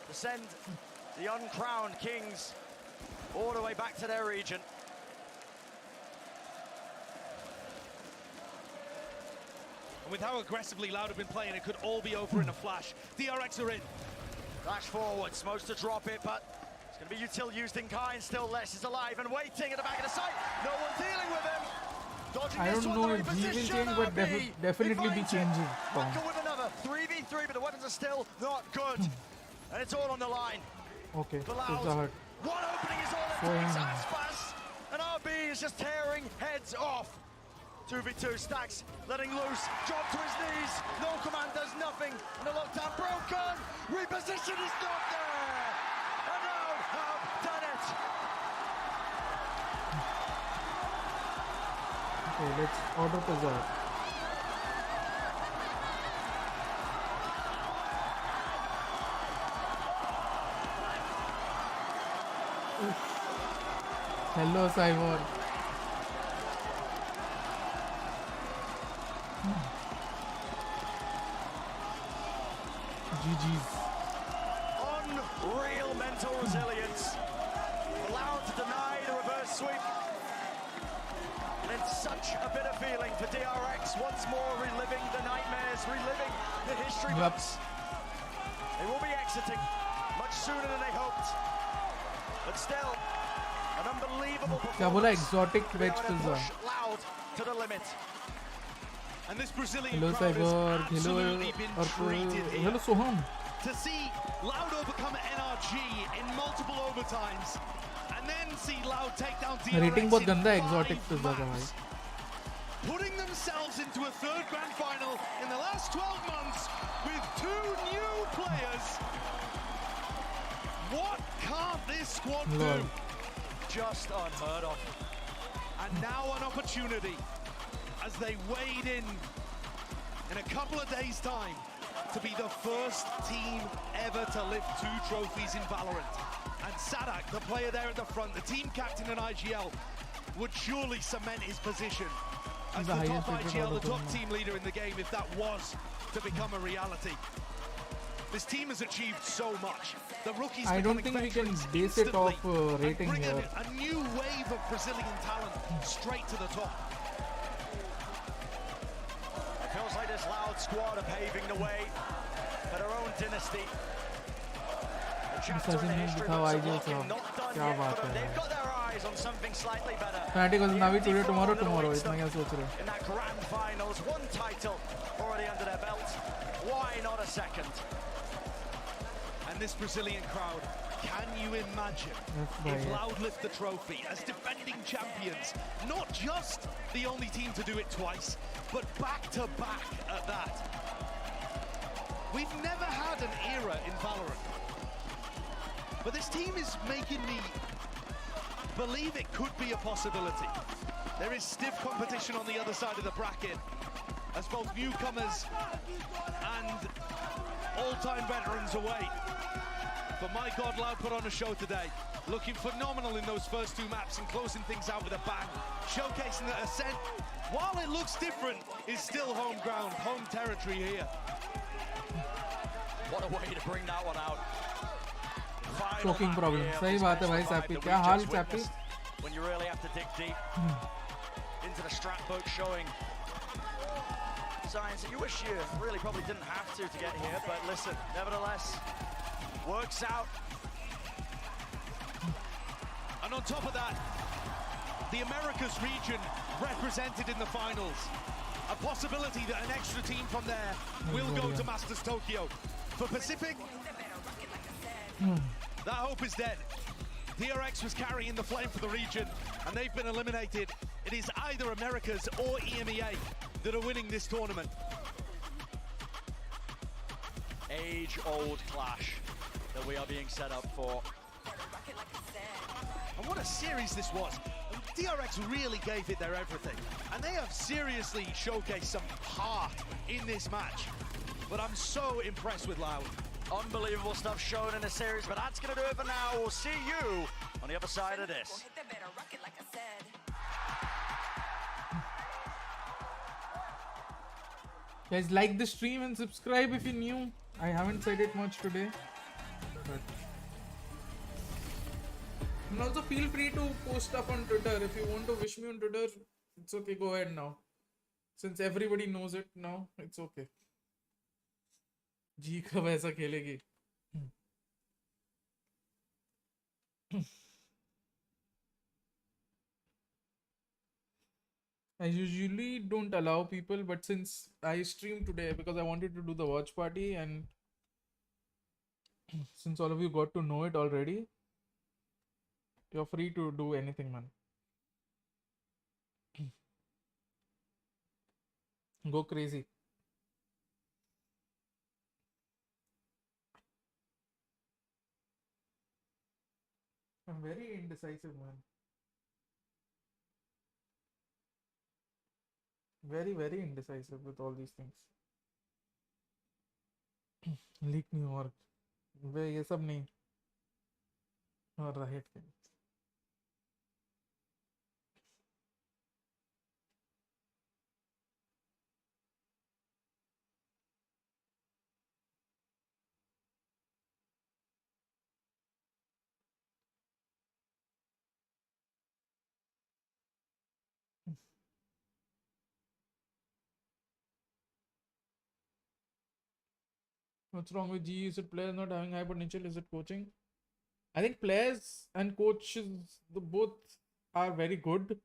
to send the uncrowned kings all the way back to their region. And with how aggressively Loud have been playing, it could all be over in a flash. DRX are in. Flash forward, supposed to drop it, but it's going to be util used in kind. Still Les is alive and waiting at the back of the site. No one dealing with him. Dodging I this don't one, know the if he will reposition, change, but RB. definitely be changing. Mako with another 3v3, but the weapons are still not good. And it's all on the line. Okay, For Pizza Loud. Hut. One opening is all it takes. Aspas, and RB is just tearing heads off. 2v2, Stacks letting loose, drop to his knees, no command does nothing, and the lockdown broken, reposition is not there, and Loud have done it. Okay, let's order Pizza Hut. Hello, Cyborg. GG's. Unreal mental resilience. Allowed to deny the reverse sweep. And it's such a bitter feeling for DRX, once more reliving the nightmares, reliving the history books. They will be exiting much sooner than they hoped. But still, an unbelievable क्या बोला performance. exotic To be veg able to pizza. push Loud to the limit. And this Brazilian Hello, crowd has Cyborg. absolutely been treated here. Hello, Soham. To see Loud overcome NRG in multiple overtimes, and then see Loud take down DRX Rating बहुत in गंदा है 5 exotic pizza का भाई. maps, putting themselves into a 3rd grand final in the last 12 months with 2 new players. What can't this squad do? Just unheard of. And now an opportunity as they wade in a couple of days' time to be the first team ever to lift 2 trophies in Valorant. And Sadak, the player there at the front, the team captain in IGL, would surely cement his position as the top IGL, the top team leader in the game, if that was to become a reality. This team has achieved so much. The rookies I don't think we can base it off rating bring here. a new wave of Brazilian talent straight to the top. It feels like this Loud squad are paving the way for their own dynasty. A chapter in the history books of looking not done क्या yet, बात but है they've got their eyes on something slightly better. Fnatic was Navi today, tomorrow, In इतना क्या सोच रहे हो? that grand finals, 1 title already under their belt. Why not a second? And this Brazilian crowd, can you imagine if Loud lift the trophy as defending champions, not just the only team to do it twice, but back to back at that? We've never had an era in Valorant, but this team is making me believe it could be a possibility. There is stiff competition on the other side of the bracket, as both newcomers and all-time veterans await. But my God, Loud put on a show today, looking phenomenal in those first 2 maps and closing things out with a bang, showcasing that Ascent, while it looks different, is still home ground, home territory here. What a way to bring that one out. Choking problem. सही बात है भाई Sappy. क्या हाल Sappy? When you really have to dig deep into the strat book, showing signs that you wish you really probably didn't have to get here, but listen, nevertheless, works out. And on top of that, the Americas region represented in the finals. a possibility that an extra team from there will go to Masters Tokyo. For Pacific, that hope is dead. DRX was carrying the flame for the region, and they've been eliminated. It is either Americas or EMEA that are winning this tournament. Age-old clash that we are being set up for. And what a series this was. DRX really gave it their everything, and they have seriously showcased some heart in this match. But I'm so impressed with Loud. Unbelievable stuff shown in the series, but that's going to do it for now. We'll see you on the other side of this. Guys, like the stream and subscribe if you're new. I haven't said it much today. But... And also feel free to post stuff on Twitter. If you want to wish me on Twitter, it's okay, go ahead now. Since everybody knows it now, it's okay. जी कब ऐसा खेलेगी? I usually don't allow people, but since I streamed today because I wanted to do the watch party, and since all of you got to know it already, you're free to do anything, man. Go crazy. I'm very indecisive, man. Very, very indecisive with all these things. Leak New York. वे ये सब नहीं. और right के. What's wrong with G? Is it players not having high potential? Is it coaching? I think players and coaches, the both are very good.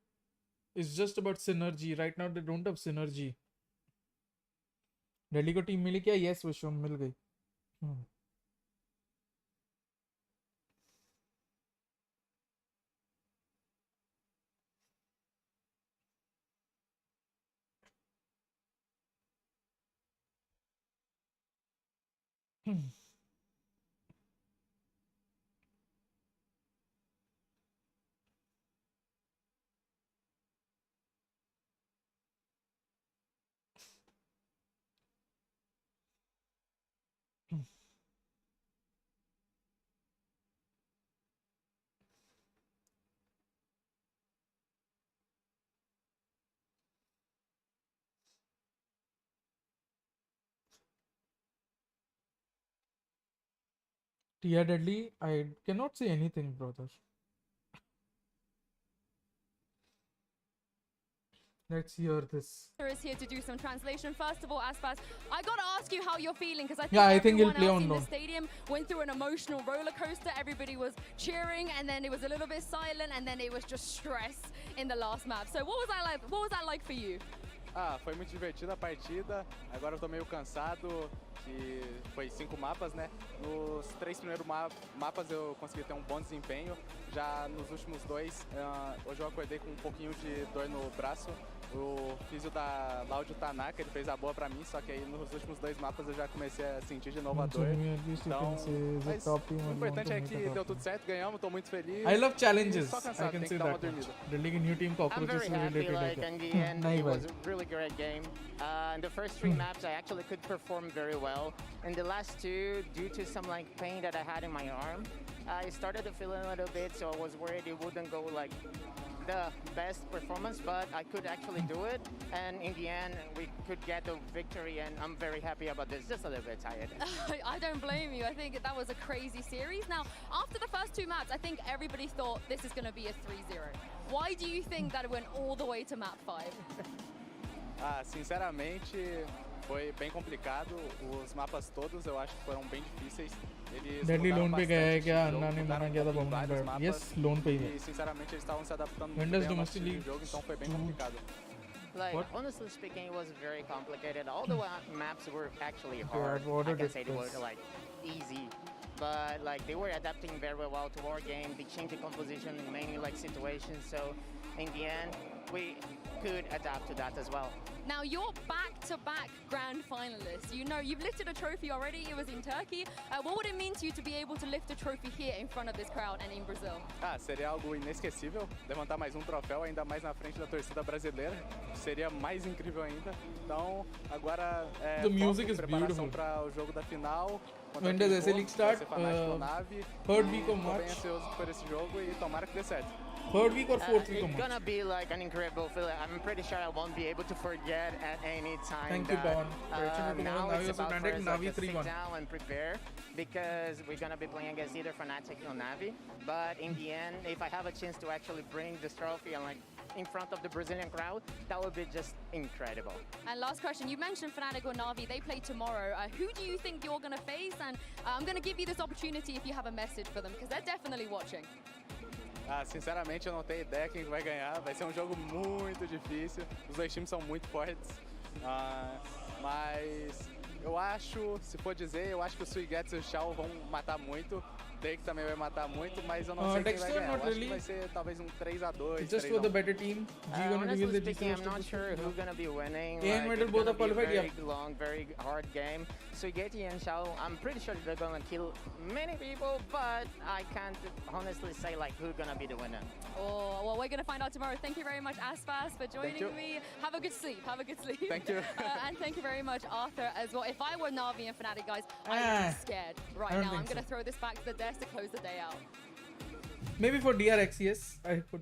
It's just about synergy. Right now they don't have synergy. Delhi को team मिली क्या? Yes, विश्वम मिल गई. Tia Deadly, I cannot say anything, brother. Let's hear this. Is here to do some translation. First of all, Aspas, I gotta ask you how you're feeling, because I think he'll everyone play else on in the loan. stadium went through an emotional roller coaster. Everybody was cheering, and then it was a little bit silent, and then it was just stress in the last map. So what was that like? What was that like for you? Ah, foi muito divertida a partida. Agora eu tô meio cansado, que foi 5 mapas, né? Nos 3 primeiros mapas eu consegui ter um bom desempenho. Já nos últimos 2, hoje eu acordei com um pouquinho de dor no braço. O físio da Laudio Tanaka, ele fez a boa pra mim, só que aí nos últimos 2 mapas eu já comecei a sentir de novo a dor. Então, mas o importante é que deu tudo certo, ganhamos, tô muito feliz. I love challenges. Só cansado, I can tem say que dar uma that. dormida. The league new team I'm cockroaches very happy, related. like, in the end, it was a really great game. In the first 3 maps, I actually could perform very well. In the last 2, due to some like pain that I had in my arm, I started to feel a little bit, so I was worried it wouldn't go like the best performance, but I could actually do it, and in the end we could get the victory, and I'm very happy about this. Just a little bit tired. I don't blame you. I think that was a crazy series. Now, after the first 2 maps, I think everybody thought this is going to be a 3-0. Why do you think that it went all the way to map 5? Sinceramente, foi bem complicado. Os mapas todos eu acho que foram bem difíceis. Eles Deadly mudaram loan पे गया है bastante क्या? o jogo, अन्ना ने mudaram मना किया था um pouquinho vários Boman. Yes, mapas, loan पे ही है. E sinceramente eles estavam se adaptando muito When does bem ao nosso Domestic estilo de League jogo, então foi bem complicado. Like, What? honestly speaking, it was very complicated. All the maps were actually hard. what I a can say they were difference. like easy, but like they were adapting very well to our game. They changed the composition in many like situations. So in the end, we could adapt to that as well. Now, you're back-to-back grand finalists. You know, you've lifted a trophy already. It was in Turkey. What would it mean to you to be able to lift a trophy here in front of this crowd and in Brazil? Seria algo inesquecível levantar mais troféu, ainda mais na frente da torcida brasileira. Seria mais incrível ainda. Então, agora The music is preparação beautiful. para o jogo da final. When does SL League start? Third week of Tô bem March. ansioso por esse jogo e tomara que dê certo. Third week or fourth week of It's March? gonna be like an incredible feeling. I'm pretty sure I won't be able to forget at any time. Thank you, that, Pawan. Correction, now Navi it's also about for landed us Navi to sit 3-1. down and prepare because we're gonna be playing against either Fnatic or Navi. But in the end, if I have a chance to actually bring this trophy and like in front of the Brazilian crowd, that would be just incredible. And last question, you mentioned Fnatic or Navi. They play tomorrow. Who do you think you're going to face? And I'm going to give you this opportunity if you have a message for them, because they're definitely watching. Sinceramente, eu não tenho ideia quem vai ganhar. Vai ser um jogo muito difícil. Os dois times são muito fortes. Mas eu acho, se for dizer, eu acho que o Suigetsu e o Shao vão matar muito. Drake também vai matar muito, mas eu não sei quem vai Dexter, ganhar. not Eu acho que really. vai ser talvez 3-2, Just for the better team. G gonna reveal Honestly the speaking, I'm GC not sure who's gonna be winning. A and Like, Metal it's both gonna are be a qualified, very yeah. long, very hard game. Suigeti and Shao, I'm pretty sure they're gonna kill many people, but I can't honestly say like who's gonna be the winner. Oh, well, we're going to find out tomorrow. Thank you very much, Aspas, for joining you. me. Have a good sleep. Have a good sleep. Thank you. And thank you very much, Arthur, as well. If I were Navi and Fnatic, guys, I'd be scared right I don't now. I'm think going to so. throw this back to the desk to close the day out. Maybe for DRX, yes. I could.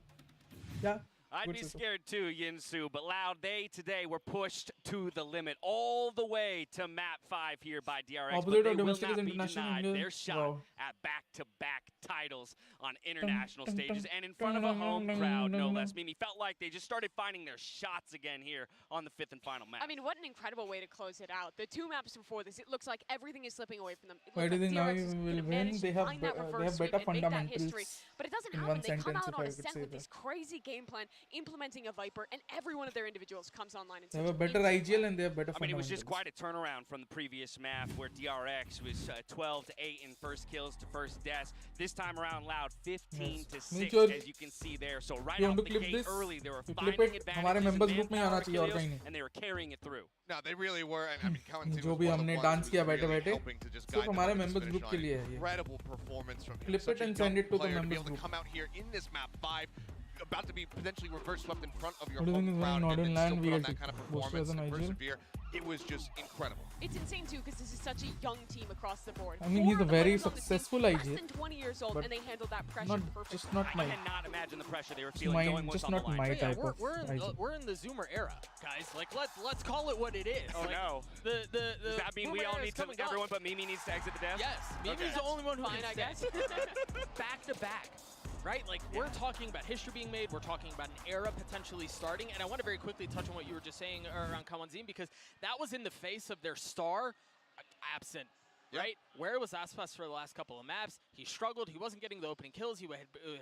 Yeah. I'd good be system. scared too, Yinsu, but Loud, they today were pushed to the limit all the way to map 5 here by DRX, Opposite but of they will domestic not is be international denied India. their shot Wow. at back-to-back titles on international stages and in front of a home crowd, no less. Mimi felt like they just started finding their shots again here on the 5th and final map. I mean, what an incredible way to close it out. The 2 maps before this, it looks like everything is slipping away from them. It Why looks do you like think DRX is Navi gonna will manage win? to They have find that they reverse have sweep better and make that history. fundamentals. But it doesn't in happen. one They come sentence, out if on I a could set say with that. this crazy game plan, implementing a Viper, and every one of their individuals comes online. They have a better IGL and they have better I mean, it was just fundamentals. quite a turnaround from the previous map where DRX was 12-8 in first kills to first deaths. This time around, Loud 15-6, Mutual. as you can see there. So right You out want the to clip gate this? early, they were You finding clip it? हमारे advantages in members group में आना manpower, चाहिए और Achilles, कहीं नहीं. and they were carrying it through. No, they really were, and I mean, Counter-stratting जो was भी one of the हमने ones डांस who किया was really बैठे-बैठे, helping to just सिर्फ guide them हमारे on this members finish group के line. लिए है ये. Incredible performance from him. Clip Such it a and young send it to the player to be members able to group. come out here in this map 5, about to be potentially reverse swept in front of your What do you home think is crowd, going and on then in still put on VLT? that kind of Boosters performance and and IGL? persevere. It was just incredible. It's insane too, because this is such a young team across the board. I mean, 4 he's a of the very players on this team successful less IGL, than 20 years old, but and they handled that pressure not perfectly. just not I my cannot imagine the pressure they were It's feeling mine, knowing what's just on the not line. my Yeah, type we're, of we're in IGL. we're in the Zoomer era, guys. Like let's call it what it is. Oh like, no. The Does that mean we Boomer all era need is to, come and gone. everyone but Mimi needs to exit the desk? Yes, Mimi's Okay. the only one who Fine, can I guess. back to back. Right? Like, we're talking about history being made, we're talking about an era potentially starting, and I want to very quickly touch on what you were just saying around Kawanzin, because that was in the face of their star absent. Right? Where was Aspas for the last couple of maps? He struggled. He wasn't getting the opening kills he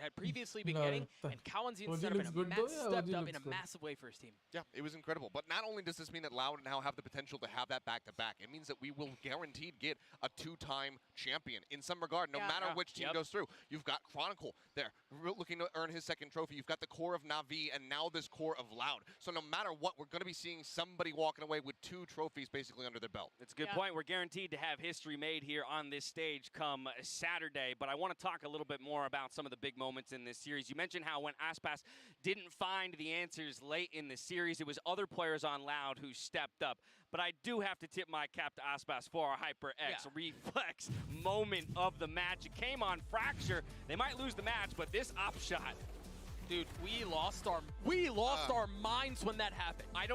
had previously been No, getting. And Kawanzin OG stepped looks good though, yeah, up OG in looks a good. massive way for his team. Yeah, it was incredible. But not only does this mean that Loud now have the potential to have that back-to-back, it means that we will guaranteed get a 2-time champion in some regard, no matter which team goes through. You've got Chronicle there, looking to earn his second trophy. You've got the core of Na'Vi and now this core of Loud. So no matter what, we're going to be seeing somebody walking away with 2 trophies basically under their belt. That's a good point. We're guaranteed to have history made here on this stage come Saturday, but I want to talk a little bit more about some of the big moments in this series. You mentioned how when Aspas didn't find the answers late in the series, it was other players on Loud who stepped up. But I do have to tip my cap to Aspas for our HyperX reflex moment of the match. It came on Fracture. They might lose the match, but this op shot. Dude, we lost our minds when that happened. I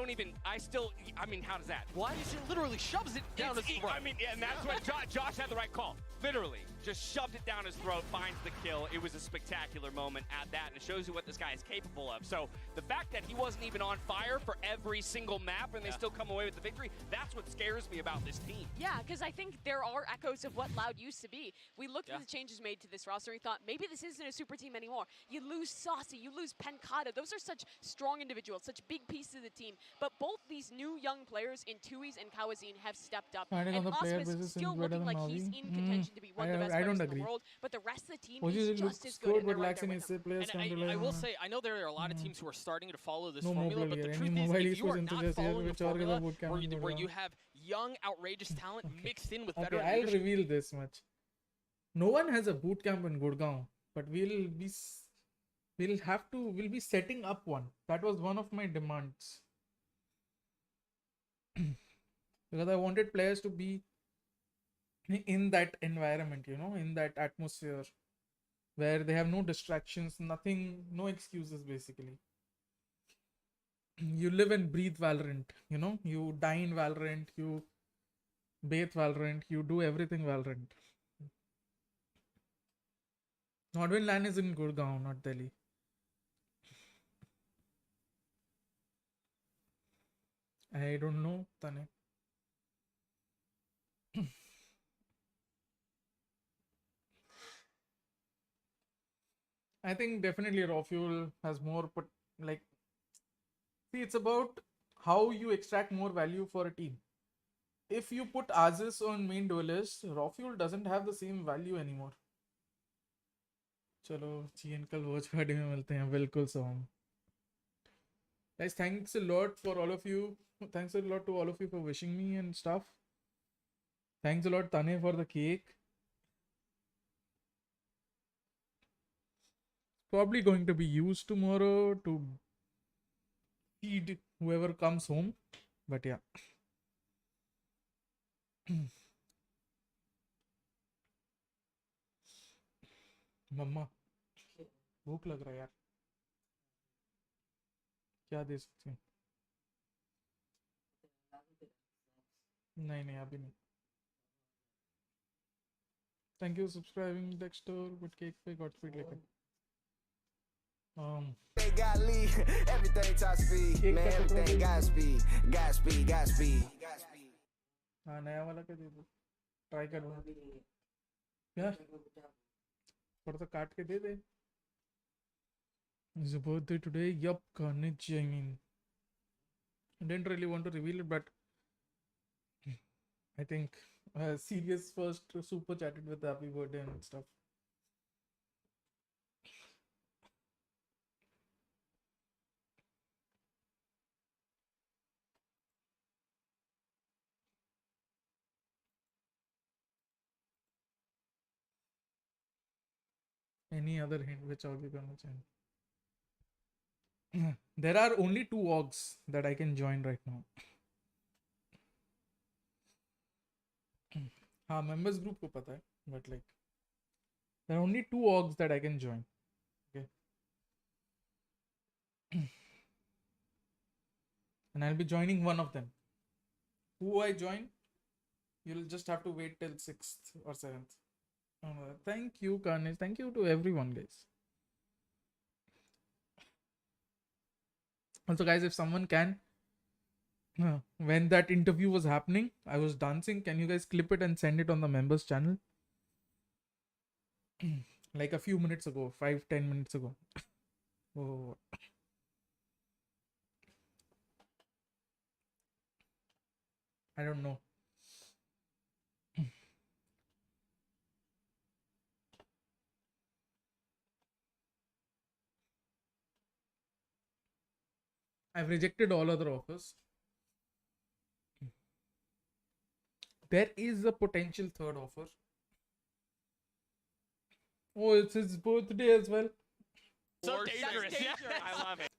mean, how does that? Why is it literally shoves it down his throat? I mean, and that's what Josh had the right call. Literally, just shoved it down his throat, finds the kill. It was a spectacular moment at that, and it shows you what this guy is capable of. So the fact that he wasn't even on fire for every single map and they still come away with the victory, that's what scares me about this team. Yeah, because I think there are echoes of what Loud used to be. We looked at the changes made to this roster and we thought, maybe this isn't a super team anymore. You lose Saucy, You lose Pencada. Those are such strong individuals, such big pieces of the team. But both these new young players in Tui's and Kawazin have stepped up. Finding And on the player Auspice basis still seems better looking than like he's Mavi. in contention to be one of the best I players don't in agree. the world. But the rest of the team Oji is looks just as good, good, and they're but right lacks there in with them. SA players. And I will say, I know there are a lot of teams who are starting to follow this No formula, mobile but the here. truth Any is, mobile if you are esports not enthusiast here, following a which organ formula of boot camp and where boot you camp. have young, outrageous talent mixed in with Okay, veteran I'll leadership. reveal this much. No one has a boot camp in Gurgaon, but we'll be setting up one. That was one of my demands. Because I wanted players to be in that environment, you know, in that atmosphere where they have no distractions, nothing, no excuses basically. You live and breathe Valorant, you know, you dine Valorant, you bathe Valorant, you do everything Valorant. Nodwin LAN is in Gurgaon, not Delhi. I don't know, Tane. I think definitely raw fuel has more, but like, see, it's about how you extract more value for a team. If you put Aziz on main duelist, raw fuel doesn't have the same value anymore. चलो चीन कल watch party में मिलते हैं बिल्कुल सोम. Guys, thanks a lot for all of you. Thanks a lot to all of you for wishing me and stuff. Thanks a lot, Tane, for the cake. Probably going to be used tomorrow to feed whoever comes home. But yeah. मम्मा भूख लग रहा है यार, क्या दे सकते हैं? नहीं नहीं अभी नहीं. Thank you subscribing Dexter with cake पे Godspeed लेकर. They got Lee, everything top speed, man, everything Godspeed. हाँ नया वाला क्या दे दो, ट्राई कर लो यार, थोड़ा सा काट के दे दे. It's a birthday today. Yup, carnage. I mean, I didn't really want to reveal it, but I think Serious first super chatted with happy birthday and stuff. Any other hint which I'll be gonna change? There are only 2 orgs that I can join right now. हाँ members group को पता है, but like there are only 2 orgs that I can join. Okay. And I'll be joining one of them. Who I join, you'll just have to wait till 6th or 7th. Thank you, Carnage. Thank you to everyone, guys. Also, guys, if someone can, when that interview was happening, I was dancing. Can you guys clip it and send it on the members channel? Like a few minutes ago, 5-10 minutes ago. Oh. I don't know. I've rejected all other offers. There is a potential third offer. Oh, it's his birthday as well. So dangerous. Yeah, I love it.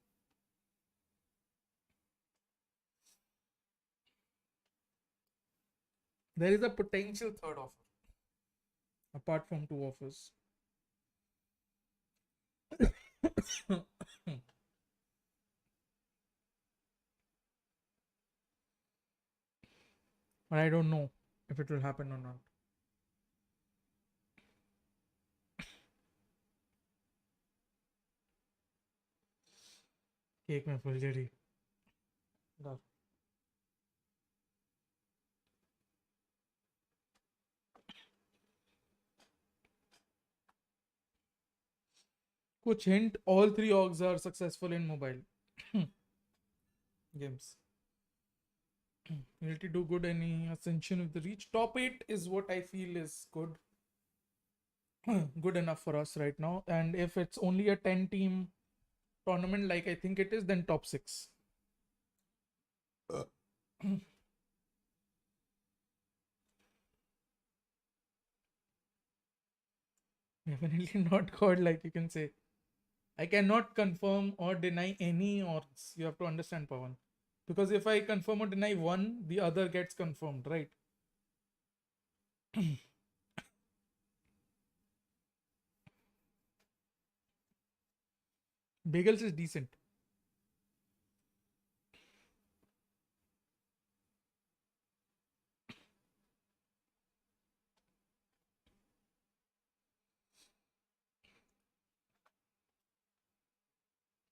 There is a potential third offer. Apart from 2 offers. But I don't know if it will happen or not. Cake में फुलझड़ी. कुछ hint, all three orgs are successful in mobile games. Will to do good any ascension with the reach? Top 8 is what I feel is good. Good enough for us right now. And if it's only a 10 team tournament like I think it is, then top 6. Definitely not God, like you can say. I cannot confirm or deny any orgs. You have to understand, Pawan. Because if I confirm or deny one, the other gets confirmed, right? Bagels is decent.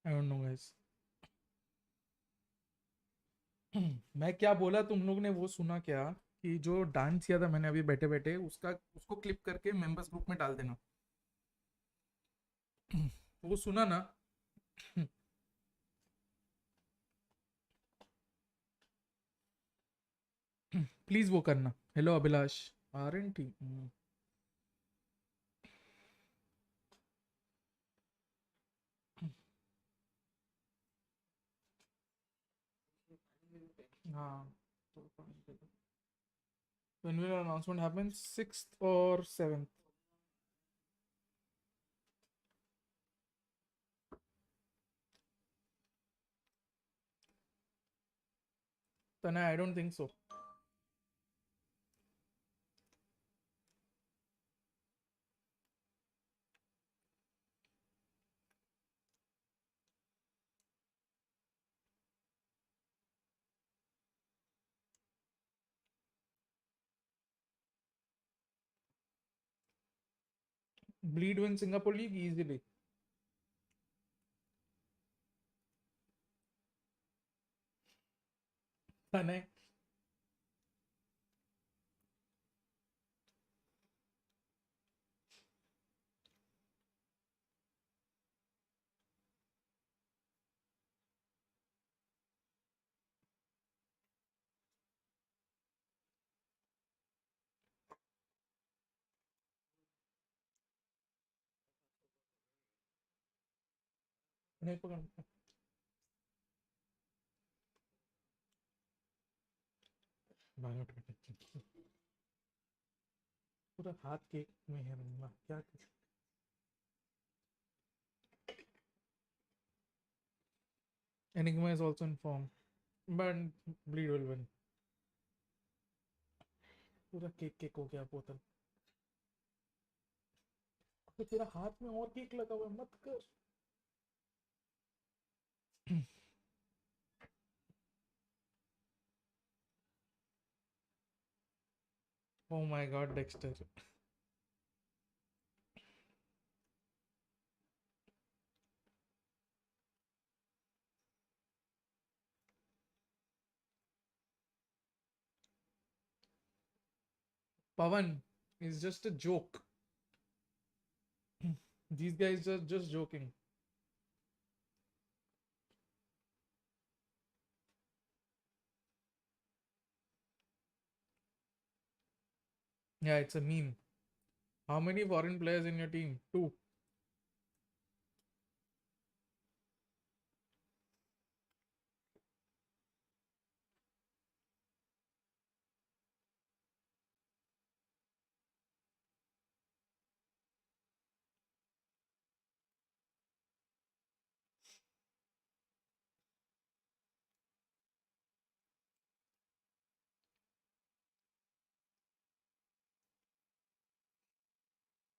I don't know, guys. मैं क्या बोला, तुम लोग ने वो सुना क्या कि जो डांस किया था मैंने अभी बैठे बैठे उसको क्लिप करके मेंबर्स ग्रुप में डाल देना. वो सुना ना. प्लीज वो करना. हेलो अभिलाष. आरएनटी. हाँ. When will announcement happen? 6th or 7th? Tanay, I don't think so. Bleed win Singapore League easily. Tanay. नहीं पकड़. पूरा हाथ केक में है मम्मा. क्या कर. Enigma is also in form, but Bleed will win. पूरा केक हो गया बोतल. तो तेरा हाथ में और केक लगा हुआ है, मत कर. Oh my God, Dexter. Pawan is just a joke. These guys are just joking. Yeah, it's a meme. How many foreign players in your team? 2.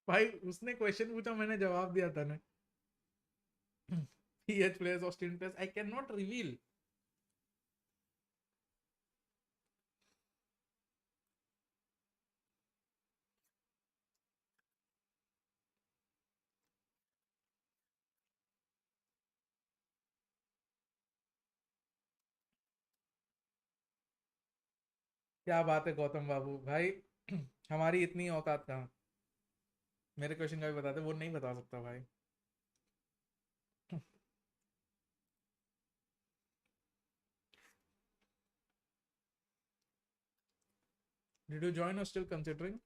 भाई उसने क्वेश्चन पूछा, मैंने जवाब दिया था ना. PH players, Australian players, I cannot reveal. क्या बात है गौतम बाबू भाई. हमारी इतनी औकात कहाँ. मेरे क्वेश्चन का भी बताते, वो नहीं बता सकता भाई. Did you join or still considering?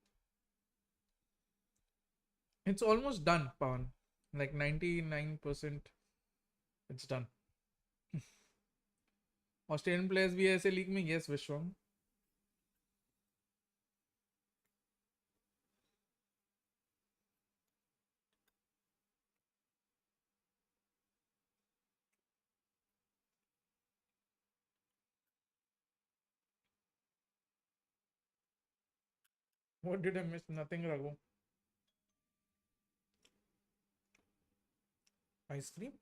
It's almost done, Pawan. Like 99%. It's done. Australian players भी ऐसे league में? Yes, Vishwam. What did I miss? Nothing, Raghu. Ice cream?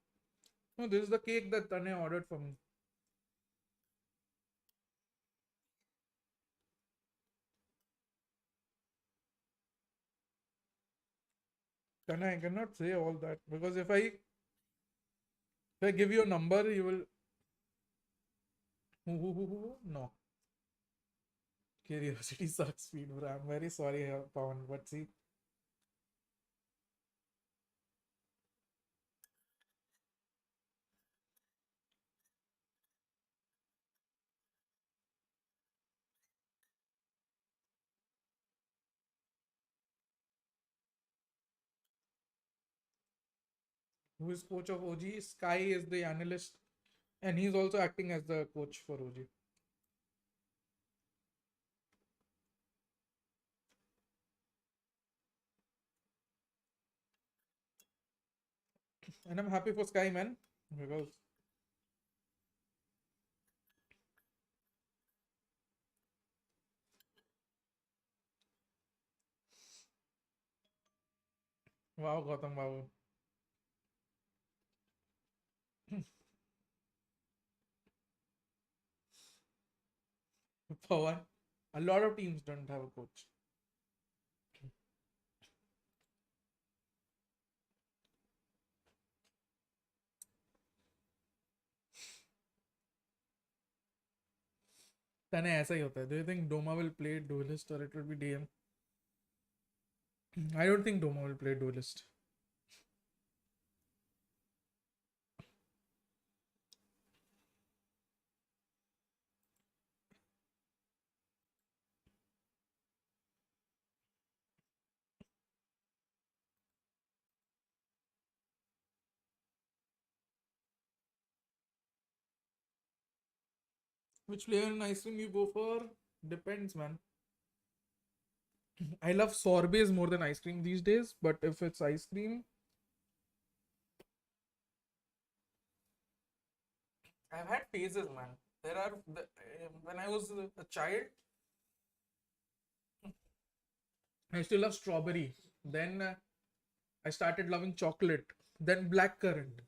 No, this is the cake that Tanya ordered for me. Tanya, I cannot say all that because if I give you a number, you will. No. Curiosity sucks, speed, bro. I'm very sorry, Pawan, but see. Who is coach of OG? Sky is the analyst, and he's also acting as the coach for OG. And I'm happy for Sky, man, because wow, Gautam, wow. Pawan, a lot of teams don't have a coach. तने ऐसा ही होता है. Do you think Doma will play duelist or it will be DM? I don't think Doma will play duelist. Which flavor in ice cream you go for? Depends, man. I love sorbets more than ice cream these days, but if it's ice cream, I've had phases, man. When I was a child, I used to love strawberry. Then I started loving chocolate. Then blackcurrant.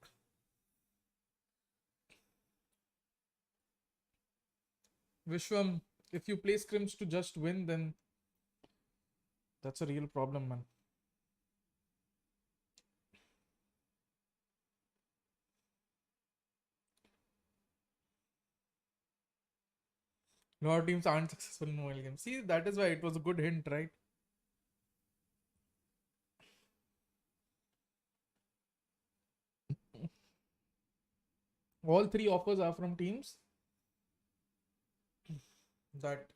Vishwam, if you play scrims to just win, then that's a real problem, man. A lot of teams aren't successful in mobile games. See, that is why it was a good hint, right? All three offers are from teams that,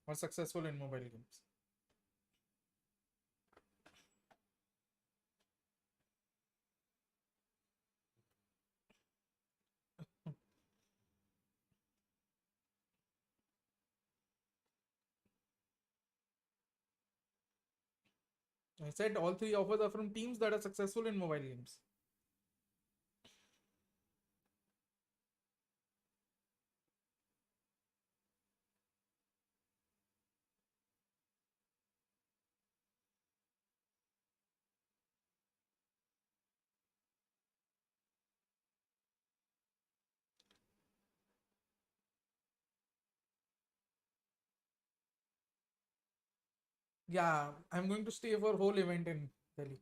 are successful in mobile games. I said all three offers are from teams that are successful in mobile games. Yeah, I'm going to stay for whole event in Delhi.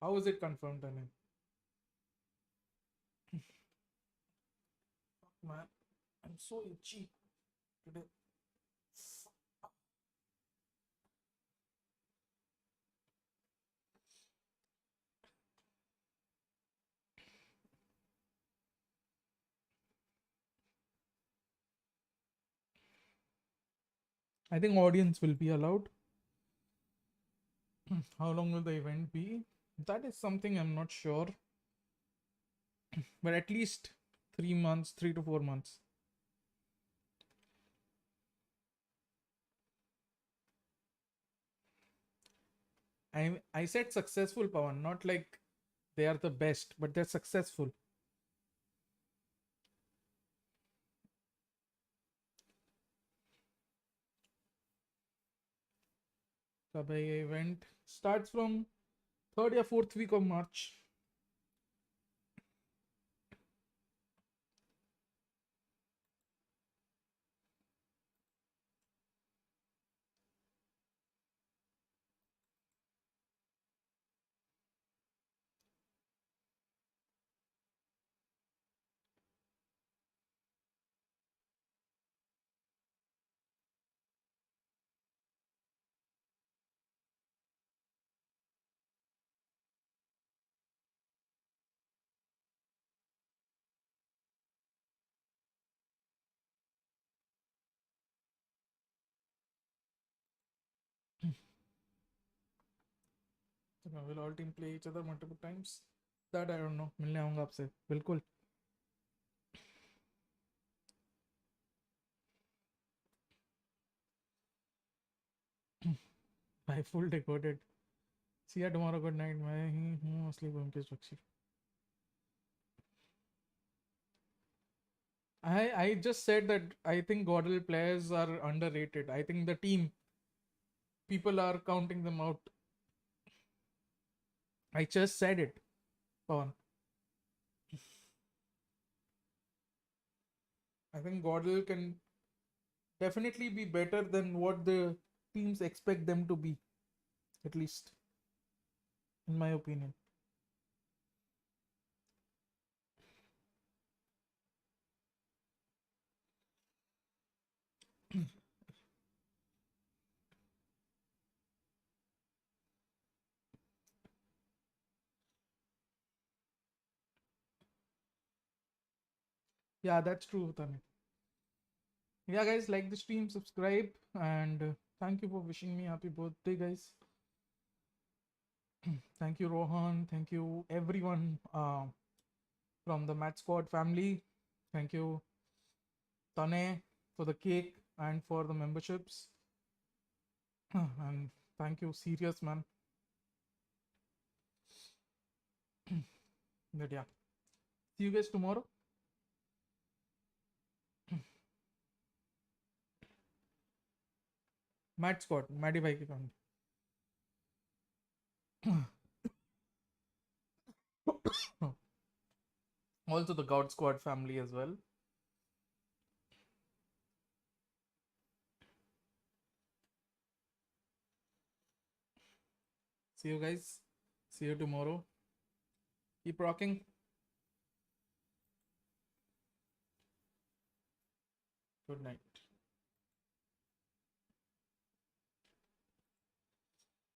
How is it confirmed, Tanya? Man, I'm so itchy today. I think audience will be allowed. How long will the event be? That is something I'm not sure. But at least 3 months, 3 to 4 months. I said successful, Pawan, not like they are the best, but they're successful. The event starts from 3rd or 4th week of March. Will all team play each other multiple times? That I don't know. मिलने आऊँगा आपसे बिल्कुल. By full decoded. See you tomorrow. Good night. मैं ही हूँ असली भूमिका साक्षी. I just said that I think Godel players are underrated. I think the team, people are counting them out. I just said it, Pawan. I think Godel can definitely be better than what the teams expect them to be, at least, in my opinion. Yeah, that's true, Tane. Yeah, guys, like the stream, subscribe, and thank you for wishing me happy birthday, guys. Thank you, Rohan. Thank you, everyone from the Match Squad family. Thank you, Tane, for the cake and for the memberships. And thank you, serious man. But yeah, see you guys tomorrow. Match Squad, Maddie Bhai ki family. Also the God Squad family as well. See you guys. See you tomorrow. Keep rocking. Good night.